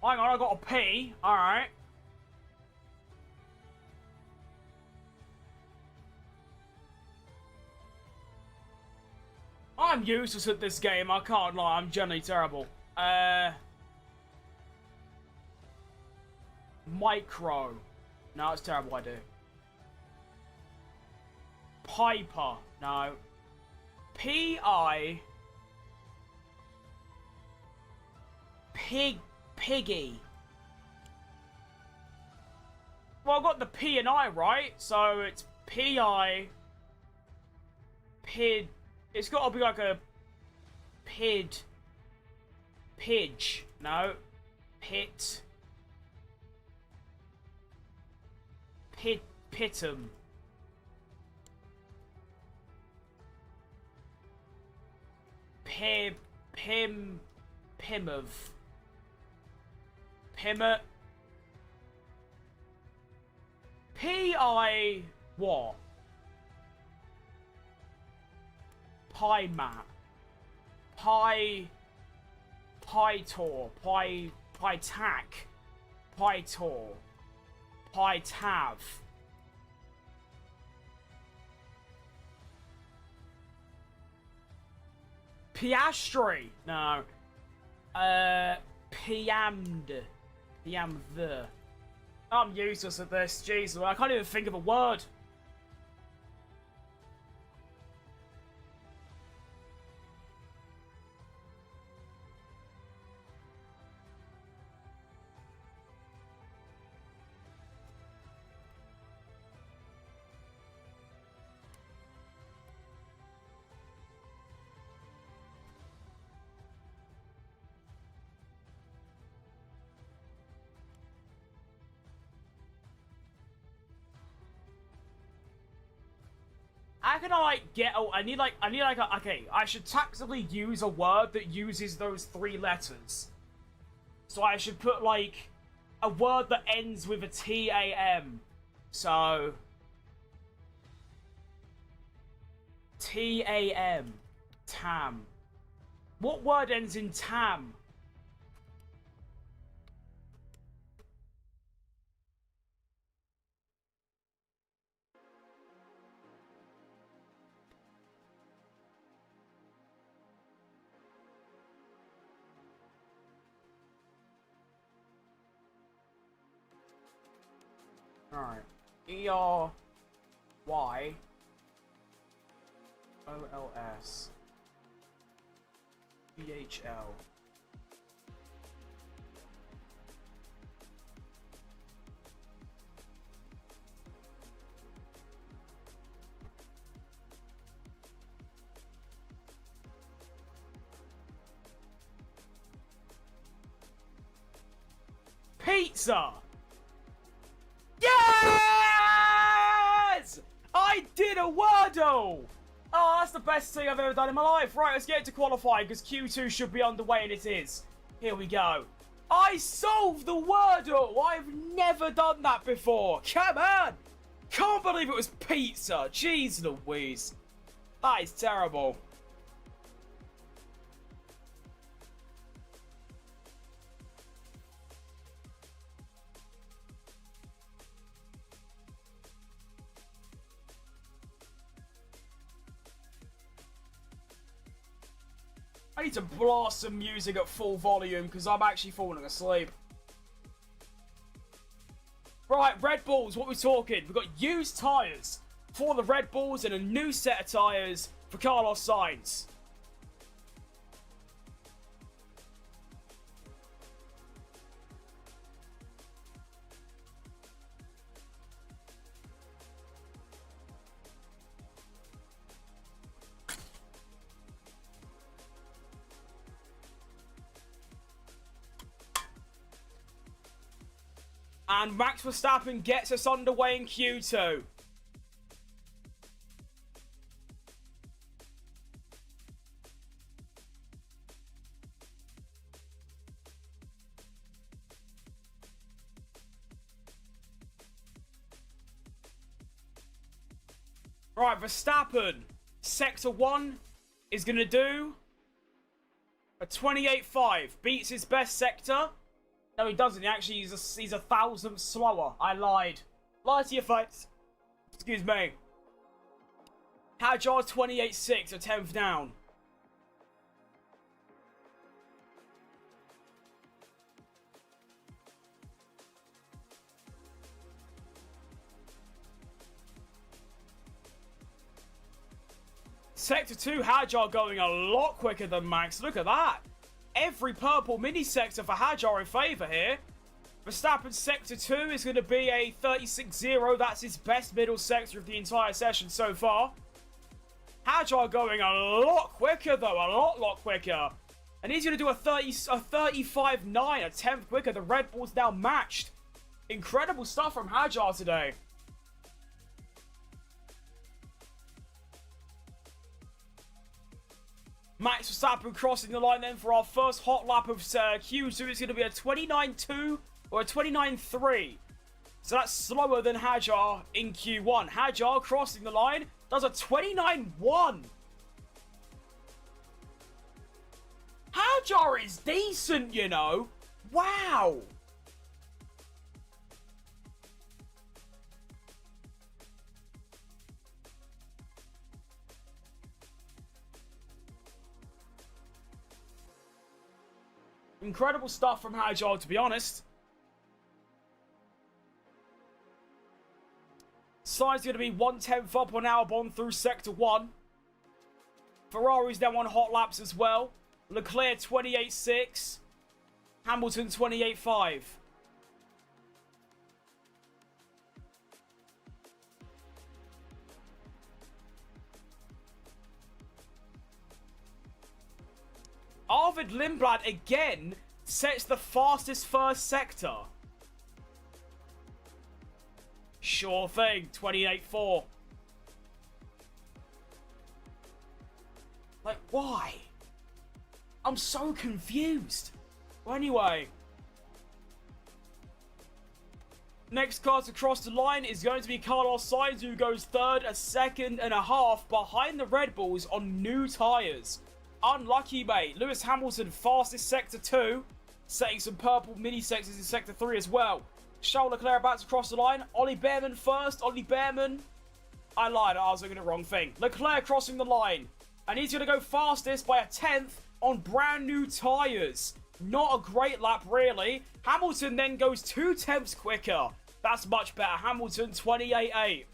Hang on, I got a P. Alright. I'm useless at this game, I can't lie, I'm generally terrible. Micro. No, it's a terrible idea. Piper. No. P-I... Piggy. Well, I got the P and I right, so it's P-I... Pid... It's got to be like a... Pidge. No. Pitum. Pimmet. P-I... What? Pie mat. Pie tour. Pie tack. Pie tour. Pie tav. Piastri. No. Piamd. I'm useless at this. Jesus, I can't even think of a word. How can I, like, get... Oh, I need, like, a... Okay, I should tactically use a word that uses those 3 letters. So I should put, like, a word that ends with a T-A-M. So... T-A-M. Tam. What word ends in tam? Alright. E-R-Y O-L-S B-H-L. Pizza! Yes! I did a Wordle! Oh, that's the best thing I've ever done in my life. Right, let's get to qualifying, because Q2 should be underway, and it is. Here we go. I solved the Wordle! I've never done that before. Come on! Can't believe it was pizza. Jeez Louise. That is terrible. I need to blast some music at full volume because I'm actually falling asleep. Right, Red Bulls, what we're talking. We've got used tyres for the Red Bulls and a new set of tyres for Carlos Sainz. And Max Verstappen gets us underway in Q2. Right, Verstappen, Sector 1 is going to do a 28.5. Beats his best sector. No, he doesn't. Actually, he's a thousandth slower. I lied. Lied to your face. Excuse me. Hajar 28.6, a 10th down. Sector 2, Hajar going a lot quicker than Max. Look at that. Every purple mini sector for Hajar in favour here. Verstappen's Sector 2 is going to be a 36.0. That's his best middle sector of the entire session so far. Hajar going a lot quicker, though. A lot quicker. And he's going to do a 35.9, a 10th quicker. The Red Bull's now matched. Incredible stuff from Hajar today. Max Verstappen crossing the line then for our first hot lap of Q2. It's going to be a 29.2 or a 29.3. So that's slower than Hajar in Q1. Hajar crossing the line does a 29.1. Hajar is decent, you know. Wow. Incredible stuff from Hajar, to be honest. Side's going to be 1/10 up on Albon through Sector 1. Ferrari's now on hot laps as well. Leclerc 28.6. Hamilton 28.5. Arvid Lindblad again sets the fastest first sector. Sure thing, 28.4. Like, why? I'm so confused. Well, anyway. Next car to cross the line is going to be Carlos Sainz, who goes third, a second and a half behind the Red Bulls on new tyres. Unlucky, mate. Lewis Hamilton, fastest Sector 2. Setting some purple mini sectors in Sector 3 as well. Charles Leclerc about to cross the line. Ollie Behrman first. Ollie Behrman. I lied. I was looking at the wrong thing. Leclerc crossing the line. And he's going to go fastest by a 10th on brand new tyres. Not a great lap, really. Hamilton then goes 2 tenths quicker. That's much better. Hamilton, 28.8.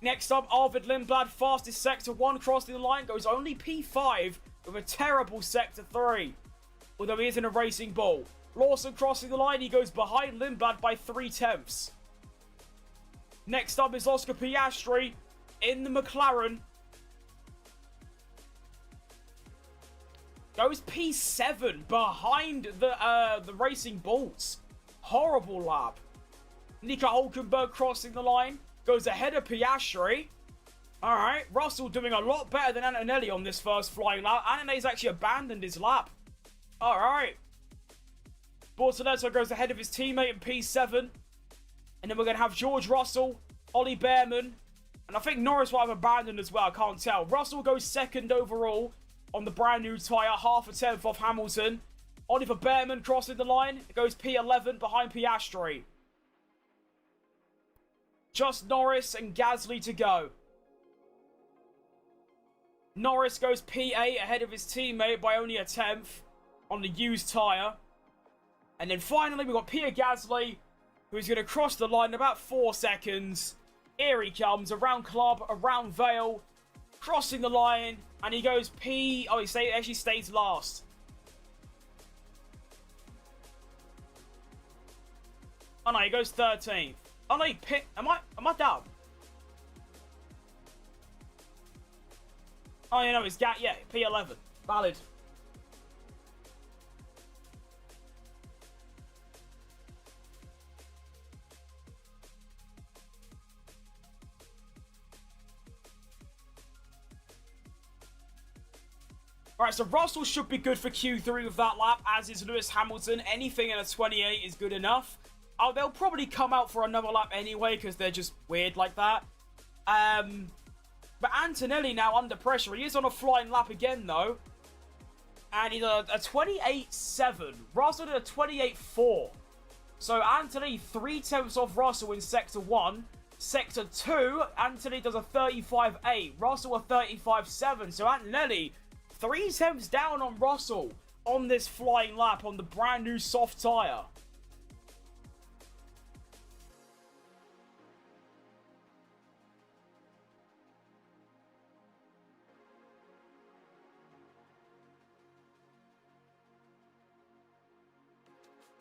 Next up, Arvid Lindblad, fastest Sector 1, crossing the line, goes only P5 with a terrible Sector 3. Although he isn't a racing bull. Lawson crossing the line, he goes behind Lindblad by 3/10. Next up is Oscar Piastri in the McLaren. Goes P7 behind the Racing Bulls. Horrible lap. Nico Hulkenberg crossing the line. Goes ahead of Piastri. Alright, Russell doing a lot better than Antonelli on this first flying lap. Antonelli's actually abandoned his lap. Alright. Bortoletto goes ahead of his teammate in P7. And then we're going to have George Russell, Ollie Behrman, and I think Norris will have abandoned as well, I can't tell. Russell goes second overall on the brand new tyre, half a tenth off Hamilton. Oliver Behrman crossing the line, it goes P11 behind Piastri. Just Norris and Gasly to go. Norris goes P8 ahead of his teammate by only a tenth on the used tyre. And then finally we've got Pierre Gasly, who's going to cross the line in about 4 seconds. Here he comes, around Club, around Vale, crossing the line, and he goes he actually stays last. Oh no, he goes 13th. Oh no, am I down? Oh, you know, it's P11. Valid. Alright, so Russell should be good for Q3 with that lap, as is Lewis Hamilton. Anything in a 28 is good enough. They'll probably come out for another lap anyway, because they're just weird like that. But Antonelli now under pressure. He is on a flying lap again, though. And he's a 28.7. Russell did a 28.4. So Antonelli 3/10 off Russell in Sector 1. Sector 2, Antonelli does a 35.8. Russell a 35.7. So Antonelli 3/10 down on Russell on this flying lap on the brand new soft tyre.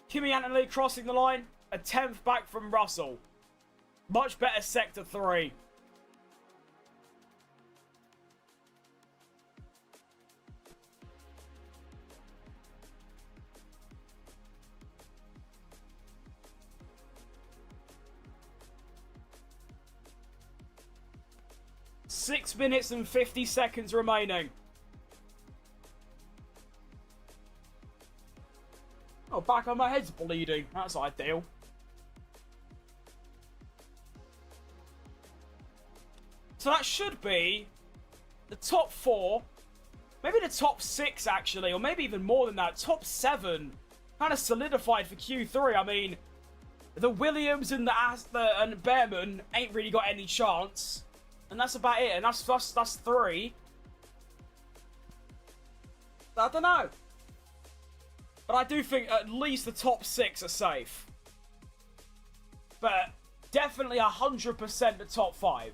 Kimi Antonelli crossing the line, a 10th back from Russell. Much better Sector 3. Six minutes and 50 seconds remaining. Oh, back on my head's bleeding. That's ideal. So that should be the top 4. Maybe the top 6, actually. Or maybe even more than that. Top 7. Kind of solidified for Q3. I mean, the Williams and and Behrman ain't really got any chance. And that's about it. And that's 3. I don't know. But I do think at least the top 6 are safe. But definitely 100% the top 5.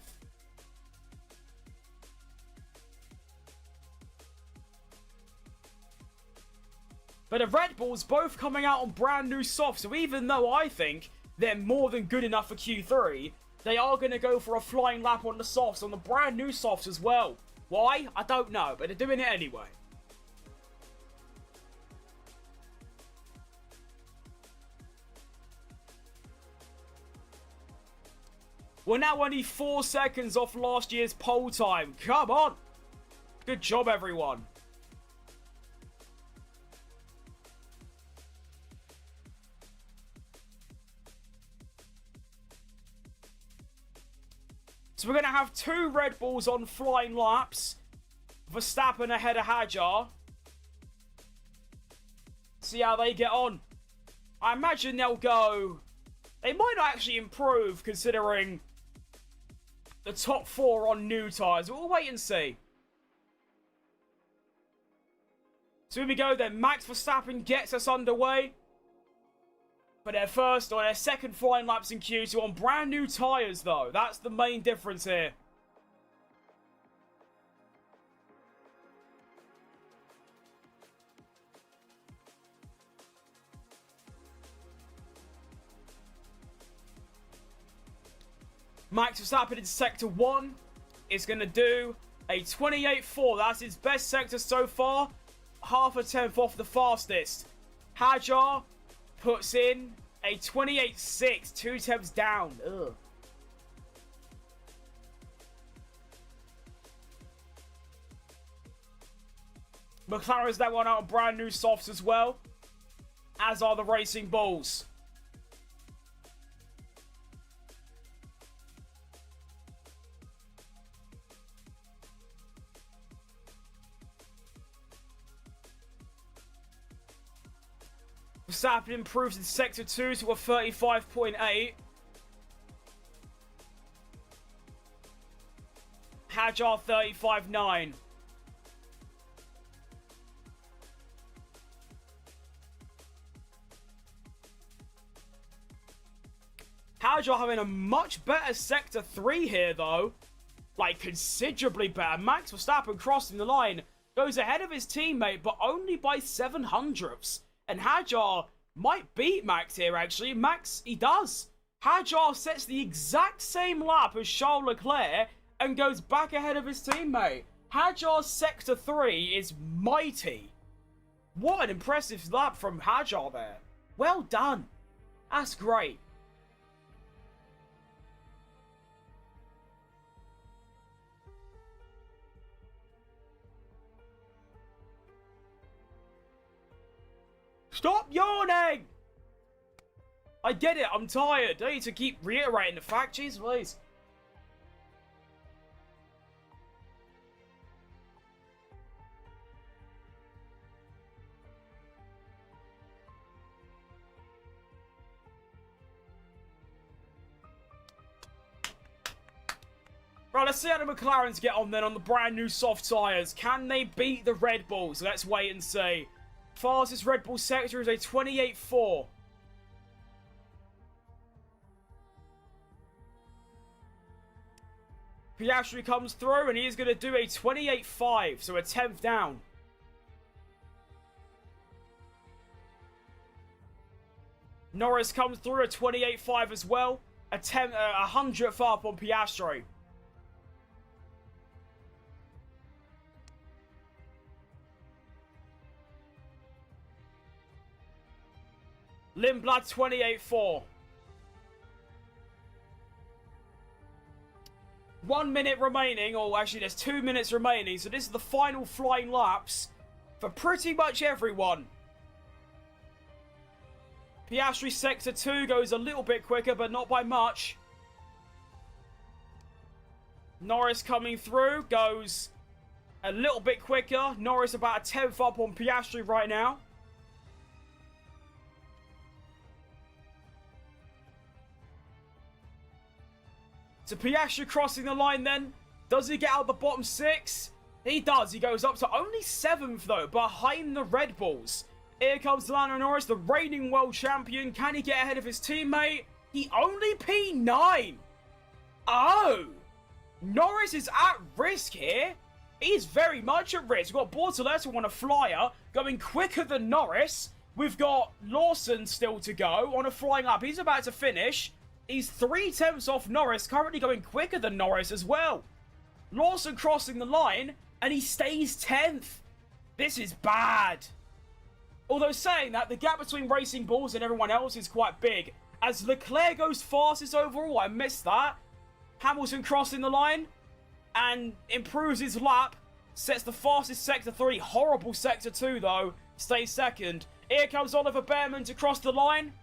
But the Red Bulls both coming out on brand new softs. So even though I think they're more than good enough for Q3, they are going to go for a flying lap on the softs, on the brand new softs as well. Why? I don't know, but they're doing it anyway. We're now only 4 seconds off last year's pole time. Come on! Good job, everyone. So we're going to have 2 Red Bulls on flying laps. Verstappen ahead of Hadjar. See how they get on. I imagine they'll go... They might not actually improve considering the top 4 on new tyres. We'll wait and see. So here we go then. Max Verstappen gets us underway. for their first or their second flying laps in Q2 on brand new tyres, though. That's the main difference here. Max Verstappen in Sector 1 is going to do a 28.4. That's his best sector so far. Half a tenth off the fastest. Hajar puts in a 28.6. 2 tenths down. Ugh. McLaren's that one out on brand new softs as well. As are the Racing Bulls. Verstappen improves in Sector 2 to a 35.8. Hajar 35.9. Hajar having a much better Sector 3 here, though. Like, considerably better. Max Verstappen crossing the line. Goes ahead of his teammate, but only by 700ths. And Hajar might beat Max here, actually. Max, he does. Hajar sets the exact same lap as Charles Leclerc and goes back ahead of his teammate. Hajar's Sector 3 is mighty. What an impressive lap from Hajar there. Well done. That's great. Stop yawning! I get it, I'm tired. I need to keep reiterating the fact. Jeez, please. Right, let's see how the McLarens get on then on the brand new soft tyres. Can they beat the Red Bulls? Let's wait and see. Fastest Red Bull sector is a 28.4. Piastri comes through and he is going to do a 28.5, so a 10th down. Norris comes through a 28.5 as well, a 100th up on Piastri. Lindblad 28.4. 1 minute remaining, or actually there's 2 minutes remaining, so this is the final flying laps for pretty much everyone. Piastri Sector 2 goes a little bit quicker, but not by much. Norris coming through goes a little bit quicker. Norris about a 10th up on Piastri right now. So Piastri crossing the line then. Does he get out the bottom 6? He does. He goes up to only 7th though, behind the Red Bulls. Here comes Lando Norris, the reigning world champion. Can he get ahead of his teammate? He only P9. Oh. Norris is at risk here. He's very much at risk. We've got Bortoleto on a flyer, going quicker than Norris. We've got Lawson still to go on a flying lap. He's about to finish. He's 3 tenths off Norris, currently going quicker than Norris as well. Lawson crossing the line, and he stays 10th. This is bad. Although saying that, the gap between Racing Bulls and everyone else is quite big. As Leclerc goes fastest overall, I missed that. Hamilton crossing the line, and improves his lap. Sets the fastest Sector 3. Horrible Sector 2, though. Stays second. Here comes Oliver Behrman to cross the line.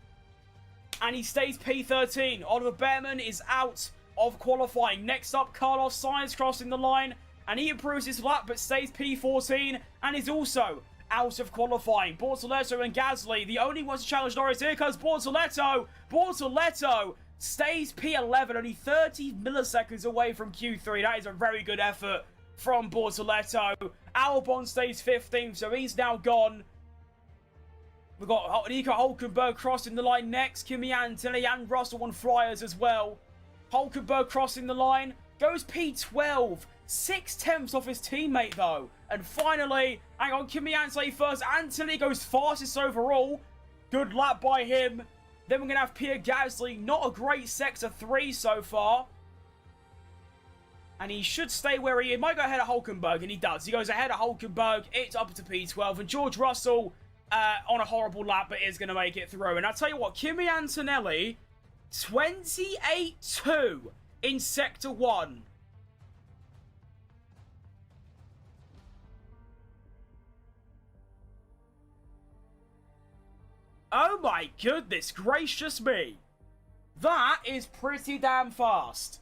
And he stays P13. Oliver Behrman is out of qualifying. Next up, Carlos Sainz crossing the line. And he improves his lap, but stays P14. And is also out of qualifying. Bortoleto and Gasly, the only ones to challenge Norris. Here comes Bortoleto. Bortoleto stays P11. Only 30 milliseconds away from Q3. That is a very good effort from Bortoleto. Albon stays 15th, so he's now gone. We've got Nico Hulkenberg crossing the line next. Kimi Antonelli and Russell on flyers as well. Hulkenberg crossing the line. Goes P12. 6/10 off his teammate, though. And finally, hang on, Kimi Antonelli first. Antonelli goes fastest overall. Good lap by him. Then we're going to have Pierre Gasly. Not a great Sector 3 so far. And he should stay where he is. He might go ahead of Hulkenberg, and he does. He goes ahead of Hulkenberg. It's up to P12. And George Russell on a horrible lap, but is going to make it through. And I'll tell you what, Kimi Antonelli, 28-2 in Sector 1. Oh my goodness gracious me. That is pretty damn fast.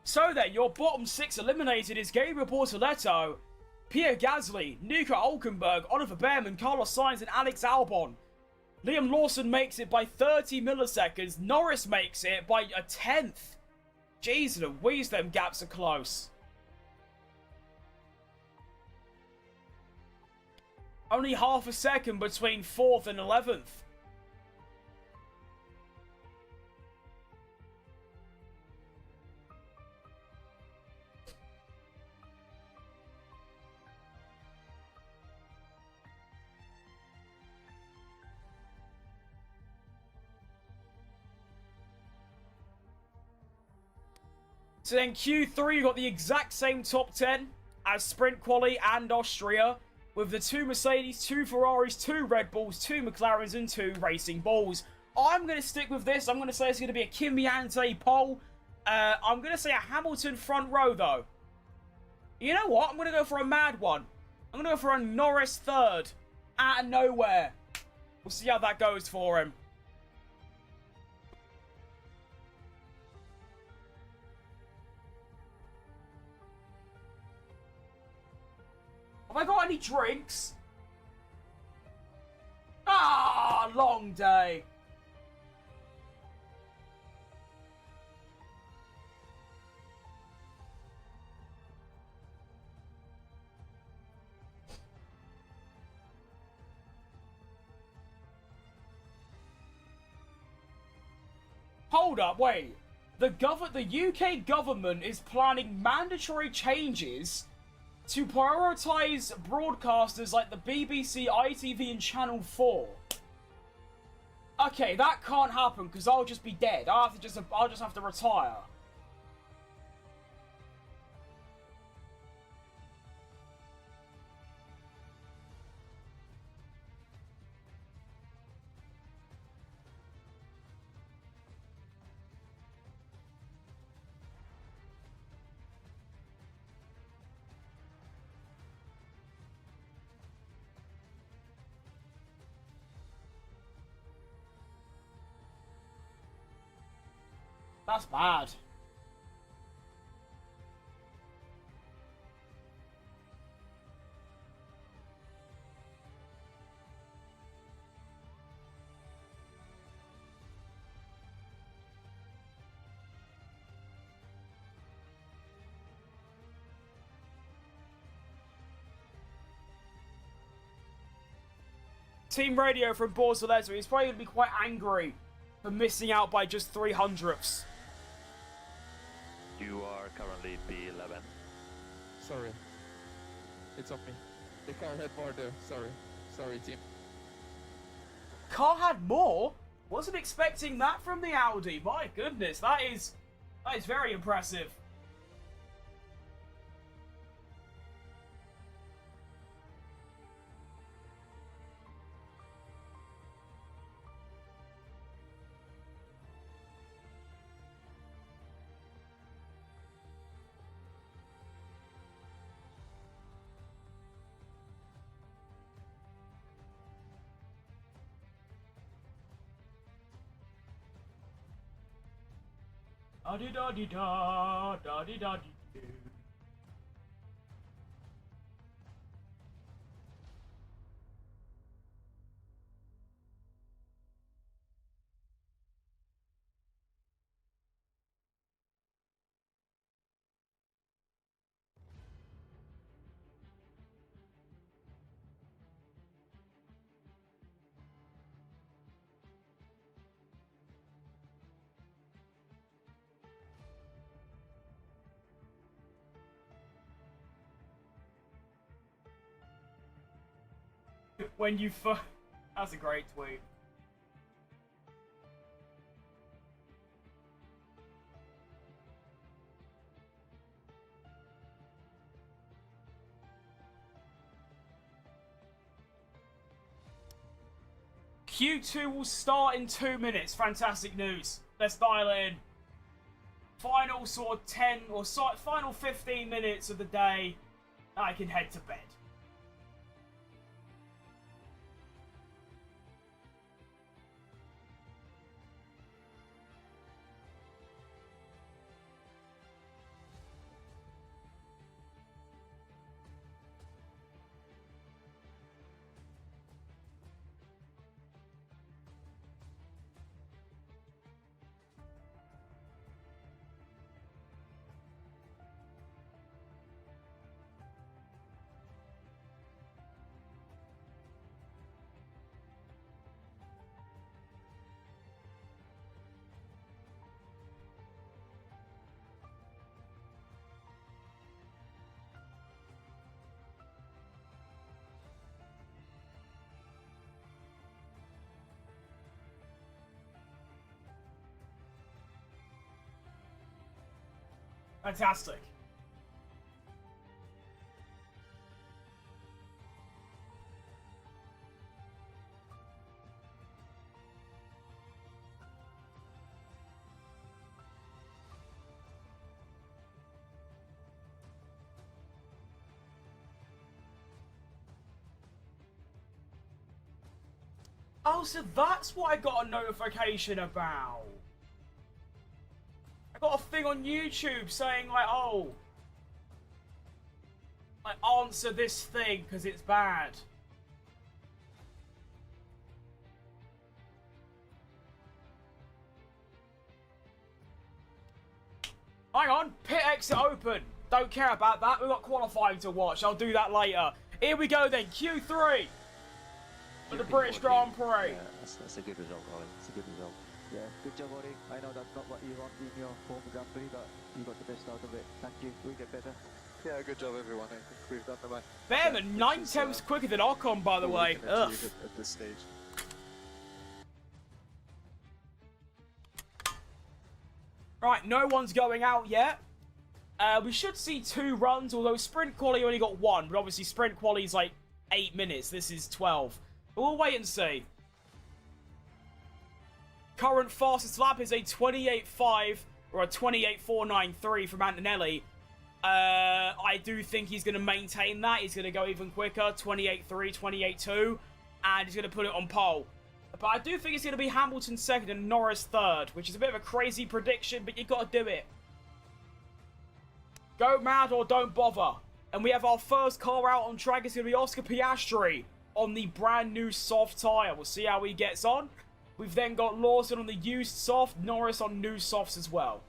So then, your bottom 6 eliminated is Gabriel Bortoleto, Pierre Gasly, Nico Hulkenberg, Oliver Behrman, Carlos Sainz, and Alex Albon. Liam Lawson makes it by 30 milliseconds. Norris makes it by a 10th. Jeez Louise, them gaps are close. Only half a second between 4th and 11th. So then Q3, you've got the exact same top 10 as Sprint Quali and Austria, with the 2 Mercedes, 2 Ferraris, 2 Red Bulls, 2 McLarens, and 2 Racing Bulls. I'm going to stick with this. I'm going to say it's going to be a Kimi Antonelli pole. I'm going to say a Hamilton front row, though. You know what? I'm going to go for a mad one. I'm going to go for a Norris third. Out of nowhere. We'll see how that goes for him. Have I got any drinks? Ah, long day. Hold up, wait. The UK government is planning mandatory changes to prioritise broadcasters like the BBC, ITV, and Channel 4. Okay, that can't happen because I'll just be dead. I'll just have to retire. That's bad. Team radio from Bortoleto. He's probably going to be quite angry for missing out by just 300ths. You are currently B11. Sorry. It's on me. The car had more there. Sorry, team. Car had more? Wasn't expecting that from the Audi. My goodness, that is very impressive. Da-di-da-di-da, da-di-da-di-do. when you That's a great tweet. Q2 will start in 2 minutes. Fantastic news. Let's dial it in. Final sort of 10 or final 15 minutes of the day. I can head to bed. Fantastic. Oh, so that's what I got a notification about. I got a thing on YouTube saying like, oh, like answer this thing because it's bad. Hang on, pit exit open. Don't care about that. We've got qualifying to watch. I'll do that later. Here we go then, Q3 for the British Grand Prix. Yeah, that's a good result, Ollie. It's a good result. Yeah, good job, Ollie. I know that's not what you want in your home Grand Prix, but you got the best out of it. Thank you. We'll get better. Yeah, good job, everyone. I think we've done the right. Better than 9/10 quicker than Ocon, by the way. Ugh. At this stage. Right, no one's going out yet. We should see 2 runs, although sprint quali only got 1. But obviously sprint quali is like 8 minutes. This is 12. But we'll wait and see. Current fastest lap is a 28.5 or a 28.493 from Antonelli. I do think he's going to maintain that. He's going to go even quicker, 28.3, 28.2, and he's going to put it on pole. But I do think it's going to be Hamilton second and Norris third, which is a bit of a crazy prediction, but you got to do it. Go mad or don't bother. And we have our first car out on track. It's going to be Oscar Piastri on the brand new soft tyre. We'll see how he gets on. We've then got Lawson on the used soft, Norris on new softs as well.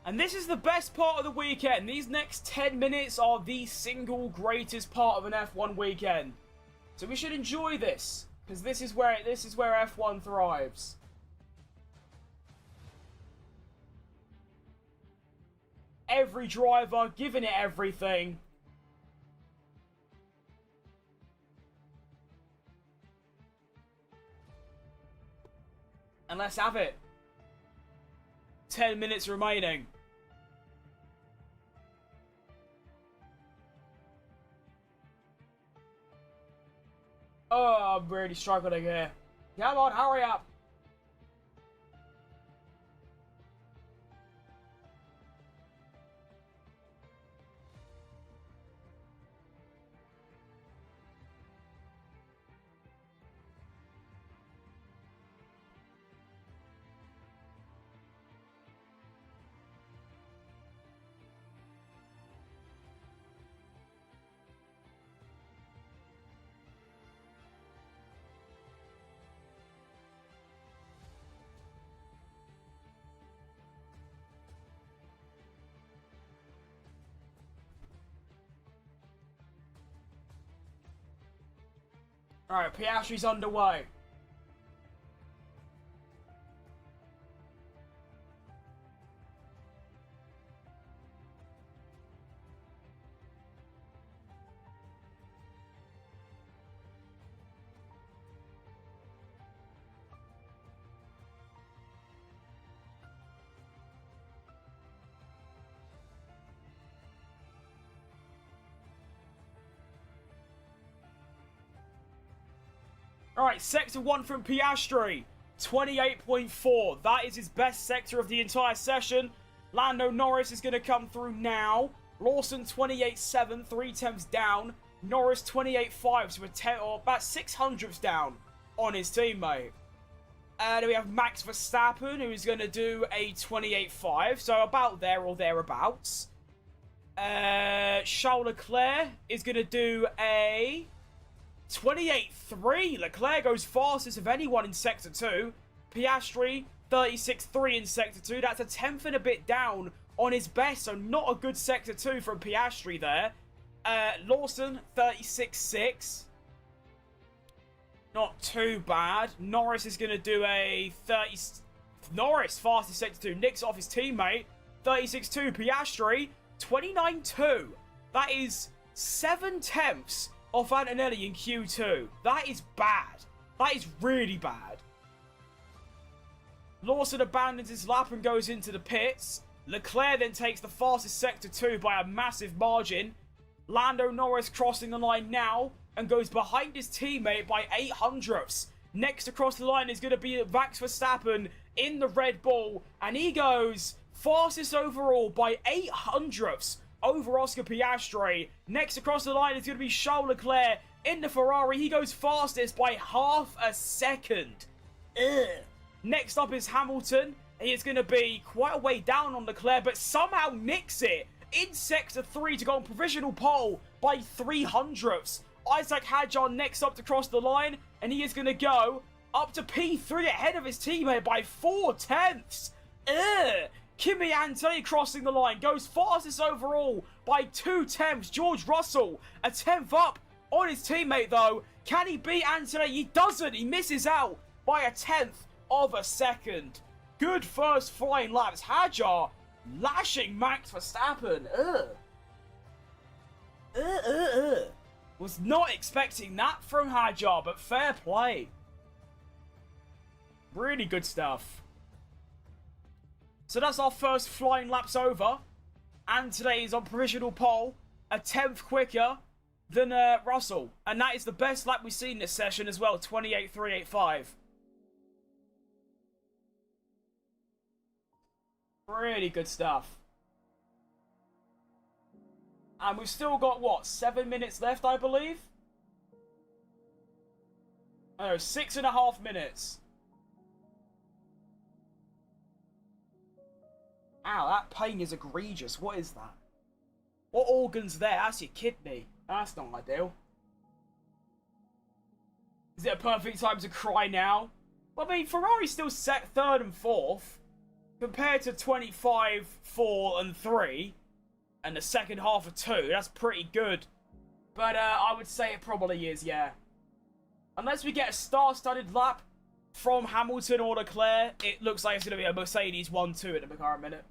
And this is the best part of the weekend. These next 10 minutes are the single greatest part of an F1 weekend. So we should enjoy this, because this is where F1 thrives. Every driver giving it everything. And let's have it. 10 minutes remaining. Oh, I'm really struggling here. Come on, hurry up. Alright, Piastri's underway. All right, sector 1 from Piastri, 28.4. That is his best sector of the entire session. Lando Norris is going to come through now. Lawson 28.7, 3/10 down. Norris 28.5, so about 600ths down on his teammate. Then we have Max Verstappen, who's going to do a 28.5, so about there or thereabouts. Charles Leclerc is going to do a 28.3. Leclerc goes fastest of anyone in Sector 2. Piastri, 36.3 in Sector 2. That's a 10th and a bit down on his best, so not a good Sector 2 from Piastri there. Lawson, 36.6. Not too bad. Norris is going to do a 30... Norris, fastest Sector 2. Nicks off his teammate. 36.2. Piastri, 29.2. That is 7/10 off Antonelli in Q2. That is bad. That is really bad. Lawson abandons his lap and goes into the pits. Leclerc then takes the fastest Sector 2 by a massive margin. Lando Norris crossing the line now and goes behind his teammate by 800ths. Next across the line is going to be Max Verstappen in the Red Bull, and he goes fastest overall by 800ths over Oscar Piastri. Next across the line is going to be Charles Leclerc in the Ferrari. He goes fastest by half a second. Ugh. Next up is Hamilton. He is going to be quite a way down on Leclerc, but somehow nicks it in Sector 3 to go on provisional pole by 300ths. Isaac Hadjar next up to cross the line, and he is going to go up to P3 ahead of his teammate by 4/10. Ugh. Kimi Antonelli crossing the line, goes fastest overall by 2/10. George Russell, a 10th up on his teammate though. Can he beat Antonelli? He doesn't. He misses out by a 10th of a second. Good first flying laps. Hadjar lashing Max Verstappen. Was not expecting that from Hadjar, but fair play. Really good stuff. So that's our first flying laps over. And today is on provisional pole, a 10th quicker than Russell. And that is the best lap we've seen this session as well, 28.385. Really good stuff. And we've still got, what, 7 minutes left, I believe? Oh, 6.5 minutes. Ow, that pain is egregious. What is that? What organ's there? That's your kidney. That's not ideal. Is it a perfect time to cry now? Well, I mean, Ferrari's still set 3rd and 4th. Compared to 25, 4 and 3. And the second half of 2. That's pretty good. But I would say it probably is, yeah. Unless we get a star-studded lap from Hamilton or Leclerc, it looks like it's going to be a Mercedes 1-2 at the current minute.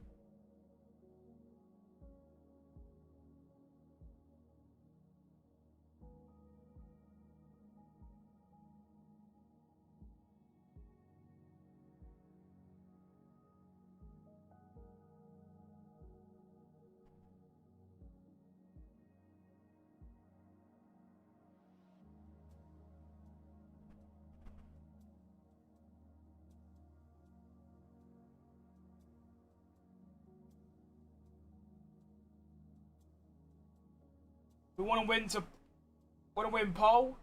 We want to win pole.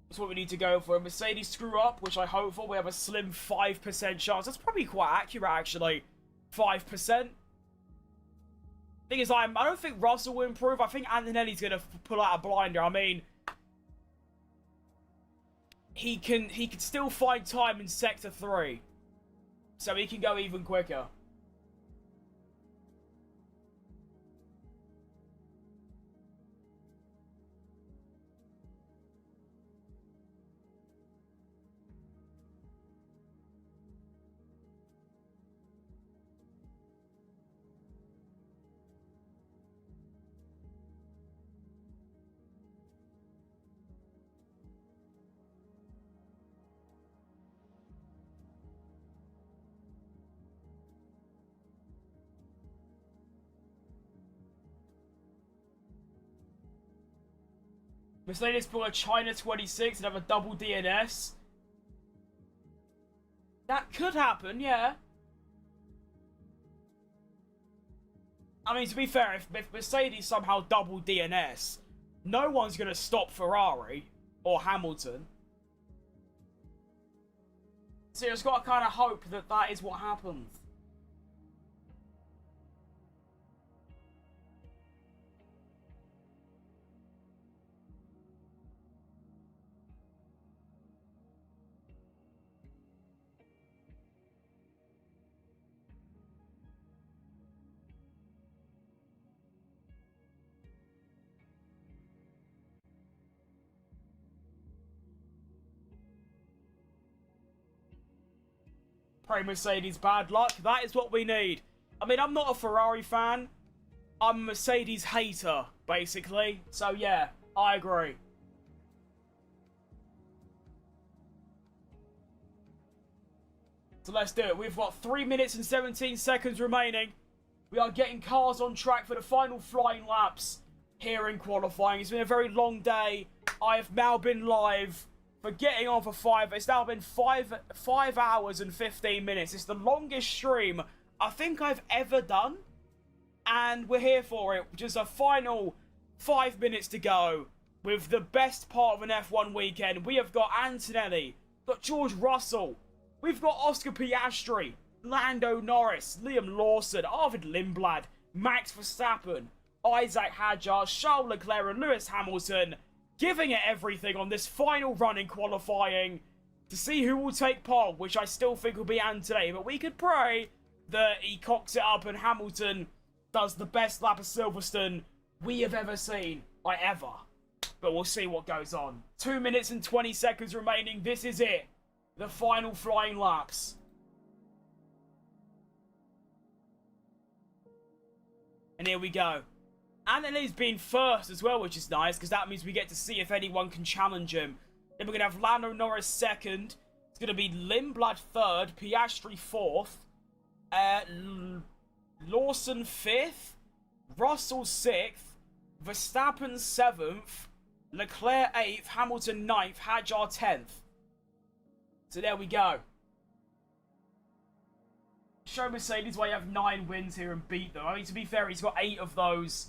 That's what we need to go for. A Mercedes screw up, which I hope for. We have a slim 5% chance. That's probably quite accurate, actually. 5%. Thing is, I don't think Russell will improve. I think Antonelli's going to pull out a blinder. I mean, he can still find time in Sector 3. So he can go even quicker. Mercedes pull a China 26 and have a double DNS. That could happen, yeah. I mean, to be fair, if Mercedes somehow double DNS, no one's going to stop Ferrari or Hamilton. So you just got to kind of hope that that is what happens. Pray Mercedes bad luck. That is what we need. I mean, I'm not a Ferrari fan. I'm a Mercedes hater, basically. So, yeah, I agree. So let's do it. We've got 3 minutes and 17 seconds remaining. We are getting cars on track for the final flying laps here in qualifying. It's been a very long day. I have now been live for getting on for 5. It's now been 5 hours and 15 minutes. It's the longest stream I think I've ever done. And we're here for it. Just a final 5 minutes to go with the best part of an F1 weekend. We have got Antonelli, got George Russell, we've got Oscar Piastri, Lando Norris, Liam Lawson, Arvid Lindblad, Max Verstappen, Isaac Hadjar, Charles Leclerc and Lewis Hamilton, giving it everything on this final run in qualifying to see who will take pole, which I still think will be Antonelli. But we could pray that he cocks it up and Hamilton does the best lap of Silverstone we have ever seen. Like, ever. But we'll see what goes on. 2 minutes and 20 seconds remaining. This is it. The final flying laps. And here we go. Antonelli's been first as well, which is nice, because that means we get to see if anyone can challenge him. Then we're going to have Lando Norris second. It's going to be Lindblad third, Piastri fourth, Lawson fifth, Russell sixth, Verstappen seventh, Leclerc eighth, Hamilton ninth, Hadjar 10th. So there we go. Show Mercedes why you have 9 wins here and beat them. I mean, to be fair, he's got 8 of those.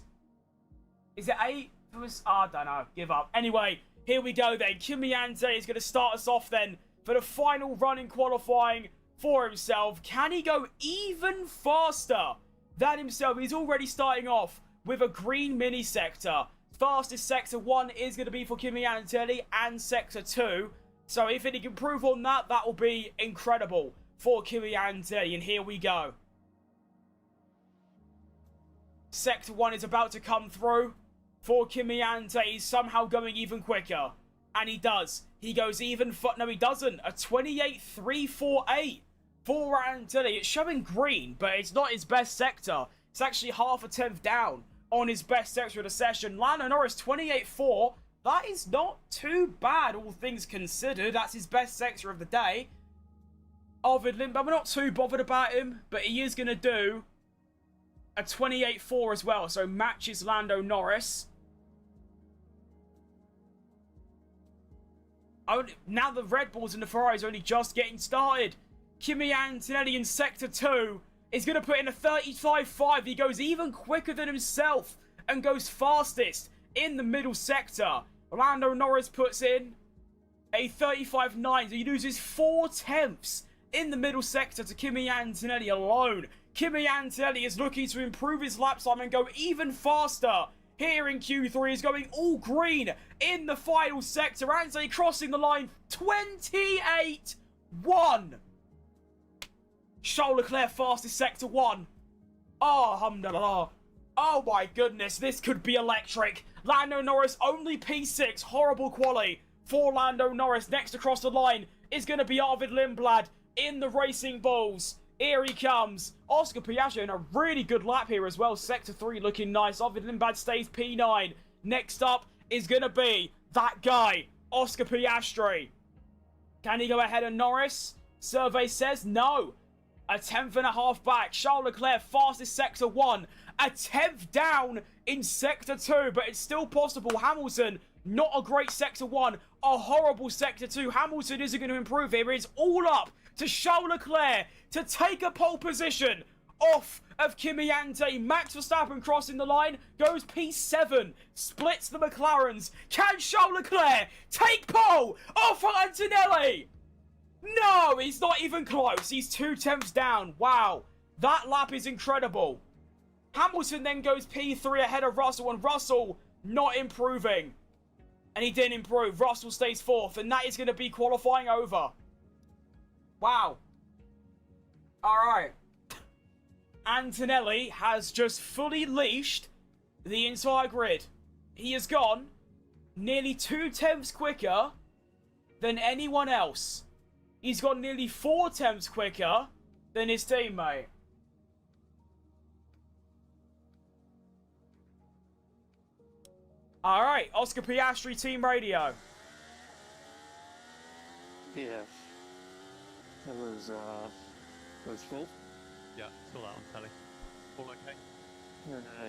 Is it 8? I don't know. Give up. Anyway, here we go then. Kimi Antonelli is going to start us off then for the final run in qualifying for himself. Can he go even faster than himself? He's already starting off with a green mini sector. Fastest sector 1 is going to be for Kimi Antonelli and sector 2. So if he can improve on that, that will be incredible for Kimi Antonelli. And here we go. Sector 1 is about to come through for Kimi Antonelli. He's somehow going even quicker. And he does. He goes even... No, he doesn't. A 28.348 for Antonelli. It's showing green, but it's not his best sector. It's actually half a tenth down on his best sector of the session. Lando Norris, 28.4. That is not too bad, all things considered. That's his best sector of the day. Arvid Lindblad, we're not too bothered about him, but he is going to do a 28.4 as well, so matches Lando Norris. Now the Red Bulls and the Ferraris are only just getting started. Kimi Antonelli in Sector 2 is going to put in a 35.5. He goes even quicker than himself and goes fastest in the middle sector. Lando Norris puts in a 35.9, so he loses 4 tenths in the middle sector to Kimi Antonelli alone. Kimi Antonelli is looking to improve his lap time and go even faster. Here in Q3 is going all green in the final sector. Antonelli crossing the line, 28.1. Charles Leclerc fastest sector 1. Oh, alhamdulillah. Oh my goodness, this could be electric. Lando Norris only P6, horrible quali for Lando Norris. Next across the line is going to be Arvid Lindblad in the Racing Bulls. Here he comes. Oscar Piastri in a really good lap here as well. Sector 3 looking nice. Arvid Lindblad stays P9. Next up is going to be that guy, Oscar Piastri. Can he go ahead of Norris? Survey says no. A 10.5 back. Charles Leclerc fastest sector 1. A 10th down in sector 2, but it's still possible. Hamilton Not a great Sector 1, a horrible Sector 2. Hamilton isn't going to improve here. It's all up to Charles Leclerc to take a pole position off of Kimi Antonelli. Max Verstappen crossing the line, goes P7, splits the McLarens. Can Charles Leclerc take pole off of Antonelli? No, he's not even close. He's 2/10 down. Wow, that lap is incredible. Hamilton then goes P3 ahead of Russell, and Russell not improving. And he didn't improve. Russell stays 4th, and that is going to be qualifying over. Wow. Alright. Antonelli has just fully leashed the entire grid. He has gone nearly 2/10 quicker than anyone else. He's gone nearly 4/10 quicker than his teammate. Alright, Oscar Piastri Team Radio. Yeah. That was full. Yeah, still out on telly. All okay?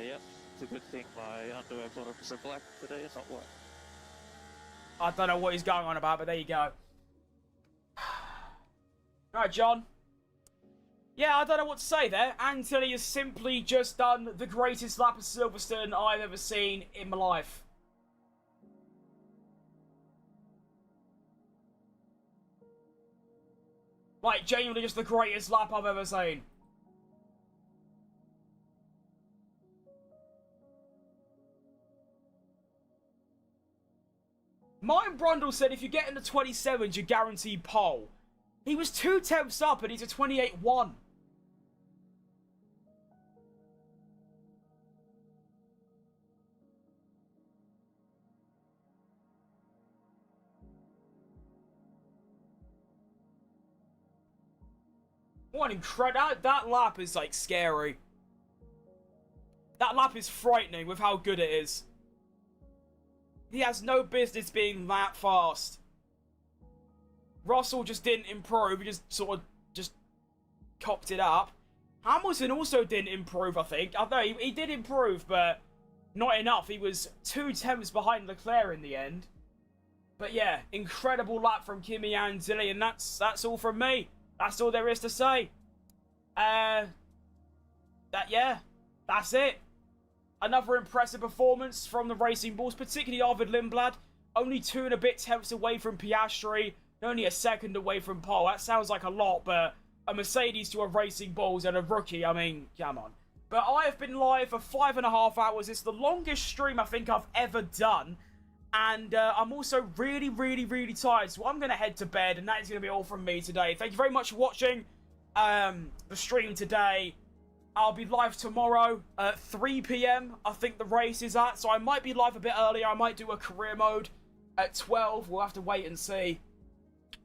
Yep. It's a good thing my underwear 100% black today is not white. I don't know what he's going on about, but there you go. Alright, John. Yeah, I don't know what to say there. Anthony has simply just done the greatest lap of Silverstone I've ever seen in my life. Like, genuinely just the greatest lap I've ever seen. Mine Brundle said if you get in the 27s, you're guaranteed pole. He was 2/10 up and he's a 28-1. What an incredible... That lap is, like, scary. That lap is frightening with how good it is. He has no business being that fast. Russell just didn't improve. He just sort of just copped it up. Hamilton also didn't improve, I think. I know he did improve, but not enough. He was 2/10 behind Leclerc in the end. But yeah, incredible lap from Kimi Antonelli, and that's all from me. That's all there is to say. Yeah, that's it. Another impressive performance from the Racing Bulls, particularly Arvid Lindblad. Only 2 and a bit tenths away from Piastri, and only a second away from pole. That sounds like a lot, but a Mercedes to a Racing Bulls and a rookie, I mean, come on. But I have been live for 5.5 hours. It's the longest stream I think I've ever done. And I'm also really, really, really tired. So I'm going to head to bed, and that is going to be all from me today. Thank you very much for watching the stream today. I'll be live tomorrow at 3 PM. I think the race is at. So I might be live a bit earlier. I might do a career mode at 12. We'll have to wait and see.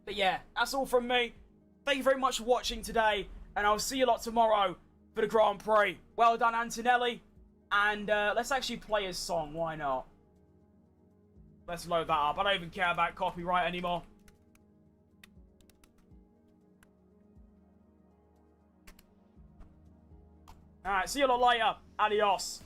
But yeah, that's all from me. Thank you very much for watching today. And I'll see you lot tomorrow for the Grand Prix. Well done, Antonelli. And let's actually play his song. Why not? Let's load that up. I don't even care about copyright anymore. Alright, see you lot later. Adios.